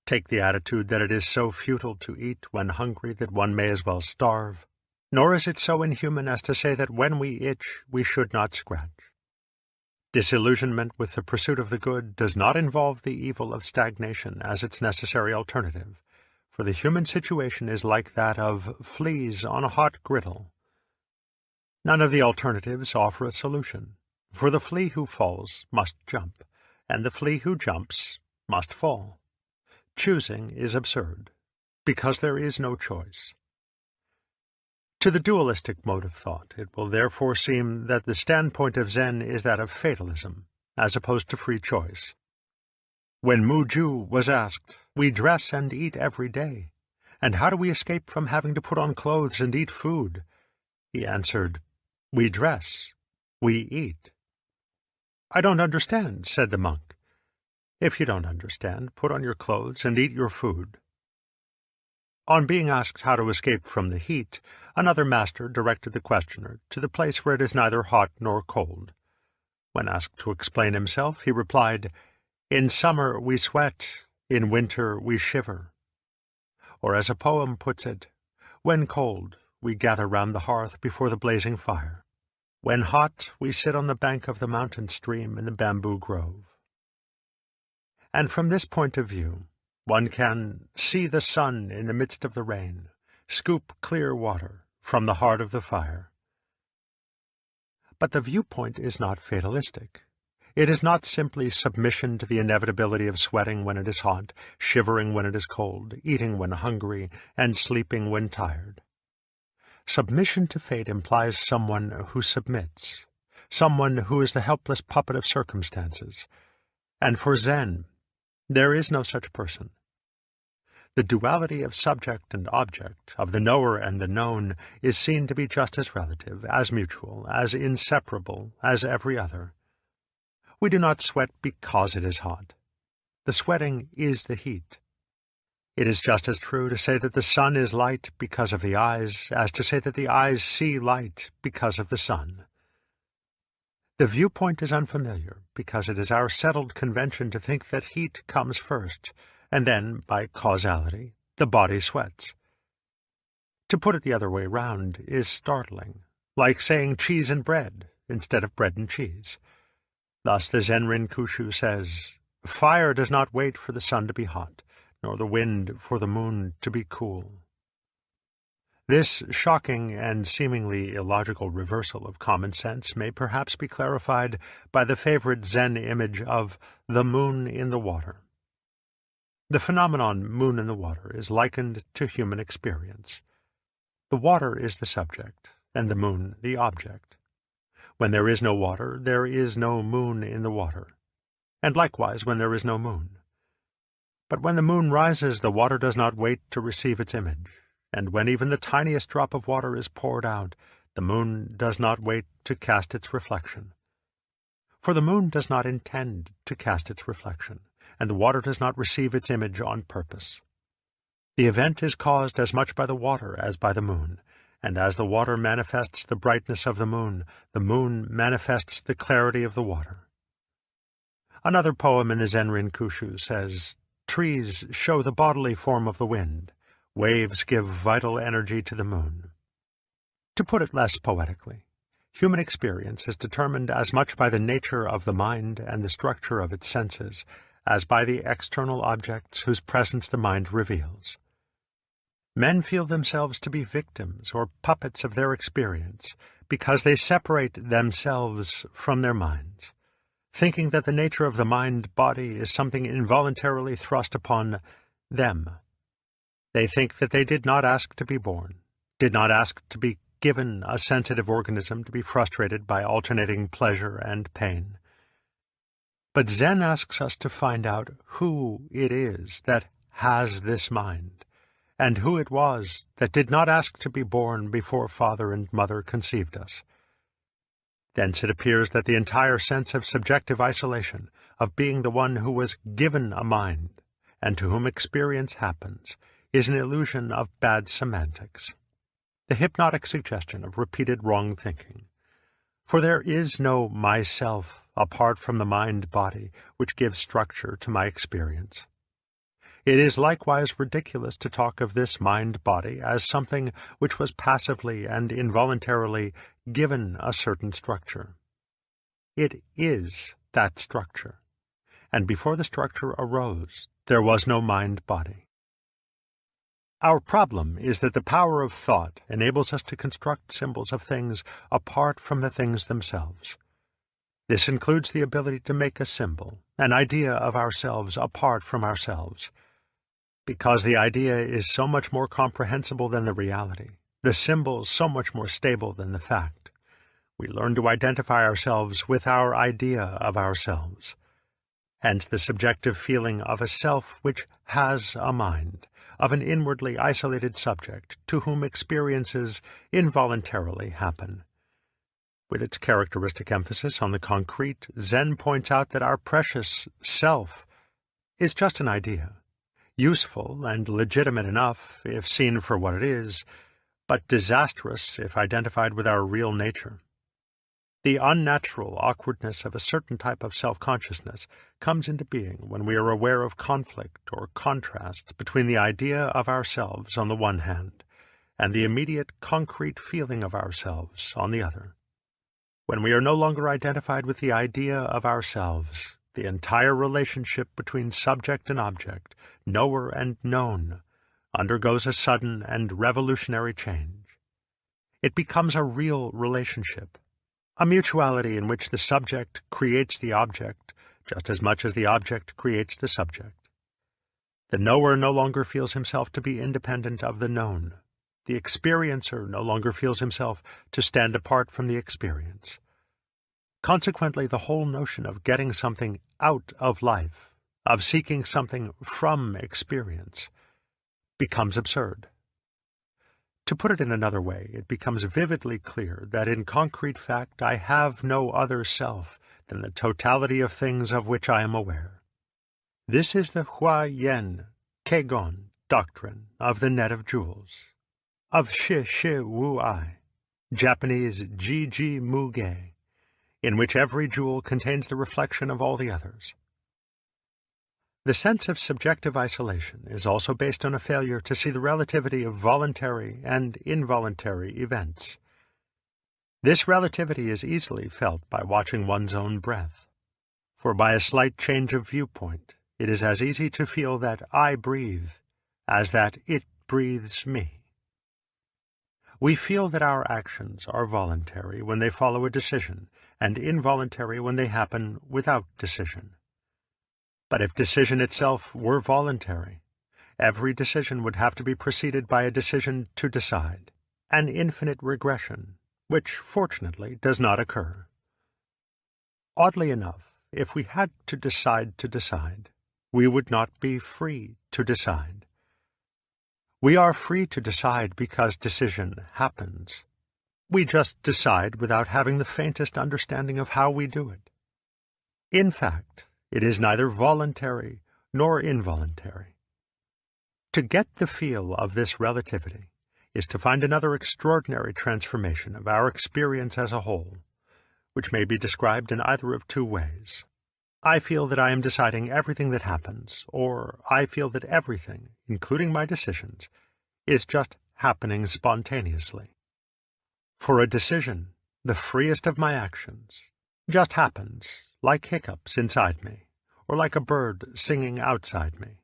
take the attitude that it is so futile to eat when hungry that one may as well starve, nor is it so inhuman as to say that when we itch we should not scratch. Disillusionment with the pursuit of the good does not involve the evil of stagnation as its necessary alternative, for the human situation is like that of fleas on a hot griddle. None of the alternatives offer a solution, for the flea who falls must jump, and the flea who jumps must fall. Choosing is absurd, because there is no choice. To the dualistic mode of thought, it will therefore seem that the standpoint of Zen is that of fatalism, as opposed to free choice. When Mu Ju was asked, "We dress and eat every day, and how do we escape from having to put on clothes and eat food?" he answered, "We dress, we eat." "I don't understand," said the monk. "If you don't understand, put on your clothes and eat your food." On being asked how to escape from the heat, another master directed the questioner to the place where it is neither hot nor cold. When asked to explain himself, he replied, "In summer we sweat, in winter we shiver." Or as a poem puts it, "When cold, we gather round the hearth before the blazing fire. When hot, we sit on the bank of the mountain stream in the bamboo grove." And from this point of view, one can see the sun in the midst of the rain, scoop clear water from the heart of the fire. But the viewpoint is not fatalistic. It is not simply submission to the inevitability of sweating when it is hot, shivering when it is cold, eating when hungry, and sleeping when tired. Submission to fate implies someone who submits, someone who is the helpless puppet of circumstances. And for Zen, there is no such person. The duality of subject and object, of the knower and the known, is seen to be just as relative, as mutual, as inseparable as every other. We do not sweat because it is hot. The sweating is the heat. It is just as true to say that the sun is light because of the eyes as to say that the eyes see light because of the sun. The viewpoint is unfamiliar because it is our settled convention to think that heat comes first, and then, by causality, the body sweats. To put it the other way round is startling, like saying cheese and bread instead of bread and cheese. Thus the Zen Rinkushu says, "Fire does not wait for the sun to be hot, nor the wind for the moon to be cool." This shocking and seemingly illogical reversal of common sense may perhaps be clarified by the favorite Zen image of the moon in the water. The phenomenon moon in the water is likened to human experience. The water is the subject, and the moon the object. When there is no water, there is no moon in the water, and likewise when there is no moon. But when the moon rises, the water does not wait to receive its image, and when even the tiniest drop of water is poured out, the moon does not wait to cast its reflection. For the moon does not intend to cast its reflection, and the water does not receive its image on purpose. The event is caused as much by the water as by the moon, and as the water manifests the brightness of the moon manifests the clarity of the water. Another poem in the Zen Rinkushu says, "Trees show the bodily form of the wind. Waves give vital energy to the moon." To put it less poetically, human experience is determined as much by the nature of the mind and the structure of its senses as by the external objects whose presence the mind reveals. Men feel themselves to be victims or puppets of their experience because they separate themselves from their minds, thinking that the nature of the mind-body is something involuntarily thrust upon them. They think that they did not ask to be born, did not ask to be given a sensitive organism to be frustrated by alternating pleasure and pain. But Zen asks us to find out who it is that has this mind, and who it was that did not ask to be born before father and mother conceived us. Thence it appears that the entire sense of subjective isolation, of being the one who was given a mind, and to whom experience happens, is an illusion of bad semantics, the hypnotic suggestion of repeated wrong thinking. For there is no myself apart from the mind-body which gives structure to my experience. It is likewise ridiculous to talk of this mind-body as something which was passively and involuntarily given a certain structure. It is that structure, and before the structure arose, there was no mind-body. Our problem is that the power of thought enables us to construct symbols of things apart from the things themselves. This includes the ability to make a symbol, an idea of ourselves apart from ourselves. Because the idea is so much more comprehensible than the reality, the symbol so much more stable than the fact, we learn to identify ourselves with our idea of ourselves. Hence the subjective feeling of a self which has a mind, of an inwardly isolated subject to whom experiences involuntarily happen. With its characteristic emphasis on the concrete, Zen points out that our precious self is just an idea, useful and legitimate enough if seen for what it is, but disastrous if identified with our real nature. The unnatural awkwardness of a certain type of self-consciousness comes into being when we are aware of conflict or contrast between the idea of ourselves on the one hand and the immediate concrete feeling of ourselves on the other. When we are no longer identified with the idea of ourselves, the entire relationship between subject and object, knower and known, undergoes a sudden and revolutionary change. It becomes a real relationship, a mutuality in which the subject creates the object just as much as the object creates the subject. The knower no longer feels himself to be independent of the known. The experiencer no longer feels himself to stand apart from the experience. Consequently, the whole notion of getting something out of life, of seeking something from experience, becomes absurd. To put it in another way, it becomes vividly clear that in concrete fact I have no other self than the totality of things of which I am aware. This is the Hua-Yen Kegon doctrine of the net of jewels, of Shi-Shi-Wu-I, Japanese Ji-Ji-Mu-Ge, in which every jewel contains the reflection of all the others. The sense of subjective isolation is also based on a failure to see the relativity of voluntary and involuntary events. This relativity is easily felt by watching one's own breath, for by a slight change of viewpoint, it is as easy to feel that I breathe as that it breathes me. We feel that our actions are voluntary when they follow a decision, and involuntary when they happen without decision. But if decision itself were voluntary, every decision would have to be preceded by a decision to decide, an infinite regression, which, fortunately, does not occur. Oddly enough, if we had to decide, we would not be free to decide. We are free to decide because decision happens. We just decide without having the faintest understanding of how we do it. In fact, it is neither voluntary nor involuntary. To get the feel of this relativity is to find another extraordinary transformation of our experience as a whole, which may be described in either of two ways. I feel that I am deciding everything that happens, or I feel that everything, including my decisions, is just happening spontaneously. For a decision, the freest of my actions, just happens, like hiccups inside me, or like a bird singing outside me.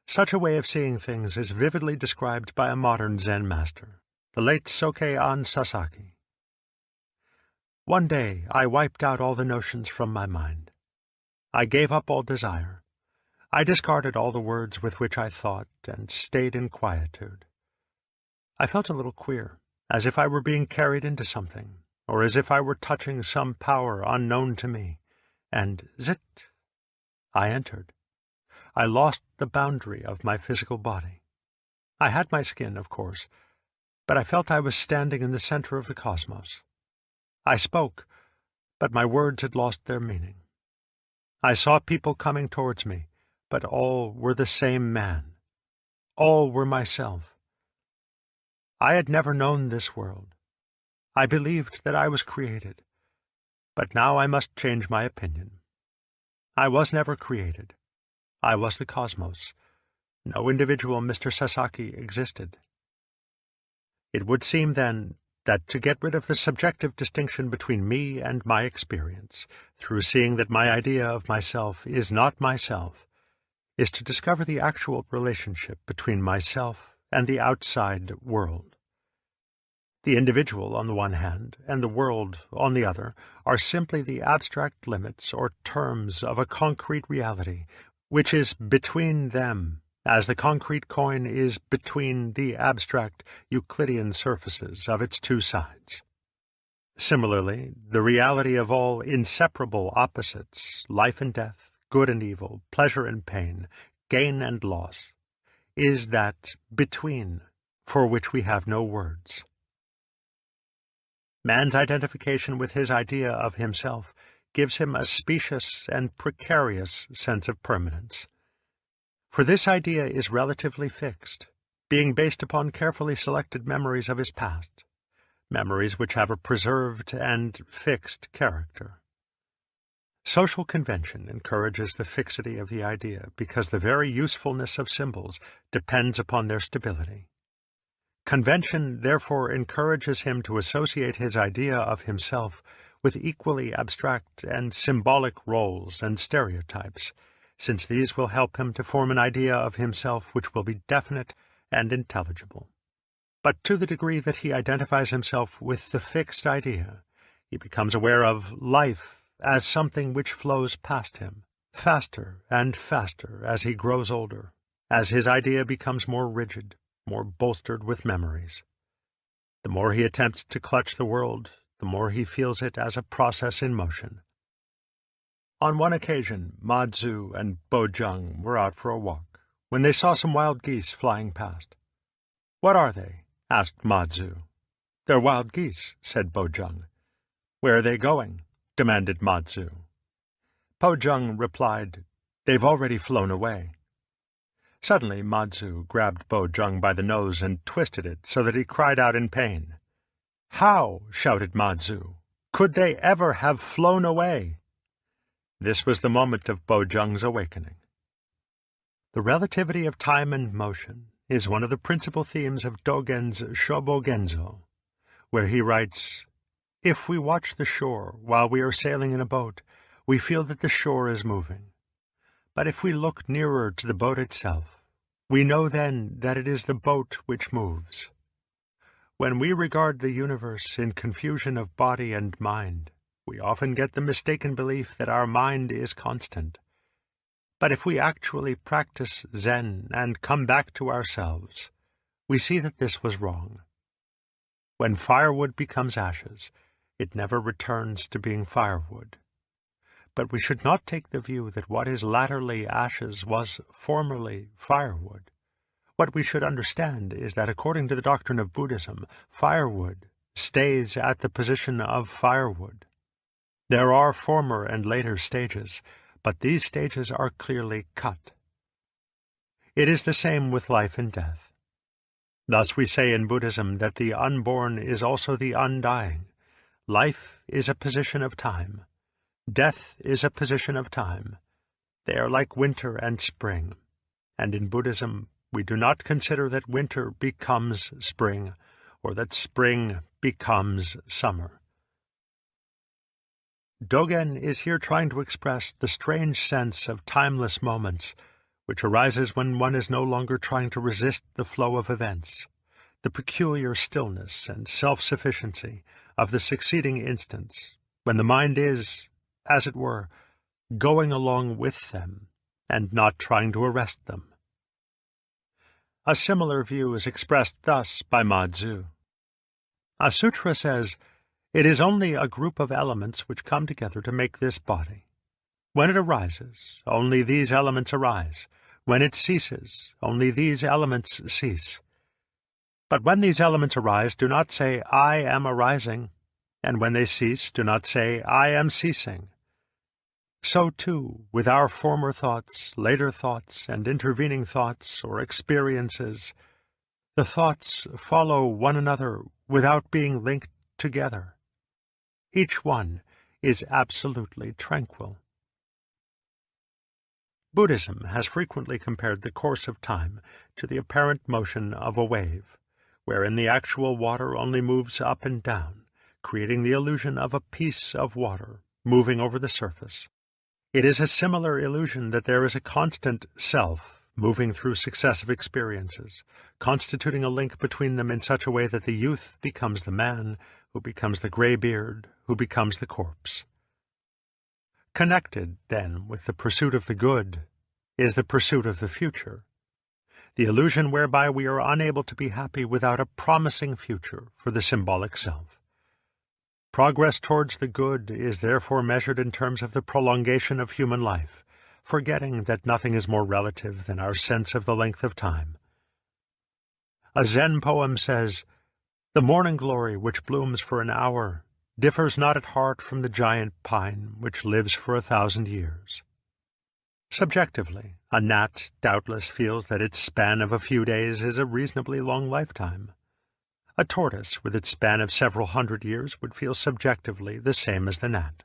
Such a way of seeing things is vividly described by a modern Zen master, the late Soke-an Sasaki. One day I wiped out all the notions from my mind. I gave up all desire. I discarded all the words with which I thought and stayed in quietude. I felt a little queer, as if I were being carried into something, or as if I were touching some power unknown to me, and zit! I entered. I lost the boundary of my physical body. I had my skin, of course, but I felt I was standing in the center of the cosmos. I spoke, but my words had lost their meaning. I saw people coming towards me, but all were the same man. All were myself. I had never known this world. I believed that I was created, But now I must change my opinion. I was never created. I was the cosmos. No individual Mr. Sasaki existed. It would seem, then, that to get rid of the subjective distinction between me and my experience, through seeing that my idea of myself is not myself, is to discover the actual relationship between myself and the outside world. The individual on the one hand, and the world on the other, are simply the abstract limits or terms of a concrete reality, which is between them, as the concrete coin is between the abstract Euclidean surfaces of its two sides. Similarly, the reality of all inseparable opposites, life and death, good and evil, pleasure and pain, gain and loss, is that between for which we have no words. Man's identification with his idea of himself gives him a specious and precarious sense of permanence. For this idea is relatively fixed, being based upon carefully selected memories of his past, memories which have a preserved and fixed character. Social convention encourages the fixity of the idea because the very usefulness of symbols depends upon their stability. Convention therefore encourages him to associate his idea of himself with equally abstract and symbolic roles and stereotypes, since these will help him to form an idea of himself which will be definite and intelligible. But to the degree that he identifies himself with the fixed idea, he becomes aware of life as something which flows past him, faster and faster as he grows older, as his idea becomes more rigid, more bolstered with memories. The more he attempts to clutch the world, the more he feels it as a process in motion. On one occasion, Ma Tzu and Bo Jung were out for a walk, when they saw some wild geese flying past. "What are they?" asked Ma Tzu. "They're wild geese," said Bo Jung. "Where are they going?" demanded Ma Tzu. Po Jung replied, "They've already flown away." Suddenly Ma Tzu grabbed Bo Jung by the nose and twisted it so that he cried out in pain. "How?" shouted Ma Tzu. "Could they ever have flown away?" This was the moment of Bo Jung's awakening. The relativity of time and motion is one of the principal themes of Dogen's Shobogenzo, where he writes, "If we watch the shore while we are sailing in a boat, we feel that the shore is moving. But if we look nearer to the boat itself, we know then that it is the boat which moves. When we regard the universe in confusion of body and mind, we often get the mistaken belief that our mind is constant. But if we actually practice Zen and come back to ourselves, we see that this was wrong. When firewood becomes ashes, it never returns to being firewood. But we should not take the view that what is latterly ashes was formerly firewood. What we should understand is that according to the doctrine of Buddhism, firewood stays at the position of firewood. There are former and later stages, but these stages are clearly cut. It is the same with life and death. Thus we say in Buddhism that the unborn is also the undying. Life is a position of time. Death is a position of time. They are like winter and spring, and in Buddhism we do not consider that winter becomes spring, or that spring becomes summer. Dogen is here trying to express the strange sense of timeless moments which arises when one is no longer trying to resist the flow of events, the peculiar stillness and self-sufficiency of the succeeding instants, when the mind is, as it were, going along with them, and not trying to arrest them. A similar view is expressed thus by Ma Tzu. A sutra says, "It is only a group of elements which come together to make this body. When it arises, only these elements arise. When it ceases, only these elements cease. But when these elements arise, do not say, 'I am arising,' and when they cease, do not say, 'I am ceasing.' So, too, with our former thoughts, later thoughts, and intervening thoughts or experiences, the thoughts follow one another without being linked together. Each one, is absolutely tranquil. Buddhism has frequently compared the course of time to the apparent motion of a wave, wherein the actual water only moves up and down, creating the illusion of a piece of water moving over the surface. It is a similar illusion that there is a constant self moving through successive experiences, constituting a link between them in such a way that the youth becomes the man, who becomes the graybeard, who becomes the corpse. Connected, then, with the pursuit of the good is the pursuit of the future, the illusion whereby we are unable to be happy without a promising future for the symbolic self. Progress towards the good is therefore measured in terms of the prolongation of human life, forgetting that nothing is more relative than our sense of the length of time. A Zen poem says, "The morning glory which blooms for an hour differs not at heart from the giant pine which lives for 1,000 years." Subjectively, a gnat doubtless feels that its span of a few days is a reasonably long lifetime. A tortoise with its span of several hundred years would feel subjectively the same as the gnat.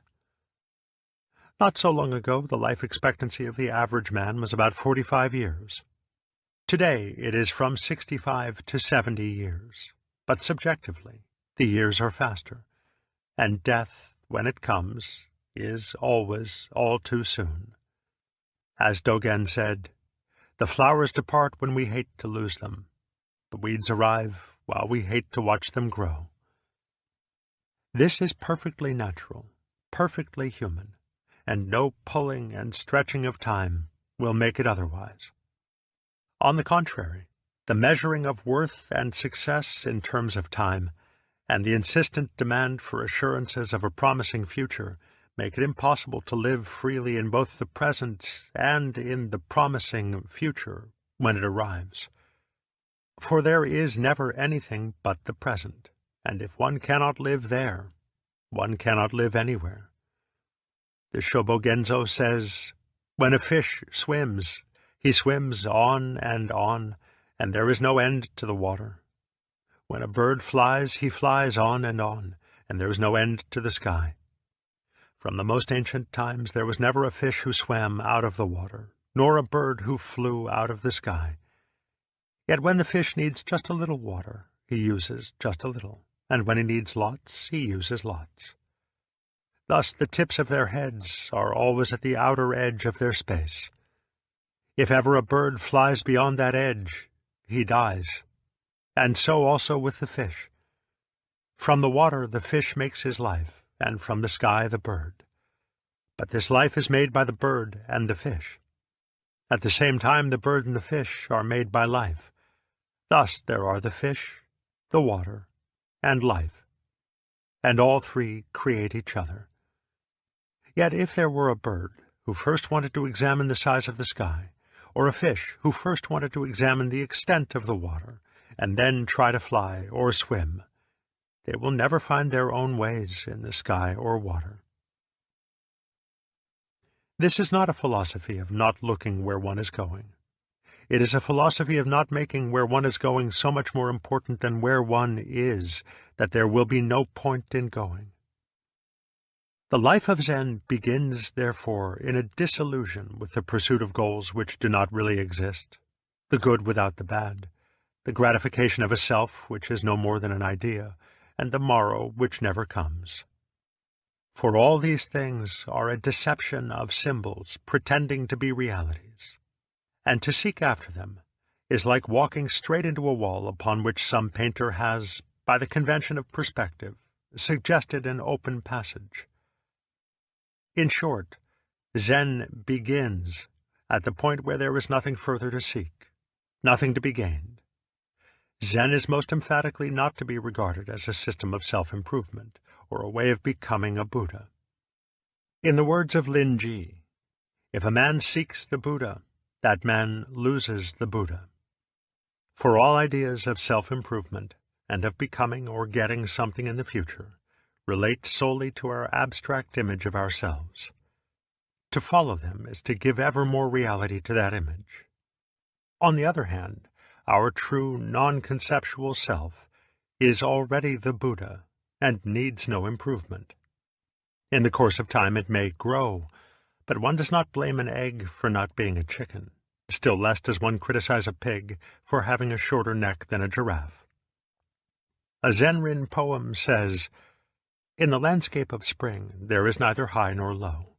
Not so long ago, the life expectancy of the average man was about 45 years. Today, it is from 65 to 70 years. But subjectively, the years are faster, and death, when it comes, is always all too soon. As Dogen said, "The flowers depart when we hate to lose them. The weeds arrive while we hate to watch them grow." This is perfectly natural, perfectly human, and no pulling and stretching of time will make it otherwise. On the contrary, the measuring of worth and success in terms of time, and the insistent demand for assurances of a promising future make it impossible to live freely in both the present and in the promising future when it arrives. For there is never anything but the present, and if one cannot live there, one cannot live anywhere. The Shobogenzo says, "When a fish swims, he swims on, and there is no end to the water. When a bird flies, he flies on, and there is no end to the sky. From the most ancient times there was never a fish who swam out of the water, nor a bird who flew out of the sky. Yet when the fish needs just a little water, he uses just a little, and when he needs lots, he uses lots. Thus the tips of their heads are always at the outer edge of their space. If ever a bird flies beyond that edge, he dies, and so also with the fish. From the water the fish makes his life, and from the sky the bird. But this life is made by the bird and the fish. At the same time the bird and the fish are made by life. Thus there are the fish, the water, and life, and all three create each other. Yet if there were a bird who first wanted to examine the size of the sky, or a fish who first wanted to examine the extent of the water, and then try to fly or swim, they will never find their own ways in the sky or water. This is not a philosophy of not looking where one is going. It is a philosophy of not making where one is going so much more important than where one is, that there will be no point in going. The life of Zen begins, therefore, in a disillusion with the pursuit of goals which do not really exist, the good without the bad, the gratification of a self which is no more than an idea, and the morrow which never comes. For all these things are a deception of symbols pretending to be realities, and to seek after them is like walking straight into a wall upon which some painter has, by the convention of perspective, suggested an open passage. In short, Zen begins at the point where there is nothing further to seek, nothing to be gained. Zen is most emphatically not to be regarded as a system of self-improvement or a way of becoming a Buddha. In the words of Lin Ji, if a man seeks the Buddha, that man loses the Buddha. For all ideas of self-improvement and of becoming or getting something in the future relate solely to our abstract image of ourselves. To follow them is to give ever more reality to that image. On the other hand, our true non-conceptual self is already the Buddha and needs no improvement. In the course of time it may grow, but one does not blame an egg for not being a chicken. Still less does one criticize a pig for having a shorter neck than a giraffe. A Zen poem says, "In the landscape of spring there is neither high nor low.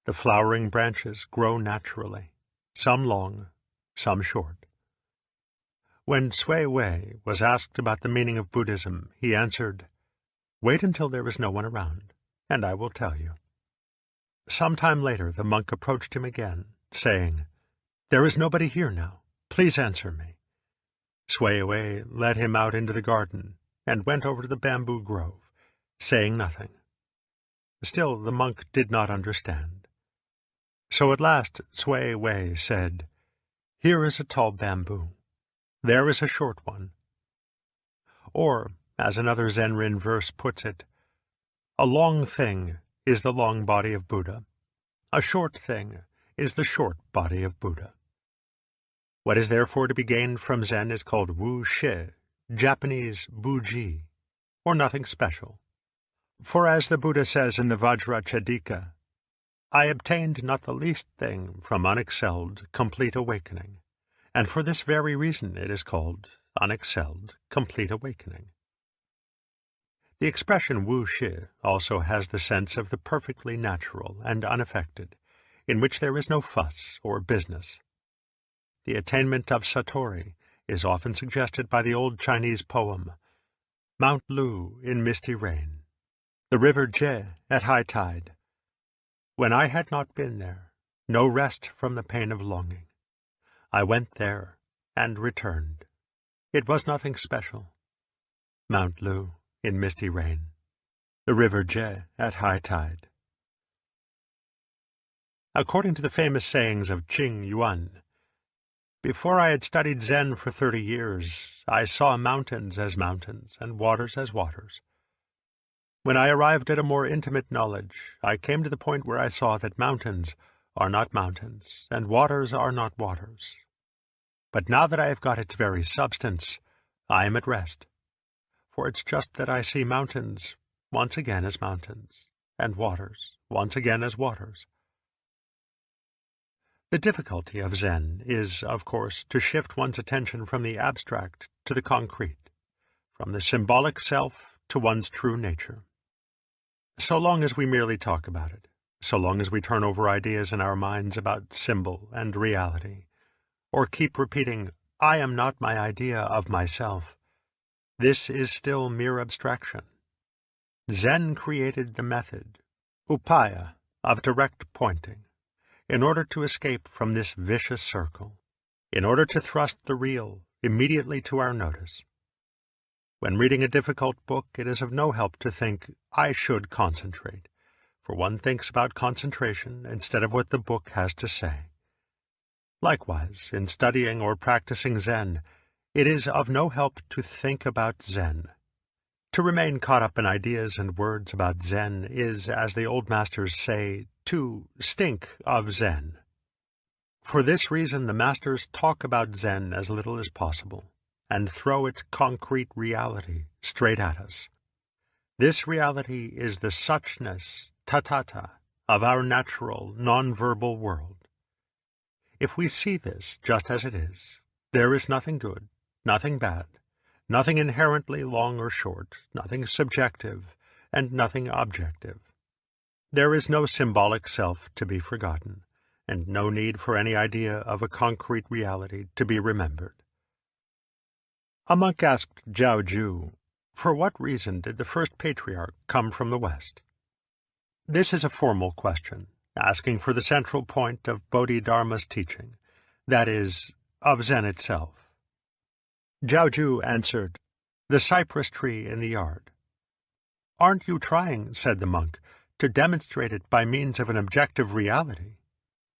The flowering branches grow naturally, some long, some short." When Sui Wei was asked about the meaning of Buddhism, he answered, "Wait until there is no one around, and I will tell you." Some time later the monk approached him again, saying, "There is nobody here now. Please answer me." Sui Wei led him out into the garden and went over to the bamboo grove, saying nothing. Still the monk did not understand. So at last Sui Wei said, "Here is a tall bamboo. There is a short one." Or, as another Zen verse puts it, "A long thing is the long body of Buddha. A short thing is the short body of Buddha." What is therefore to be gained from Zen is called Wu Shi, Japanese Buji, or nothing special. For as the Buddha says in the Vajracchedika, "I obtained not the least thing from unexcelled, complete awakening, and for this very reason it is called unexcelled, complete awakening." The expression Wu Shi also has the sense of the perfectly natural and unaffected, in which there is no fuss or business. The attainment of Satori is often suggested by the old Chinese poem, "Mount Lu in misty rain, the river Je at high tide. When I had not been there, no rest from the pain of longing. I went there and returned. It was nothing special. Mount Lu in misty rain, the river Je at high tide." According to the famous sayings of Qing Yuan, "Before I had studied Zen for 30 years, I saw mountains as mountains and waters as waters. When I arrived at a more intimate knowledge, I came to the point where I saw that mountains are not mountains and waters are not waters. But now that I have got its very substance, I am at rest. For it's just that I see mountains once again as mountains, and waters once again as waters." The difficulty of Zen is, of course, to shift one's attention from the abstract to the concrete, from the symbolic self to one's true nature. So long as we merely talk about it, so long as we turn over ideas in our minds about symbol and reality, or keep repeating, "I am not my idea of myself," this is still mere abstraction. Zen created the method, upaya, of direct pointing, in order to escape from this vicious circle, in order to thrust the real immediately to our notice. When reading a difficult book, it is of no help to think, "I should concentrate," for one thinks about concentration instead of what the book has to say. Likewise, in studying or practicing Zen, it is of no help to think about Zen. To remain caught up in ideas and words about Zen is, as the old masters say, to stink of Zen. For this reason the masters talk about Zen as little as possible, and throw its concrete reality straight at us. This reality is the suchness, tathata, of our natural, non-verbal world. If we see this just as it is, there is nothing good, nothing bad, nothing inherently long or short, nothing subjective, and nothing objective. There is no symbolic self to be forgotten, and no need for any idea of a concrete reality to be remembered. A monk asked Zhao Ju, "For what reason did the first patriarch come from the West?" This is a formal question, asking for the central point of Bodhidharma's teaching, that is, of Zen itself. Zhao Ju answered, "The cypress tree in the yard." "Aren't you trying," said the monk, "to demonstrate it by means of an objective reality?"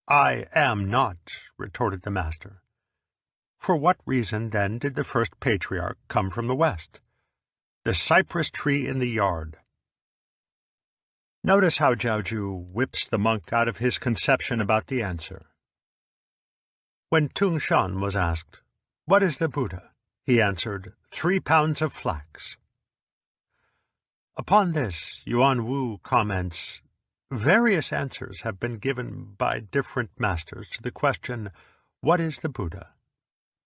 "I am not," retorted the master. "For what reason, then, did the first patriarch come from the West?" "The cypress tree in the yard." Notice how Zhao Ju whips the monk out of his conception about the answer. When Tung Shan was asked, "What is the Buddha?" he answered, 3 pounds of flax. Upon this, Yuan Wu comments, various answers have been given by different masters to the question, what is the Buddha?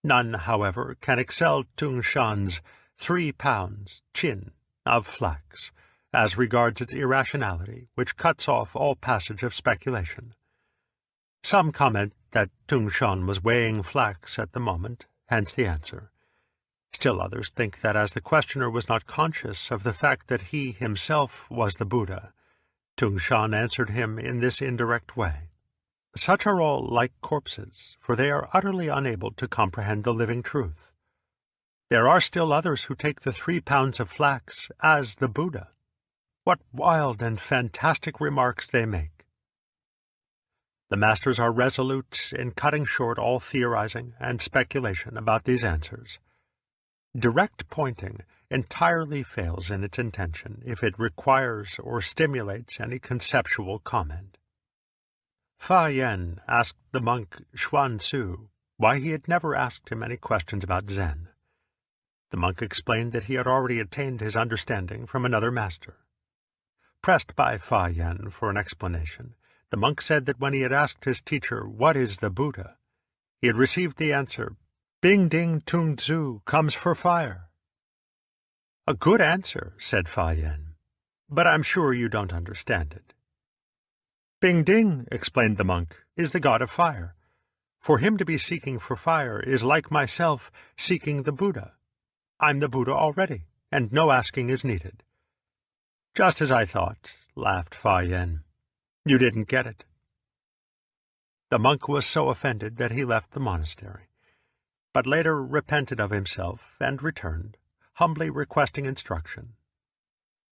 None, however, can excel Tung Shan's 3 pounds, chin, of flax, as regards its irrationality, which cuts off all passage of speculation. Some comment that Tung Shan was weighing flax at the moment, hence the answer. Still others think that as the questioner was not conscious of the fact that he himself was the Buddha, Tung Shan answered him in this indirect way. Such are all like corpses, for they are utterly unable to comprehend the living truth. There are still others who take the 3 pounds of flax as the Buddha. What wild and fantastic remarks they make! The masters are resolute in cutting short all theorizing and speculation about these answers. Direct pointing entirely fails in its intention if it requires or stimulates any conceptual comment. Fa Yen asked the monk Xuan Tzu why he had never asked him any questions about Zen. The monk explained that he had already attained his understanding from another master. Pressed by Fa Yen for an explanation, the monk said that when he had asked his teacher, "What is the Buddha?" he had received the answer, "Bing Ding Tung Tzu comes for fire." "A good answer," said Fa Yen, "but I'm sure you don't understand it." "Bing Ding," explained the monk, "is the god of fire. For him to be seeking for fire is like myself seeking the Buddha. I'm the Buddha already, and no asking is needed." "Just as I thought," laughed Fa Yen. "You didn't get it." The monk was so offended that he left the monastery, but later repented of himself and returned, humbly requesting instruction.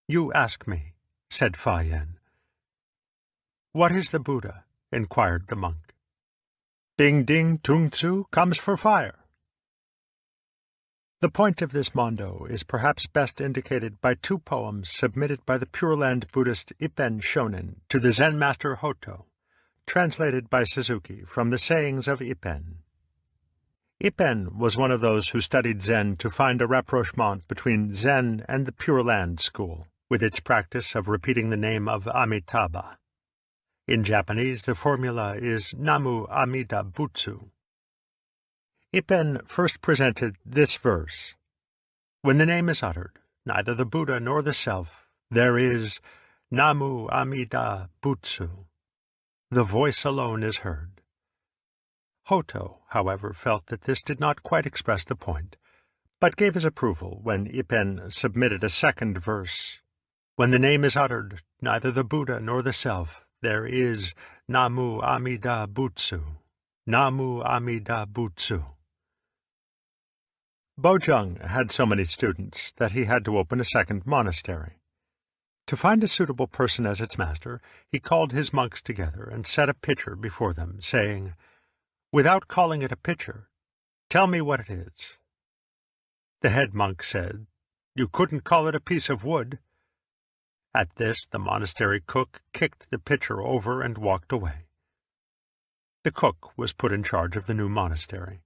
"You ask me," said Fa Yen. "What is the Buddha?" inquired the monk. "Bing Ding Tung Tzu comes for fire." The point of this mondo is perhaps best indicated by 2 poems submitted by the Pure Land Buddhist Ippen Shonin to the Zen master Hoto, translated by Suzuki from the sayings of Ippen. Ippen was one of those who studied Zen to find a rapprochement between Zen and the Pure Land school, with its practice of repeating the name of Amitabha. In Japanese, the formula is Namu Amida Butsu. Ippen first presented this verse: "When the name is uttered, neither the Buddha nor the Self, there is Namu Amida Butsu. The voice alone is heard." Hoto, however, felt that this did not quite express the point, but gave his approval when Ippen submitted a second verse: "When the name is uttered, neither the Buddha nor the Self, there is Namu Amida Butsu. Namu Amida Butsu." Bojung had so many students that he had to open a second monastery. To find a suitable person as its master, he called his monks together and set a pitcher before them, saying, "Without calling it a pitcher, tell me what it is." The head monk said, "You couldn't call it a piece of wood." At this, the monastery cook kicked the pitcher over and walked away. The cook was put in charge of the new monastery.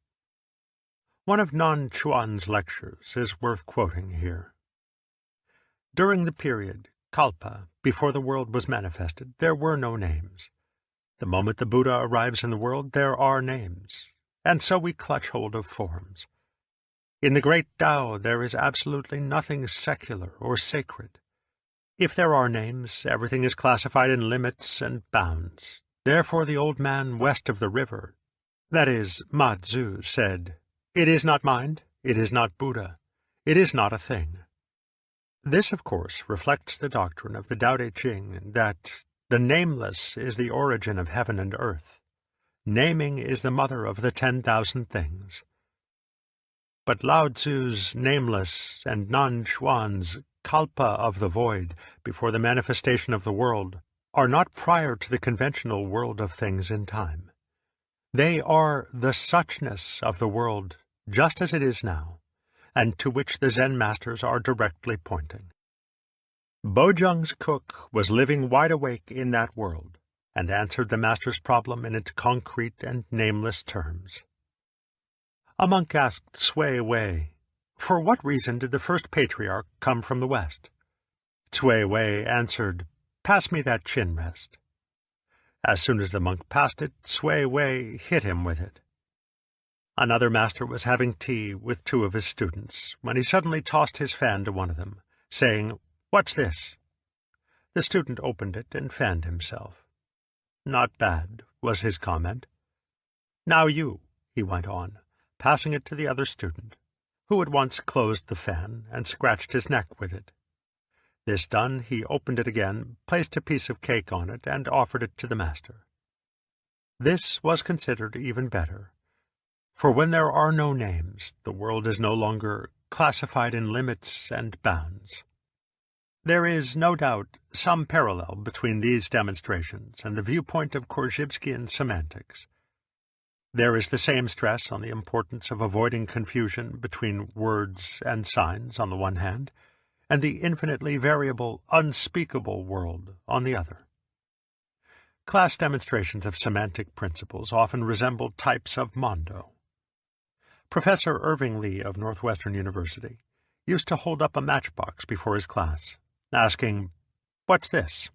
One of Nan Chuan's lectures is worth quoting here. During the period, Kalpa, before the world was manifested, there were no names. The moment the Buddha arrives in the world, there are names, and so we clutch hold of forms. In the great Tao, there is absolutely nothing secular or sacred. If there are names, everything is classified in limits and bounds. Therefore the old man west of the river, that is, Ma Tzu, said, "It is not mind, it is not Buddha, it is not a thing." This, of course, reflects the doctrine of the Tao Te Ching that the nameless is the origin of heaven and earth. Naming is the mother of the 10,000 things. But Lao Tzu's nameless and Nan Chuan's kalpa of the void before the manifestation of the world are not prior to the conventional world of things in time. They are the suchness of the world just as it is now, and to which the Zen masters are directly pointing. Bojung's cook was living wide awake in that world, and answered the master's problem in its concrete and nameless terms. A monk asked Sui Wei, "For what reason did the first patriarch come from the west?" Cui Wei answered, "Pass me that chin rest." As soon as the monk passed it, Cui Wei hit him with it. Another master was having tea with two of his students, when he suddenly tossed his fan to one of them, saying, "What's this?" The student opened it and fanned himself. "Not bad," was his comment. "Now you," he went on, passing it to the other student, who at once closed the fan and scratched his neck with it. This done, he opened it again, placed a piece of cake on it, and offered it to the master. This was considered even better, for when there are no names, the world is no longer classified in limits and bounds. There is, no doubt, some parallel between these demonstrations and the viewpoint of Korzybskian semantics. There is the same stress on the importance of avoiding confusion between words and signs on the one hand, and the infinitely variable, unspeakable world on the other. Class demonstrations of semantic principles often resemble types of mondo. Professor Irving Lee of Northwestern University used to hold up a matchbox before his class, asking, "What's this?"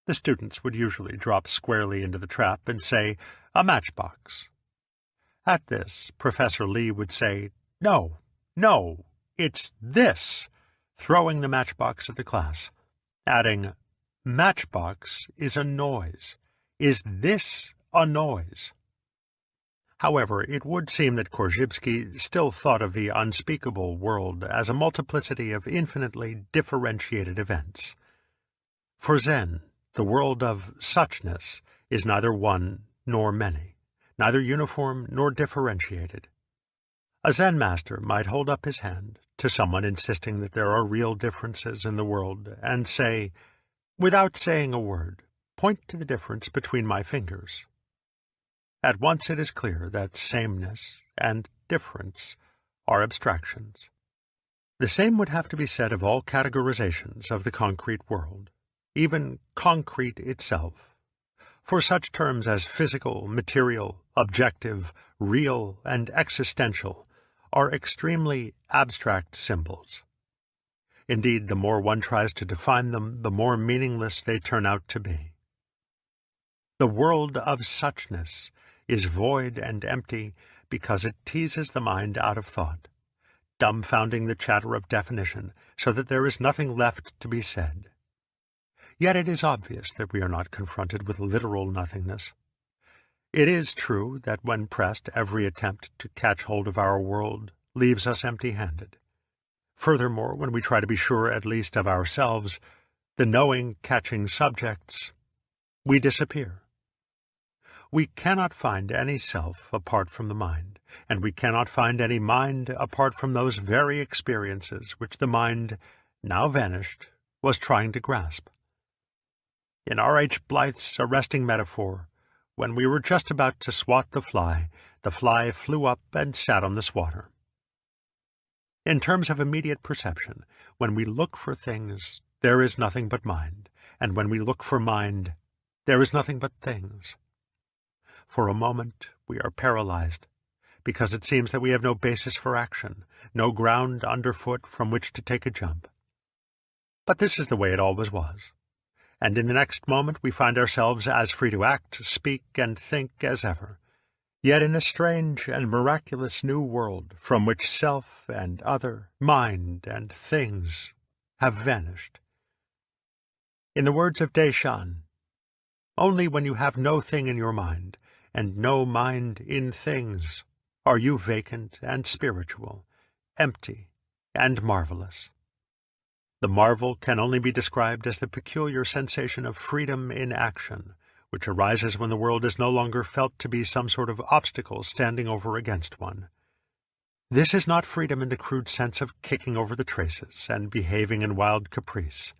The students would usually drop squarely into the trap and say, "A matchbox." At this, Professor Lee would say, "No, no, it's this," throwing the matchbox at the class, adding, "Matchbox is a noise. Is this a noise?" However, it would seem that Korzybski still thought of the unspeakable world as a multiplicity of infinitely differentiated events. For Zen, the world of suchness is neither one nor many, neither uniform nor differentiated. A Zen master might hold up his hand to someone insisting that there are real differences in the world and say, "Without saying a word, point to the difference between my fingers." At once it is clear that sameness and difference are abstractions. The same would have to be said of all categorizations of the concrete world, even concrete itself. For such terms as physical, material, objective, real, and existential are extremely abstract symbols. Indeed, the more one tries to define them, the more meaningless they turn out to be. The world of suchness is void and empty because it teases the mind out of thought, dumbfounding the chatter of definition so that there is nothing left to be said. Yet it is obvious that we are not confronted with literal nothingness. It is true that when pressed, every attempt to catch hold of our world leaves us empty-handed. Furthermore, when we try to be sure at least of ourselves, the knowing catching subjects, we disappear. We cannot find any self apart from the mind, and we cannot find any mind apart from those very experiences which the mind, now vanished, was trying to grasp. In R. H. Blyth's arresting metaphor, when we were just about to swat the fly flew up and sat on the swatter. In terms of immediate perception, when we look for things, there is nothing but mind, and when we look for mind, there is nothing but things. For a moment we are paralyzed, because it seems that we have no basis for action, no ground underfoot from which to take a jump. But this is the way it always was, and in the next moment we find ourselves as free to act, speak, and think as ever, yet in a strange and miraculous new world from which self and other, mind and things have vanished. In the words of Deshan, "Only when you have no thing in your mind, and no mind in things, are you vacant and spiritual, empty and marvelous." The marvel can only be described as the peculiar sensation of freedom in action, which arises when the world is no longer felt to be some sort of obstacle standing over against one. This is not freedom in the crude sense of kicking over the traces and behaving in wild caprice.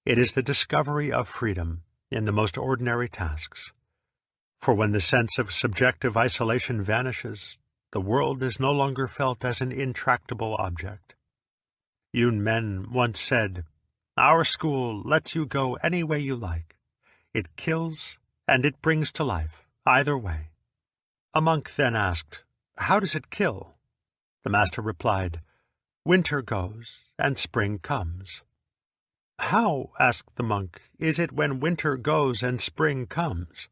It is the discovery of freedom in the most ordinary tasks. For when the sense of subjective isolation vanishes, the world is no longer felt as an intractable object. Yun Men once said, "Our school lets you go any way you like. It kills and it brings to life, either way." A monk then asked, "How does it kill?" The master replied, "Winter goes and spring comes." "How," asked the monk, "is it when winter goes and spring comes?"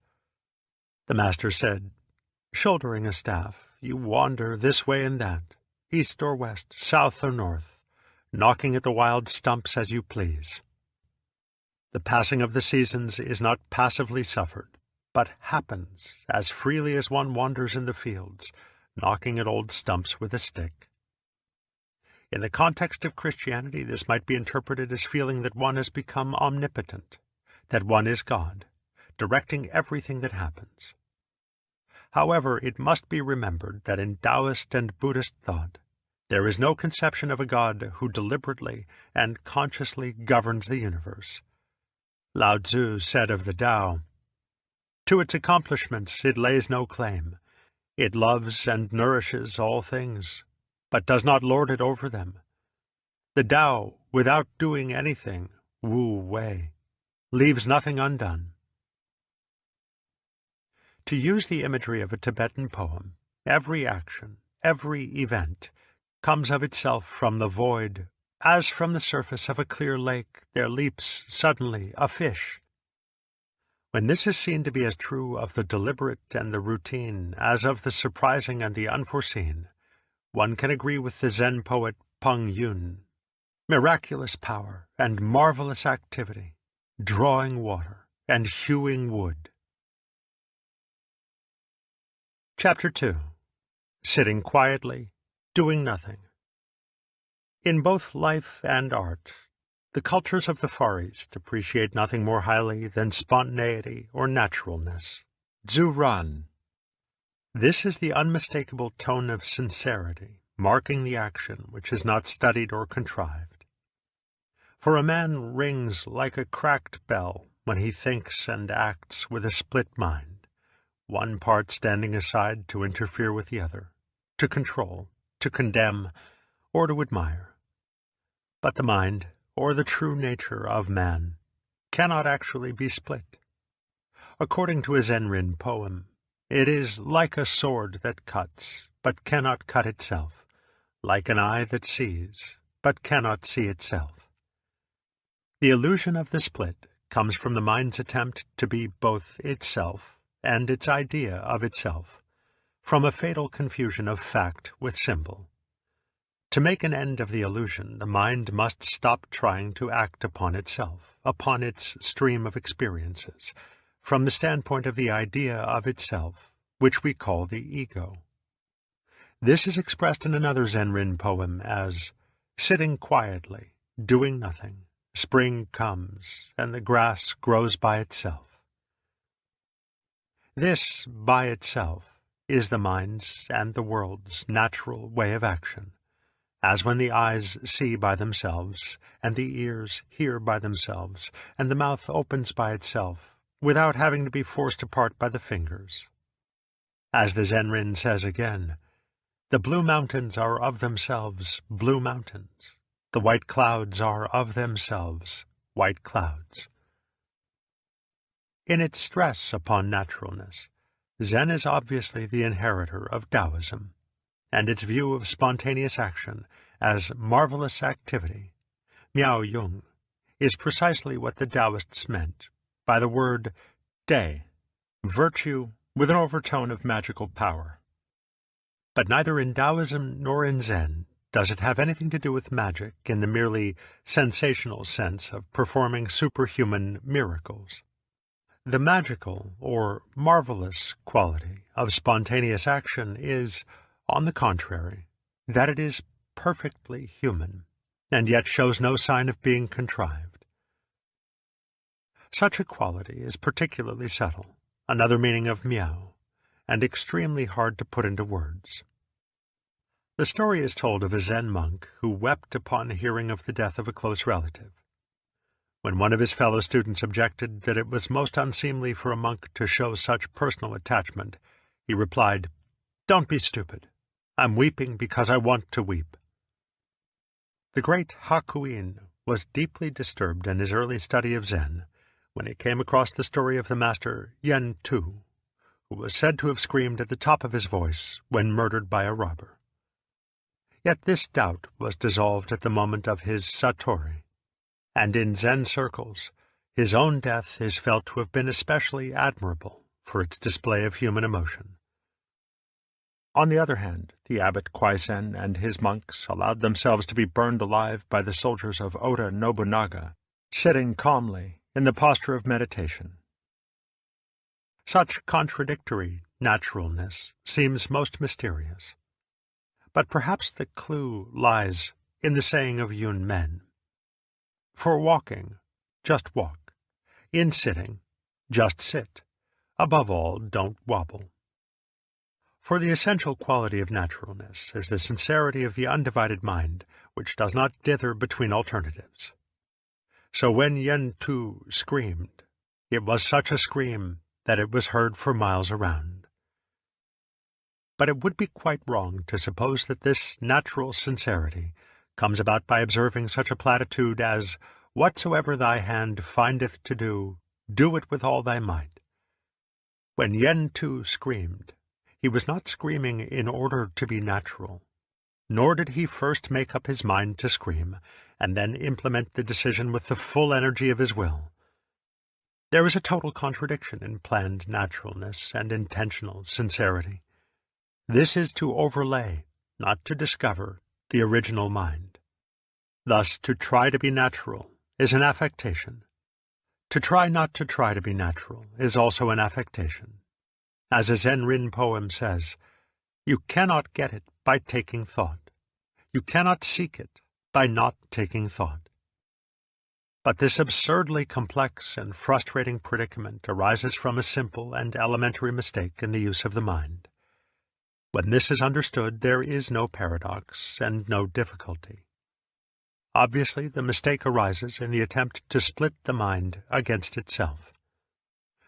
The master said, "Shouldering a staff, you wander this way and that, east or west, south or north, knocking at the wild stumps as you please. The passing of the seasons is not passively suffered, but happens as freely as one wanders in the fields, knocking at old stumps with a stick." In the context of Christianity, this might be interpreted as feeling that one has become omnipotent, that one is God, directing everything that happens. However, it must be remembered that in Taoist and Buddhist thought, there is no conception of a God who deliberately and consciously governs the universe. Lao Tzu said of the Tao, "To its accomplishments it lays no claim. It loves and nourishes all things, but does not lord it over them. The Tao, without doing anything, Wu Wei, leaves nothing undone." To use the imagery of a Tibetan poem, every action, every event, comes of itself from the void, as from the surface of a clear lake there leaps suddenly a fish. When this is seen to be as true of the deliberate and the routine as of the surprising and the unforeseen, one can agree with the Zen poet Peng Yun. Miraculous power and marvelous activity, drawing water and hewing wood. Chapter 2. Sitting quietly, doing nothing. In both life and art, the cultures of the Far East appreciate nothing more highly than spontaneity or naturalness. Zhu Ran. This is the unmistakable tone of sincerity, marking the action which is not studied or contrived. For a man rings like a cracked bell when he thinks and acts with a split mind, one part standing aside to interfere with the other, to control, to condemn, or to admire. But the mind, or the true nature of man, cannot actually be split. According to a Zen poem, it is like a sword that cuts, but cannot cut itself, like an eye that sees, but cannot see itself. The illusion of the split comes from the mind's attempt to be both itself and its idea of itself, from a fatal confusion of fact with symbol. To make an end of the illusion, the mind must stop trying to act upon itself, upon its stream of experiences, from the standpoint of the idea of itself, which we call the ego. This is expressed in another Zen poem as, "Sitting quietly, doing nothing, spring comes, and the grass grows by itself." This, by itself, is the mind's and the world's natural way of action, as when the eyes see by themselves, and the ears hear by themselves, and the mouth opens by itself, without having to be forced apart by the fingers. As the Zen says again, "The blue mountains are of themselves blue mountains. The white clouds are of themselves white clouds." In its stress upon naturalness, Zen is obviously the inheritor of Taoism, and its view of spontaneous action as marvelous activity, Miao Yung, is precisely what the Taoists meant by the word "dai," virtue with an overtone of magical power. But neither in Taoism nor in Zen does it have anything to do with magic in the merely sensational sense of performing superhuman miracles. The magical or marvelous quality of spontaneous action is, on the contrary, that it is perfectly human, and yet shows no sign of being contrived. Such a quality is particularly subtle, another meaning of miao, and extremely hard to put into words. The story is told of a Zen monk who wept upon hearing of the death of a close relative. When one of his fellow students objected that it was most unseemly for a monk to show such personal attachment, he replied, "Don't be stupid. I'm weeping because I want to weep." The great Hakuin was deeply disturbed in his early study of Zen when he came across the story of the master Yen Tu, who was said to have screamed at the top of his voice when murdered by a robber. Yet this doubt was dissolved at the moment of his satori, and in Zen circles, his own death is felt to have been especially admirable for its display of human emotion. On the other hand, the abbot Kwaisen and his monks allowed themselves to be burned alive by the soldiers of Oda Nobunaga, sitting calmly in the posture of meditation. Such contradictory naturalness seems most mysterious. But perhaps the clue lies in the saying of Yun Men. For walking, just walk. In sitting, just sit. Above all, don't wobble. For the essential quality of naturalness is the sincerity of the undivided mind, which does not dither between alternatives. So when Yen Tu screamed, it was such a scream that it was heard for miles around. But it would be quite wrong to suppose that this natural sincerity comes about by observing such a platitude as, "Whatsoever thy hand findeth to do, do it with all thy might." When Yen Tu screamed, he was not screaming in order to be natural, nor did he first make up his mind to scream, and then implement the decision with the full energy of his will. There is a total contradiction in planned naturalness and intentional sincerity. This is to overlay, not to discover, the original mind. Thus, to try to be natural is an affectation. To try not to try to be natural is also an affectation. As a Zen Rin poem says, "You cannot get it by taking thought. You cannot seek it by not taking thought." But this absurdly complex and frustrating predicament arises from a simple and elementary mistake in the use of the mind. When this is understood, there is no paradox and no difficulty. Obviously, the mistake arises in the attempt to split the mind against itself.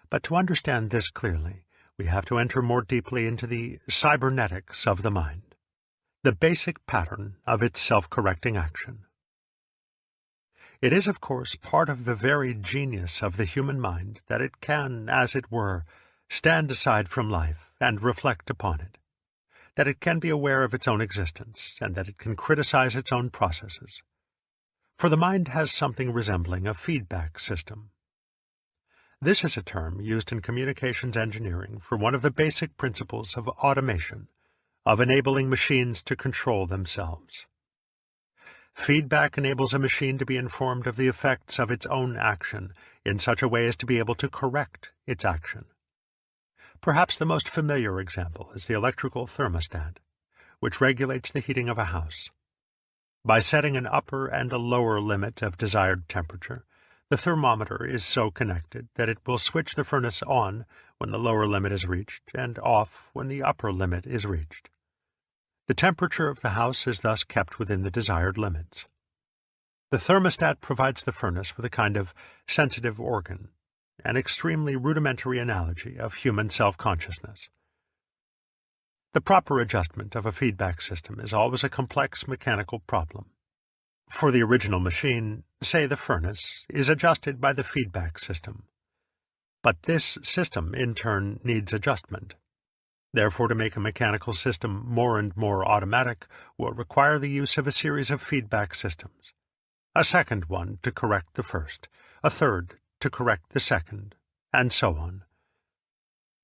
But to understand this clearly, we have to enter more deeply into the cybernetics of the mind, the basic pattern of its self-correcting action. It is, of course, part of the very genius of the human mind that it can, as it were, stand aside from life and reflect upon it, that it can be aware of its own existence, and that it can criticize its own processes. For the mind has something resembling a feedback system. This is a term used in communications engineering for one of the basic principles of automation, of enabling machines to control themselves. Feedback enables a machine to be informed of the effects of its own action in such a way as to be able to correct its action. Perhaps the most familiar example is the electrical thermostat, which regulates the heating of a house. By setting an upper and a lower limit of desired temperature, the thermometer is so connected that it will switch the furnace on when the lower limit is reached and off when the upper limit is reached. The temperature of the house is thus kept within the desired limits. The thermostat provides the furnace with a kind of sensitive organ, an extremely rudimentary analogy of human self-consciousness. The proper adjustment of a feedback system is always a complex mechanical problem. For the original machine, say the furnace, is adjusted by the feedback system. But this system, in turn, needs adjustment. Therefore, to make a mechanical system more and more automatic will require the use of a series of feedback systems. A second one to correct the first, a third to correct the second, and so on.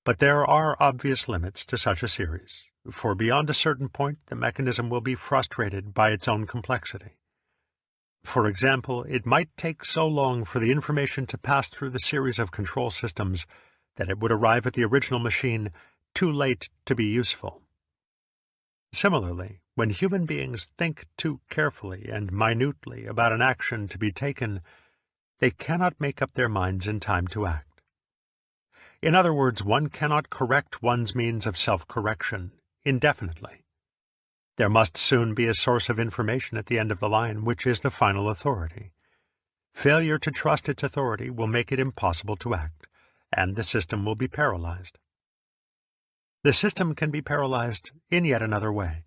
But there are obvious limits to such a series, for beyond a certain point the mechanism will be frustrated by its own complexity. For example, it might take so long for the information to pass through the series of control systems that it would arrive at the original machine too late to be useful. Similarly, when human beings think too carefully and minutely about an action to be taken, they cannot make up their minds in time to act. In other words, one cannot correct one's means of self-correction indefinitely. There must soon be a source of information at the end of the line which is the final authority. Failure to trust its authority will make it impossible to act, and the system will be paralyzed. The system can be paralyzed in yet another way.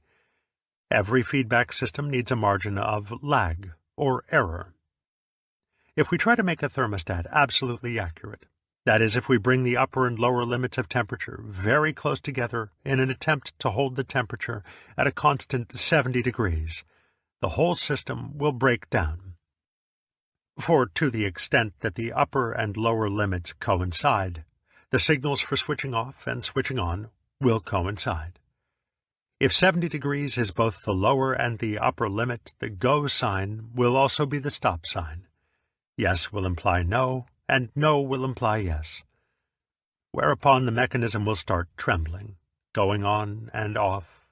Every feedback system needs a margin of lag, or error. If we try to make a thermostat absolutely accurate, that is, if we bring the upper and lower limits of temperature very close together in an attempt to hold the temperature at a constant 70 degrees, the whole system will break down. For to the extent that the upper and lower limits coincide, the signals for switching off and switching on will coincide. If 70 degrees is both the lower and the upper limit, the go sign will also be the stop sign. Yes will imply no, and no will imply yes. Whereupon the mechanism will start trembling, going on and off,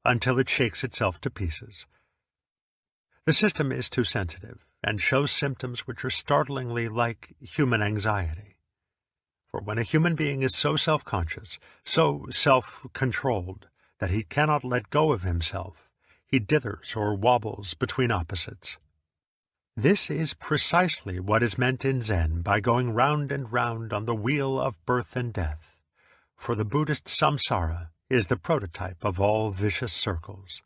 until it shakes itself to pieces. The system is too sensitive, and shows symptoms which are startlingly like human anxiety. For when a human being is so self-conscious, so self-controlled, that he cannot let go of himself, he dithers or wobbles between opposites. This is precisely what is meant in Zen by going round and round on the wheel of birth and death, for the Buddhist samsara is the prototype of all vicious circles.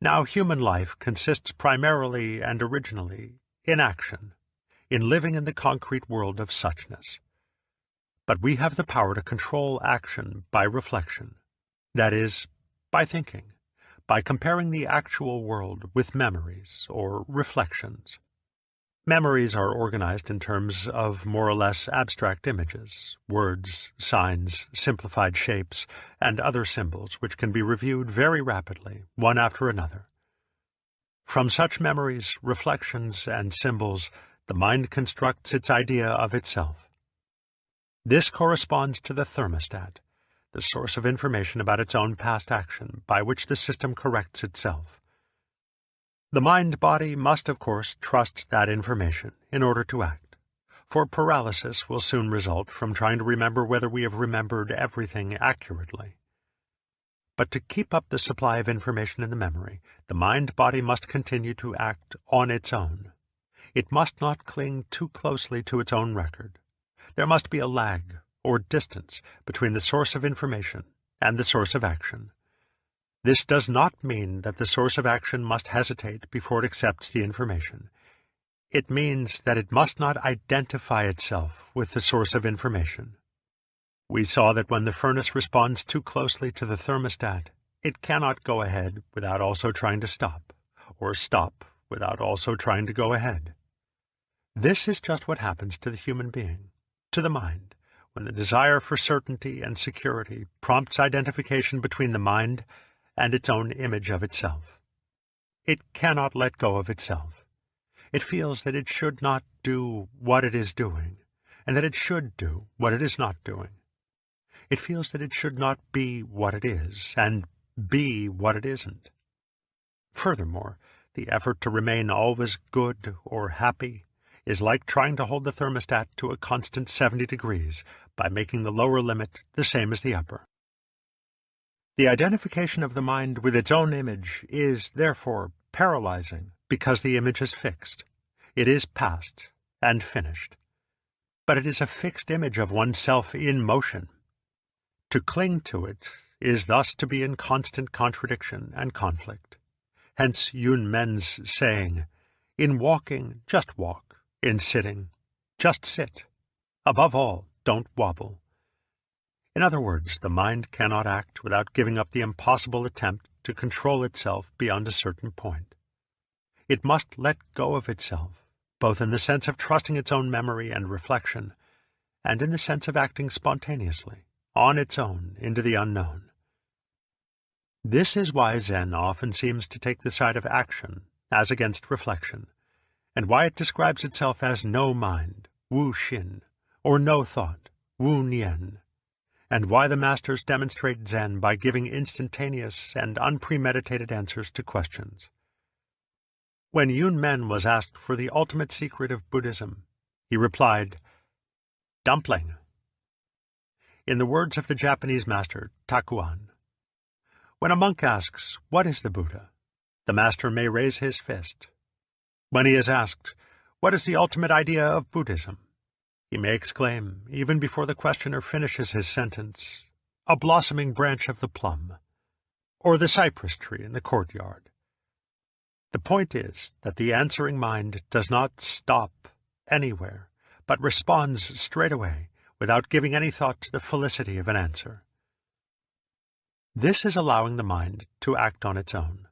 Now, human life consists primarily and originally in action, in living in the concrete world of suchness. But we have the power to control action by reflection, that is, by thinking, by comparing the actual world with memories or reflections. Memories are organized in terms of more or less abstract images, words, signs, simplified shapes, and other symbols which can be reviewed very rapidly, one after another. From such memories, reflections, and symbols, the mind constructs its idea of itself. This corresponds to the thermostat, the source of information about its own past action by which the system corrects itself. The mind-body must, of course, trust that information in order to act, for paralysis will soon result from trying to remember whether we have remembered everything accurately. But to keep up the supply of information in the memory, the mind-body must continue to act on its own. It must not cling too closely to its own record. There must be a lag, or distance, between the source of information and the source of action. This does not mean that the source of action must hesitate before it accepts the information. It means that it must not identify itself with the source of information. We saw that when the furnace responds too closely to the thermostat, it cannot go ahead without also trying to stop, or stop without also trying to go ahead. This is just what happens to the human being, to the mind, when the desire for certainty and security prompts identification between the mind and its own image of itself. It cannot let go of itself. It feels that it should not do what it is doing, and that it should do what it is not doing. It feels that it should not be what it is, and be what it isn't. Furthermore, the effort to remain always good or happy is like trying to hold the thermostat to a constant 70 degrees by making the lower limit the same as the upper. The identification of the mind with its own image is, therefore, paralyzing because the image is fixed. It is past and finished. But it is a fixed image of oneself in motion. To cling to it is thus to be in constant contradiction and conflict. Hence Yun Men's saying, "In walking, just walk. In sitting, just sit. Above all, don't wobble." In other words, the mind cannot act without giving up the impossible attempt to control itself beyond a certain point. It must let go of itself, both in the sense of trusting its own memory and reflection, and in the sense of acting spontaneously, on its own, into the unknown. This is why Zen often seems to take the side of action as against reflection, and why it describes itself as no mind, Wu Xin, or no thought, Wu Nian, and why the masters demonstrate Zen by giving instantaneous and unpremeditated answers to questions. When Yun Men was asked for the ultimate secret of Buddhism, he replied, "Dumpling." In the words of the Japanese master, Takuan, when a monk asks, "What is the Buddha?" the master may raise his fist. When he is asked, "What is the ultimate idea of Buddhism?" he may exclaim, even before the questioner finishes his sentence, "A blossoming branch of the plum," or the cypress tree in the courtyard. The point is that the answering mind does not stop anywhere, but responds straight away, without giving any thought to the felicity of an answer. This is allowing the mind to act on its own.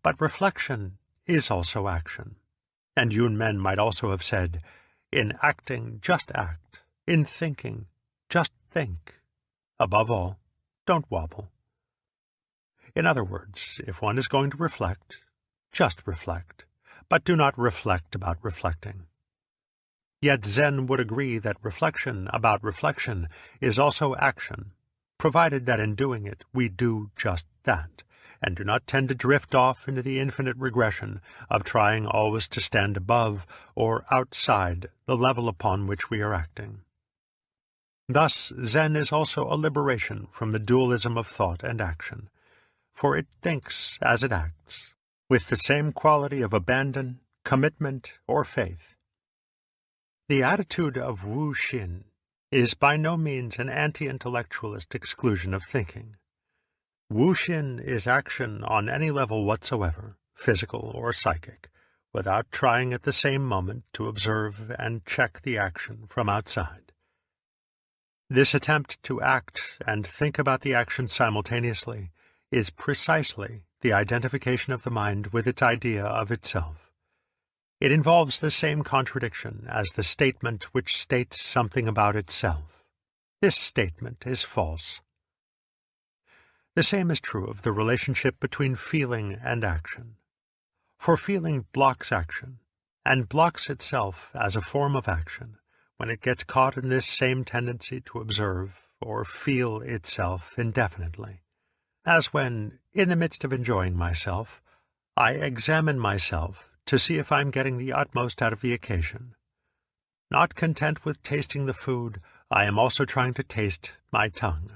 But reflection is also action. And Yun Men might also have said, in acting, just act. In thinking, just think. Above all, don't wobble. In other words, if one is going to reflect, just reflect, but do not reflect about reflecting. Yet Zen would agree that reflection about reflection is also action, provided that in doing it we do just that, and do not tend to drift off into the infinite regression of trying always to stand above or outside the level upon which we are acting. Thus, Zen is also a liberation from the dualism of thought and action, for it thinks as it acts, with the same quality of abandon, commitment, or faith. The attitude of Wu Xin is by no means an anti-intellectualist exclusion of thinking. Wu Xin is action on any level whatsoever, physical or psychic, without trying at the same moment to observe and check the action from outside. This attempt to act and think about the action simultaneously is precisely the identification of the mind with its idea of itself. It involves the same contradiction as the statement which states something about itself. This statement is false. The same is true of the relationship between feeling and action. For feeling blocks action, and blocks itself as a form of action, when it gets caught in this same tendency to observe or feel itself indefinitely, as when, in the midst of enjoying myself, I examine myself to see if I'm getting the utmost out of the occasion. Not content with tasting the food, I am also trying to taste my tongue.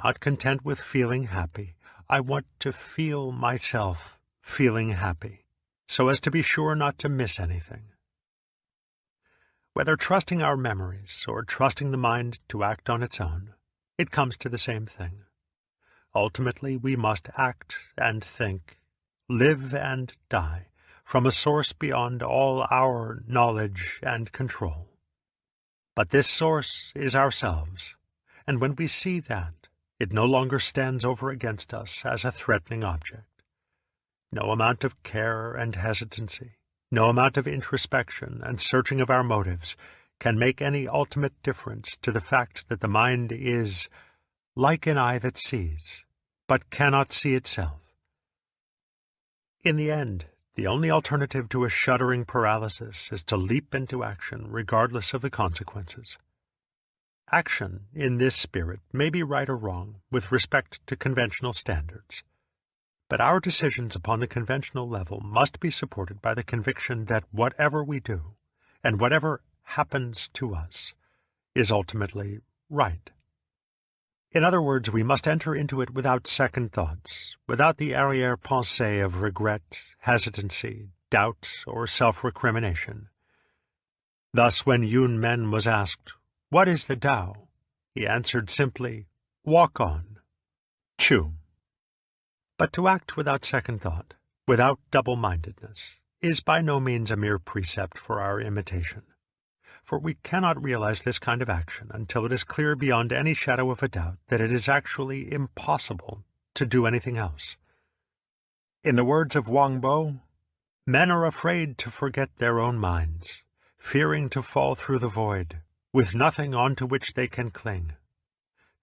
Not content with feeling happy, I want to feel myself feeling happy, so as to be sure not to miss anything. Whether trusting our memories or trusting the mind to act on its own, it comes to the same thing. Ultimately, we must act and think, live and die, from a source beyond all our knowledge and control. But this source is ourselves, and when we see that, it no longer stands over against us as a threatening object. No amount of care and hesitancy, no amount of introspection and searching of our motives can make any ultimate difference to the fact that the mind is like an eye that sees, but cannot see itself. In the end, the only alternative to a shuddering paralysis is to leap into action regardless of the consequences. Action, in this spirit, may be right or wrong with respect to conventional standards, but our decisions upon the conventional level must be supported by the conviction that whatever we do, and whatever happens to us, is ultimately right. In other words, we must enter into it without second thoughts, without the arrière-pensée of regret, hesitancy, doubt, or self-recrimination. Thus, when Yun Men was asked, "What is the Tao?" he answered simply, "Walk on." Chu. But to act without second thought, without double-mindedness, is by no means a mere precept for our imitation. For we cannot realize this kind of action until it is clear beyond any shadow of a doubt that it is actually impossible to do anything else. In the words of Wang Bo, men are afraid to forget their own minds, fearing to fall through the void, with nothing onto which they can cling.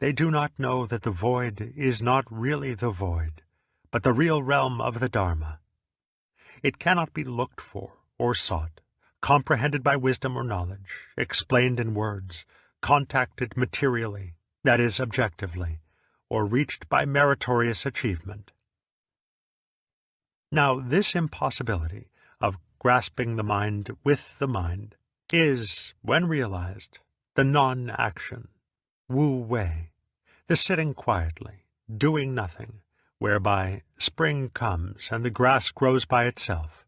They do not know that the void is not really the void, but the real realm of the Dharma. It cannot be looked for or sought, comprehended by wisdom or knowledge, explained in words, contacted materially, that is, objectively, or reached by meritorious achievement. Now, this impossibility of grasping the mind with the mind is, when realized, the non-action, Wu Wei, the sitting quietly, doing nothing, whereby spring comes and the grass grows by itself.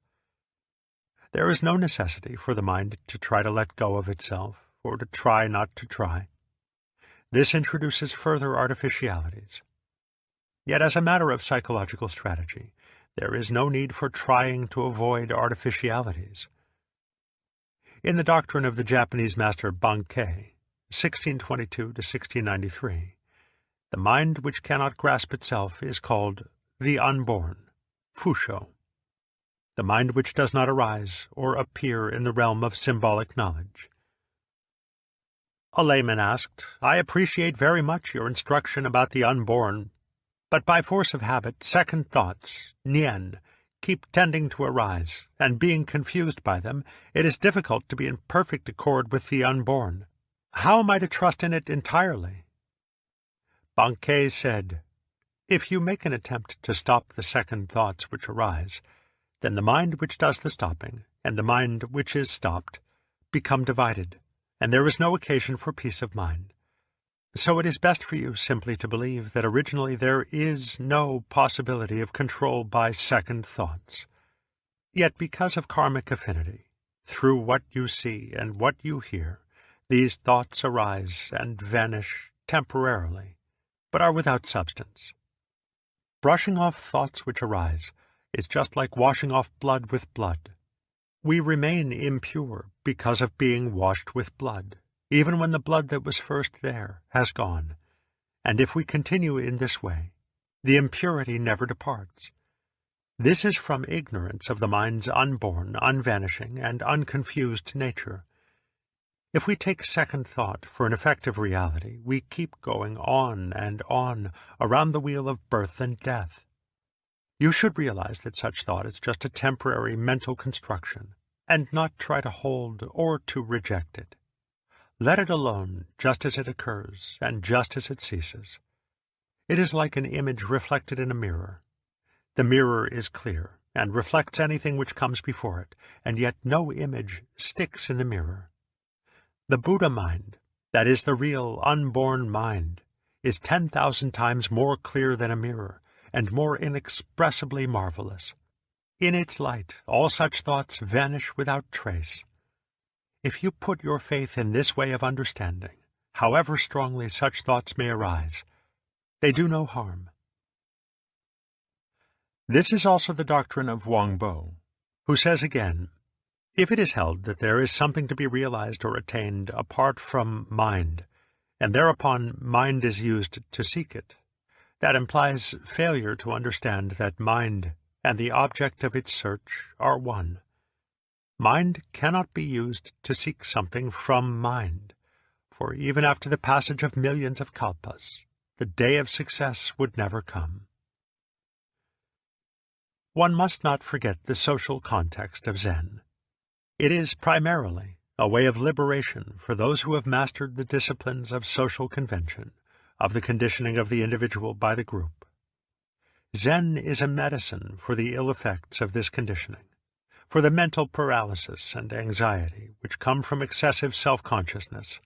There is no necessity for the mind to try to let go of itself, or to try not to try. This introduces further artificialities. Yet as a matter of psychological strategy, there is no need for trying to avoid artificialities. In the doctrine of the Japanese master Bankei, 1622 to 1693, the mind which cannot grasp itself is called the unborn, Fusho. the mind which does not arise or appear in the realm of symbolic knowledge. A layman asked, "I appreciate very much your instruction about the unborn, but by force of habit, second thoughts, nian, keep tending to arise, and being confused by them, it is difficult to be in perfect accord with the unborn. How am I to trust in it entirely?" Bankei said, "If you make an attempt to stop the second thoughts which arise, then the mind which does the stopping, and the mind which is stopped, become divided, and there is no occasion for peace of mind. So it is best for you simply to believe that originally there is no possibility of control by second thoughts. Yet because of karmic affinity, through what you see and what you hear, these thoughts arise and vanish temporarily, but are without substance. Brushing off thoughts which arise is just like washing off blood with blood. We remain impure because of being washed with blood, even when the blood that was first there has gone, and if we continue in this way, the impurity never departs. This is from ignorance of the mind's unborn, unvanishing, and unconfused nature. If we take second thought for an effective reality, we keep going on and on around the wheel of birth and death. You should realize that such thought is just a temporary mental construction, and not try to hold or to reject it. Let it alone just as it occurs and just as it ceases. It is like an image reflected in a mirror. The mirror is clear and reflects anything which comes before it, and yet no image sticks in the mirror. The Buddha mind, that is the real unborn mind, is 10,000 times more clear than a mirror, and more inexpressibly marvelous. In its light, all such thoughts vanish without trace. If you put your faith in this way of understanding, however strongly such thoughts may arise, they do no harm. This is also the doctrine of Wang Bo, who says again, "If it is held that there is something to be realized or attained apart from mind, and thereupon mind is used to seek it, that implies failure to understand that mind and the object of its search are one. Mind cannot be used to seek something from mind, for even after the passage of millions of kalpas, the day of success would never come." One must not forget the social context of Zen. It is primarily a way of liberation for those who have mastered the disciplines of social convention, of the conditioning of the individual by the group. Zen is a medicine for the ill effects of this conditioning, for the mental paralysis and anxiety which come from excessive self-consciousness.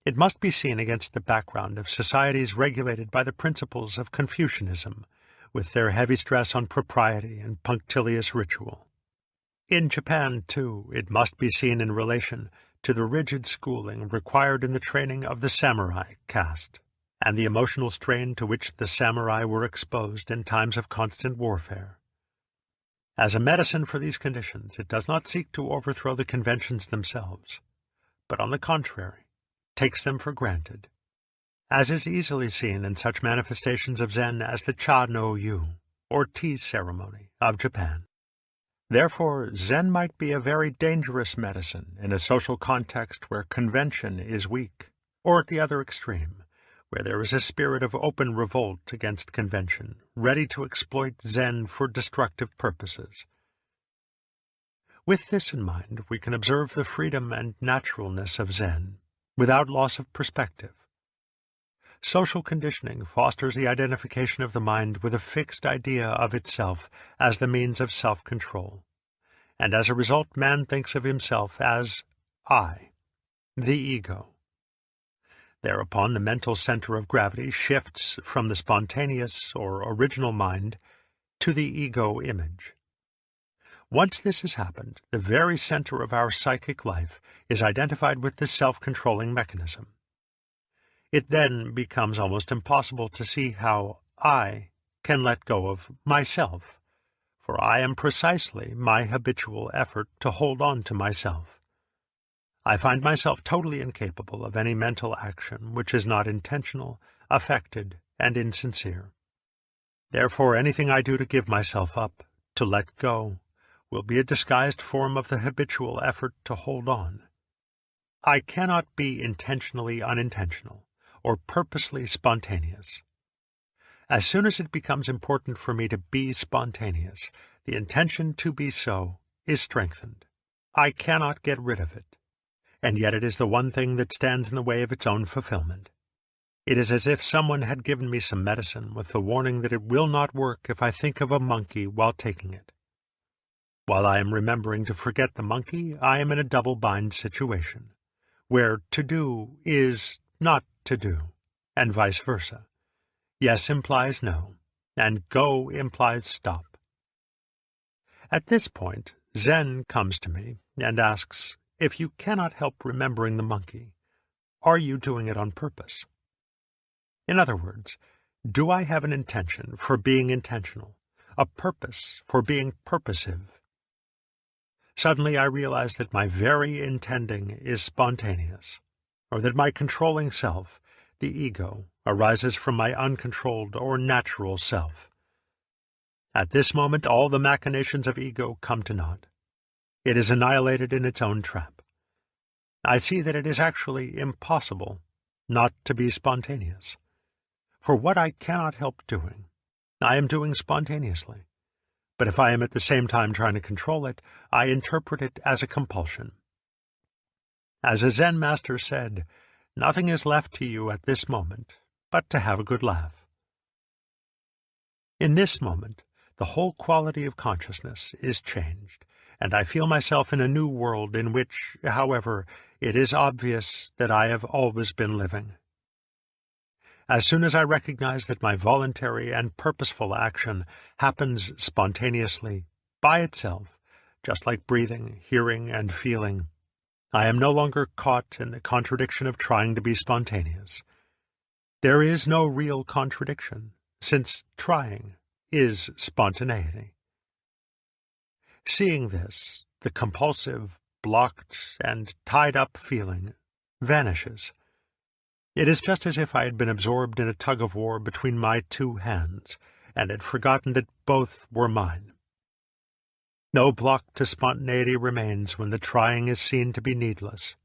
It must be seen against the background of societies regulated by the principles of Confucianism, with their heavy stress on propriety and punctilious ritual. In Japan, too, it must be seen in relation to the rigid schooling required in the training of the samurai caste, and the emotional strain to which the samurai were exposed in times of constant warfare. As a medicine for these conditions, it does not seek to overthrow the conventions themselves, but on the contrary, takes them for granted, as is easily seen in such manifestations of Zen as the Cha no Yu, or tea ceremony, of Japan. Therefore, Zen might be a very dangerous medicine in a social context where convention is weak, or at the other extreme, where there is a spirit of open revolt against convention, ready to exploit Zen for destructive purposes. With this in mind, we can observe the freedom and naturalness of Zen, without loss of perspective. Social conditioning fosters the identification of the mind with a fixed idea of itself as the means of self-control, and as a result man thinks of himself as I, the ego. Thereupon the mental center of gravity shifts from the spontaneous or original mind to the ego image. Once this has happened, the very center of our psychic life is identified with the self-controlling mechanism. It then becomes almost impossible to see how I can let go of myself, for I am precisely my habitual effort to hold on to myself. I find myself totally incapable of any mental action which is not intentional, affected, and insincere. Therefore anything I do to give myself up To let go will be a disguised form of the habitual effort to hold on. I cannot be intentionally unintentional or purposely spontaneous. As soon as it becomes important for me to be spontaneous, the intention to be so is strengthened. I cannot get rid of it, and yet it is the one thing that stands in the way of its own fulfillment. It is as if someone had given me some medicine with the warning that it will not work if I think of a monkey while taking it. While I am remembering to forget the monkey, I am in a double-bind situation, where to do is not to do, and vice versa. Yes implies no, and go implies stop. At this point, Zen comes to me and asks, if you cannot help remembering the monkey, are you doing it on purpose? In other words, do I have an intention for being intentional, a purpose for being purposive? Suddenly I realize that my very intending is spontaneous, or that my controlling self, the ego, arises from my uncontrolled or natural self. At this moment all the machinations of ego come to naught. It is annihilated in its own trap. I see that it is actually impossible not to be spontaneous. For what I cannot help doing, I am doing spontaneously. But if I am at the same time trying to control it, I interpret it as a compulsion. As a Zen master said, nothing is left to you at this moment but to have a good laugh. In this moment, the whole quality of consciousness is changed, and I feel myself in a new world in which, however, it is obvious that I have always been living. As soon as I recognize that my voluntary and purposeful action happens spontaneously, by itself, just like breathing, hearing, and feeling, I am no longer caught in the contradiction of trying to be spontaneous. There is no real contradiction, since trying is spontaneity. Seeing this, the compulsive, blocked, and tied-up feeling vanishes. It is just as if I had been absorbed in a tug-of-war between my two hands, and had forgotten that both were mine. No block to spontaneity remains when the trying is seen to be needless.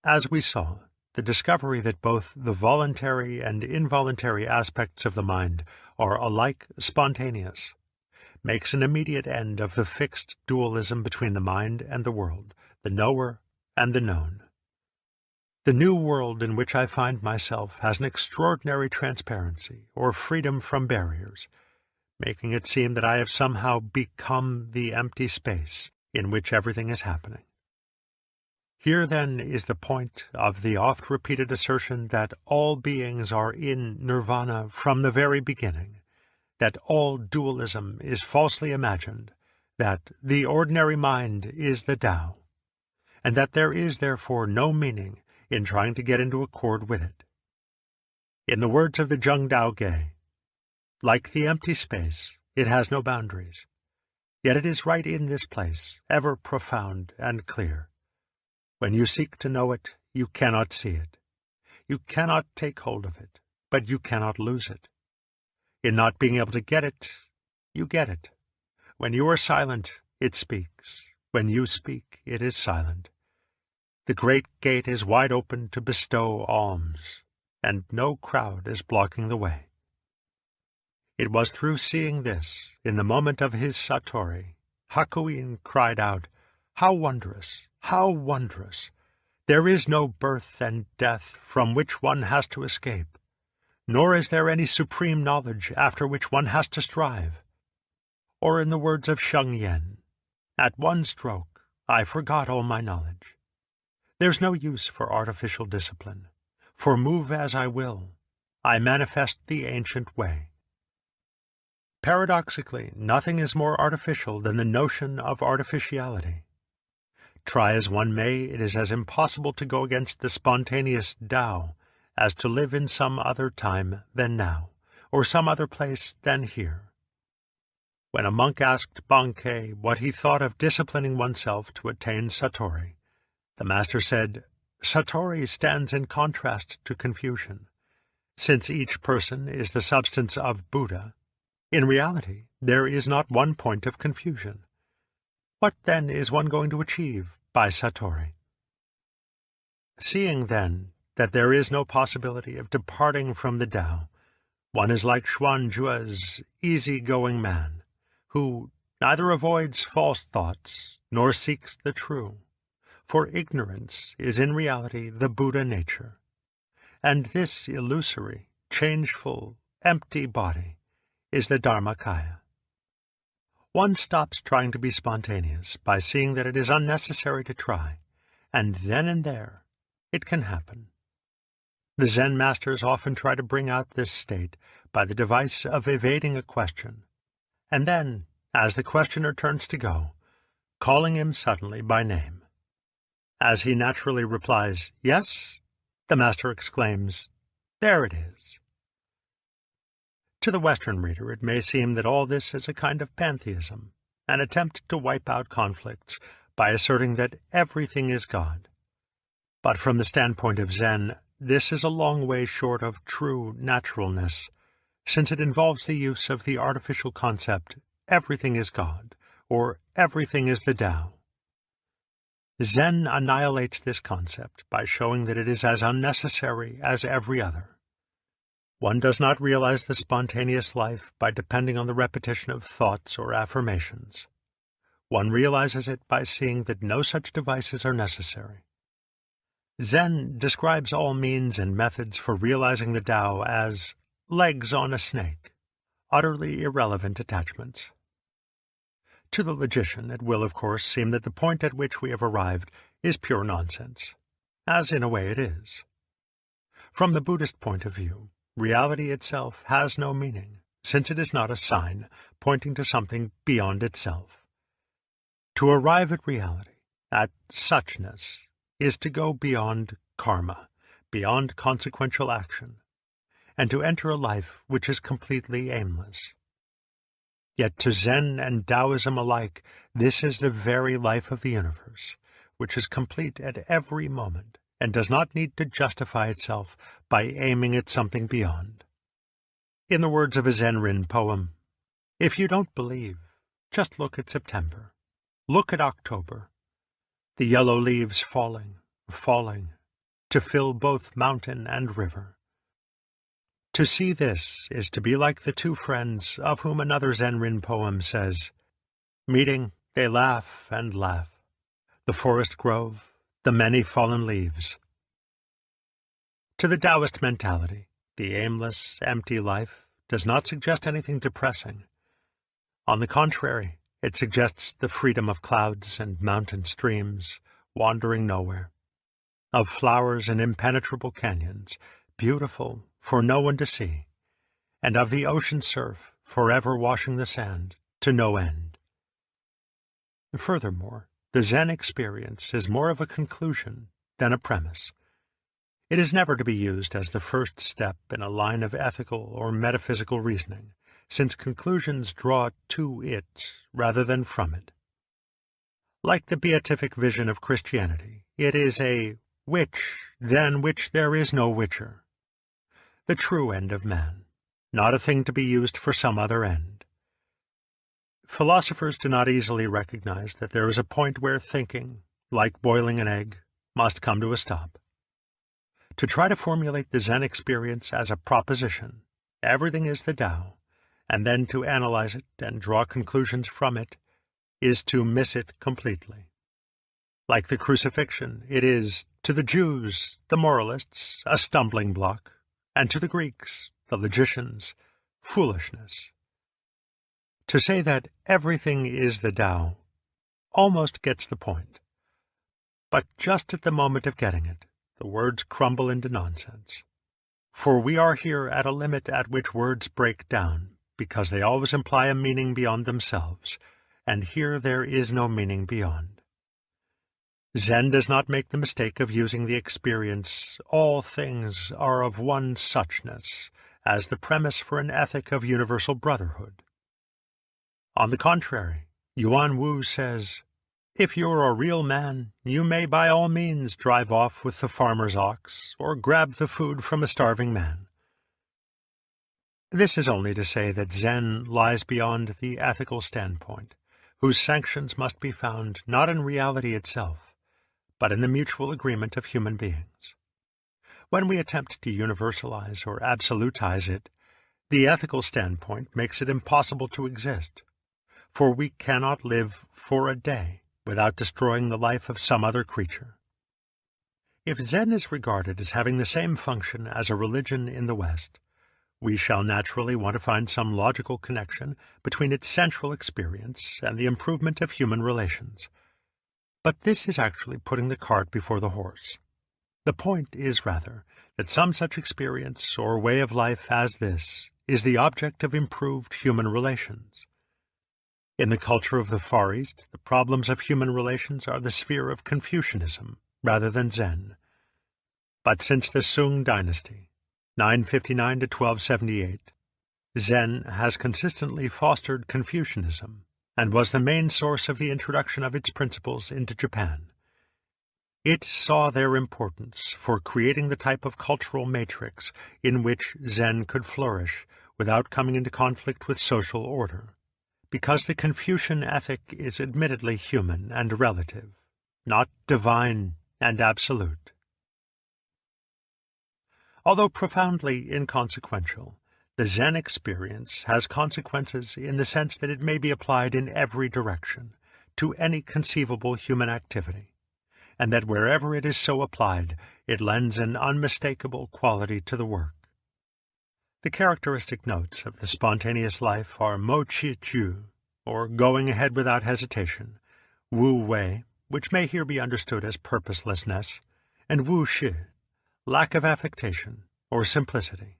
As we saw, the discovery that both the voluntary and involuntary aspects of the mind are alike spontaneous makes an immediate end of the fixed dualism between the mind and the world, the knower and the known. The new world in which I find myself has an extraordinary transparency or freedom from barriers, making it seem that I have somehow become the empty space in which everything is happening. Here, then, is the point of the oft-repeated assertion that all beings are in nirvana from the very beginning, that all dualism is falsely imagined, that the ordinary mind is the Tao, and that there is therefore no meaning in trying to get into accord with it. In the words of the Zheng Dao Ge, like the empty space, it has no boundaries, yet it is right in this place, ever profound and clear. When you seek to know it, you cannot see it. You cannot take hold of it, but you cannot lose it. In not being able to get it, you get it. When you are silent, it speaks. When you speak, it is silent. The great gate is wide open to bestow alms, and no crowd is blocking the way. It was through seeing this, in the moment of his satori, Hakuin cried out, "How wondrous! How wondrous! There is no birth and death from which one has to escape, nor is there any supreme knowledge after which one has to strive." Or in the words of Sheng Yen, "At one stroke, I forgot all my knowledge." There's no use for artificial discipline, for move as I will, I manifest the ancient way. Paradoxically, nothing is more artificial than the notion of artificiality. Try as one may, it is as impossible to go against the spontaneous Tao as to live in some other time than now, or some other place than here. When a monk asked Bankei what he thought of disciplining oneself to attain satori, the master said, "Satori stands in contrast to confusion. Since each person is the substance of Buddha, in reality there is not one point of confusion. What then is one going to achieve by Satori? Seeing, then, that there is no possibility of departing from the Tao, one is like Xuanjue's easy-going man, who neither avoids false thoughts nor seeks the true, for ignorance is in reality the Buddha nature, and this illusory, changeful, empty body is the Dharmakaya. One stops trying to be spontaneous by seeing that it is unnecessary to try, and then and there it can happen. The Zen masters often try to bring out this state by the device of evading a question, and then, as the questioner turns to go, calling him suddenly by name. As he naturally replies, "Yes," the master exclaims, "There it is." To the Western reader it may seem that all this is a kind of pantheism, an attempt to wipe out conflicts by asserting that everything is God. But from the standpoint of Zen, this is a long way short of true naturalness, since it involves the use of the artificial concept, everything is God, or everything is the Tao. Zen annihilates this concept by showing that it is as unnecessary as every other. One does not realize the spontaneous life by depending on the repetition of thoughts or affirmations. One realizes it by seeing that no such devices are necessary. Zen describes all means and methods for realizing the Tao as legs on a snake, utterly irrelevant attachments. To the logician, it will, of course, seem that the point at which we have arrived is pure nonsense, as in a way it is. From the Buddhist point of view, reality itself has no meaning, since it is not a sign pointing to something beyond itself. To arrive at reality, at suchness, is to go beyond karma, beyond consequential action, and to enter a life which is completely aimless. Yet to Zen and Taoism alike, this is the very life of the universe, which is complete at every moment, and does not need to justify itself by aiming at something beyond. In the words of a Zen-Rin poem, "If you don't believe, just look at September. Look at October. The yellow leaves falling, falling, to fill both mountain and river. To see this is to be like the two friends of whom another Zen-Rin poem says, meeting, they laugh and laugh. The forest grove, the many fallen leaves." To the Taoist mentality, the aimless, empty life does not suggest anything depressing. On the contrary, it suggests the freedom of clouds and mountain streams, wandering nowhere, of flowers and impenetrable canyons, beautiful for no one to see, and of the ocean surf forever washing the sand to no end. Furthermore, the Zen experience is more of a conclusion than a premise. It is never to be used as the first step in a line of ethical or metaphysical reasoning, since conclusions draw to it rather than from it. Like the beatific vision of Christianity, it is a which than which there is no whicher. The true end of man, not a thing to be used for some other end. Philosophers do not easily recognize that there is a point where thinking, like boiling an egg, must come to a stop. To try to formulate the Zen experience as a proposition, everything is the Tao, and then to analyze it and draw conclusions from it, is to miss it completely. Like the crucifixion, it is, to the Jews, the moralists, a stumbling block, and to the Greeks, the logicians, foolishness. To say that everything is the Tao almost gets the point. But just at the moment of getting it, the words crumble into nonsense. For we are here at a limit at which words break down, because they always imply a meaning beyond themselves, and here there is no meaning beyond. Zen does not make the mistake of using the experience, all things are of one suchness, as the premise for an ethic of universal brotherhood. On the contrary, Yuan Wu says, if you're a real man, you may by all means drive off with the farmer's ox, or grab the food from a starving man. This is only to say that Zen lies beyond the ethical standpoint, whose sanctions must be found not in reality itself, but in the mutual agreement of human beings. When we attempt to universalize or absolutize it, the ethical standpoint makes it impossible to exist, for we cannot live for a day without destroying the life of some other creature. If Zen is regarded as having the same function as a religion in the West, we shall naturally want to find some logical connection between its central experience and the improvement of human relations. But this is actually putting the cart before the horse. The point is rather that some such experience or way of life as this is the object of improved human relations. In the culture of the Far East, the problems of human relations are the sphere of Confucianism rather than Zen. But since the Sung dynasty, 959 to 1278, Zen has consistently fostered Confucianism and was the main source of the introduction of its principles into Japan. It saw their importance for creating the type of cultural matrix in which Zen could flourish without coming into conflict with social order, because the Confucian ethic is admittedly human and relative, not divine and absolute. Although profoundly inconsequential, the Zen experience has consequences in the sense that it may be applied in every direction, to any conceivable human activity, and that wherever it is so applied, it lends an unmistakable quality to the work. The characteristic notes of the spontaneous life are mo chi chu, or going ahead without hesitation, wu wei, which may here be understood as purposelessness, and wu shi, lack of affectation or simplicity.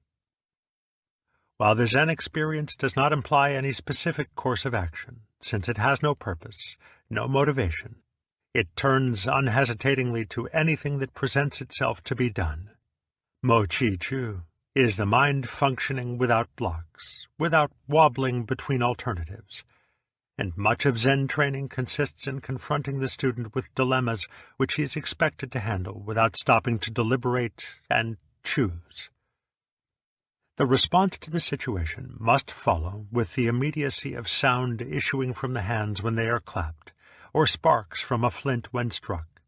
While the Zen experience does not imply any specific course of action, since it has no purpose, no motivation, it turns unhesitatingly to anything that presents itself to be done. Mo chi chu is the mind functioning without blocks, without wobbling between alternatives, and much of Zen training consists in confronting the student with dilemmas which he is expected to handle without stopping to deliberate and choose. The response to the situation must follow with the immediacy of sound issuing from the hands when they are clapped, or sparks from a flint when struck.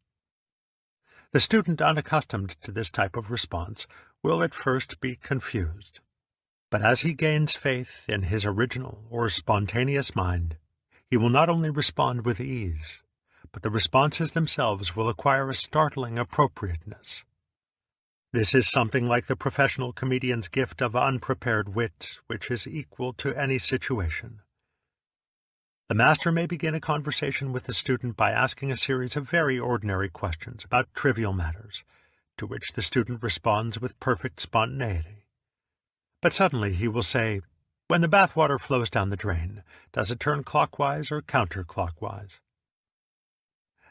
The student unaccustomed to this type of response will at first be confused, but as he gains faith in his original or spontaneous mind, he will not only respond with ease, but the responses themselves will acquire a startling appropriateness. This is something like the professional comedian's gift of unprepared wit, which is equal to any situation. The master may begin a conversation with the student by asking a series of very ordinary questions about trivial matters, to which the student responds with perfect spontaneity. But suddenly he will say, "When the bathwater flows down the drain, does it turn clockwise or counterclockwise?"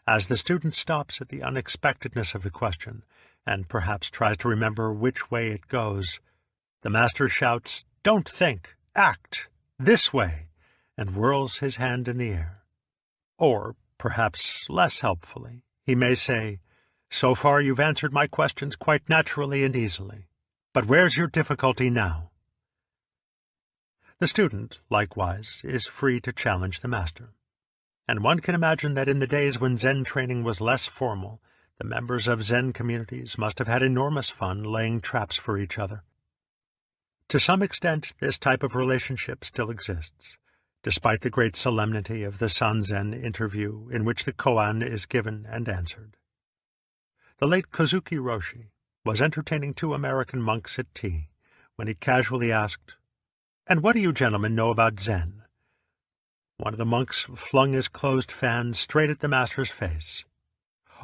As the student stops at the unexpectedness of the question, and perhaps tries to remember which way it goes, the master shouts, "Don't think, act, this way," and whirls his hand in the air. Or, perhaps less helpfully, he may say, "So far you've answered my questions quite naturally and easily, but where's your difficulty now?" The student, likewise, is free to challenge the master, and one can imagine that in the days when Zen training was less formal, the members of Zen communities must have had enormous fun laying traps for each other. To some extent, this type of relationship still exists, despite the great solemnity of the Sanzen interview in which the koan is given and answered. The late Kozuki Roshi was entertaining 2 American monks at tea when he casually asked, "And what do you gentlemen know about Zen?" One of the monks flung his closed fan straight at the master's face.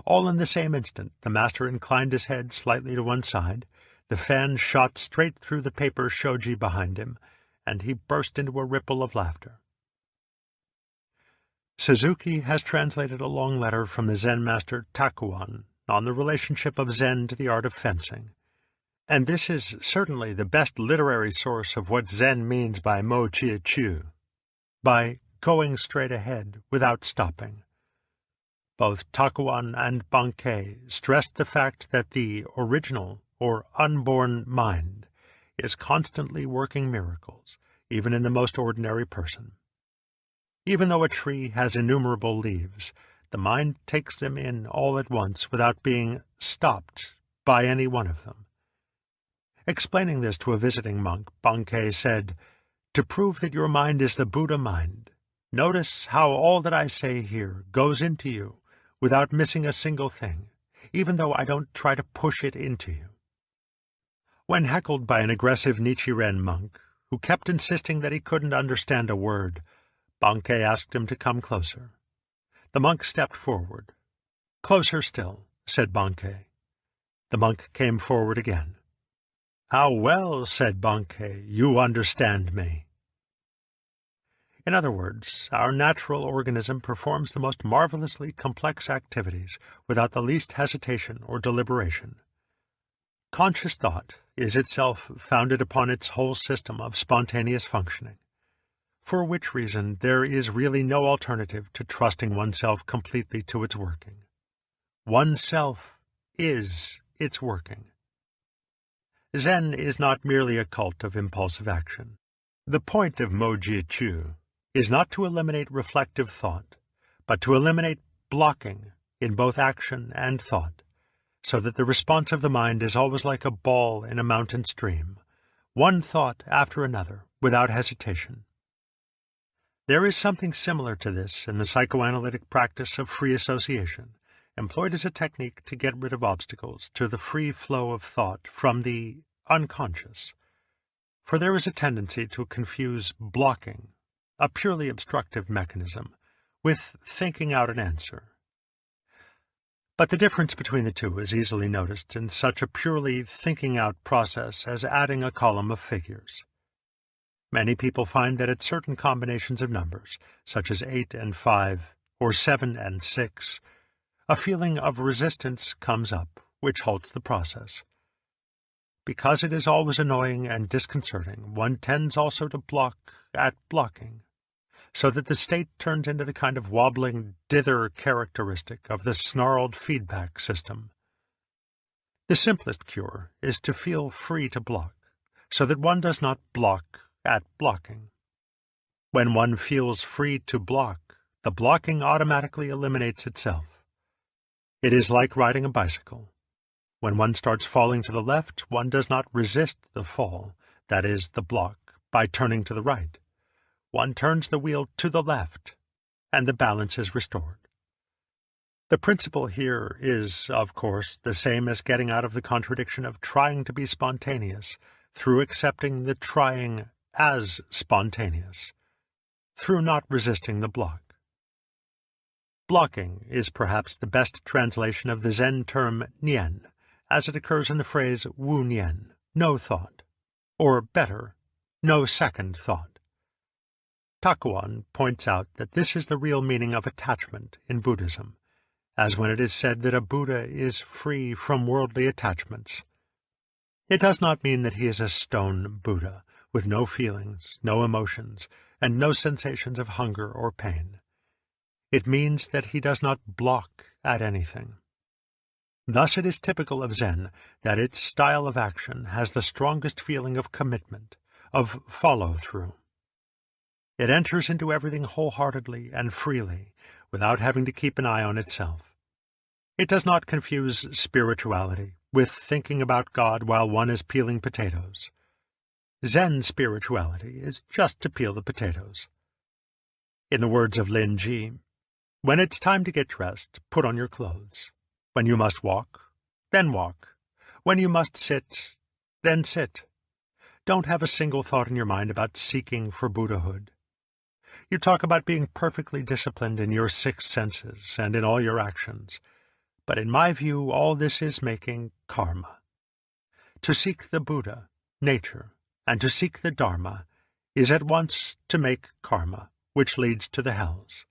All in the same instant, the master inclined his head slightly to one side, the fan shot straight through the paper shoji behind him, and he burst into a ripple of laughter. Suzuki has translated a long letter from the Zen master Takuan on the relationship of Zen to the art of fencing, and this is certainly the best literary source of what Zen means by mo chi chu, by going straight ahead without stopping. Both Takuan and Bankei stressed the fact that the original or unborn mind is constantly working miracles, even in the most ordinary person. Even though a tree has innumerable leaves, the mind takes them in all at once without being stopped by any one of them. Explaining this to a visiting monk, Bankei said, "To prove that your mind is the Buddha mind, notice how all that I say here goes into you without missing a single thing, even though I don't try to push it into you." When heckled by an aggressive Nichiren monk, who kept insisting that he couldn't understand a word, Bankei asked him to come closer. The monk stepped forward. "Closer still," said Bankei. The monk came forward again. "How well," said Bankei, "you understand me." In other words, our natural organism performs the most marvelously complex activities without the least hesitation or deliberation. Conscious thought is itself founded upon its whole system of spontaneous functioning, for which reason there is really no alternative to trusting oneself completely to its working. Oneself is its working. Zen is not merely a cult of impulsive action. The point of Moji Chu is not to eliminate reflective thought, but to eliminate blocking in both action and thought, so that the response of the mind is always like a ball in a mountain stream, one thought after another, without hesitation. There is something similar to this in the psychoanalytic practice of free association, employed as a technique to get rid of obstacles to the free flow of thought from the unconscious. For there is a tendency to confuse blocking, a purely obstructive mechanism, with thinking out an answer. But the difference between the two is easily noticed in such a purely thinking-out process as adding a column of figures. Many people find that at certain combinations of numbers, such as 8 and 5, or 7 and 6, a feeling of resistance comes up, which halts the process. Because it is always annoying and disconcerting, one tends also to block at blocking, so that the state turns into the kind of wobbling dither characteristic of the snarled feedback system. The simplest cure is to feel free to block, so that one does not block at blocking. When one feels free to block, the blocking automatically eliminates itself. It is like riding a bicycle. When one starts falling to the left, one does not resist the fall, that is, the block, by turning to the right. One turns the wheel to the left, and the balance is restored. The principle here is, of course, the same as getting out of the contradiction of trying to be spontaneous through accepting the trying as spontaneous, through not resisting the block. Blocking is perhaps the best translation of the Zen term nian, as it occurs in the phrase wu nian, no thought, or better, no second thought. Takuan points out that this is the real meaning of attachment in Buddhism, as when it is said that a Buddha is free from worldly attachments. It does not mean that he is a stone Buddha, with no feelings, no emotions, and no sensations of hunger or pain. It means that he does not block at anything. Thus it is typical of Zen that its style of action has the strongest feeling of commitment, of follow-through. It enters into everything wholeheartedly and freely, without having to keep an eye on itself. It does not confuse spirituality with thinking about God while one is peeling potatoes. Zen spirituality is just to peel the potatoes. In the words of Lin Ji, when it's time to get dressed, put on your clothes. When you must walk, then walk. When you must sit, then sit. Don't have a single thought in your mind about seeking for Buddhahood. You talk about being perfectly disciplined in your 6 senses and in all your actions, but in my view all this is making karma. To seek the Buddha, nature, and to seek the Dharma is at once to make karma, which leads to the hells.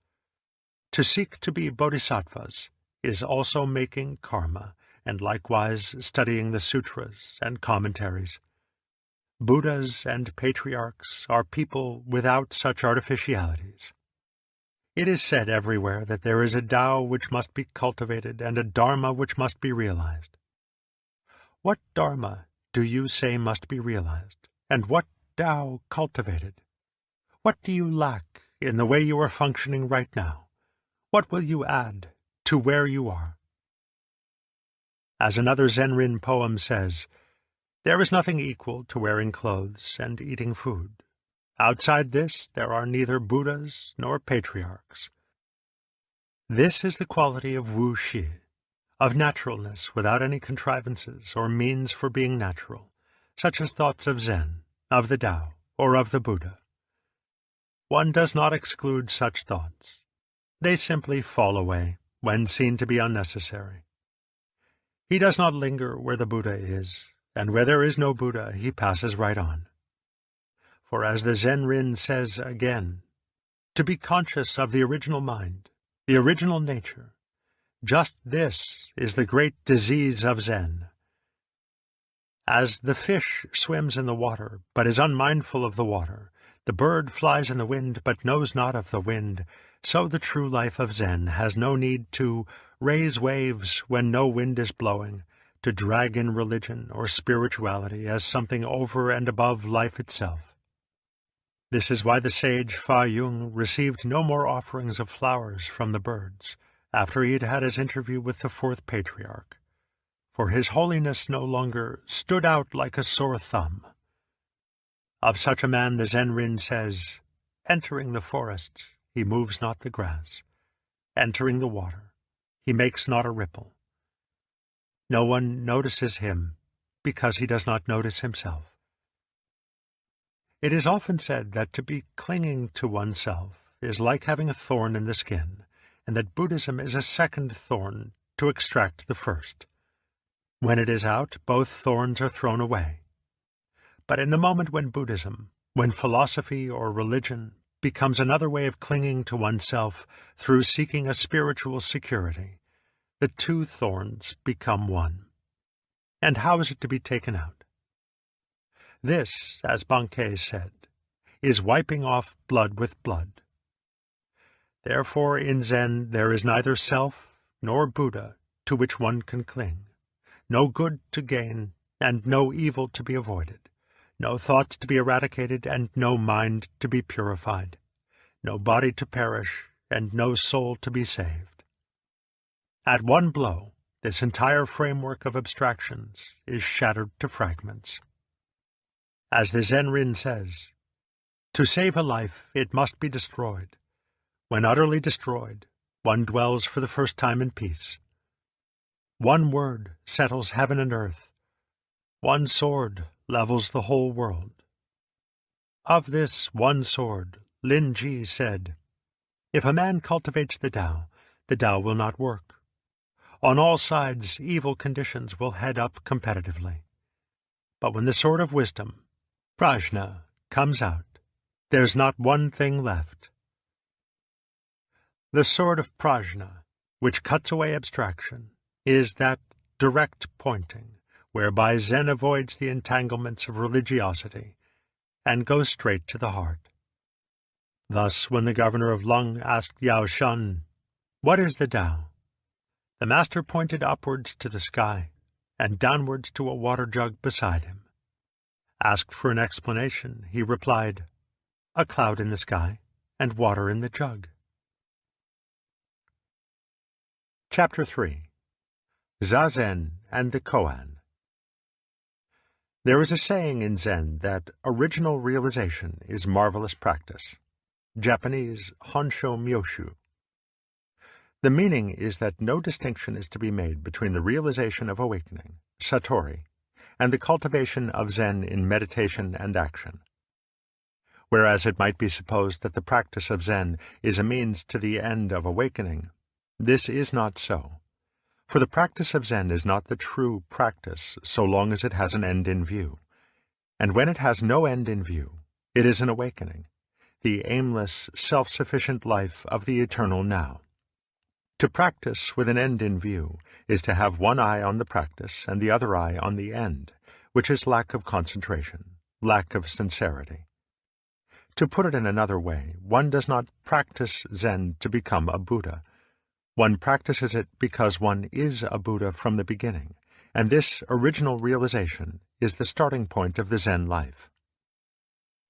To seek to be bodhisattvas is also making karma, and likewise studying the sutras and commentaries. Buddhas and patriarchs are people without such artificialities. It is said everywhere that there is a Tao which must be cultivated and a Dharma which must be realized. What Dharma do you say must be realized? and what Tao cultivated? What do you lack in the way you are functioning right now? What will you add to where you are? As another Zenrin poem says, there is nothing equal to wearing clothes and eating food. Outside this, there are neither Buddhas nor patriarchs. This is the quality of Wu Shi, of naturalness without any contrivances or means for being natural, such as thoughts of Zen, of the Tao, or of the Buddha. One does not exclude such thoughts. They simply fall away when seen to be unnecessary. He does not linger where the Buddha is, and where there is no Buddha he passes right on. For as the Zenrin says again, to be conscious of the original mind, the original nature, just this is the great disease of Zen. As the fish swims in the water, but is unmindful of the water, the bird flies in the wind, but knows not of the wind, so the true life of Zen has no need to raise waves when no wind is blowing, to drag in religion or spirituality as something over and above life itself. This is why the sage Fa Yung received no more offerings of flowers from the birds after he had had his interview with the fourth patriarch, for his holiness no longer stood out like a sore thumb. Of such a man the Zenrin says, entering the forest, he moves not the grass. Entering the water, he makes not a ripple. No one notices him because he does not notice himself. It is often said that to be clinging to oneself is like having a thorn in the skin, and that Buddhism is a second thorn to extract the first. When it is out, both thorns are thrown away. But in the moment when Buddhism, when philosophy or religion becomes another way of clinging to oneself through seeking a spiritual security, the two thorns become one. And how is it to be taken out? This, as Bankei said, is wiping off blood with blood. Therefore in Zen there is neither self nor Buddha to which one can cling, no good to gain and no evil to be avoided, no thoughts to be eradicated and no mind to be purified, no body to perish and no soul to be saved. At one blow, this entire framework of abstractions is shattered to fragments. As the Zenrin says, to save a life it must be destroyed. When utterly destroyed, one dwells for the first time in peace. One word settles heaven and earth. One sword levels the whole world. Of this one sword, Lin Ji said, if a man cultivates the Tao will not work. On all sides, evil conditions will head up competitively. But when the sword of wisdom, prajna, comes out, there's not one thing left. The sword of prajna, which cuts away abstraction, is that direct pointing, whereby Zen avoids the entanglements of religiosity and goes straight to the heart. Thus, when the governor of Lung asked Yao Shan, what is the Tao? The master pointed upwards to the sky and downwards to a water jug beside him. Asked for an explanation, he replied, a cloud in the sky and water in the jug. Chapter 3. Zazen and the Koan. There is a saying in Zen that original realization is marvelous practice. Japanese Honsho Myoshu. The meaning is that no distinction is to be made between the realization of awakening, satori, and the cultivation of Zen in meditation and action. Whereas it might be supposed that the practice of Zen is a means to the end of awakening, this is not so. For the practice of Zen is not the true practice so long as it has an end in view. And when it has no end in view, it is an awakening, the aimless, self-sufficient life of the eternal now. To practice with an end in view is to have one eye on the practice and the other eye on the end, which is lack of concentration, lack of sincerity. To put it in another way, one does not practice Zen to become a Buddha. One practices it because one is a Buddha from the beginning, and this original realization is the starting point of the Zen life.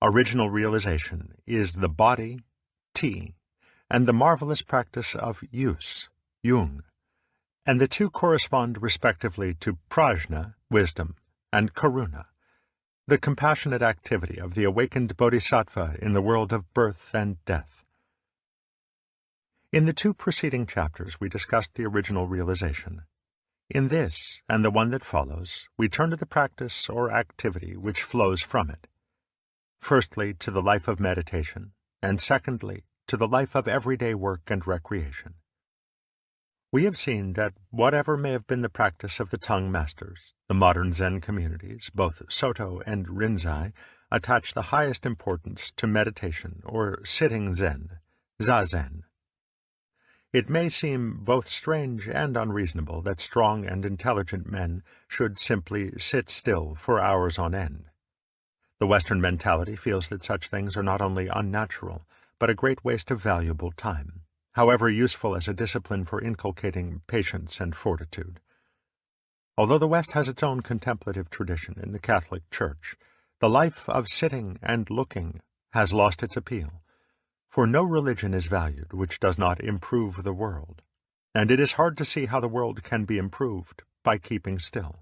Original realization is the body, Ti, and the marvelous practice of use, Yung, and the two correspond respectively to prajna, wisdom, and karuna, the compassionate activity of the awakened bodhisattva in the world of birth and death. In the two preceding chapters we discussed the original realization. In this, and the one that follows, we turn to the practice or activity which flows from it. Firstly, to the life of meditation, and secondly, to the life of everyday work and recreation. We have seen that whatever may have been the practice of the tongue masters, the modern Zen communities, both Soto and Rinzai, attach the highest importance to meditation or sitting Zen, Zazen. It may seem both strange and unreasonable that strong and intelligent men should simply sit still for hours on end. The Western mentality feels that such things are not only unnatural, but a great waste of valuable time, however useful as a discipline for inculcating patience and fortitude. Although the West has its own contemplative tradition in the Catholic Church, the life of sitting and looking has lost its appeal. For no religion is valued which does not improve the world, and it is hard to see how the world can be improved by keeping still.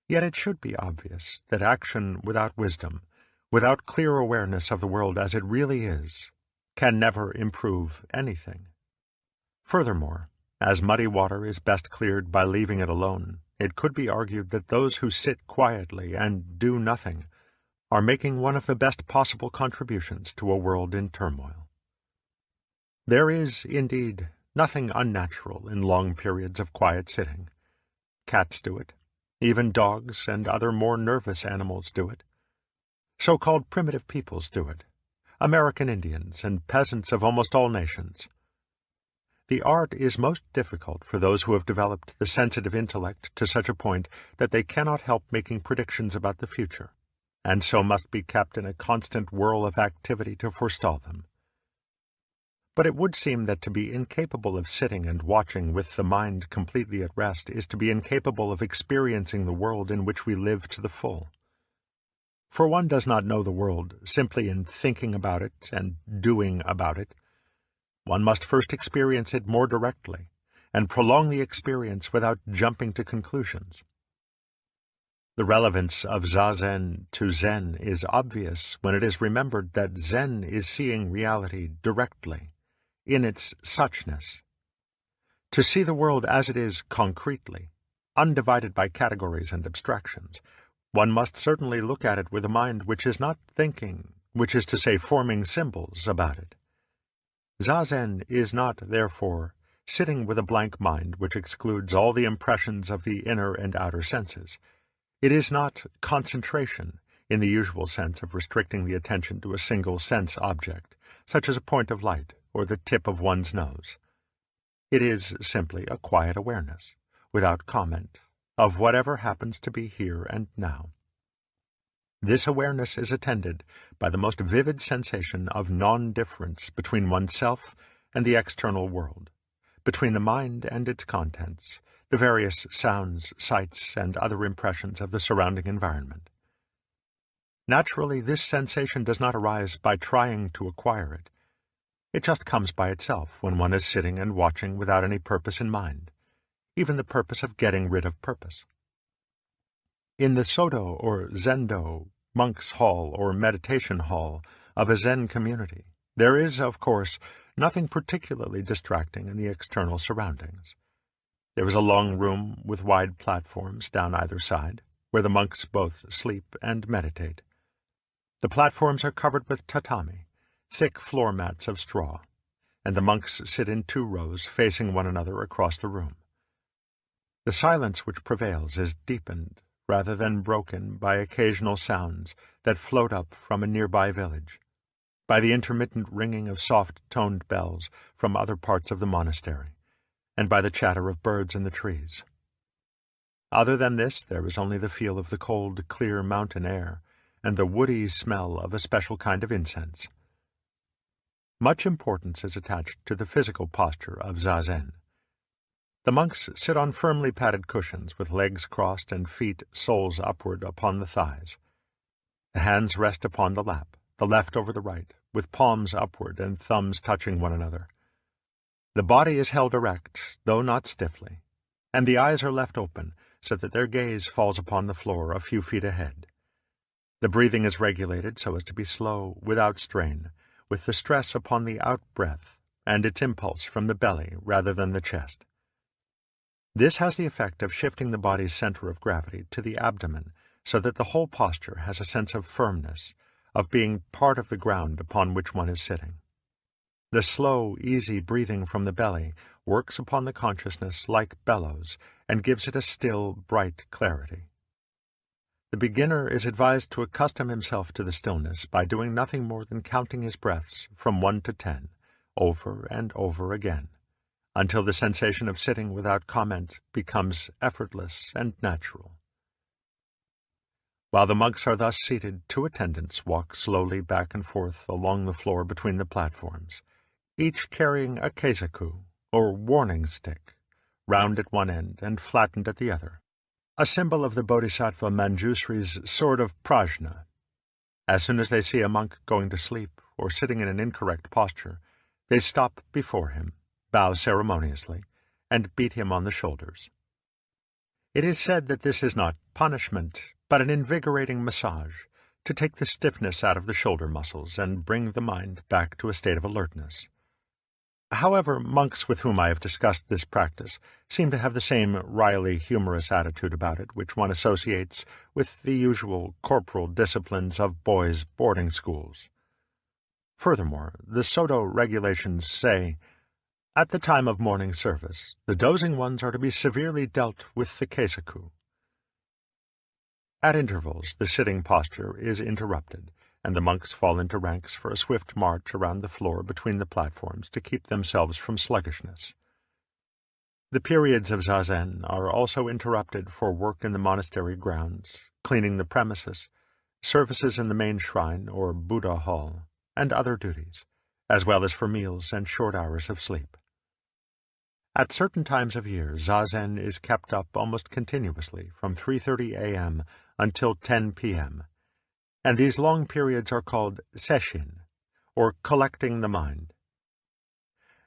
Yet it should be obvious that action without wisdom, without clear awareness of the world as it really is, can never improve anything. Furthermore, as muddy water is best cleared by leaving it alone, it could be argued that those who sit quietly and do nothing are making one of the best possible contributions to a world in turmoil. There is, indeed, nothing unnatural in long periods of quiet sitting. Cats do it. Even dogs and other more nervous animals do it. So-called primitive peoples do it. American Indians and peasants of almost all nations. The art is most difficult for those who have developed the sensitive intellect to such a point that they cannot help making predictions about the future, and so must be kept in a constant whirl of activity to forestall them. But it would seem that to be incapable of sitting and watching with the mind completely at rest is to be incapable of experiencing the world in which we live to the full. For one does not know the world simply in thinking about it and doing about it. One must first experience it more directly, and prolong the experience without jumping to conclusions. The relevance of Zazen to Zen is obvious when it is remembered that Zen is seeing reality directly, in its suchness. To see the world as it is concretely, undivided by categories and abstractions, one must certainly look at it with a mind which is not thinking, which is to say forming symbols about it. Zazen is not, therefore, sitting with a blank mind which excludes all the impressions of the inner and outer senses. It is not concentration, in the usual sense of restricting the attention to a single sense object, such as a point of light or the tip of one's nose. It is simply a quiet awareness, without comment, of whatever happens to be here and now. This awareness is attended by the most vivid sensation of non-difference between oneself and the external world, between the mind and its contents, the various sounds, sights, and other impressions of the surrounding environment. Naturally, this sensation does not arise by trying to acquire it. It just comes by itself when one is sitting and watching without any purpose in mind, even the purpose of getting rid of purpose. In the Soto or Zendo, monk's hall or meditation hall of a Zen community, there is, of course, nothing particularly distracting in the external surroundings. There is a long room with wide platforms down either side, where the monks both sleep and meditate. The platforms are covered with tatami, thick floor mats of straw, and the monks sit in 2 rows facing one another across the room. The silence which prevails is deepened rather than broken by occasional sounds that float up from a nearby village, by the intermittent ringing of soft-toned bells from other parts of the monastery, and by the chatter of birds in the trees. Other than this, there is only the feel of the cold, clear mountain air, and the woody smell of a special kind of incense. Much importance is attached to the physical posture of Zazen. The monks sit on firmly padded cushions with legs crossed and feet soles upward upon the thighs. The hands rest upon the lap, the left over the right, with palms upward and thumbs touching one another. The body is held erect, though not stiffly, and the eyes are left open so that their gaze falls upon the floor a few feet ahead. The breathing is regulated so as to be slow, without strain, with the stress upon the out-breath and its impulse from the belly rather than the chest. This has the effect of shifting the body's center of gravity to the abdomen so that the whole posture has a sense of firmness, of being part of the ground upon which one is sitting. The slow, easy breathing from the belly works upon the consciousness like bellows and gives it a still, bright clarity. The beginner is advised to accustom himself to the stillness by doing nothing more than counting his breaths from 1 to 10, over and over again, until the sensation of sitting without comment becomes effortless and natural. While the monks are thus seated, 2 attendants walk slowly back and forth along the floor between the platforms, each carrying a keisaku, or warning stick, round at one end and flattened at the other, a symbol of the Bodhisattva Manjushri's sword of prajna. As soon as they see a monk going to sleep or sitting in an incorrect posture, they stop before him, bow ceremoniously, and beat him on the shoulders. It is said that this is not punishment, but an invigorating massage, to take the stiffness out of the shoulder muscles and bring the mind back to a state of alertness. However, monks with whom I have discussed this practice seem to have the same wryly humorous attitude about it which one associates with the usual corporal disciplines of boys' boarding schools. Furthermore, the Soto regulations say, "At the time of morning service, the dozing ones are to be severely dealt with the keisaku." At intervals, the sitting posture is interrupted, and the monks fall into ranks for a swift march around the floor between the platforms to keep themselves from sluggishness. The periods of zazen are also interrupted for work in the monastery grounds, cleaning the premises, services in the main shrine or Buddha hall, and other duties, as well as for meals and short hours of sleep. At certain times of year, zazen is kept up almost continuously from 3:30 a.m. until 10 p.m., and these long periods are called sesshin, or collecting the mind.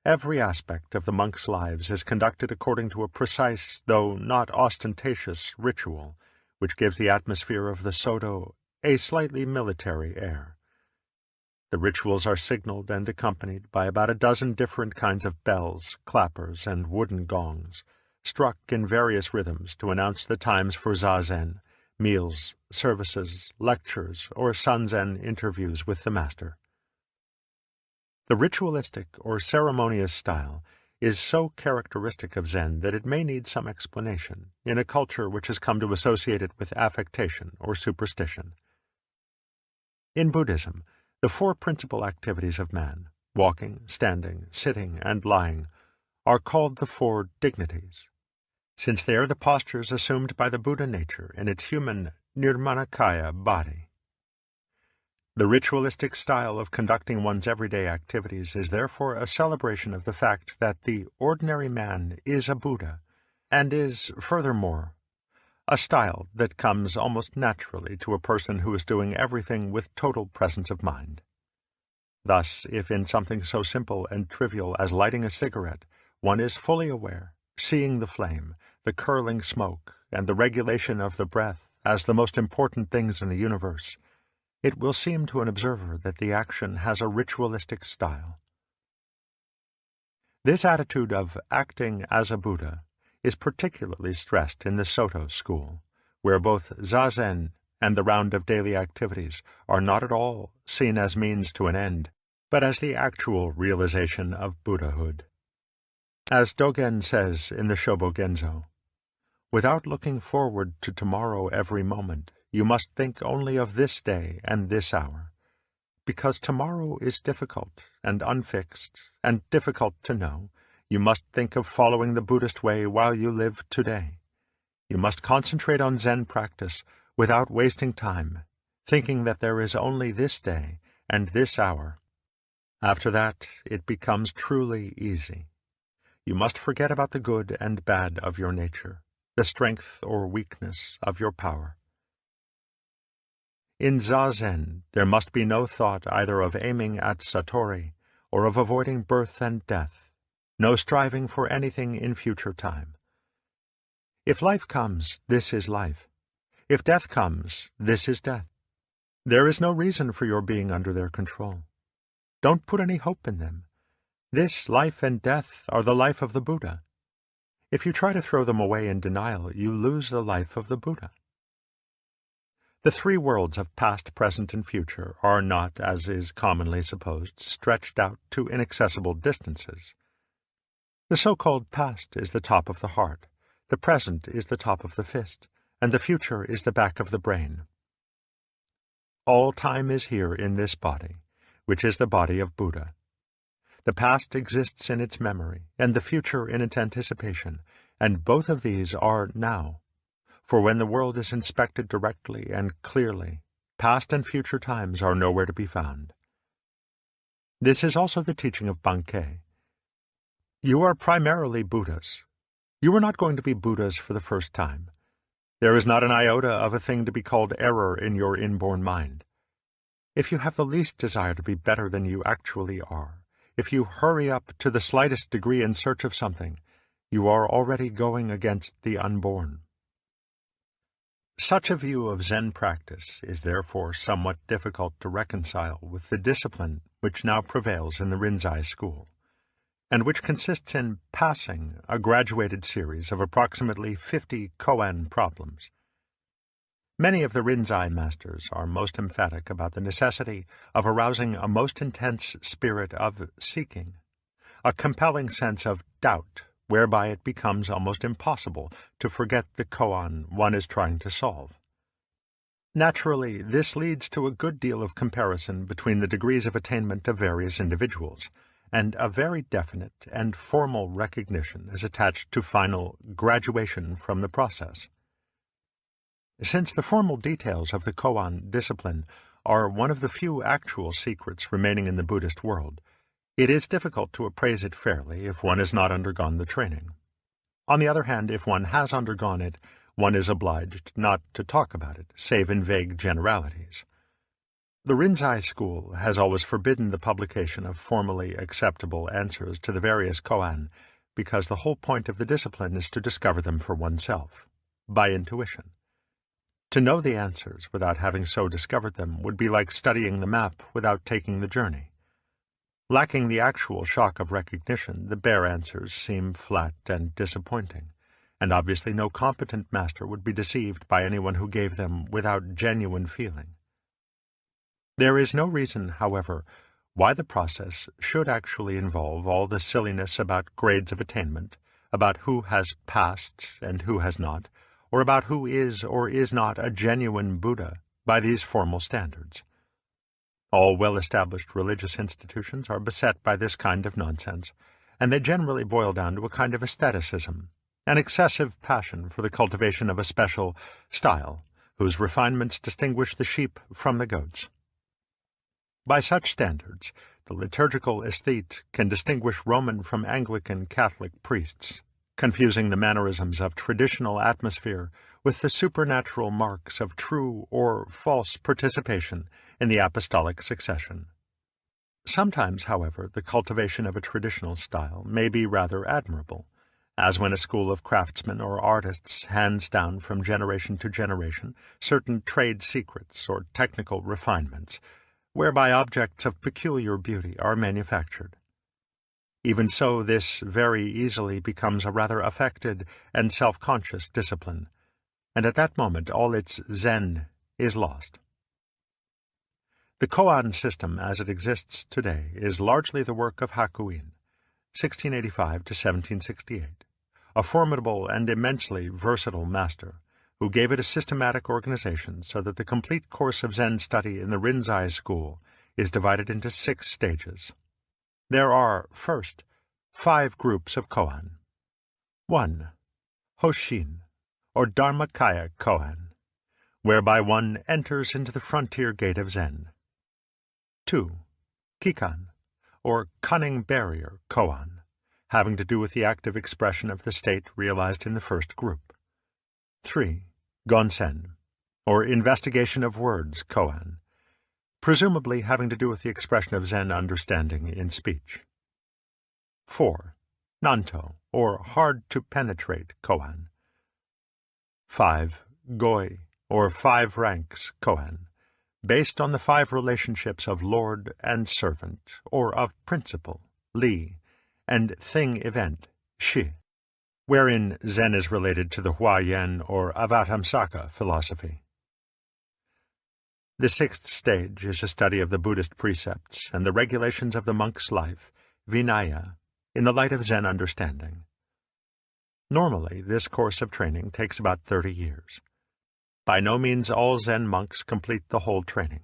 Every aspect of the monks' lives is conducted according to a precise, though not ostentatious, ritual, which gives the atmosphere of the Soto a slightly military air. The rituals are signaled and accompanied by about a dozen different kinds of bells, clappers, and wooden gongs, struck in various rhythms to announce the times for zazen, meals, services, lectures, or sanzen interviews with the master. The ritualistic or ceremonious style is so characteristic of Zen that it may need some explanation in a culture which has come to associate it with affectation or superstition. In Buddhism, the 4 principal activities of man, walking, standing, sitting, and lying, are called the 4 dignities, since they are the postures assumed by the Buddha nature in its human nirmanakaya body. The ritualistic style of conducting one's everyday activities is therefore a celebration of the fact that the ordinary man is a Buddha, and is, furthermore, a style that comes almost naturally to a person who is doing everything with total presence of mind. Thus, if in something so simple and trivial as lighting a cigarette, one is fully aware, seeing the flame, the curling smoke, and the regulation of the breath as the most important things in the universe, it will seem to an observer that the action has a ritualistic style. This attitude of acting as a Buddha is particularly stressed in the Soto school, where both zazen and the round of daily activities are not at all seen as means to an end, but as the actual realization of Buddhahood. As Dogen says in the Shobogenzo, "Without looking forward to tomorrow every moment, you must think only of this day and this hour, because tomorrow is difficult and unfixed and difficult to know. You must think of following the Buddhist way while you live today. You must concentrate on Zen practice without wasting time, thinking that there is only this day and this hour. After that, it becomes truly easy. You must forget about the good and bad of your nature, the strength or weakness of your power. In Zazen, there must be no thought either of aiming at Satori or of avoiding birth and death, no striving for anything in future time. If life comes, this is life. If death comes, this is death. There is no reason for your being under their control. Don't put any hope in them. This life and death are the life of the Buddha. If you try to throw them away in denial, you lose the life of the Buddha. The three worlds of past, present, and future are not, as is commonly supposed, stretched out to inaccessible distances. The so-called past is the top of the heart, the present is the top of the fist, and the future is the back of the brain. All time is here in this body, which is the body of Buddha. The past exists in its memory, and the future in its anticipation, and both of these are now. For when the world is inspected directly and clearly, past and future times are nowhere to be found. This is also the teaching of Bankei. You are primarily Buddhas. You are not going to be Buddhas for the first time. There is not an iota of a thing to be called error in your inborn mind. If you have the least desire to be better than you actually are, if you hurry up to the slightest degree in search of something, you are already going against the unborn. Such a view of Zen practice is therefore somewhat difficult to reconcile with the discipline which now prevails in the Rinzai school, and which consists in passing a graduated series of approximately 50 koan problems. Many of the Rinzai masters are most emphatic about the necessity of arousing a most intense spirit of seeking, a compelling sense of doubt, whereby it becomes almost impossible to forget the koan one is trying to solve. Naturally, this leads to a good deal of comparison between the degrees of attainment of various individuals, and a very definite and formal recognition is attached to final graduation from the process. Since the formal details of the koan discipline are one of the few actual secrets remaining in the Buddhist world, it is difficult to appraise it fairly if one has not undergone the training. On the other hand, if one has undergone it, one is obliged not to talk about it, save in vague generalities. The Rinzai school has always forbidden the publication of formally acceptable answers to the various koan, because the whole point of the discipline is to discover them for oneself, by intuition. To know the answers without having so discovered them would be like studying the map without taking the journey. Lacking the actual shock of recognition, the bare answers seem flat and disappointing, and obviously no competent master would be deceived by anyone who gave them without genuine feeling. There is no reason, however, why the process should actually involve all the silliness about grades of attainment, about who has passed and who has not, or about who is or is not a genuine Buddha by these formal standards. All well-established religious institutions are beset by this kind of nonsense, and they generally boil down to a kind of aestheticism, an excessive passion for the cultivation of a special style, whose refinements distinguish the sheep from the goats. By such standards, the liturgical aesthete can distinguish Roman from Anglican Catholic priests, confusing the mannerisms of traditional atmosphere with the supernatural marks of true or false participation in the apostolic succession. Sometimes, however, the cultivation of a traditional style may be rather admirable, as when a school of craftsmen or artists hands down from generation to generation certain trade secrets or technical refinements, whereby objects of peculiar beauty are manufactured. Even so, this very easily becomes a rather affected and self-conscious discipline, and at that moment all its Zen is lost. The koan system as it exists today is largely the work of Hakuin, 1685 to 1768, a formidable and immensely versatile master, who gave it a systematic organization so that the complete course of Zen study in the Rinzai school is divided into 6 stages. There are, first, 5 groups of koan. 1. Hoshin, or Dharmakaya koan, whereby one enters into the frontier gate of Zen. 2. Kikan, or cunning barrier koan, having to do with the active expression of the state realized in the first group. 3. Gonsen, or investigation of words, koan, presumably having to do with the expression of Zen understanding in speech. 4. Nanto, or hard-to-penetrate koan. 5. Goi, or 5 ranks koan, based on the 5 relationships of lord and servant, or of principle, li, and thing-event, shi, wherein Zen is related to the Huayan or Avatamsaka philosophy. The 6th stage is a study of the Buddhist precepts and the regulations of the monk's life, Vinaya, in the light of Zen understanding. Normally, this course of training takes about 30 years. By no means all Zen monks complete the whole training.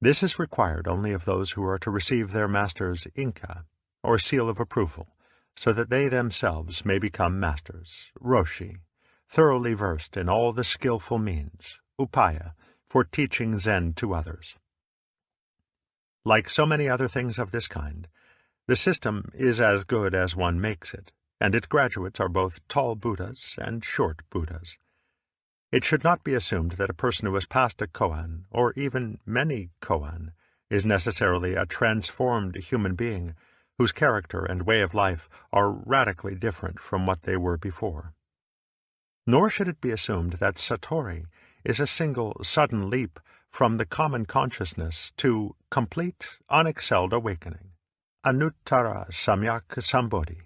This is required only of those who are to receive their master's inka, or seal of approval, so that they themselves may become masters, roshi, thoroughly versed in all the skillful means, upaya, for teaching Zen to others. Like so many other things of this kind, the system is as good as one makes it, and its graduates are both tall Buddhas and short Buddhas. It should not be assumed that a person who has passed a koan, or even many koan, is necessarily a transformed human being whose character and way of life are radically different from what they were before. Nor should it be assumed that satori is a single, sudden leap from the common consciousness to complete, unexcelled awakening, anuttara samyak sambodhi.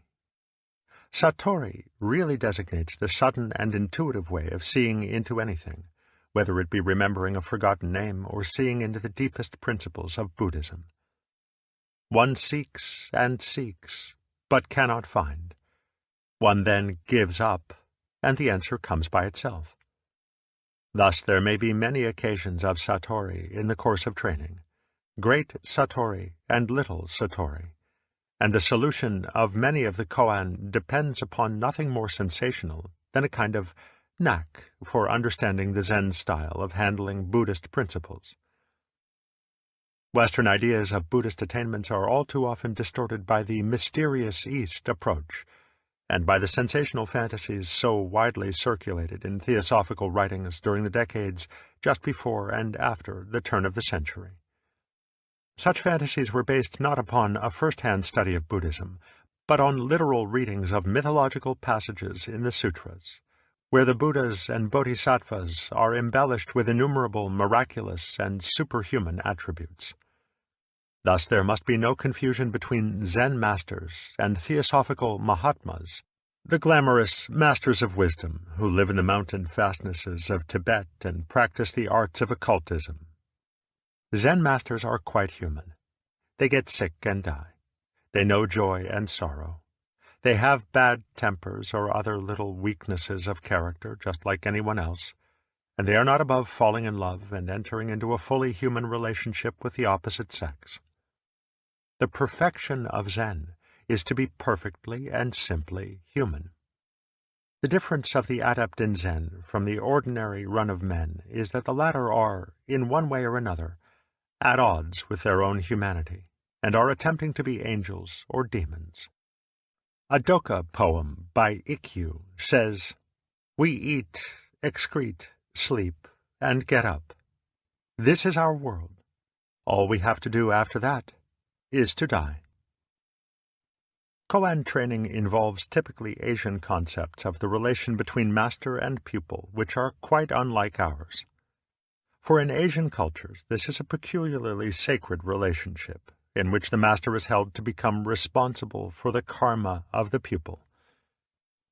Satori really designates the sudden and intuitive way of seeing into anything, whether it be remembering a forgotten name or seeing into the deepest principles of Buddhism. One seeks and seeks, but cannot find. One then gives up, and the answer comes by itself. Thus there may be many occasions of satori in the course of training, great satori and little satori, and the solution of many of the koan depends upon nothing more sensational than a kind of knack for understanding the Zen style of handling Buddhist principles. Western ideas of Buddhist attainments are all too often distorted by the mysterious East approach, and by the sensational fantasies so widely circulated in theosophical writings during the decades just before and after the turn of the century. Such fantasies were based not upon a first-hand study of Buddhism, but on literal readings of mythological passages in the sutras, where the Buddhas and Bodhisattvas are embellished with innumerable miraculous and superhuman attributes. Thus there must be no confusion between Zen masters and theosophical Mahatmas, the glamorous masters of wisdom who live in the mountain fastnesses of Tibet and practice the arts of occultism. Zen masters are quite human. They get sick and die. They know joy and sorrow. They have bad tempers or other little weaknesses of character, just like anyone else, and they are not above falling in love and entering into a fully human relationship with the opposite sex. The perfection of Zen is to be perfectly and simply human. The difference of the adept in Zen from the ordinary run of men is that the latter are, in one way or another, at odds with their own humanity, and are attempting to be angels or demons. A Doka poem by Ikkyu says, "We eat, excrete, sleep, and get up. This is our world. All we have to do after that is to die." Koan training involves typically Asian concepts of the relation between master and pupil, which are quite unlike ours. For in Asian cultures, this is a peculiarly sacred relationship, in which the master is held to become responsible for the karma of the pupil.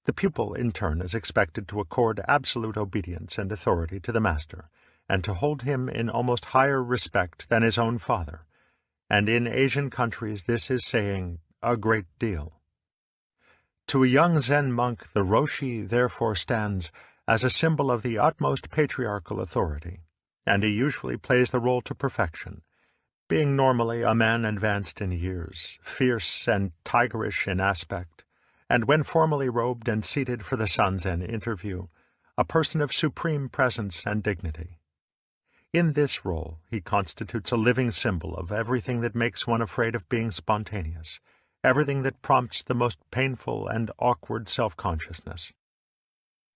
The pupil, in turn, is expected to accord absolute obedience and authority to the master, and to hold him in almost higher respect than his own father, and in Asian countries this is saying a great deal. To a young Zen monk, the roshi therefore stands as a symbol of the utmost patriarchal authority, and he usually plays the role to perfection, being normally a man advanced in years, fierce and tigerish in aspect, and when formally robed and seated for the Sanzen interview, a person of supreme presence and dignity. In this role, he constitutes a living symbol of everything that makes one afraid of being spontaneous, everything that prompts the most painful and awkward self-consciousness.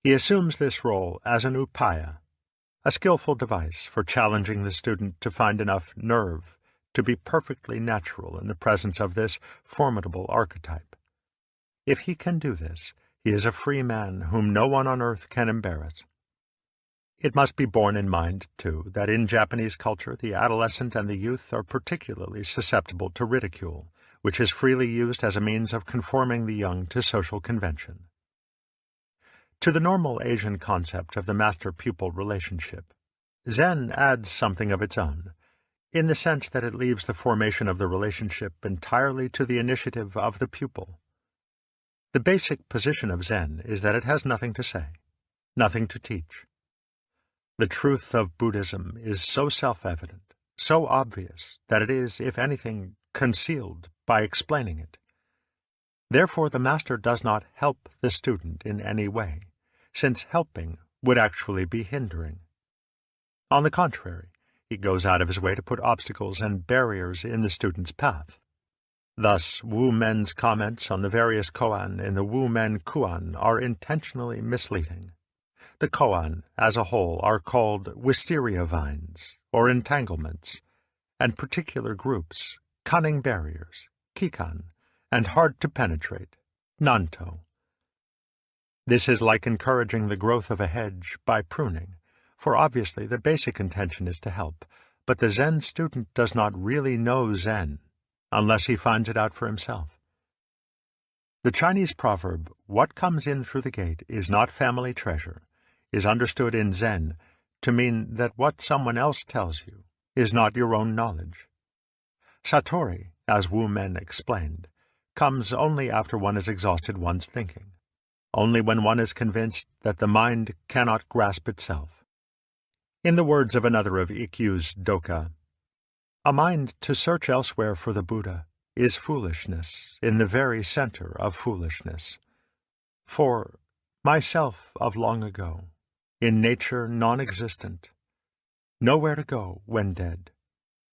He assumes this role as an upaya, a skillful device for challenging the student to find enough nerve to be perfectly natural in the presence of this formidable archetype. If he can do this, he is a free man whom no one on earth can embarrass. It must be borne in mind, too, that in Japanese culture the adolescent and the youth are particularly susceptible to ridicule, which is freely used as a means of conforming the young to social convention. To the normal Asian concept of the master-pupil relationship, Zen adds something of its own, in the sense that it leaves the formation of the relationship entirely to the initiative of the pupil. The basic position of Zen is that it has nothing to say, nothing to teach. The truth of Buddhism is so self-evident, so obvious, that it is, if anything, concealed by explaining it. Therefore, the master does not help the student in any way, since helping would actually be hindering. On the contrary, he goes out of his way to put obstacles and barriers in the student's path. Thus, Wu Men's comments on the various koan in the Wu Men Kuan are intentionally misleading. The koan, as a whole, are called wisteria vines, or entanglements, and particular groups, cunning barriers, kikan, and hard to penetrate, nanto. This is like encouraging the growth of a hedge by pruning, for obviously the basic intention is to help, but the Zen student does not really know Zen, unless he finds it out for himself. The Chinese proverb, "What comes in through the gate is not family treasure," is understood in Zen to mean that what someone else tells you is not your own knowledge. Satori, as Wu Men explained, comes only after one has exhausted one's thinking, only when one is convinced that the mind cannot grasp itself. In the words of another of Ikkyu's Doka, "A mind to search elsewhere for the Buddha is foolishness in the very center of foolishness. For myself of long ago, in nature non-existent, nowhere to go when dead,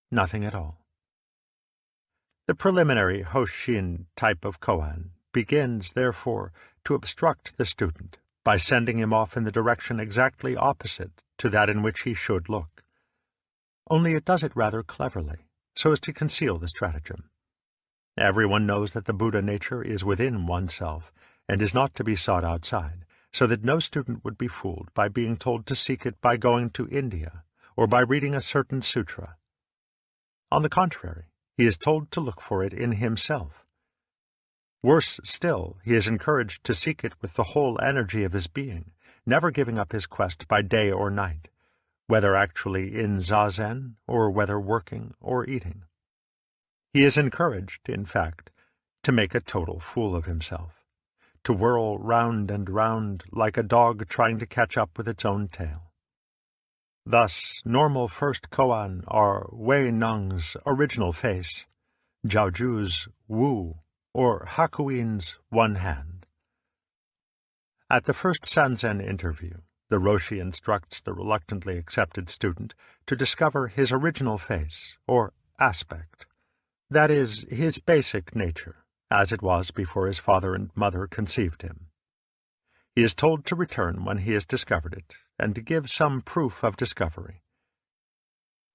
nothing at all." The preliminary Hoshin type of koan begins, therefore, to obstruct the student by sending him off in the direction exactly opposite to that in which he should look. Only it does it rather cleverly, so as to conceal the stratagem. Everyone knows that the Buddha nature is within oneself, and is not to be sought outside, so that no student would be fooled by being told to seek it by going to India, or by reading a certain sutra. On the contrary, he is told to look for it in himself. Worse still, he is encouraged to seek it with the whole energy of his being, never giving up his quest by day or night, whether actually in zazen or whether working or eating. He is encouraged, in fact, to make a total fool of himself, to whirl round and round like a dog trying to catch up with its own tail. Thus, normal first koan are Wei Neng's original face, Jiaoju's Wu, or Hakuin's one hand. At the first Sanzen interview, the Roshi instructs the reluctantly accepted student to discover his original face, or aspect, that is, his basic nature, as it was before his father and mother conceived him. He is told to return when he has discovered it, and to give some proof of discovery.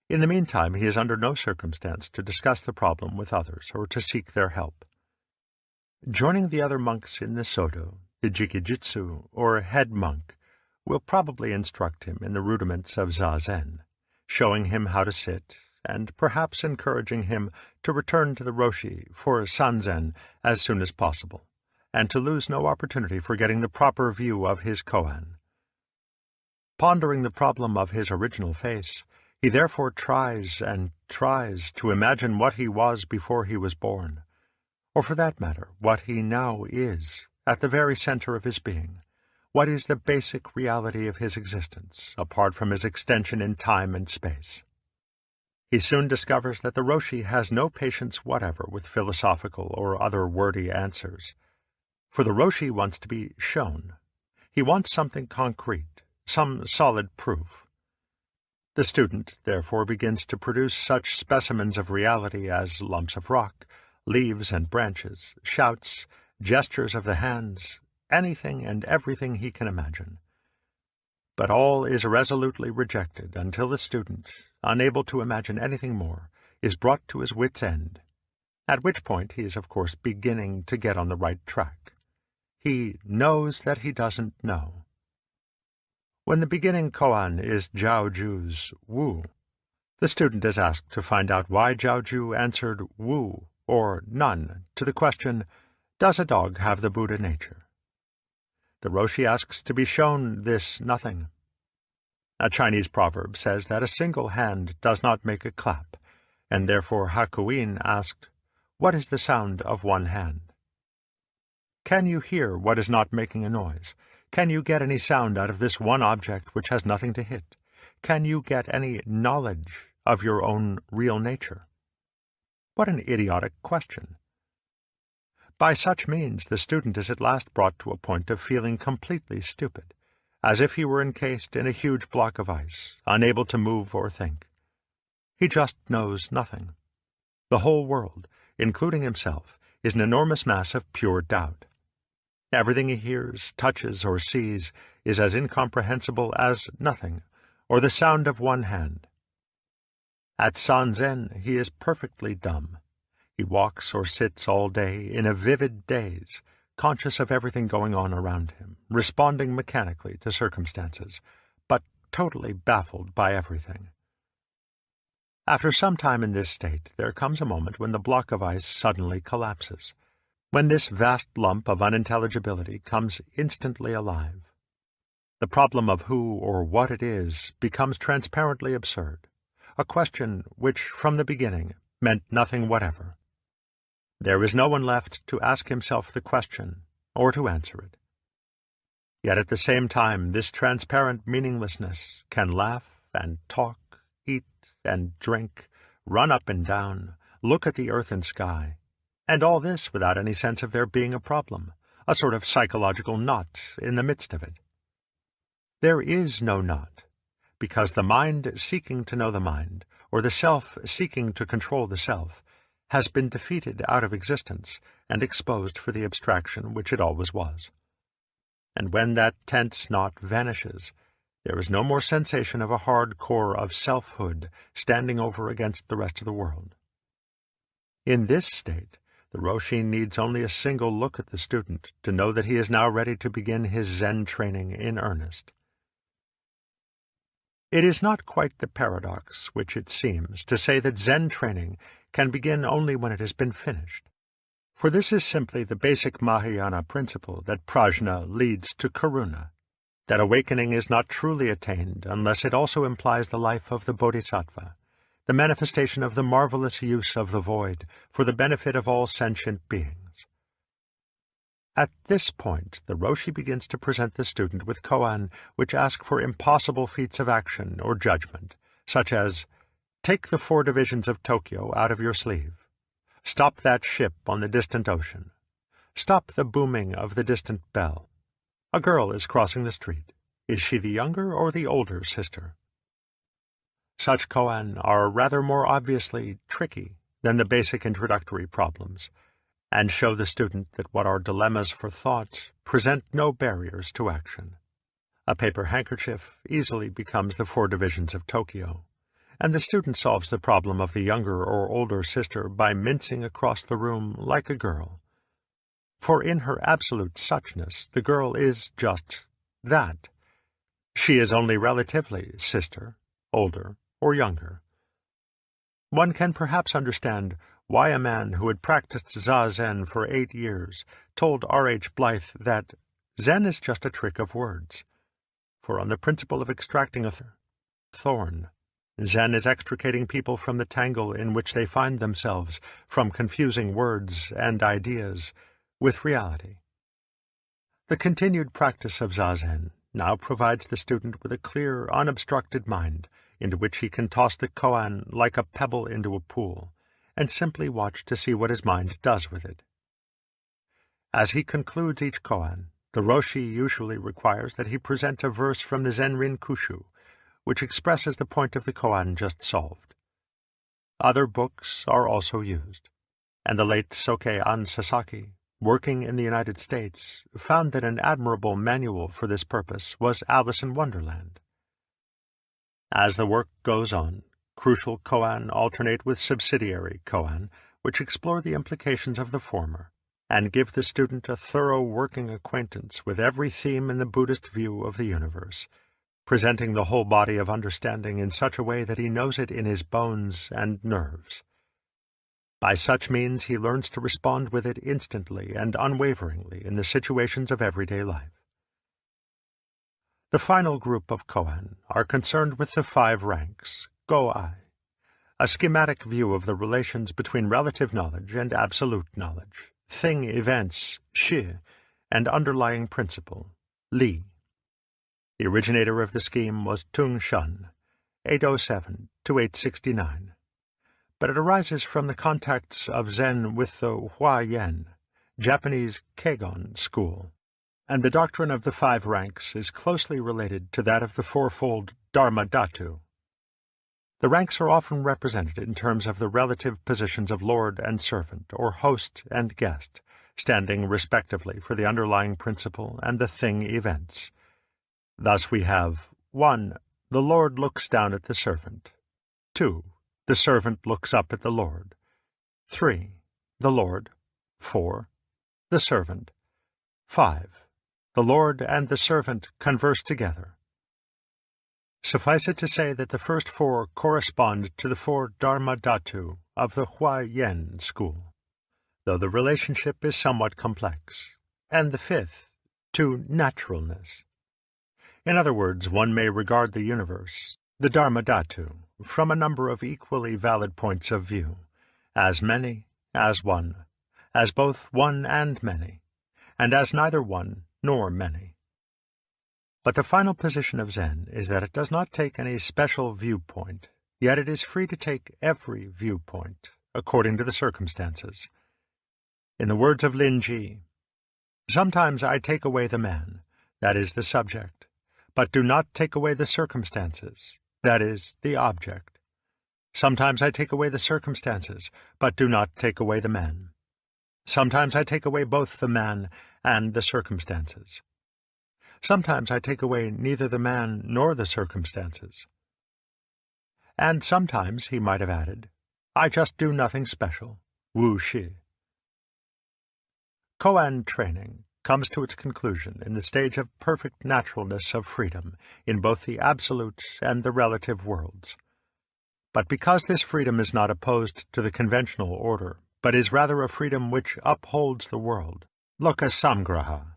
In the meantime, he is under no circumstance to discuss the problem with others, or to seek their help. Joining the other monks in the Sodo, the Jikijutsu, or head monk, will probably instruct him in the rudiments of Zazen, showing him how to sit, and perhaps encouraging him to return to the Roshi for Sanzen as soon as possible, and to lose no opportunity for getting the proper view of his koan. Pondering the problem of his original face, he therefore tries and tries to imagine what he was before he was born, or for that matter, what he now is, at the very center of his being. What is the basic reality of his existence, apart from his extension in time and space? He soon discovers that the Roshi has no patience whatever with philosophical or other wordy answers, for the Roshi wants to be shown. He wants something concrete, some solid proof. The student, therefore, begins to produce such specimens of reality as lumps of rock, leaves and branches, shouts, gestures of the hands, anything and everything he can imagine. But all is resolutely rejected until the student, unable to imagine anything more, is brought to his wit's end, at which point he is of course beginning to get on the right track. He knows that he doesn't know. When the beginning koan is Zhao Ju's Wu, the student is asked to find out why Zhao Ju answered Wu or none to the question, "Does a dog have the Buddha nature?" The Roshi asks to be shown this nothing. A Chinese proverb says that a single hand does not make a clap, and therefore Hakuin asked, "What is the sound of one hand?" Can you hear what is not making a noise? Can you get any sound out of this one object which has nothing to hit? Can you get any knowledge of your own real nature? What an idiotic question! By such means the student is at last brought to a point of feeling completely stupid, as if he were encased in a huge block of ice, unable to move or think. He just knows nothing. The whole world, including himself, is an enormous mass of pure doubt. Everything he hears, touches, or sees is as incomprehensible as nothing, or the sound of one hand. At Sanzen he is perfectly dumb. He walks or sits all day in a vivid daze, conscious of everything going on around him, responding mechanically to circumstances, but totally baffled by everything. After some time in this state, there comes a moment when the block of ice suddenly collapses, when this vast lump of unintelligibility comes instantly alive. The problem of who or what it is becomes transparently absurd, a question which, from the beginning, meant nothing whatever. There is no one left to ask himself the question, or to answer it. Yet at the same time, this transparent meaninglessness can laugh and talk, eat and drink, run up and down, look at the earth and sky, and all this without any sense of there being a problem, a sort of psychological knot in the midst of it. There is no knot, because the mind seeking to know the mind, or the self seeking to control the self, has been defeated out of existence and exposed for the abstraction which it always was. And when that tense knot vanishes, there is no more sensation of a hard core of selfhood standing over against the rest of the world. In this state, the Roshi needs only a single look at the student to know that he is now ready to begin his Zen training in earnest. It is not quite the paradox which it seems to say that Zen training can begin only when it has been finished. For this is simply the basic Mahayana principle that prajna leads to karuna, that awakening is not truly attained unless it also implies the life of the bodhisattva, the manifestation of the marvelous use of the void for the benefit of all sentient beings. At this point, the Roshi begins to present the student with koan which ask for impossible feats of action or judgment, such as, take the 4 divisions of Tokyo out of your sleeve. Stop that ship on the distant ocean. Stop the booming of the distant bell. A girl is crossing the street. Is she the younger or the older sister? Such koan are rather more obviously tricky than the basic introductory problems, and show the student that what are dilemmas for thought present no barriers to action. A paper handkerchief easily becomes the 4 divisions of Tokyo, and the student solves the problem of the younger or older sister by mincing across the room like a girl. For in her absolute suchness, the girl is just that. She is only relatively sister, older, or younger. One can perhaps understand why a man who had practiced Zazen for 8 years told R.H. Blythe that Zen is just a trick of words, for on the principle of extracting a thorn, Zen is extricating people from the tangle in which they find themselves from confusing words and ideas with reality. The continued practice of Zazen now provides the student with a clear, unobstructed mind into which he can toss the koan like a pebble into a pool, and simply watch to see what his mind does with it. As he concludes each koan, the Roshi usually requires that he present a verse from the Zenrin Kushu, which expresses the point of the koan just solved. Other books are also used, and the late Soke An Sasaki, working in the United States, found that an admirable manual for this purpose was Alice in Wonderland. As the work goes on, crucial koan alternate with subsidiary koan, which explore the implications of the former, and give the student a thorough working acquaintance with every theme in the Buddhist view of the universe, presenting the whole body of understanding in such a way that he knows it in his bones and nerves. By such means he learns to respond with it instantly and unwaveringly in the situations of everyday life. The final group of koan are concerned with the 5 ranks, go-ai, a schematic view of the relations between relative knowledge and absolute knowledge, thing events, shi, and underlying principle, li. The originator of the scheme was Tung Shun, 807 to 869. But it arises from the contacts of Zen with the Huayan, Japanese Kegon school, and the doctrine of the 5 ranks is closely related to that of the fourfold Dharma Dhatu. The ranks are often represented in terms of the relative positions of lord and servant, or host and guest, standing respectively for the underlying principle and the thing events. Thus we have 1. The lord looks down at the servant. 2. The servant looks up at the Lord. 3. The Lord. 4. The servant. 5. The Lord and the servant converse together. Suffice it to say that the first 4 correspond to the 4 Dharma Dhatu of the Huayan school, though the relationship is somewhat complex, and the 5th to naturalness. In other words, one may regard the universe, the Dharma Dhatu, from a number of equally valid points of view, as many, as one, as both one and many, and as neither one nor many. But the final position of Zen is that it does not take any special viewpoint, yet it is free to take every viewpoint, according to the circumstances. In the words of Lin Ji, "Sometimes I take away the man, that is the subject, but do not take away the circumstances, that is, the object. Sometimes I take away the circumstances, but do not take away the man. Sometimes I take away both the man and the circumstances. Sometimes I take away neither the man nor the circumstances. And sometimes," he might have added, "I just do nothing special, wu shi." Koan training comes to its conclusion in the stage of perfect naturalness of freedom in both the absolute and the relative worlds. But because this freedom is not opposed to the conventional order, but is rather a freedom which upholds the world, loka samgraha,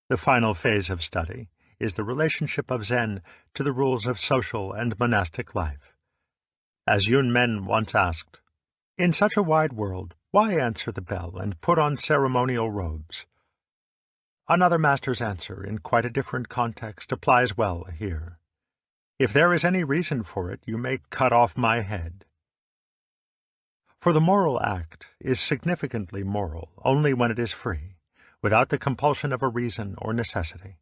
the final phase of study is the relationship of Zen to the rules of social and monastic life. As Yun Men once asked, "In such a wide world, why answer the bell and put on ceremonial robes?" Another master's answer, in quite a different context, applies well here. "If there is any reason for it, you may cut off my head." For the moral act is significantly moral only when it is free, without the compulsion of a reason or necessity.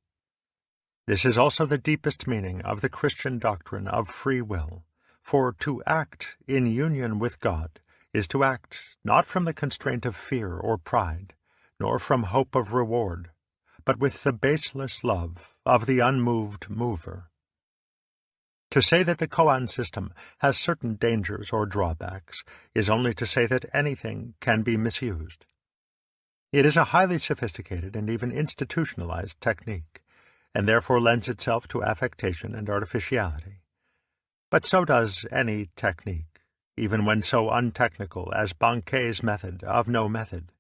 This is also the deepest meaning of the Christian doctrine of free will, for to act in union with God is to act not from the constraint of fear or pride, nor from hope of reward, but with the baseless love of the unmoved mover. To say that the koan system has certain dangers or drawbacks is only to say that anything can be misused. It is a highly sophisticated and even institutionalized technique, and therefore lends itself to affectation and artificiality. But so does any technique, even when so untechnical as Bankei's method of no method.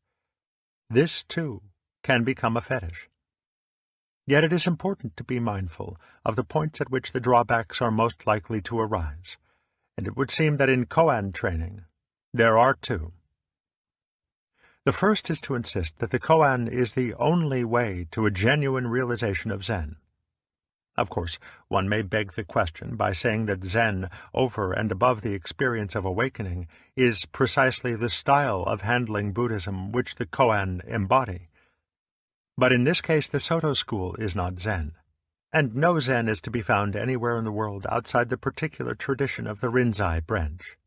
This, too, can become a fetish. Yet it is important to be mindful of the points at which the drawbacks are most likely to arise, and it would seem that in koan training there are 2. The first is to insist that the koan is the only way to a genuine realization of Zen. Of course, one may beg the question by saying that Zen, over and above the experience of awakening, is precisely the style of handling Buddhism which the koan embody. But in this case the Soto school is not Zen, and no Zen is to be found anywhere in the world outside the particular tradition of the Rinzai branch.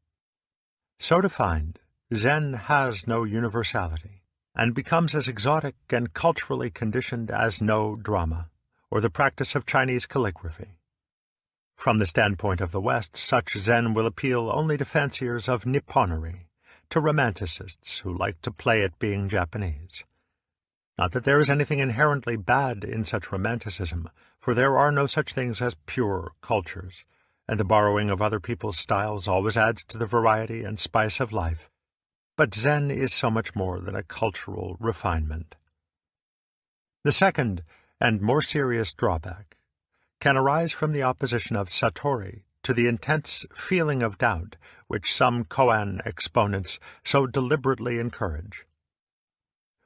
So defined, Zen has no universality, and becomes as exotic and culturally conditioned as no drama, or the practice of Chinese calligraphy. From the standpoint of the West, such Zen will appeal only to fanciers of Nipponery, to romanticists who like to play at being Japanese. Not that there is anything inherently bad in such romanticism, for there are no such things as pure cultures, and the borrowing of other people's styles always adds to the variety and spice of life. But Zen is so much more than a cultural refinement. The second, and more serious drawback, can arise from the opposition of Satori to the intense feeling of doubt which some koan exponents so deliberately encourage.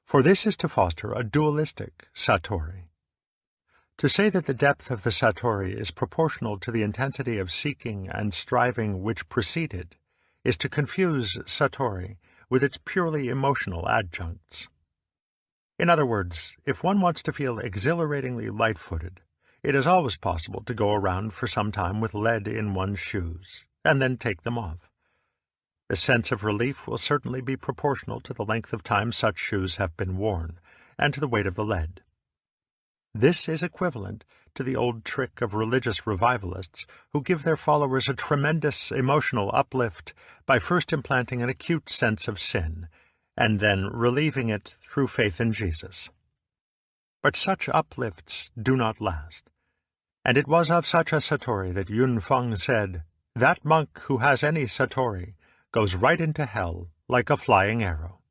For this is to foster a dualistic Satori. To say that the depth of the Satori is proportional to the intensity of seeking and striving which precede it is to confuse Satori with its purely emotional adjuncts. In other words, if one wants to feel exhilaratingly light-footed, it is always possible to go around for some time with lead in one's shoes, and then take them off. The sense of relief will certainly be proportional to the length of time such shoes have been worn, and to the weight of the lead. This is equivalent to the old trick of religious revivalists who give their followers a tremendous emotional uplift by first implanting an acute sense of sin, and then relieving it through faith in Jesus. But such uplifts do not last. And it was of such a Satori that Yun Feng said, "That monk who has any Satori goes right into hell like a flying arrow."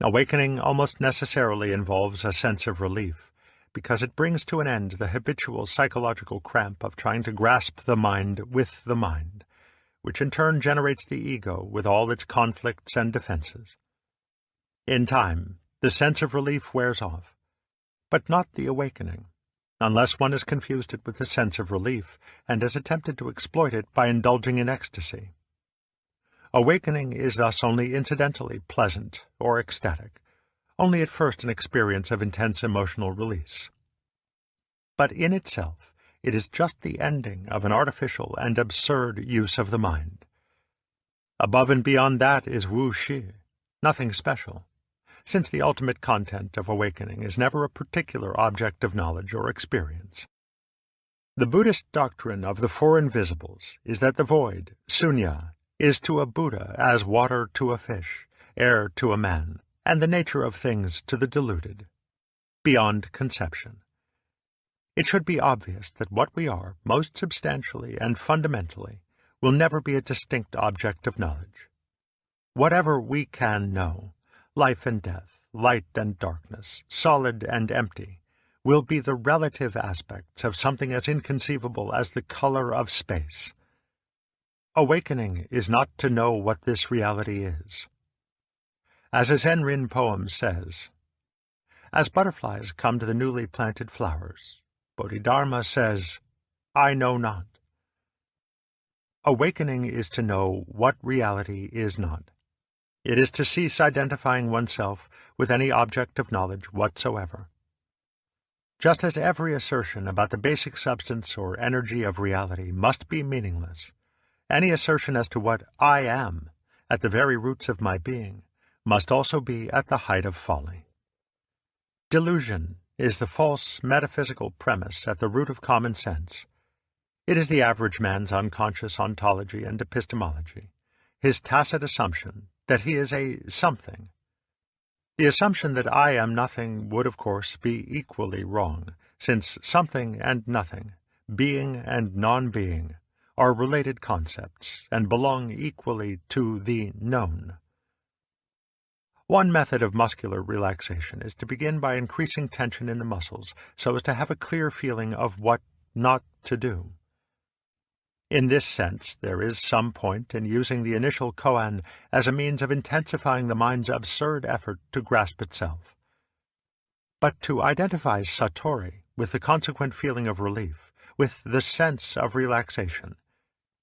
Awakening almost necessarily involves a sense of relief, because it brings to an end the habitual psychological cramp of trying to grasp the mind with the mind, which in turn generates the ego with all its conflicts and defenses. In time, the sense of relief wears off, but not the awakening, unless one has confused it with the sense of relief and has attempted to exploit it by indulging in ecstasy. Awakening is thus only incidentally pleasant or ecstatic, only at first an experience of intense emotional release. But in itself, it is just the ending of an artificial and absurd use of the mind. Above and beyond that is wu shi, nothing special, since the ultimate content of awakening is never a particular object of knowledge or experience. The Buddhist doctrine of the Four Invisibles is that the void, sunya, is to a Buddha as water to a fish, air to a man, and the nature of things to the deluded, beyond conception. It should be obvious that what we are, most substantially and fundamentally, will never be a distinct object of knowledge. Whatever we can know, life and death, light and darkness, solid and empty, will be the relative aspects of something as inconceivable as the color of space. Awakening is not to know what this reality is. As a Zen-rin poem says, "As butterflies come to the newly planted flowers, Bodhidharma says, 'I know not.' Awakening is to know what reality is not. It is to cease identifying oneself with any object of knowledge whatsoever. Just as every assertion about the basic substance or energy of reality must be meaningless, any assertion as to what I am, at the very roots of my being, must also be at the height of folly. Delusion is the false metaphysical premise at the root of common sense. It is the average man's unconscious ontology and epistemology, his tacit assumption that he is a something. The assumption that I am nothing would, of course, be equally wrong, since something and nothing, being and non-being, are related concepts and belong equally to the known. One method of muscular relaxation is to begin by increasing tension in the muscles so as to have a clear feeling of what not to do. In this sense, there is some point in using the initial koan as a means of intensifying the mind's absurd effort to grasp itself. But to identify satori with the consequent feeling of relief, with the sense of relaxation,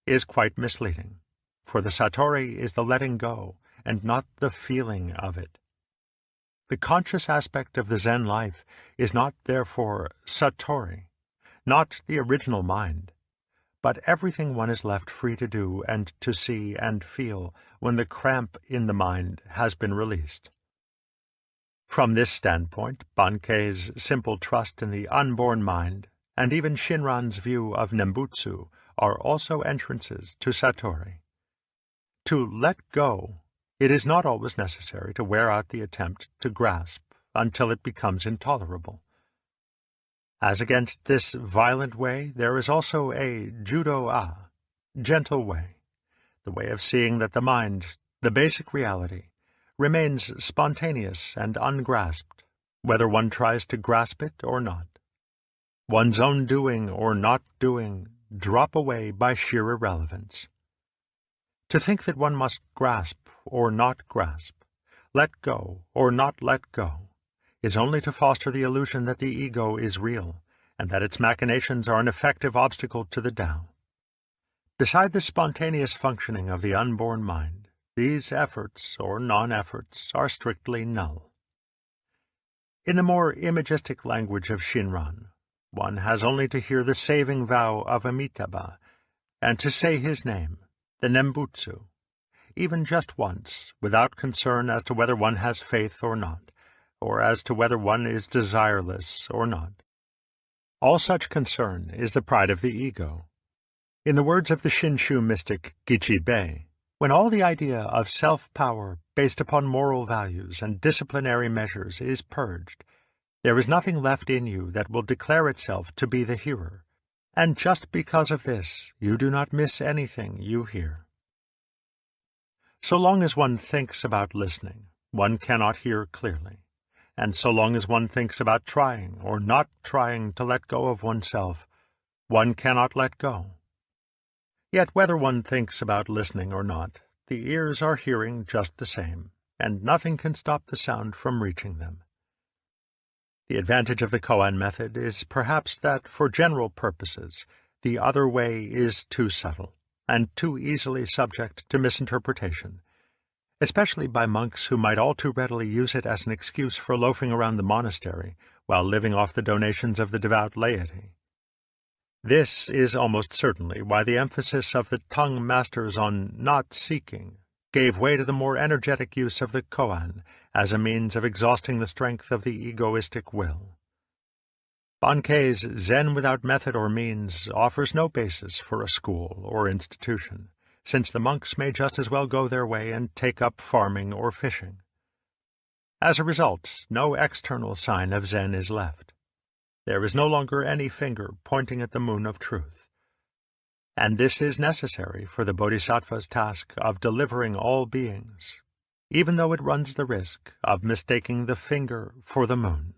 is quite misleading, for the satori is the letting go and not the feeling of it. The conscious aspect of the Zen life is not, therefore, satori, not the original mind, but everything one is left free to do and to see and feel when the cramp in the mind has been released. From this standpoint, Bankei's simple trust in the unborn mind, and even Shinran's view of Nembutsu, are also entrances to Satori. To let go, it is not always necessary to wear out the attempt to grasp until it becomes intolerable. As against this violent way, there is also a judo-a, gentle way, the way of seeing that the mind, the basic reality, remains spontaneous and ungrasped, whether one tries to grasp it or not. One's own doing or not doing drop away by sheer irrelevance. To think that one must grasp or not grasp, let go or not let go, is only to foster the illusion that the ego is real, and that its machinations are an effective obstacle to the Tao. Beside the spontaneous functioning of the unborn mind, these efforts or non-efforts are strictly null. In the more imagistic language of Shinran, one has only to hear the saving vow of Amitabha, and to say his name, the Nembutsu, even just once, without concern as to whether one has faith or not, or as to whether one is desireless or not. All such concern is the pride of the ego. In the words of the Shinshu mystic Gichi-Bei, when all the idea of self-power based upon moral values and disciplinary measures is purged, there is nothing left in you that will declare itself to be the hearer, and just because of this you do not miss anything you hear. So long as one thinks about listening, one cannot hear clearly, and so long as one thinks about trying or not trying to let go of oneself, one cannot let go. Yet whether one thinks about listening or not, the ears are hearing just the same, and nothing can stop the sound from reaching them. The advantage of the koan method is perhaps that, for general purposes, the other way is too subtle, and too easily subject to misinterpretation, especially by monks who might all too readily use it as an excuse for loafing around the monastery while living off the donations of the devout laity. This is almost certainly why the emphasis of the tongue masters on not seeking gave way to the more energetic use of the koan as a means of exhausting the strength of the egoistic will. Bankei's Zen without method or means offers no basis for a school or institution, since the monks may just as well go their way and take up farming or fishing. As a result, no external sign of Zen is left. There is no longer any finger pointing at the moon of truth. And this is necessary for the Bodhisattva's task of delivering all beings, even though it runs the risk of mistaking the finger for the moon.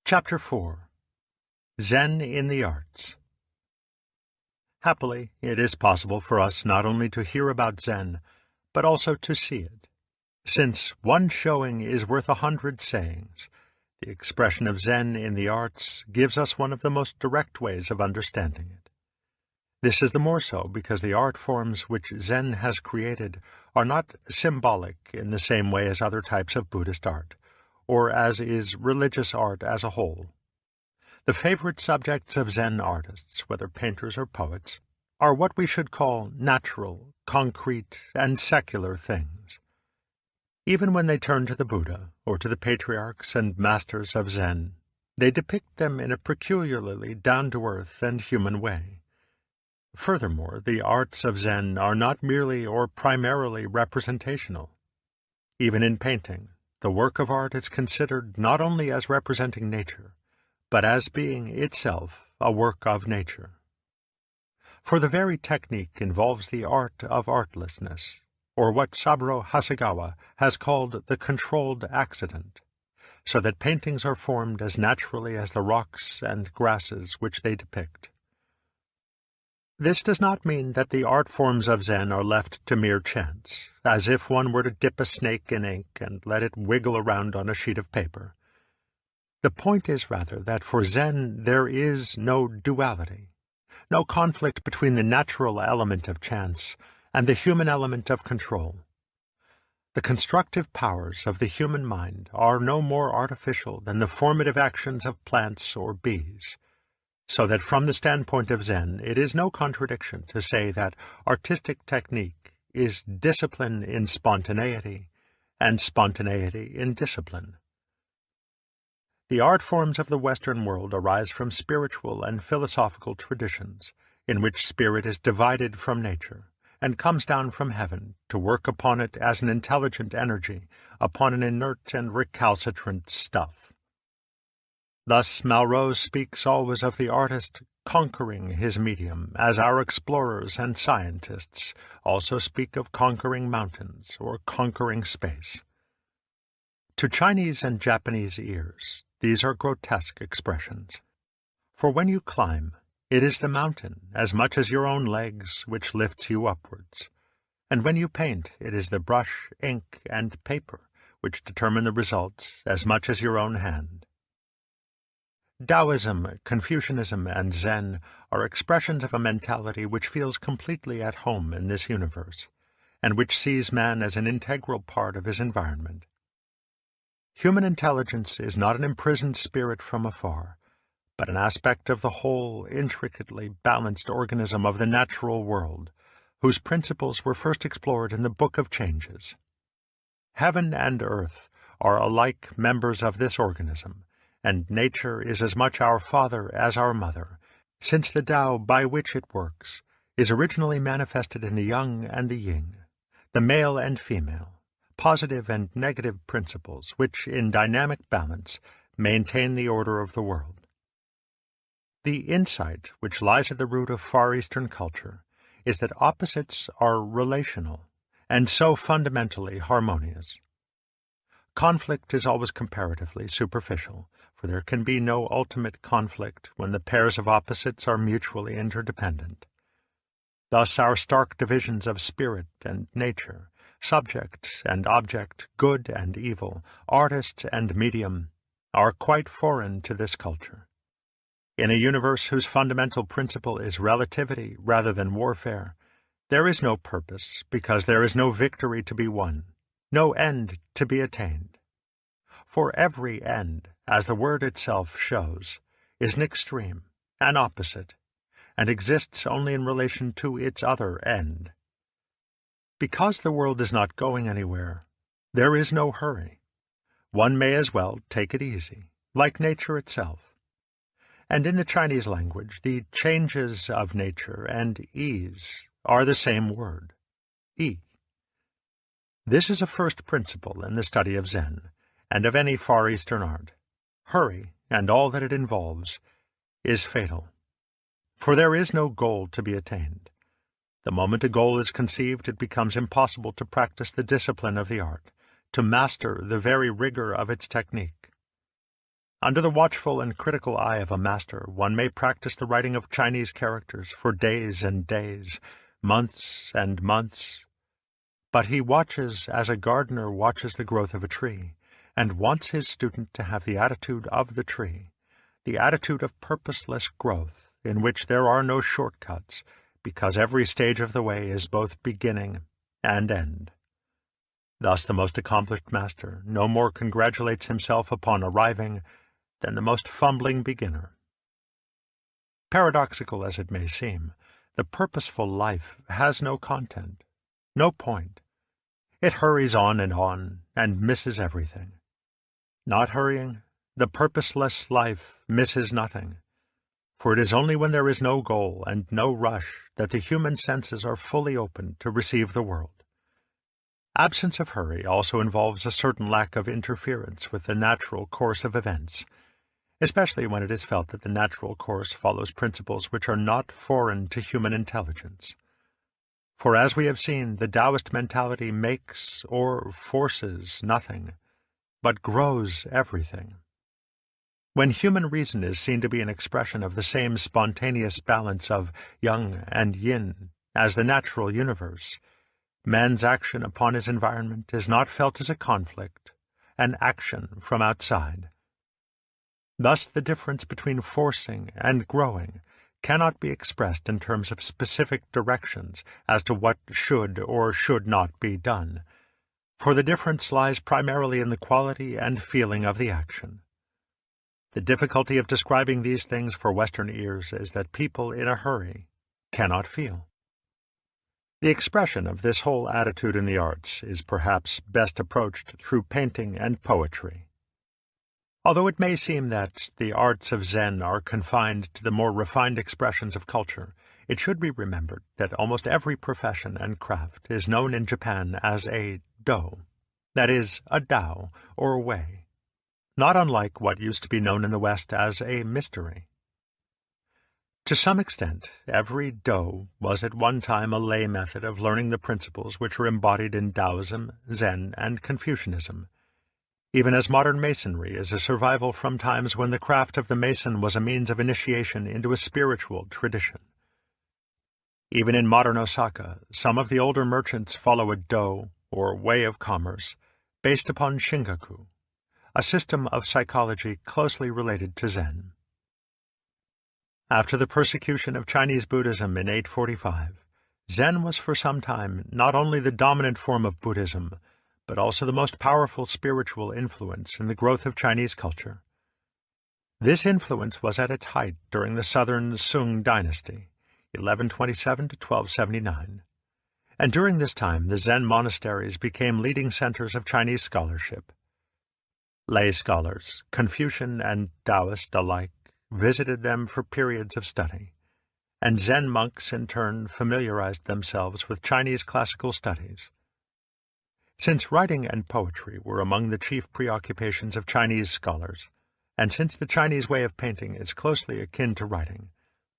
Chapter 4. Zen in the Arts. Happily, it is possible for us not only to hear about Zen, but also to see it. Since one showing is worth 100 sayings, the expression of Zen in the arts gives us one of the most direct ways of understanding it. This is the more so because the art forms which Zen has created are not symbolic in the same way as other types of Buddhist art, or as is religious art as a whole. The favorite subjects of Zen artists, whether painters or poets, are what we should call natural, concrete, and secular things. Even when they turn to the Buddha, or to the patriarchs and masters of Zen, they depict them in a peculiarly down-to-earth and human way. Furthermore, the arts of Zen are not merely or primarily representational. Even in painting, the work of art is considered not only as representing nature, but as being itself a work of nature. For the very technique involves the art of artlessness, or what Saburo Hasegawa has called the controlled accident, so that paintings are formed as naturally as the rocks and grasses which they depict. This does not mean that the art forms of Zen are left to mere chance, as if one were to dip a snake in ink and let it wiggle around on a sheet of paper. The point is rather that for Zen there is no duality, no conflict between the natural element of chance and the human element of control. The constructive powers of the human mind are no more artificial than the formative actions of plants or bees, so that from the standpoint of Zen it is no contradiction to say that artistic technique is discipline in spontaneity, and spontaneity in discipline. The art forms of the Western world arise from spiritual and philosophical traditions, in which spirit is divided from nature, and comes down from heaven to work upon it as an intelligent energy upon an inert and recalcitrant stuff. Thus Malraux speaks always of the artist conquering his medium, as our explorers and scientists also speak of conquering mountains or conquering space. To Chinese and Japanese ears, these are grotesque expressions. For when you climb, it is the mountain, as much as your own legs, which lifts you upwards. And when you paint, it is the brush, ink, and paper, which determine the result, as much as your own hand. Taoism, Confucianism, and Zen are expressions of a mentality which feels completely at home in this universe, and which sees man as an integral part of his environment. Human intelligence is not an imprisoned spirit from afar, but an aspect of the whole, intricately balanced organism of the natural world, whose principles were first explored in the Book of Changes. Heaven and earth are alike members of this organism, and nature is as much our father as our mother, since the Tao by which it works is originally manifested in the yang and the yin, the male and female, positive and negative principles which, in dynamic balance, maintain the order of the world. The insight which lies at the root of Far Eastern culture is that opposites are relational, and so fundamentally harmonious. Conflict is always comparatively superficial, for there can be no ultimate conflict when the pairs of opposites are mutually interdependent. Thus our stark divisions of spirit and nature, subject and object, good and evil, artist and medium, are quite foreign to this culture. In a universe whose fundamental principle is relativity rather than warfare, there is no purpose because there is no victory to be won, no end to be attained. For every end, as the word itself shows, is an extreme, an opposite, and exists only in relation to its other end. Because the world is not going anywhere, there is no hurry. One may as well take it easy, like nature itself. And in the Chinese language, the changes of nature and ease are the same word, yi. This is a first principle in the study of Zen, and of any Far Eastern art. Hurry, and all that it involves, is fatal. For there is no goal to be attained. The moment a goal is conceived, it becomes impossible to practice the discipline of the art, to master the very rigor of its technique. Under the watchful and critical eye of a master, one may practice the writing of Chinese characters for days and days, months and months. But he watches as a gardener watches the growth of a tree, and wants his student to have the attitude of the tree, the attitude of purposeless growth, in which there are no shortcuts, because every stage of the way is both beginning and end. Thus the most accomplished master no more congratulates himself upon arriving than the most fumbling beginner. Paradoxical as it may seem, the purposeful life has no content, no point. It hurries on and misses everything. Not hurrying, the purposeless life misses nothing, for it is only when there is no goal and no rush that the human senses are fully open to receive the world. Absence of hurry also involves a certain lack of interference with the natural course of events, especially when it is felt that the natural course follows principles which are not foreign to human intelligence. For as we have seen, the Taoist mentality makes or forces nothing, but grows everything. When human reason is seen to be an expression of the same spontaneous balance of yang and yin as the natural universe, man's action upon his environment is not felt as a conflict, an action from outside. Thus the difference between forcing and growing cannot be expressed in terms of specific directions as to what should or should not be done, for the difference lies primarily in the quality and feeling of the action. The difficulty of describing these things for Western ears is that people in a hurry cannot feel. The expression of this whole attitude in the arts is perhaps best approached through painting and poetry. Although it may seem that the arts of Zen are confined to the more refined expressions of culture, it should be remembered that almost every profession and craft is known in Japan as a do, that is, a Tao or way, not unlike what used to be known in the West as a mystery. To some extent, every do was at one time a lay method of learning the principles which are embodied in Taoism, Zen, and Confucianism, even as modern masonry is a survival from times when the craft of the mason was a means of initiation into a spiritual tradition. Even in modern Osaka, some of the older merchants follow a do, or way of commerce, based upon Shingaku, a system of psychology closely related to Zen. After the persecution of Chinese Buddhism in 845, Zen was for some time not only the dominant form of Buddhism, but also the most powerful spiritual influence in the growth of Chinese culture. This influence was at its height during the southern Sung dynasty, 1127 to 1279, and during this time the Zen monasteries became leading centers of Chinese scholarship. Lay scholars, Confucian and Taoist alike, visited them for periods of study, and Zen monks in turn familiarized themselves with Chinese classical studies. Since writing and poetry were among the chief preoccupations of Chinese scholars, and since the Chinese way of painting is closely akin to writing,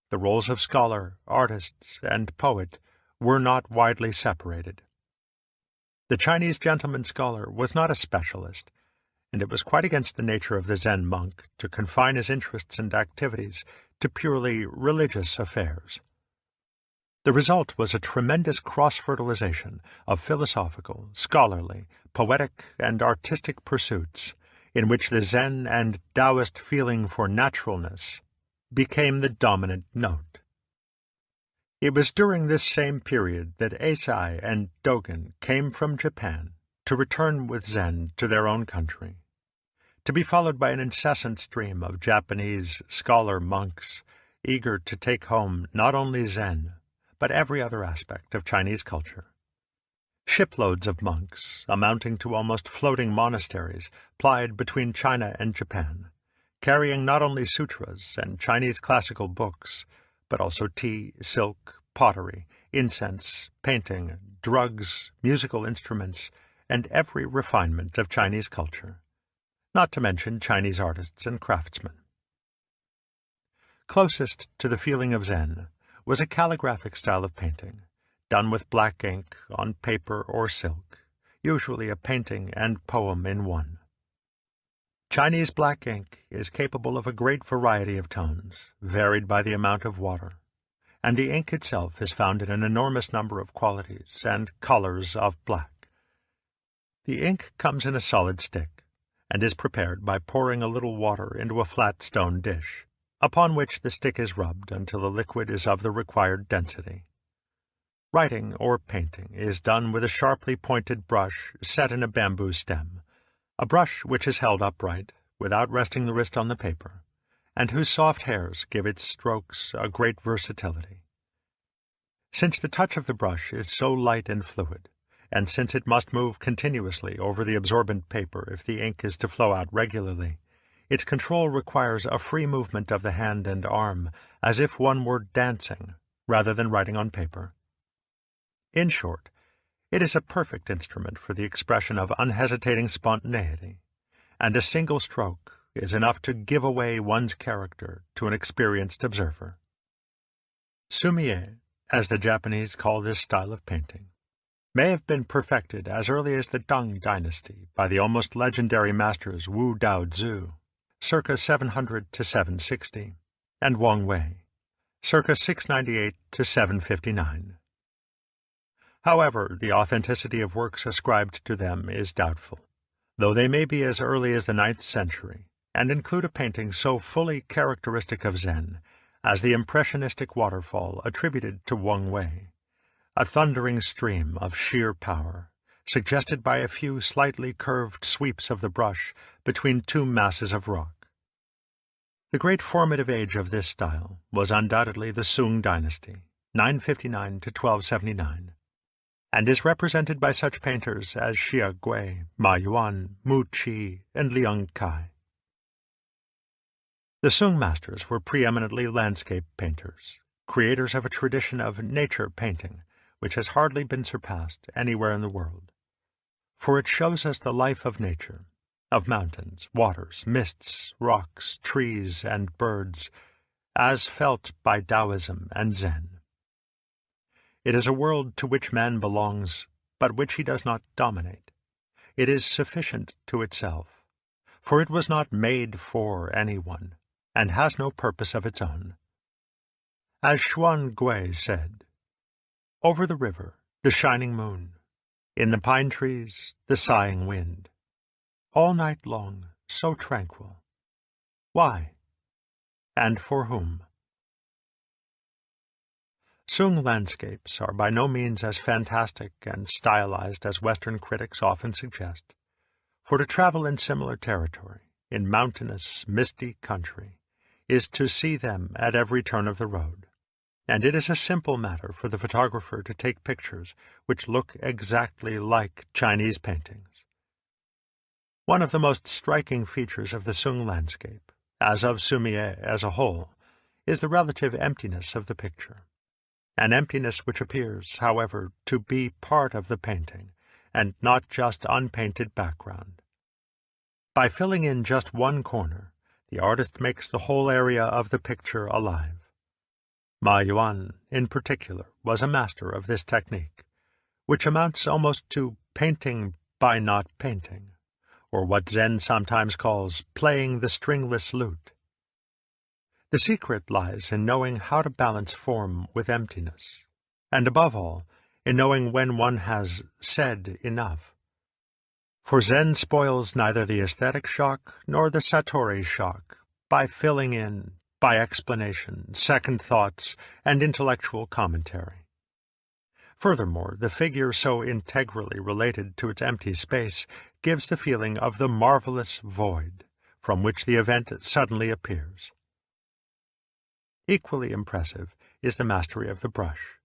the roles of scholar, artist, and poet were not widely separated. The Chinese gentleman scholar was not a specialist, and it was quite against the nature of the Zen monk to confine his interests and activities to purely religious affairs. The result was a tremendous cross-fertilization of philosophical, scholarly, poetic, and artistic pursuits, in which the Zen and Taoist feeling for naturalness became the dominant note. It was during this same period that Eisai and Dogen came from Japan to return with Zen to their own country, to be followed by an incessant stream of Japanese scholar monks eager to take home not only Zen, but every other aspect of Chinese culture. Shiploads of monks, amounting to almost floating monasteries, plied between China and Japan, carrying not only sutras and Chinese classical books, but also tea, silk, pottery, incense, painting, drugs, musical instruments, and every refinement of Chinese culture, not to mention Chinese artists and craftsmen. Closest to the feeling of Zen was a calligraphic style of painting, done with black ink on paper or silk, usually a painting and poem in one. Chinese black ink is capable of a great variety of tones, varied by the amount of water, and the ink itself is found in an enormous number of qualities and colors of black. The ink comes in a solid stick, and is prepared by pouring a little water into a flat stone dish, upon which the stick is rubbed until the liquid is of the required density. Writing or painting is done with a sharply pointed brush set in a bamboo stem, a brush which is held upright, without resting the wrist on the paper, and whose soft hairs give its strokes a great versatility. Since the touch of the brush is so light and fluid, and since it must move continuously over the absorbent paper if the ink is to flow out regularly, its control requires a free movement of the hand and arm, as if one were dancing, rather than writing on paper. In short, it is a perfect instrument for the expression of unhesitating spontaneity, and a single stroke is enough to give away one's character to an experienced observer. Sumie, as the Japanese call this style of painting, may have been perfected as early as the Tang dynasty by the almost legendary masters Wu Daozi, circa 700 to 760, and Wang Wei, circa 698 to 759. However, the authenticity of works ascribed to them is doubtful, though they may be as early as the 9th century, and include a painting so fully characteristic of Zen as the impressionistic waterfall attributed to Wang Wei, a thundering stream of sheer power, suggested by a few slightly curved sweeps of the brush between two masses of rock. The great formative age of this style was undoubtedly the Sung dynasty, 959 to 1279, and is represented by such painters as Xia Gui, Ma Yuan, Mu Qi, and Liang Kai. The Sung masters were preeminently landscape painters, creators of a tradition of nature painting, which has hardly been surpassed anywhere in the world. For it shows us the life of nature, of mountains, waters, mists, rocks, trees, and birds, as felt by Taoism and Zen. It is a world to which man belongs, but which he does not dominate. It is sufficient to itself, for it was not made for anyone, and has no purpose of its own. As Xuan Gui said, "Over the river, the shining moon, in the pine trees, the sighing wind, all night long, so tranquil. Why? And for whom?" Sung landscapes are by no means as fantastic and stylized as Western critics often suggest, for to travel in similar territory, in mountainous, misty country, is to see them at every turn of the road, and it is a simple matter for the photographer to take pictures which look exactly like Chinese paintings. One of the most striking features of the Sung landscape, as of Sumie as a whole, is the relative emptiness of the picture. An emptiness which appears, however, to be part of the painting, and not just unpainted background. By filling in just one corner, the artist makes the whole area of the picture alive. Ma Yuan, in particular, was a master of this technique, which amounts almost to painting by not painting, or what Zen sometimes calls playing the stringless lute. The secret lies in knowing how to balance form with emptiness, and above all, in knowing when one has said enough. For Zen spoils neither the aesthetic shock nor the satori shock by filling in, by explanation, second thoughts, and intellectual commentary. Furthermore, the figure so integrally related to its empty space gives the feeling of the marvelous void from which the event suddenly appears. Equally impressive is the mastery of the brush,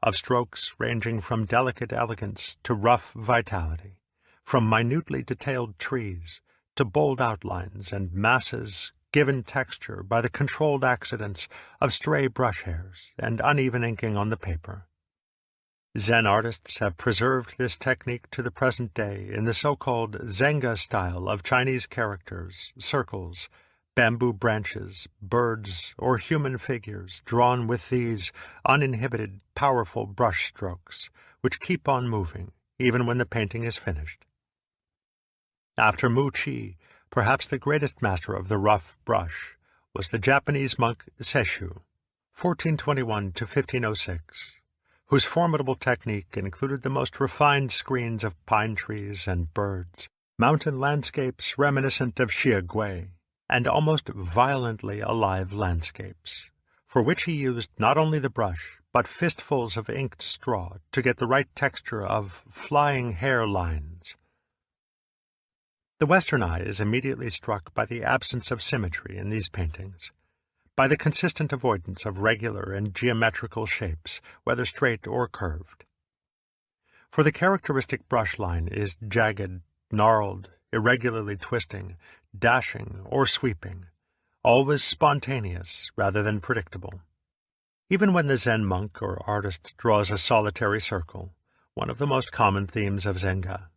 of strokes ranging from delicate elegance to rough vitality, from minutely detailed trees to bold outlines and masses given texture by the controlled accidents of stray brush hairs and uneven inking on the paper. Zen artists have preserved this technique to the present day in the so-called Zenga style of Chinese characters, circles, bamboo branches, birds, or human figures drawn with these uninhibited, powerful brush strokes, which keep on moving, even when the painting is finished. After Mu Qi, perhaps the greatest master of the rough brush was the Japanese monk Sesshu, 1421 to 1506, whose formidable technique included the most refined screens of pine trees and birds, mountain landscapes reminiscent of Xia Gui, and almost violently alive landscapes, for which he used not only the brush, but fistfuls of inked straw to get the right texture of flying hair lines. The Western eye is immediately struck by the absence of symmetry in these paintings, by the consistent avoidance of regular and geometrical shapes, whether straight or curved. For the characteristic brush line is jagged, gnarled, irregularly twisting, dashing, or sweeping, always spontaneous rather than predictable. Even when the Zen monk or artist draws a solitary circle, one of the most common themes of Zenga,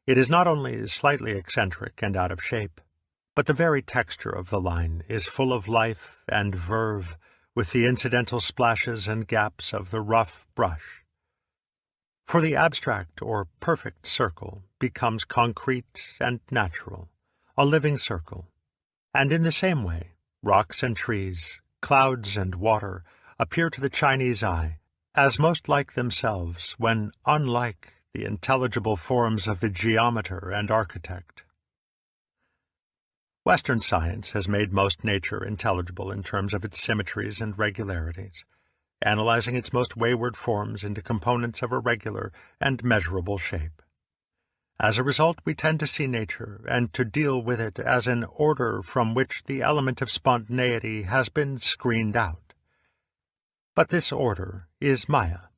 it is not only slightly eccentric and out of shape, but the very texture of the line is full of life and verve with the incidental splashes and gaps of the rough brush. For the abstract or perfect circle becomes concrete and natural, a living circle, and in the same way, rocks and trees, clouds and water appear to the Chinese eye as most like themselves when unlike the intelligible forms of the geometer and architect. Western science has made most nature intelligible in terms of its symmetries and regularities, analyzing its most wayward forms into components of a regular and measurable shape. As a result, we tend to see nature and to deal with it as an order from which the element of spontaneity has been screened out. But this order is Maya,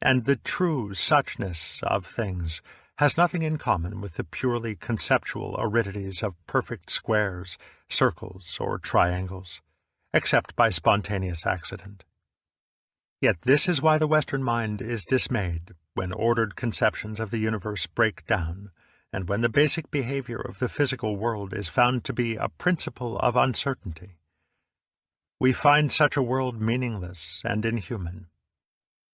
and the true suchness of things has nothing in common with the purely conceptual aridities of perfect squares, circles, or triangles, except by spontaneous accident. Yet this is why the Western mind is dismayed when ordered conceptions of the universe break down, and when the basic behavior of the physical world is found to be a principle of uncertainty. We find such a world meaningless and inhuman.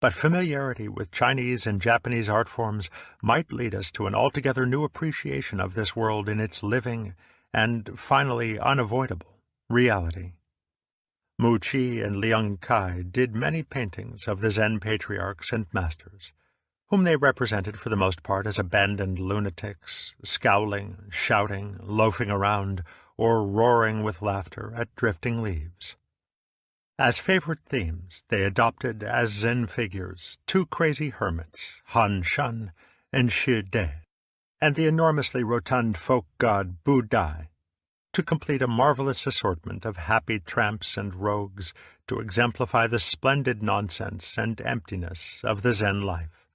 But familiarity with Chinese and Japanese art forms might lead us to an altogether new appreciation of this world in its living and, finally, unavoidable reality. Mu Qi and Liang Kai did many paintings of the Zen patriarchs and masters, whom they represented for the most part as abandoned lunatics, scowling, shouting, loafing around, or roaring with laughter at drifting leaves. As favorite themes, they adopted as Zen figures two crazy hermits, Han Shan and Shi De, and the enormously rotund folk god Bu Dai, to complete a marvelous assortment of happy tramps and rogues to exemplify the splendid nonsense and emptiness of the Zen life.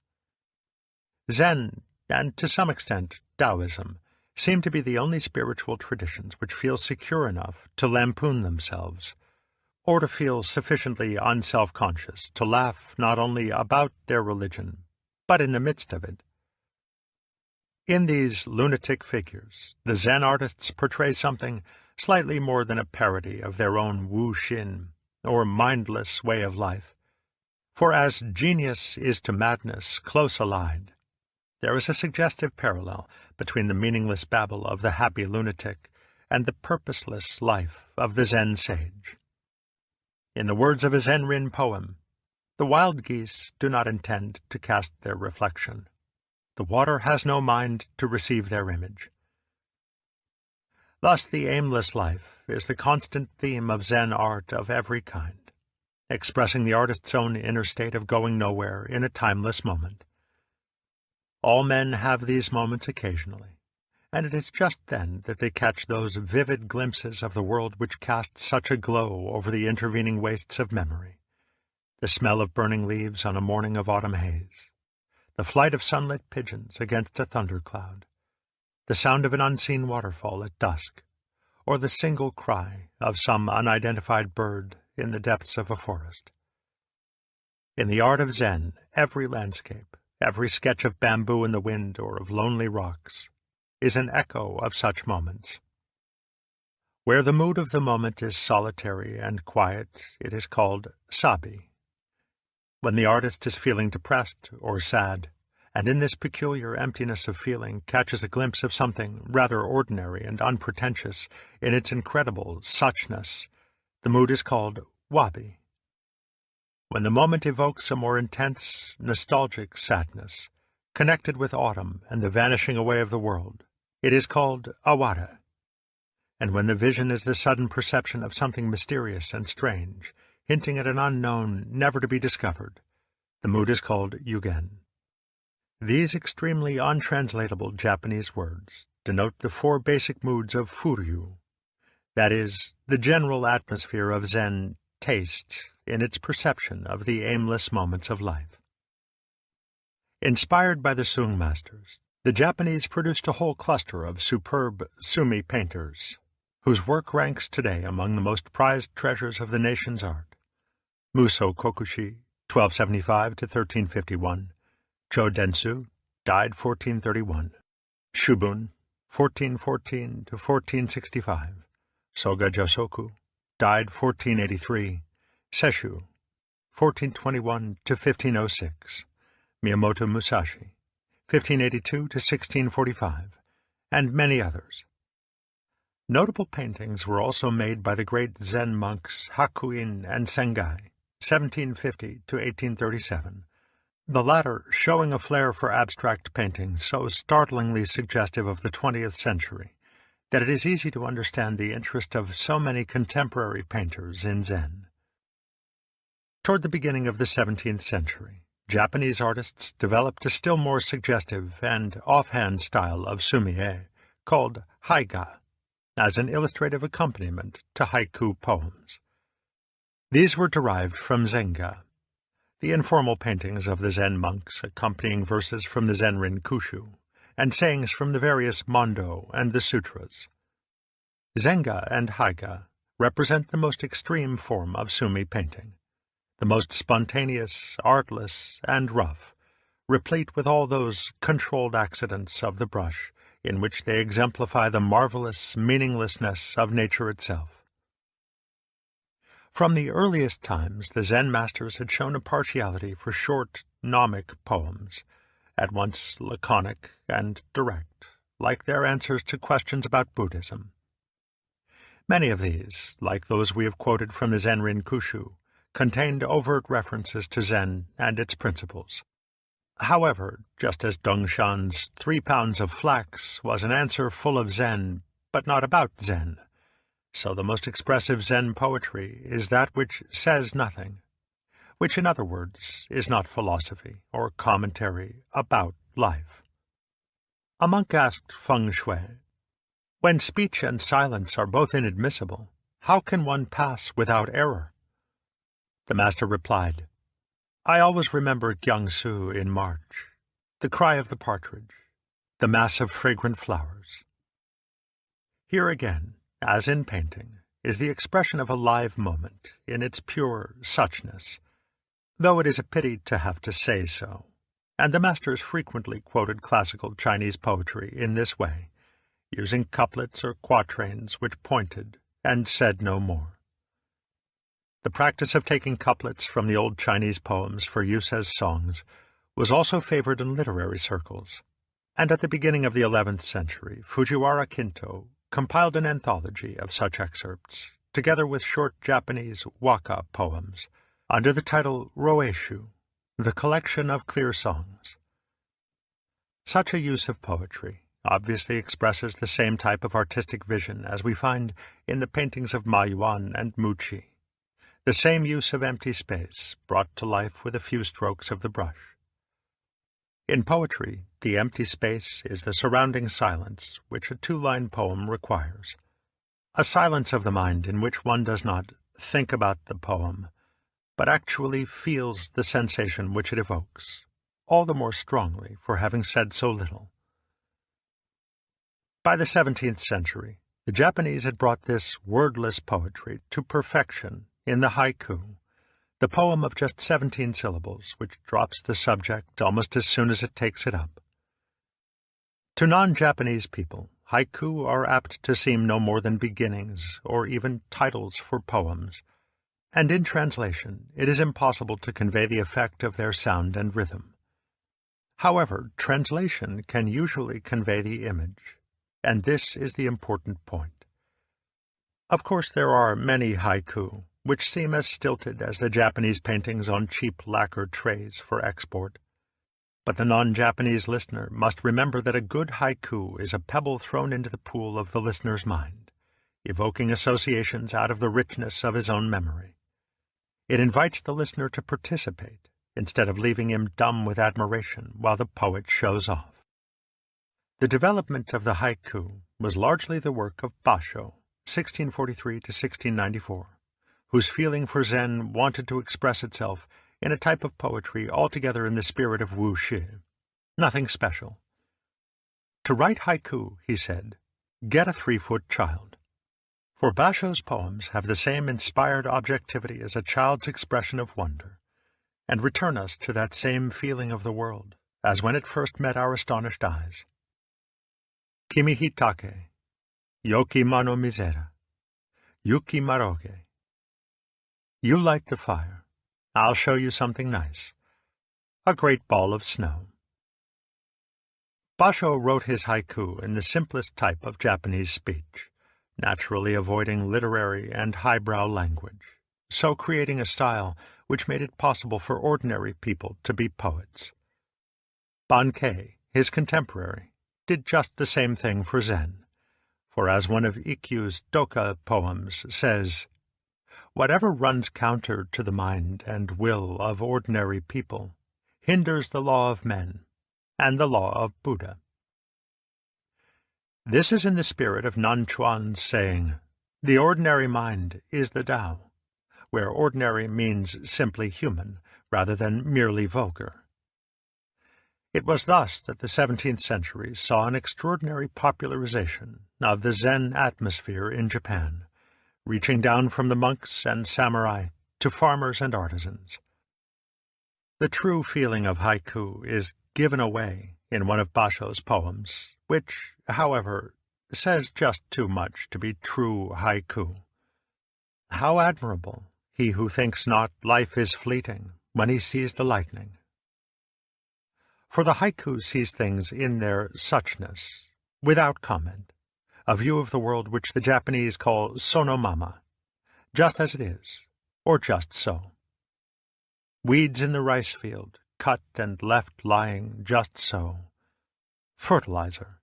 Zen, and to some extent Taoism, seem to be the only spiritual traditions which feel secure enough to lampoon themselves, or to feel sufficiently unself-conscious to laugh not only about their religion, but in the midst of it. In these lunatic figures, the Zen artists portray something slightly more than a parody of their own wu-shin, or mindless way of life. For as genius is to madness close allied, there is a suggestive parallel between the meaningless babble of the happy lunatic and the purposeless life of the Zen sage. In the words of a Zen-rin poem, the wild geese do not intend to cast their reflection. The water has no mind to receive their image. Thus the aimless life is the constant theme of Zen art of every kind, expressing the artist's own inner state of going nowhere in a timeless moment. All men have these moments occasionally, and it is just then that they catch those vivid glimpses of the world which cast such a glow over the intervening wastes of memory. The smell of burning leaves on a morning of autumn haze, the flight of sunlit pigeons against a thundercloud, the sound of an unseen waterfall at dusk, or the single cry of some unidentified bird in the depths of a forest. In the art of Zen, every landscape, every sketch of bamboo in the wind or of lonely rocks, is an echo of such moments. Where the mood of the moment is solitary and quiet, it is called sabi. When the artist is feeling depressed or sad, and in this peculiar emptiness of feeling catches a glimpse of something rather ordinary and unpretentious in its incredible suchness, the mood is called wabi. When the moment evokes a more intense, nostalgic sadness, connected with autumn and the vanishing away of the world, it is called awada. And when the vision is the sudden perception of something mysterious and strange, hinting at an unknown, never to be discovered, the mood is called yugen. These extremely untranslatable Japanese words denote the four basic moods of furyu, that is, the general atmosphere of Zen taste in its perception of the aimless moments of life. Inspired by the Sung masters, the Japanese produced a whole cluster of superb sumi painters, whose work ranks today among the most prized treasures of the nation's art. Muso Kokushi, 1275–1351, Cho Densu, died 1431, Shubun, 1414–1465, Soga Josoku, died 1483, Sesshu, 1421–1506, Miyamoto Musashi, 1582–1645, and many others. Notable paintings were also made by the great Zen monks Hakuin and Sengai, 1750–1837, the latter showing a flair for abstract painting so startlingly suggestive of the 20th century that it is easy to understand the interest of so many contemporary painters in Zen. Toward the beginning of the 17th century, Japanese artists developed a still more suggestive and offhand style of sumi-e called haiga, as an illustrative accompaniment to haiku poems. These were derived from zenga, the informal paintings of the Zen monks accompanying verses from the Zen Rinkushu, and sayings from the various Mondo and the Sutras. Zenga and Haiga represent the most extreme form of Sumi painting, the most spontaneous, artless, and rough, replete with all those controlled accidents of the brush in which they exemplify the marvelous meaninglessness of nature itself. From the earliest times, the Zen masters had shown a partiality for short, gnomic poems, at once laconic and direct, like their answers to questions about Buddhism. Many of these, like those we have quoted from the Zen Rinkushu, contained overt references to Zen and its principles. However, just as Dongshan's 3 pounds of flax was an answer full of Zen, but not about Zen, so the most expressive Zen poetry is that which says nothing, which, in other words, is not philosophy or commentary about life. A monk asked Feng Shui, "When speech and silence are both inadmissible, how can one pass without error?" The master replied, "I always remember Jiangsu in March, the cry of the partridge, the mass of fragrant flowers." Here again, as in painting, is the expression of a live moment in its pure suchness, though it is a pity to have to say so, and the masters frequently quoted classical Chinese poetry in this way, using couplets or quatrains which pointed and said no more. The practice of taking couplets from the old Chinese poems for use as songs was also favored in literary circles, and at the beginning of the 11th century, Fujiwara Kinto compiled an anthology of such excerpts, together with short Japanese waka poems, under the title Roeshu, the collection of clear songs. Such a use of poetry obviously expresses the same type of artistic vision as we find in the paintings of Ma Yuan and Muqi, the same use of empty space brought to life with a few strokes of the brush. In poetry, the empty space is the surrounding silence which a 2-line poem requires, a silence of the mind in which one does not think about the poem, but actually feels the sensation which it evokes, all the more strongly for having said so little. By the 17th century, the Japanese had brought this wordless poetry to perfection in the haiku, the poem of just 17 syllables which drops the subject almost as soon as it takes it up. To non-Japanese people, haiku are apt to seem no more than beginnings or even titles for poems, and in translation it is impossible to convey the effect of their sound and rhythm. However, translation can usually convey the image, and this is the important point. Of course, there are many haiku which seem as stilted as the Japanese paintings on cheap lacquer trays for export. But the non-Japanese listener must remember that a good haiku is a pebble thrown into the pool of the listener's mind, evoking associations out of the richness of his own memory. It invites the listener to participate, instead of leaving him dumb with admiration while the poet shows off. The development of the haiku was largely the work of Basho, 1643 to 1694, whose feeling for Zen wanted to express itself in a type of poetry altogether in the spirit of Wu Shi. Nothing special. To write haiku, he said, get a 3-foot child. For Basho's poems have the same inspired objectivity as a child's expression of wonder, and return us to that same feeling of the world as when it first met our astonished eyes. Kimi hitake, yoki mano misera, yuki maroge. You light the fire. I'll show you something nice. A great ball of snow. Basho wrote his haiku in the simplest type of Japanese speech, naturally avoiding literary and highbrow language, so creating a style which made it possible for ordinary people to be poets. Bankei, his contemporary, did just the same thing for Zen, for as one of Ikkyu's Doka poems says, whatever runs counter to the mind and will of ordinary people hinders the law of men and the law of Buddha. This is in the spirit of Nanchuan's saying, the ordinary mind is the Tao, where ordinary means simply human, rather than merely vulgar. It was thus that the 17th century saw an extraordinary popularization of the Zen atmosphere in Japan, reaching down from the monks and samurai to farmers and artisans. The true feeling of haiku is given away in one of Basho's poems, which, however, says just too much to be true haiku. How admirable, he who thinks not life is fleeting when he sees the lightning. For the haiku sees things in their suchness, without comment, a view of the world which the Japanese call sonomama, just as it is, or just so. Weeds in the rice field, cut and left lying just so. Fertilizer.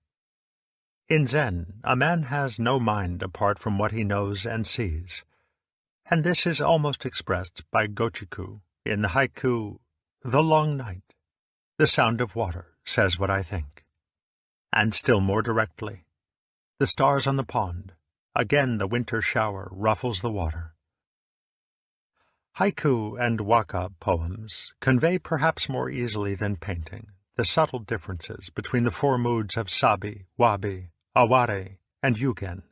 In Zen, a man has no mind apart from what he knows and sees, and this is almost expressed by Gochiku in the haiku, "The long night, the sound of water says what I think," and still more directly, "The stars on the pond, again the winter shower ruffles the water." Haiku and waka poems convey perhaps more easily than painting the subtle differences between the four moods of sabi, wabi, aware, and yugen.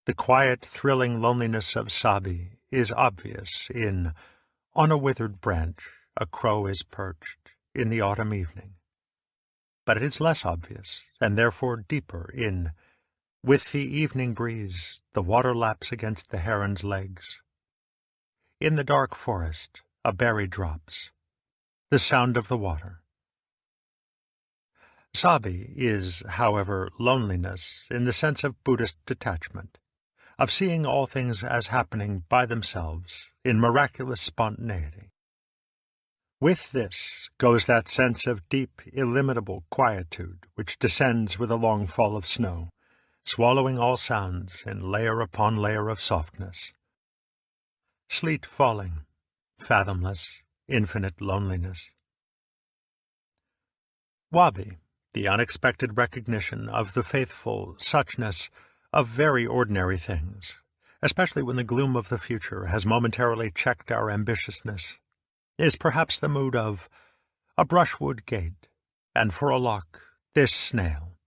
The quiet, thrilling loneliness of sabi is obvious in "On a withered branch a crow is perched in the autumn evening," but it is less obvious, and therefore deeper, in "With the evening breeze the water laps against the heron's legs. In the dark forest a berry drops, the sound of the water." Sabi is, however, loneliness in the sense of Buddhist detachment, of seeing all things as happening by themselves in miraculous spontaneity. With this goes that sense of deep, illimitable quietude which descends with a long fall of snow, swallowing all sounds in layer upon layer of softness. Sleet falling, fathomless, infinite loneliness. Wabi, the unexpected recognition of the faithful suchness of very ordinary things, especially when the gloom of the future has momentarily checked our ambitiousness, is perhaps the mood of "a brushwood gate, and for a lock this snail."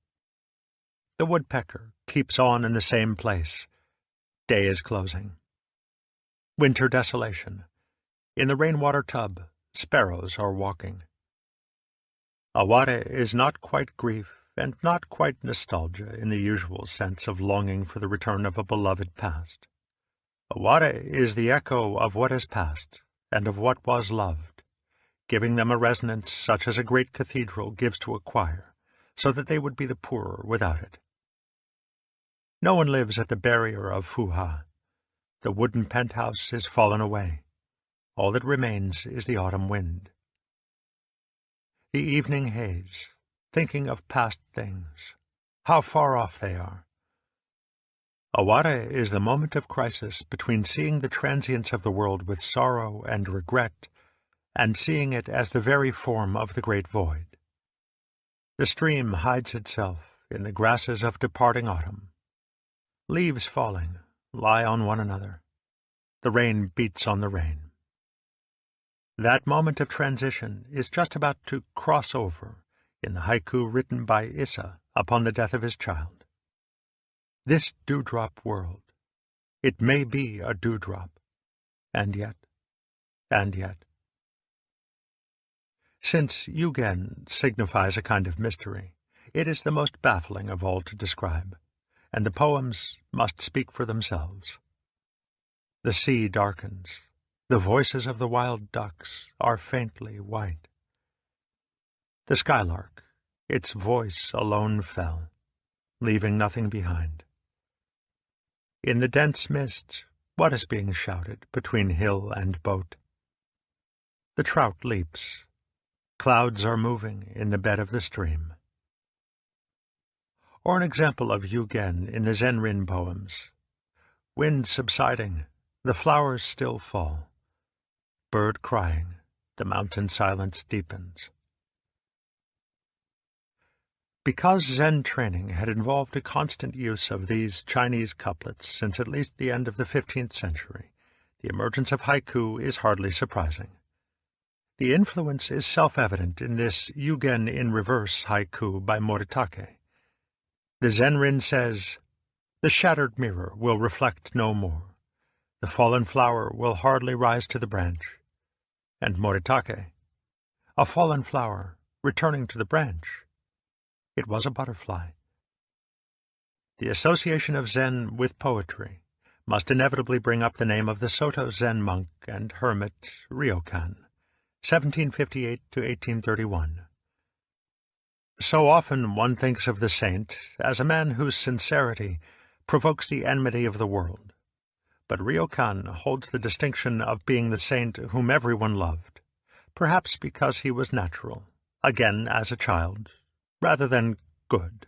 The woodpecker keeps on in the same place. Day is closing. Winter desolation. In the rainwater tub, sparrows are walking. Aware is not quite grief and not quite nostalgia in the usual sense of longing for the return of a beloved past. Aware is the echo of what has passed and of what was loved, giving them a resonance such as a great cathedral gives to a choir, so that they would be the poorer without it. No one lives at the barrier of Fuha. The wooden penthouse is fallen away. All that remains is the autumn wind. The evening haze, thinking of past things, how far off they are. Aware is the moment of crisis between seeing the transience of the world with sorrow and regret, and seeing it as the very form of the great void. The stream hides itself in the grasses of departing autumn. Leaves falling lie on one another. The rain beats on the rain. That moment of transition is just about to cross over in the haiku written by Issa upon the death of his child. This dewdrop world, it may be a dewdrop, and yet. Since yugen signifies a kind of mystery, it is the most baffling of all to describe, and the poems must speak for themselves. The sea darkens. The voices of the wild ducks are faintly white. The skylark, its voice alone fell, leaving nothing behind. In the dense mist, what is being shouted between hill and boat? The trout leaps. Clouds are moving in the bed of the stream. Or an example of yugen in the Zenrin poems. Wind subsiding, the flowers still fall. Bird crying, the mountain silence deepens. Because Zen training had involved a constant use of these Chinese couplets since at least the end of the 15th century, The emergence of haiku is hardly surprising. The influence is self-evident in this Yugen in reverse haiku by Moritake. The Zenrin says, "The shattered mirror will reflect no more. The fallen flower will hardly rise to the branch." And Moritake, "A fallen flower, returning to the branch. It was a butterfly." The association of Zen with poetry must inevitably bring up the name of the Soto Zen monk and hermit Ryokan, 1758 to 1831. So often one thinks of the saint as a man whose sincerity provokes the enmity of the world. But Ryokan holds the distinction of being the saint whom everyone loved, perhaps because he was natural, again as a child, rather than good.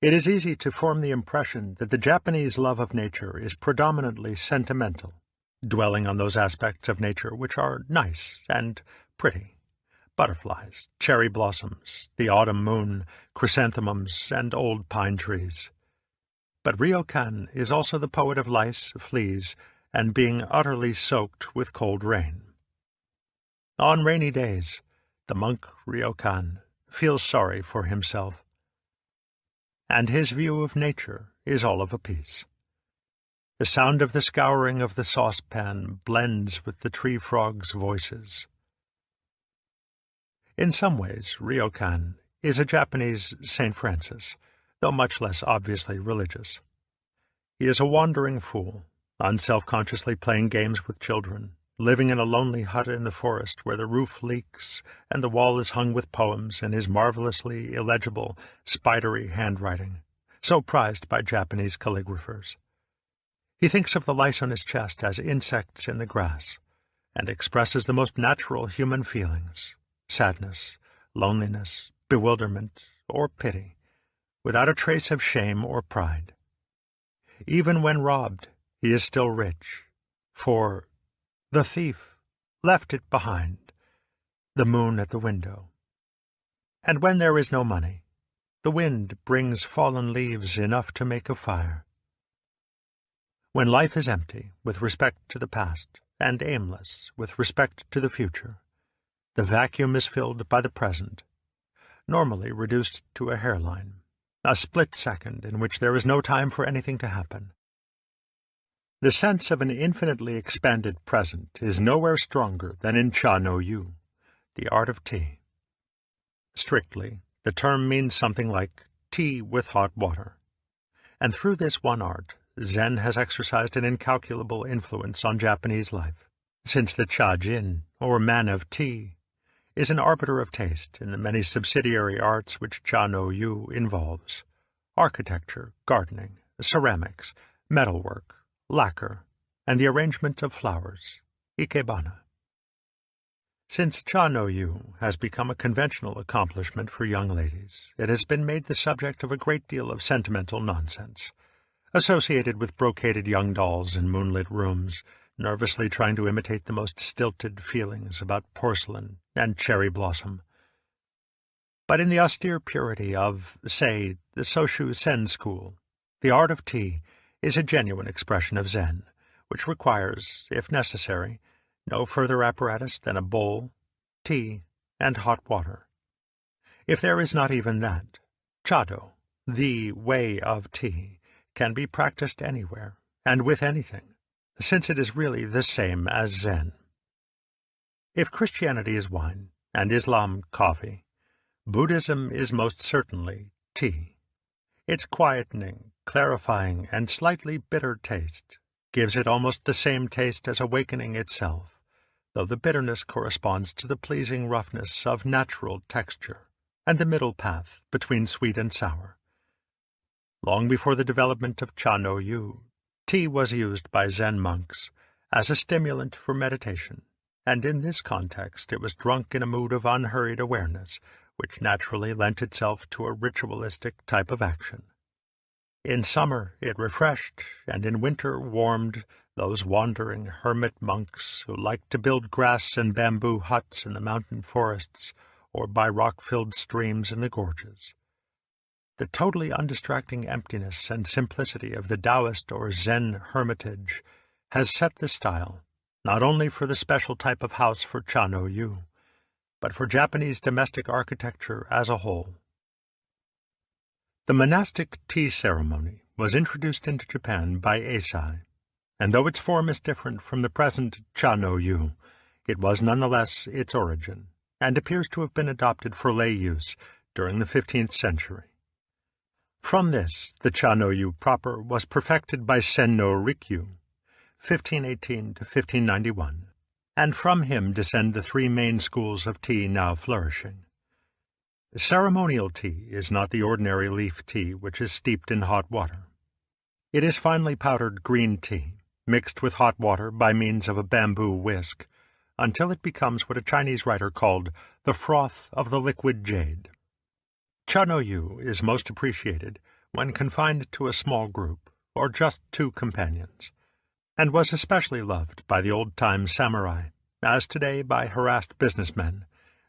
It is easy to form the impression that the Japanese love of nature is predominantly sentimental, dwelling on those aspects of nature which are nice and pretty: butterflies, cherry blossoms, the autumn moon, chrysanthemums, and old pine trees. But Ryokan is also the poet of lice, fleas, and being utterly soaked with cold rain. On rainy days, the monk Ryokan feels sorry for himself, and his view of nature is all of a piece. The sound of the scouring of the saucepan blends with the tree frogs' voices. In some ways, Ryokan is a Japanese St. Francis, though much less obviously religious. He is a wandering fool, unself-consciously playing games with children, living in a lonely hut in the forest where the roof leaks and the wall is hung with poems in his marvelously illegible, spidery handwriting, so prized by Japanese calligraphers. He thinks of the lice on his chest as insects in the grass, and expresses the most natural human feelings: sadness, loneliness, bewilderment, or pity, without a trace of shame or pride. Even when robbed, he is still rich, for the thief left it behind, the moon at the window. And when there is no money, the wind brings fallen leaves enough to make a fire. When life is empty with respect to the past and aimless with respect to the future, the vacuum is filled by the present, normally reduced to a hairline, a split second in which there is no time for anything to happen. The sense of an infinitely expanded present is nowhere stronger than in Cha no Yu, the art of tea. Strictly, the term means something like tea with hot water, and through this one art, Zen has exercised an incalculable influence on Japanese life, since the cha-jin, or man of tea, is an arbiter of taste in the many subsidiary arts which Cha no Yu involves: architecture, gardening, ceramics, metalwork, lacquer, and the arrangement of flowers, ikebana. Since Cha no Yu has become a conventional accomplishment for young ladies, it has been made the subject of a great deal of sentimental nonsense, associated with brocaded young dolls in moonlit rooms, nervously trying to imitate the most stilted feelings about porcelain and cherry blossom. But in the austere purity of, say, the Soshu Sen school, the art of tea is a genuine expression of Zen, which requires, if necessary, no further apparatus than a bowl, tea, and hot water. If there is not even that, Chado, the way of tea, can be practiced anywhere, and with anything, since it is really the same as Zen. If Christianity is wine, and Islam coffee, Buddhism is most certainly tea. Its quietening, clarifying, and slightly bitter taste gives it almost the same taste as awakening itself, though the bitterness corresponds to the pleasing roughness of natural texture, and the middle path between sweet and sour. Long before the development of Cha no Yu, tea was used by Zen monks as a stimulant for meditation, and in this context it was drunk in a mood of unhurried awareness, which naturally lent itself to a ritualistic type of action. In summer it refreshed, and in winter warmed those wandering hermit monks who liked to build grass and bamboo huts in the mountain forests or by rock-filled streams in the gorges. The totally undistracting emptiness and simplicity of the Taoist or Zen hermitage has set the style, not only for the special type of house for cha-no-yu, but for Japanese domestic architecture as a whole. The monastic tea ceremony was introduced into Japan by Eisai, and though its form is different from the present cha-no-yu, it was nonetheless its origin, and appears to have been adopted for lay use during the 15th century. From this, the cha-no-yu proper was perfected by Sen-no Rikyu, 1518 to 1591, and from him descend the three main schools of tea now flourishing. Ceremonial tea is not the ordinary leaf tea which is steeped in hot water. It is finely powdered green tea, mixed with hot water by means of a bamboo whisk, until it becomes what a Chinese writer called the froth of the liquid jade. Cha-no-yu is most appreciated when confined to a small group, or just two companions, and was especially loved by the old-time samurai, as today by harassed businessmen,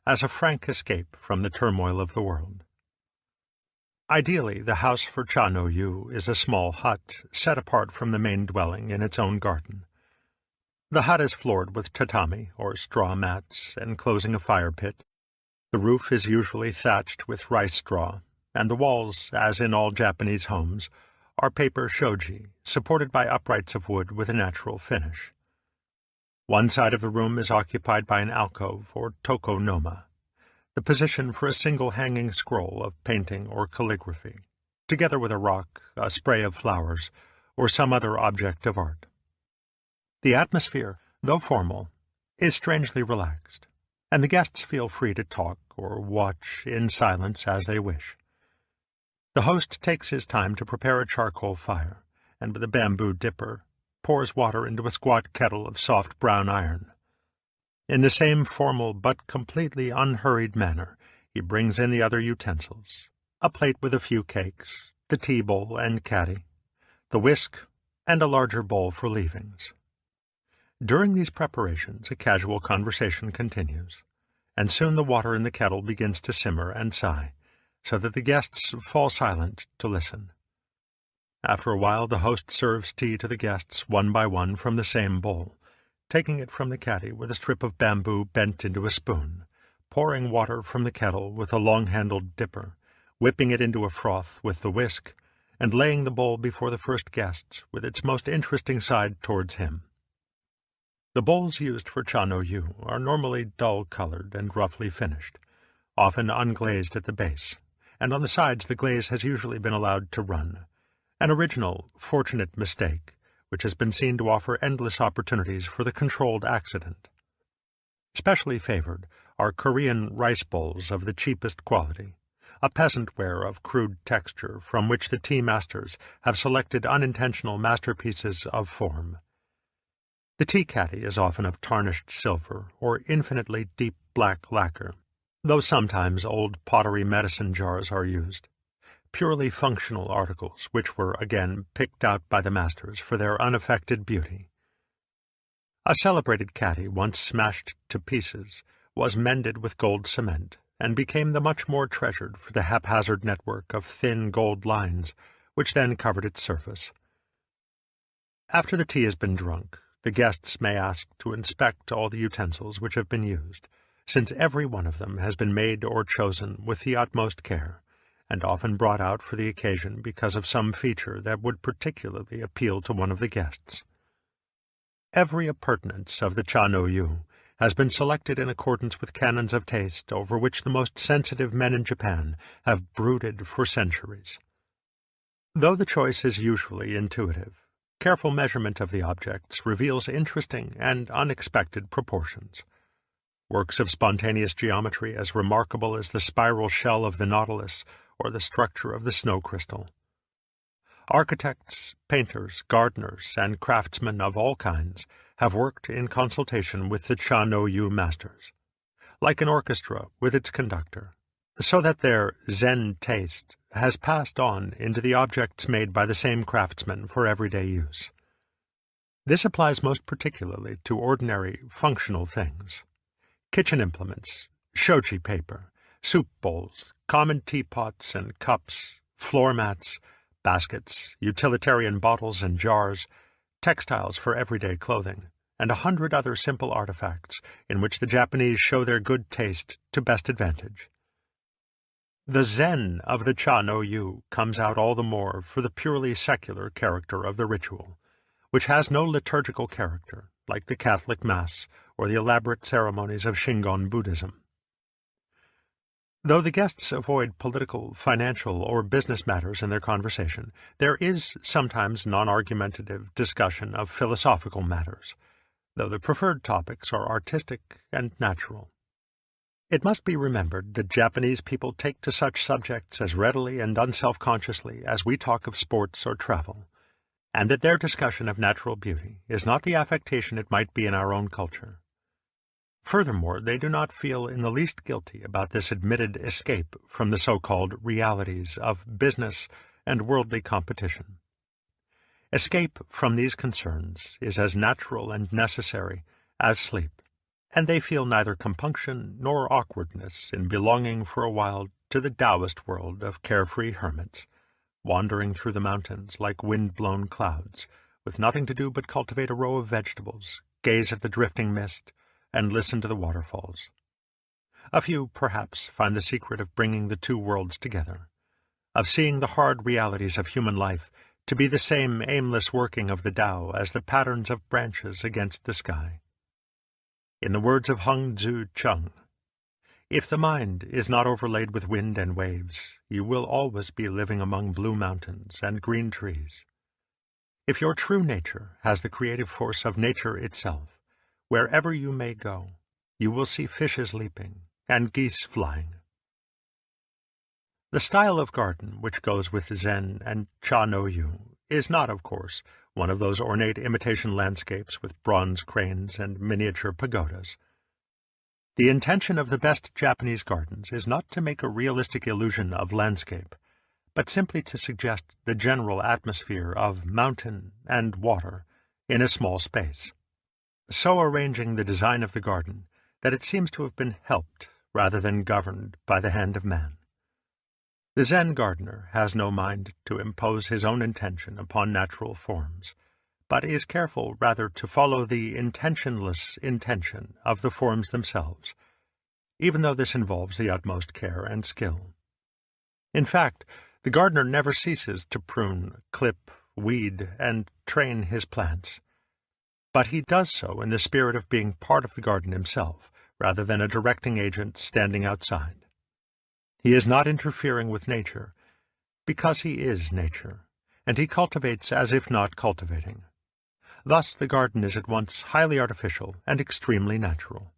as a frank escape from the turmoil of the world. Ideally, the house for cha-no-yu is a small hut set apart from the main dwelling in its own garden. The hut is floored with tatami, or straw mats, enclosing a fire pit. The roof is usually thatched with rice straw, and the walls, as in all Japanese homes, are paper shoji, supported by uprights of wood with a natural finish. One side of the room is occupied by an alcove, or tokonoma, the position for a single hanging scroll of painting or calligraphy, together with a rock, a spray of flowers, or some other object of art. The atmosphere, though formal, is strangely relaxed, and the guests feel free to talk or watch in silence as they wish. The host takes his time to prepare a charcoal fire, and with a bamboo dipper, pours water into a squat kettle of soft brown iron. In the same formal but completely unhurried manner, he brings in the other utensils, a plate with a few cakes, the tea bowl and caddy, the whisk, and a larger bowl for leavings. During these preparations, a casual conversation continues, and soon the water in the kettle begins to simmer and sigh, so that the guests fall silent to listen. After a while, the host serves tea to the guests one by one from the same bowl, taking it from the caddy with a strip of bamboo bent into a spoon, pouring water from the kettle with a long-handled dipper, whipping it into a froth with the whisk, and laying the bowl before the first guest with its most interesting side towards him. The bowls used for cha-no-yu are normally dull-colored and roughly finished, often unglazed at the base, and on the sides the glaze has usually been allowed to run, an original, fortunate mistake which has been seen to offer endless opportunities for the controlled accident. Specially favored are Korean rice bowls of the cheapest quality, a peasant ware of crude texture from which the tea masters have selected unintentional masterpieces of form. The tea caddy is often of tarnished silver or infinitely deep black lacquer, though sometimes old pottery medicine jars are used, purely functional articles which were again picked out by the masters for their unaffected beauty. A celebrated caddy, once smashed to pieces, was mended with gold cement, and became the much more treasured for the haphazard network of thin gold lines which then covered its surface. After the tea has been drunk, the guests may ask to inspect all the utensils which have been used, since every one of them has been made or chosen with the utmost care, and often brought out for the occasion because of some feature that would particularly appeal to one of the guests. Every appurtenance of the cha-no-yu has been selected in accordance with canons of taste over which the most sensitive men in Japan have brooded for centuries. Though the choice is usually intuitive, careful measurement of the objects reveals interesting and unexpected proportions. Works of spontaneous geometry as remarkable as the spiral shell of the nautilus or the structure of the snow crystal. Architects, painters, gardeners, and craftsmen of all kinds have worked in consultation with the cha-no-yu masters, like an orchestra with its conductor, so that their Zen taste has passed on into the objects made by the same craftsmen for everyday use. This applies most particularly to ordinary, functional things. Kitchen implements, shoji paper, soup bowls, common teapots and cups, floor mats, baskets, utilitarian bottles and jars, textiles for everyday clothing, and 100 other simple artifacts in which the Japanese show their good taste to best advantage. The Zen of the Cha-no-yu comes out all the more for the purely secular character of the ritual, which has no liturgical character, like the Catholic Mass or the elaborate ceremonies of Shingon Buddhism. Though the guests avoid political, financial, or business matters in their conversation, there is sometimes non-argumentative discussion of philosophical matters, though the preferred topics are artistic and natural. It must be remembered that Japanese people take to such subjects as readily and unselfconsciously as we talk of sports or travel, and that their discussion of natural beauty is not the affectation it might be in our own culture. Furthermore, they do not feel in the least guilty about this admitted escape from the so-called realities of business and worldly competition. Escape from these concerns is as natural and necessary as sleep, and they feel neither compunction nor awkwardness in belonging for a while to the Taoist world of carefree hermits, wandering through the mountains like wind-blown clouds, with nothing to do but cultivate a row of vegetables, gaze at the drifting mist, and listen to the waterfalls. A few, perhaps, find the secret of bringing the two worlds together, of seeing the hard realities of human life to be the same aimless working of the Tao as the patterns of branches against the sky. In the words of Hung Tzu Chung, if the mind is not overlaid with wind and waves, you will always be living among blue mountains and green trees. If your true nature has the creative force of nature itself, wherever you may go, you will see fishes leaping and geese flying. The style of garden which goes with Zen and Cha-no-yu is not, of course, one of those ornate imitation landscapes with bronze cranes and miniature pagodas. The intention of the best Japanese gardens is not to make a realistic illusion of landscape, but simply to suggest the general atmosphere of mountain and water in a small space, so arranging the design of the garden that it seems to have been helped rather than governed by the hand of man. The Zen gardener has no mind to impose his own intention upon natural forms, but is careful rather to follow the intentionless intention of the forms themselves, even though this involves the utmost care and skill. In fact, the gardener never ceases to prune, clip, weed, and train his plants, but he does so in the spirit of being part of the garden himself, rather than a directing agent standing outside. He is not interfering with nature, because he is nature, and he cultivates as if not cultivating. Thus the garden is at once highly artificial and extremely natural.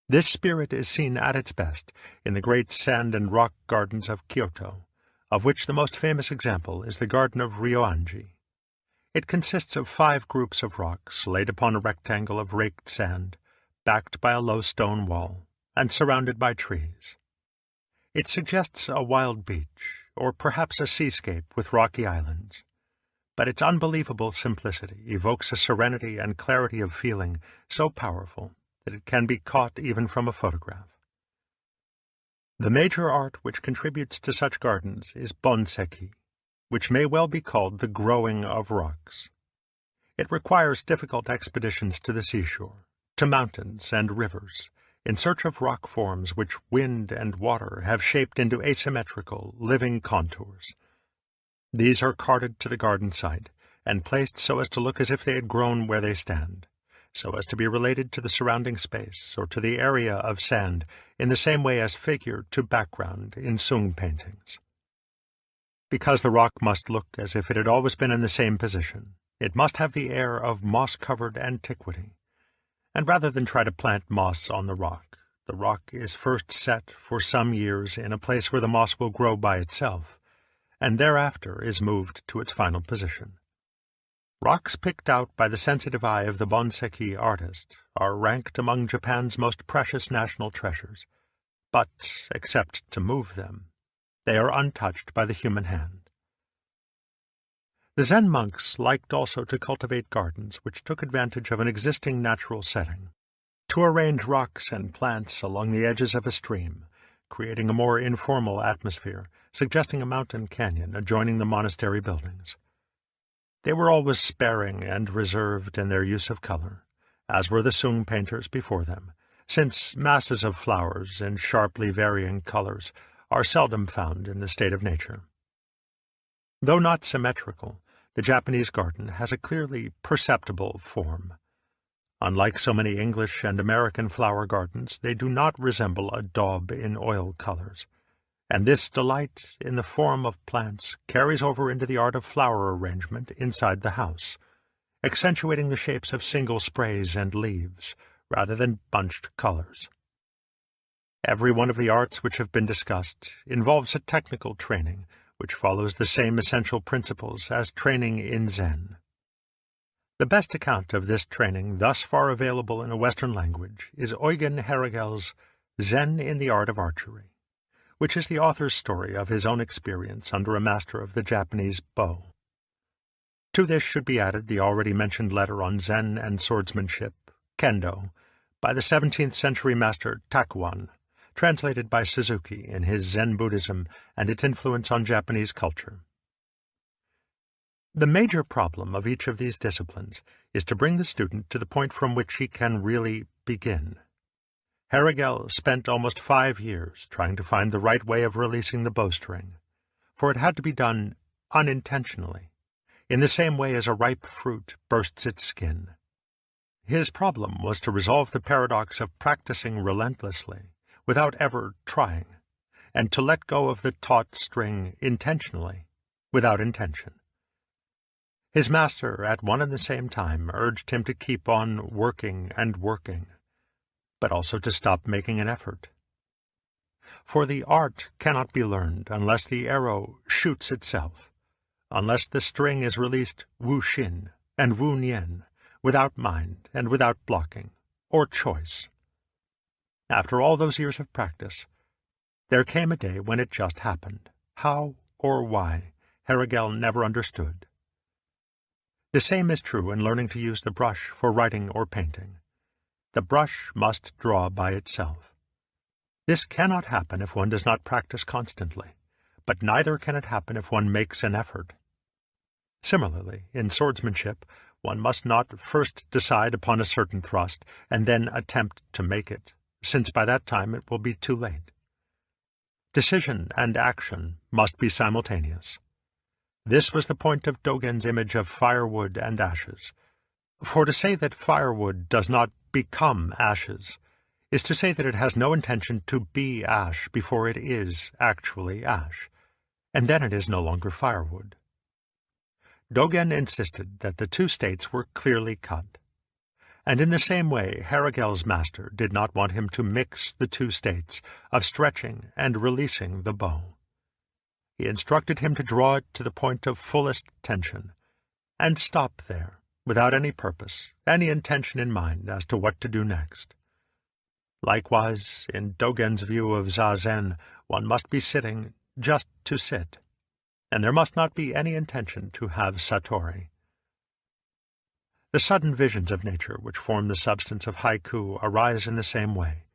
This spirit is seen at its best in the great sand and rock gardens of Kyoto, of which the most famous example is the garden of Ryoanji. It consists of 5 groups of rocks laid upon a rectangle of raked sand, backed by a low stone wall, and surrounded by trees. It suggests a wild beach, or perhaps a seascape with rocky islands, but its unbelievable simplicity evokes a serenity and clarity of feeling so powerful that it can be caught even from a photograph. The major art which contributes to such gardens is bonseki, which may well be called the growing of rocks. It requires difficult expeditions to the seashore, to mountains and rivers, in search of rock forms which wind and water have shaped into asymmetrical, living contours. These are carted to the garden site, and placed so as to look as if they had grown where they stand, so as to be related to the surrounding space or to the area of sand in the same way as figure to background in Sung paintings. Because the rock must look as if it had always been in the same position, it must have the air of moss-covered antiquity, and rather than try to plant moss on the rock is first set for some years in a place where the moss will grow by itself, and thereafter is moved to its final position. Rocks picked out by the sensitive eye of the bonseki artist are ranked among Japan's most precious national treasures, but, except to move them, they are untouched by the human hand. The Zen monks liked also to cultivate gardens which took advantage of an existing natural setting, to arrange rocks and plants along the edges of a stream, creating a more informal atmosphere, suggesting a mountain canyon adjoining the monastery buildings. They were always sparing and reserved in their use of color, as were the Sung painters before them, since masses of flowers in sharply varying colors are seldom found in the state of nature. Though not symmetrical, the Japanese garden has a clearly perceptible form. Unlike so many English and American flower gardens, they do not resemble a daub in oil colors, and this delight in the form of plants carries over into the art of flower arrangement inside the house, accentuating the shapes of single sprays and leaves, rather than bunched colors. Every one of the arts which have been discussed involves a technical training, which follows the same essential principles as training in Zen. The best account of this training thus far available in a Western language is Eugen Haragel's Zen in the Art of Archery, which is the author's story of his own experience under a master of the Japanese bow. To this should be added the already mentioned letter on Zen and swordsmanship, Kendo, by the 17th century master Takuan, translated by Suzuki in his Zen Buddism and its influence on Japanese culture. The major problem of each of these disciplines is to bring the student to the point from which he can really begin. Haragel spent almost 5 years trying to find the right way of releasing the bowstring, for it had to be done unintentionally, in the same way as a ripe fruit bursts its skin. His problem was to resolve the paradox of practicing relentlessly, without ever trying, and to let go of the taut string intentionally, without intention. His master, at one and the same time, urged him to keep on working and working, but also to stop making an effort. For the art cannot be learned unless the arrow shoots itself, unless the string is released wu-shin and wu-nien, without mind and without blocking, or choice. After all those years of practice, there came a day when it just happened. How or why, Haragel never understood. The same is true in learning to use the brush for writing or painting. The brush must draw by itself. This cannot happen if one does not practice constantly, but neither can it happen if one makes an effort. Similarly, in swordsmanship, one must not first decide upon a certain thrust and then attempt to make it, since by that time it will be too late. Decision and action must be simultaneous. This was the point of Dogen's image of firewood and ashes. For to say that firewood does not become ashes is to say that it has no intention to be ash before it is actually ash, and then it is no longer firewood. Dogen insisted that the two states were clearly cut, and in the same way Haragel's master did not want him to mix the two states of stretching and releasing the bow. He instructed him to draw it to the point of fullest tension, and stop there, without any purpose, any intention in mind as to what to do next. Likewise, in Dogen's view of Zazen, one must be sitting just to sit, and there must not be any intention to have satori. The sudden visions of nature which form the substance of haiku arise in the same way,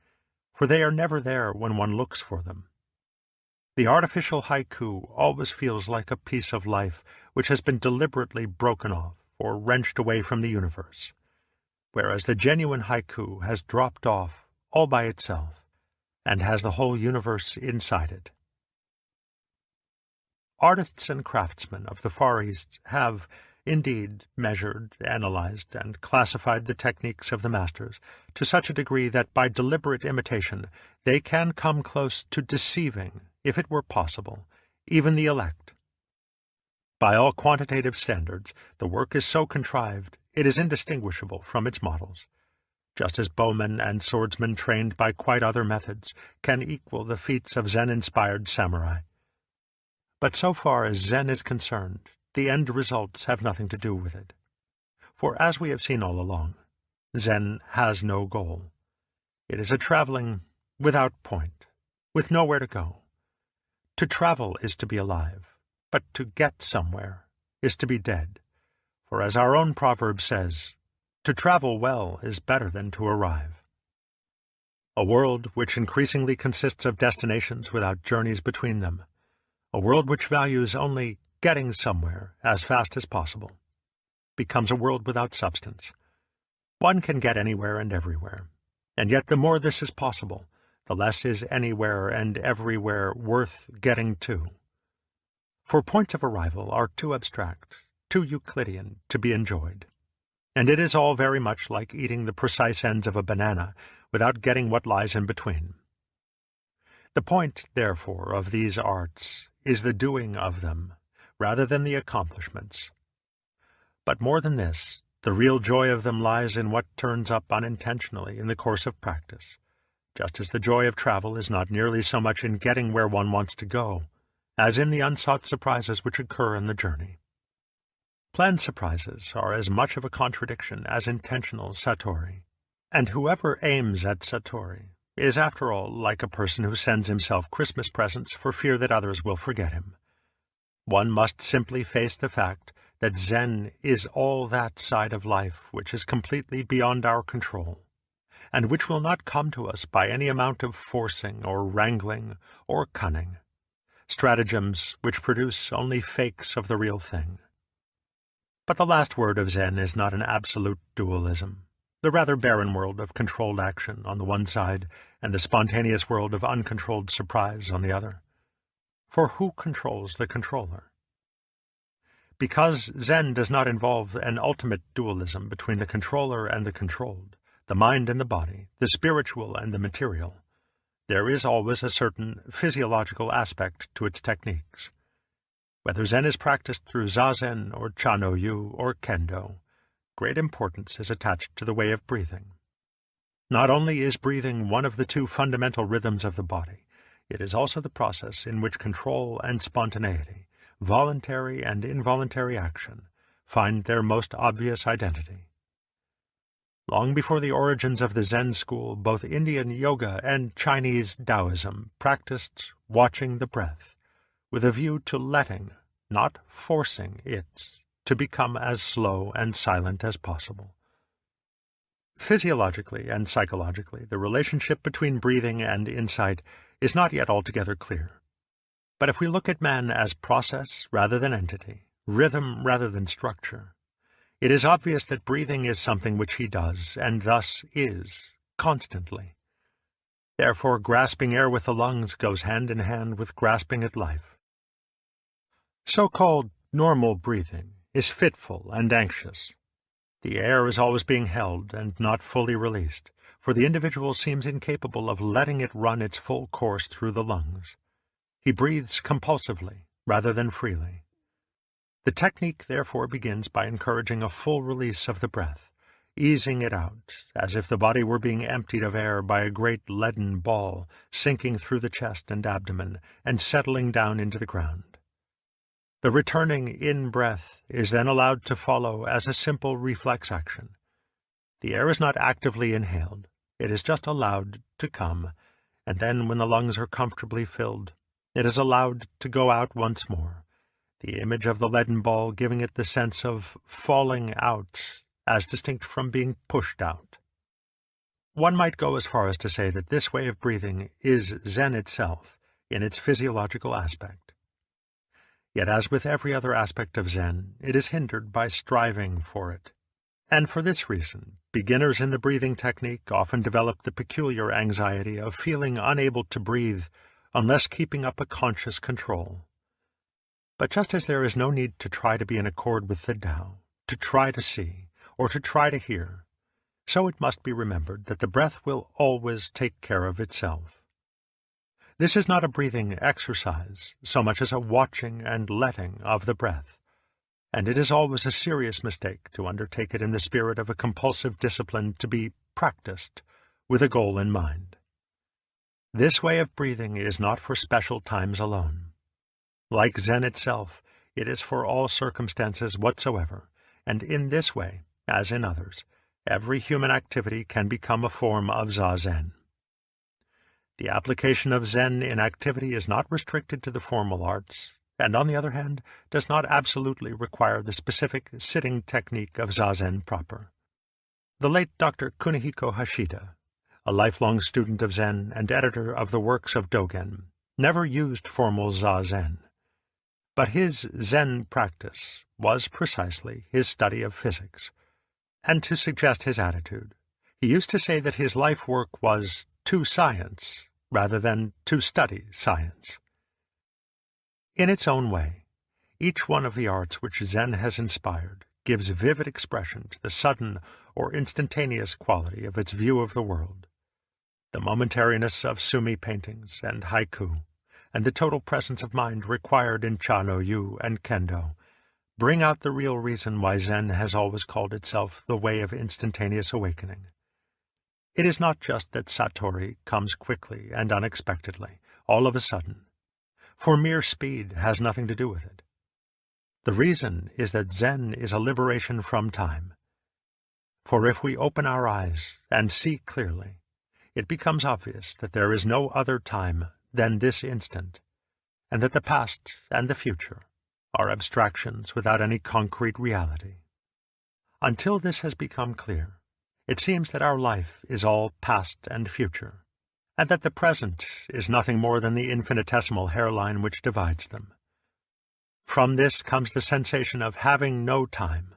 for they are never there when one looks for them. The artificial haiku always feels like a piece of life which has been deliberately broken off or wrenched away from the universe, whereas the genuine haiku has dropped off all by itself and has the whole universe inside it. Artists and craftsmen of the Far East have, indeed, measured, analyzed, and classified the techniques of the masters to such a degree that by deliberate imitation they can come close to deceiving, if it were possible, even the elect. By all quantitative standards, the work is so contrived it is indistinguishable from its models, just as bowmen and swordsmen trained by quite other methods can equal the feats of Zen-inspired samurai. But so far as Zen is concerned, the end results have nothing to do with it. For as we have seen all along, Zen has no goal. It is a traveling without point, with nowhere to go. To travel is to be alive, but to get somewhere is to be dead. For as our own proverb says, to travel well is better than to arrive. A world which increasingly consists of destinations without journeys between them, a world which values only getting somewhere as fast as possible, becomes a world without substance. One can get anywhere and everywhere, and yet the more this is possible, the less is anywhere and everywhere worth getting to. For points of arrival are too abstract, too Euclidean to be enjoyed, and it is all very much like eating the precise ends of a banana without getting what lies in between. The point, therefore, of these arts is the doing of them, rather than the accomplishments. But more than this, the real joy of them lies in what turns up unintentionally in the course of practice, just as the joy of travel is not nearly so much in getting where one wants to go, as in the unsought surprises which occur in the journey. Planned surprises are as much of a contradiction as intentional satori, and whoever aims at satori is, after all, like a person who sends himself Christmas presents for fear that others will forget him. One must simply face the fact that Zen is all that side of life which is completely beyond our control, and which will not come to us by any amount of forcing or wrangling or cunning, stratagems which produce only fakes of the real thing. But the last word of Zen is not an absolute dualism, the rather barren world of controlled action on the one side and the spontaneous world of uncontrolled surprise on the other. For who controls the controller? Because Zen does not involve an ultimate dualism between the controller and the controlled, the mind and the body, the spiritual and the material, there is always a certain physiological aspect to its techniques. Whether Zen is practiced through Zazen or Cha-no-yu or Kendo, great importance is attached to the way of breathing. Not only is breathing one of the two fundamental rhythms of the body, it is also the process in which control and spontaneity, voluntary and involuntary action, find their most obvious identity. Long before the origins of the Zen school, both Indian yoga and Chinese Taoism practiced watching the breath, with a view to letting, not forcing it, to become as slow and silent as possible. Physiologically and psychologically, the relationship between breathing and insight is not yet altogether clear. But if we look at man as process rather than entity, rhythm rather than structure, it is obvious that breathing is something which he does, and thus is, constantly. Therefore, grasping air with the lungs goes hand in hand with grasping at life. So-called normal breathing is fitful and anxious. The air is always being held and not fully released, for the individual seems incapable of letting it run its full course through the lungs. He breathes compulsively rather than freely. The technique therefore begins by encouraging a full release of the breath, easing it out, as if the body were being emptied of air by a great leaden ball sinking through the chest and abdomen and settling down into the ground. The returning in-breath is then allowed to follow as a simple reflex action. The air is not actively inhaled, it is just allowed to come, and then when the lungs are comfortably filled, it is allowed to go out once more, the image of the leaden ball giving it the sense of falling out, as distinct from being pushed out. One might go as far as to say that this way of breathing is Zen itself, in its physiological aspect. Yet as with every other aspect of Zen, it is hindered by striving for it. And for this reason, beginners in the breathing technique often develop the peculiar anxiety of feeling unable to breathe unless keeping up a conscious control. But just as there is no need to try to be in accord with the Tao, to try to see, or to try to hear, so it must be remembered that the breath will always take care of itself. This is not a breathing exercise, so much as a watching and letting of the breath, and it is always a serious mistake to undertake it in the spirit of a compulsive discipline to be practiced with a goal in mind. This way of breathing is not for special times alone. Like Zen itself, it is for all circumstances whatsoever, and in this way, as in others, every human activity can become a form of Zazen. The application of Zen in activity is not restricted to the formal arts, and on the other hand, does not absolutely require the specific sitting technique of Zazen proper. The late Dr. Kunihiko Hashida, a lifelong student of Zen and editor of the works of Dogen, never used formal Zazen. But his Zen practice was precisely his study of physics. And to suggest his attitude, he used to say that his life work was to science rather than to study science. In its own way, each one of the arts which Zen has inspired gives vivid expression to the sudden or instantaneous quality of its view of the world. The momentariness of sumi paintings and haiku, and the total presence of mind required in cha-no-yu and kendo, bring out the real reason why Zen has always called itself the way of instantaneous awakening. It is not just that satori comes quickly and unexpectedly, all of a sudden, for mere speed has nothing to do with it. The reason is that Zen is a liberation from time. For if we open our eyes and see clearly, it becomes obvious that there is no other time than this instant, and that the past and the future are abstractions without any concrete reality. Until this has become clear, it seems that our life is all past and future, and that the present is nothing more than the infinitesimal hairline which divides them. From this comes the sensation of having no time,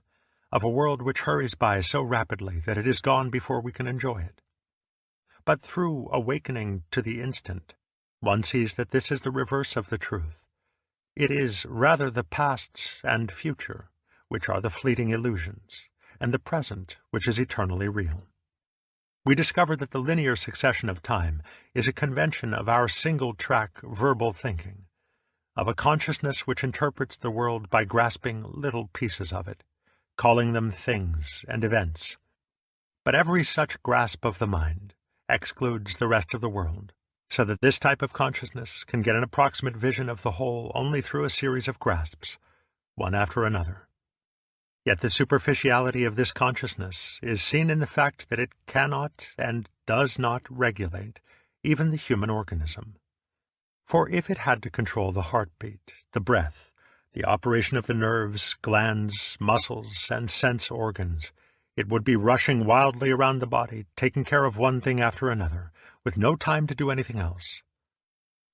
of a world which hurries by so rapidly that it is gone before we can enjoy it. But through awakening to the instant, one sees that this is the reverse of the truth. It is rather the past and future which are the fleeting illusions, and the present which is eternally real. We discover that the linear succession of time is a convention of our single-track verbal thinking, of a consciousness which interprets the world by grasping little pieces of it, calling them things and events. But every such grasp of the mind excludes the rest of the world, so that this type of consciousness can get an approximate vision of the whole only through a series of grasps, one after another. Yet the superficiality of this consciousness is seen in the fact that it cannot and does not regulate even the human organism. For if it had to control the heartbeat, the breath, the operation of the nerves, glands, muscles, and sense organs, it would be rushing wildly around the body, taking care of one thing after another, with no time to do anything else.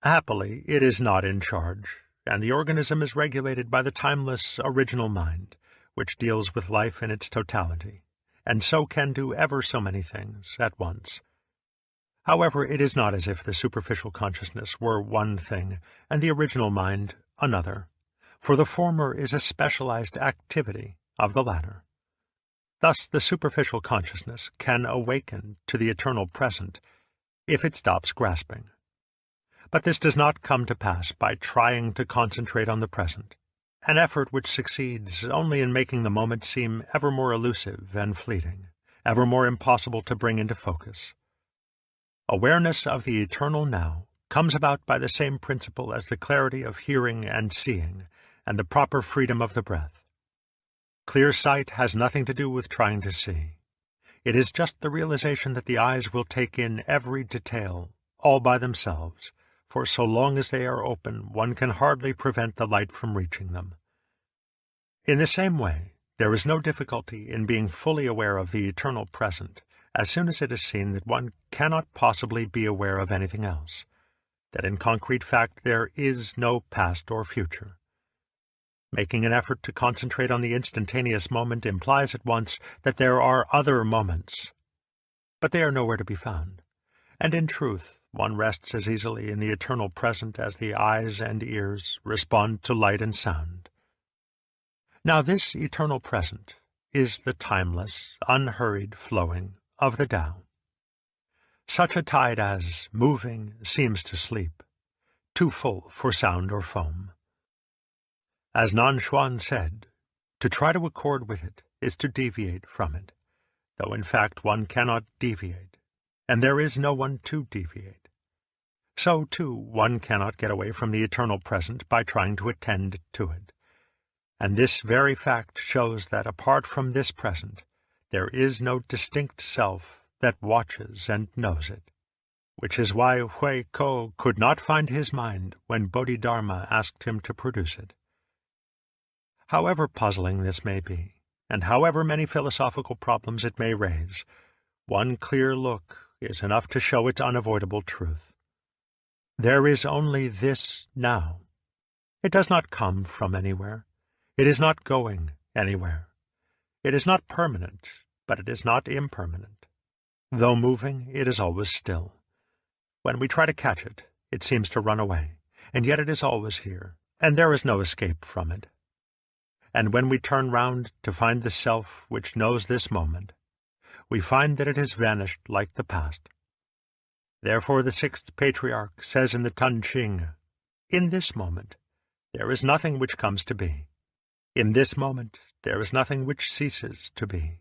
Happily, it is not in charge, and the organism is regulated by the timeless original mind, which deals with life in its totality, and so can do ever so many things at once. However, it is not as if the superficial consciousness were one thing, and the original mind another, for the former is a specialized activity of the latter. Thus, the superficial consciousness can awaken to the eternal present if it stops grasping. But this does not come to pass by trying to concentrate on the present, an effort which succeeds only in making the moment seem ever more elusive and fleeting, ever more impossible to bring into focus. Awareness of the eternal now comes about by the same principle as the clarity of hearing and seeing, and the proper freedom of the breath. Clear sight has nothing to do with trying to see. It is just the realization that the eyes will take in every detail, all by themselves, for so long as they are open, one can hardly prevent the light from reaching them. In the same way, there is no difficulty in being fully aware of the eternal present, as soon as it is seen that one cannot possibly be aware of anything else, that in concrete fact there is no past or future. Making an effort to concentrate on the instantaneous moment implies at once that there are other moments, but they are nowhere to be found, and in truth one rests as easily in the eternal present as the eyes and ears respond to light and sound. Now this eternal present is the timeless, unhurried flowing of the Tao. Such a tide as, moving, seems to sleep, too full for sound or foam. As Nan Xuan said, to try to accord with it is to deviate from it, though in fact one cannot deviate, and there is no one to deviate. So, too, one cannot get away from the eternal present by trying to attend to it. And this very fact shows that apart from this present, there is no distinct self that watches and knows it, which is why Hui Ko could not find his mind when Bodhidharma asked him to produce it. However puzzling this may be, and however many philosophical problems it may raise, one clear look is enough to show its unavoidable truth. There is only this now, It does not come from anywhere. It is not going anywhere. It is not permanent, but it is not impermanent. Though moving, it is always still. When we try to catch it, it seems to run away, and yet it is always here, and there is no escape from it. And when we turn round to find the self which knows this moment, we find that it has vanished like the past. Therefore the sixth patriarch says in the Tun Ching, "In this moment there is nothing which comes to be. In this moment there is nothing which ceases to be.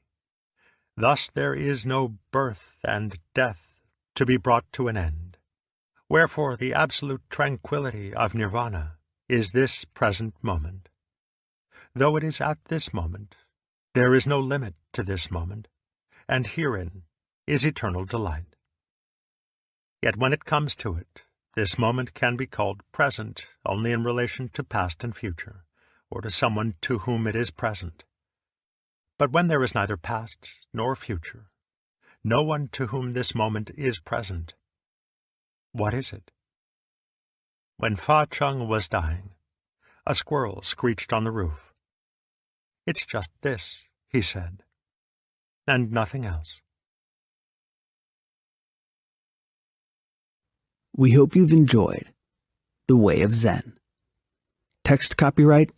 Thus there is no birth and death to be brought to an end. Wherefore the absolute tranquility of nirvana is this present moment. Though it is at this moment, there is no limit to this moment, and herein is eternal delight. Yet when it comes to it, this moment can be called present only in relation to past and future, or to someone to whom it is present. But when there is neither past nor future, no one to whom this moment is present, what is it? When Fa Chung was dying, a squirrel screeched on the roof. "It's just this," he said, "and nothing else." We hope you've enjoyed The Way of Zen. Text copyright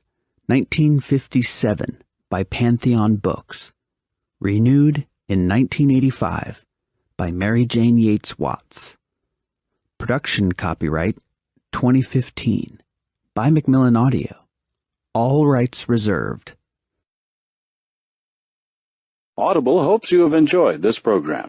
1957 by Pantheon Books. Renewed in 1985 by Mary Jane Yates Watts. Production copyright 2015 by Macmillan Audio. All rights reserved. Audible hopes you have enjoyed this program.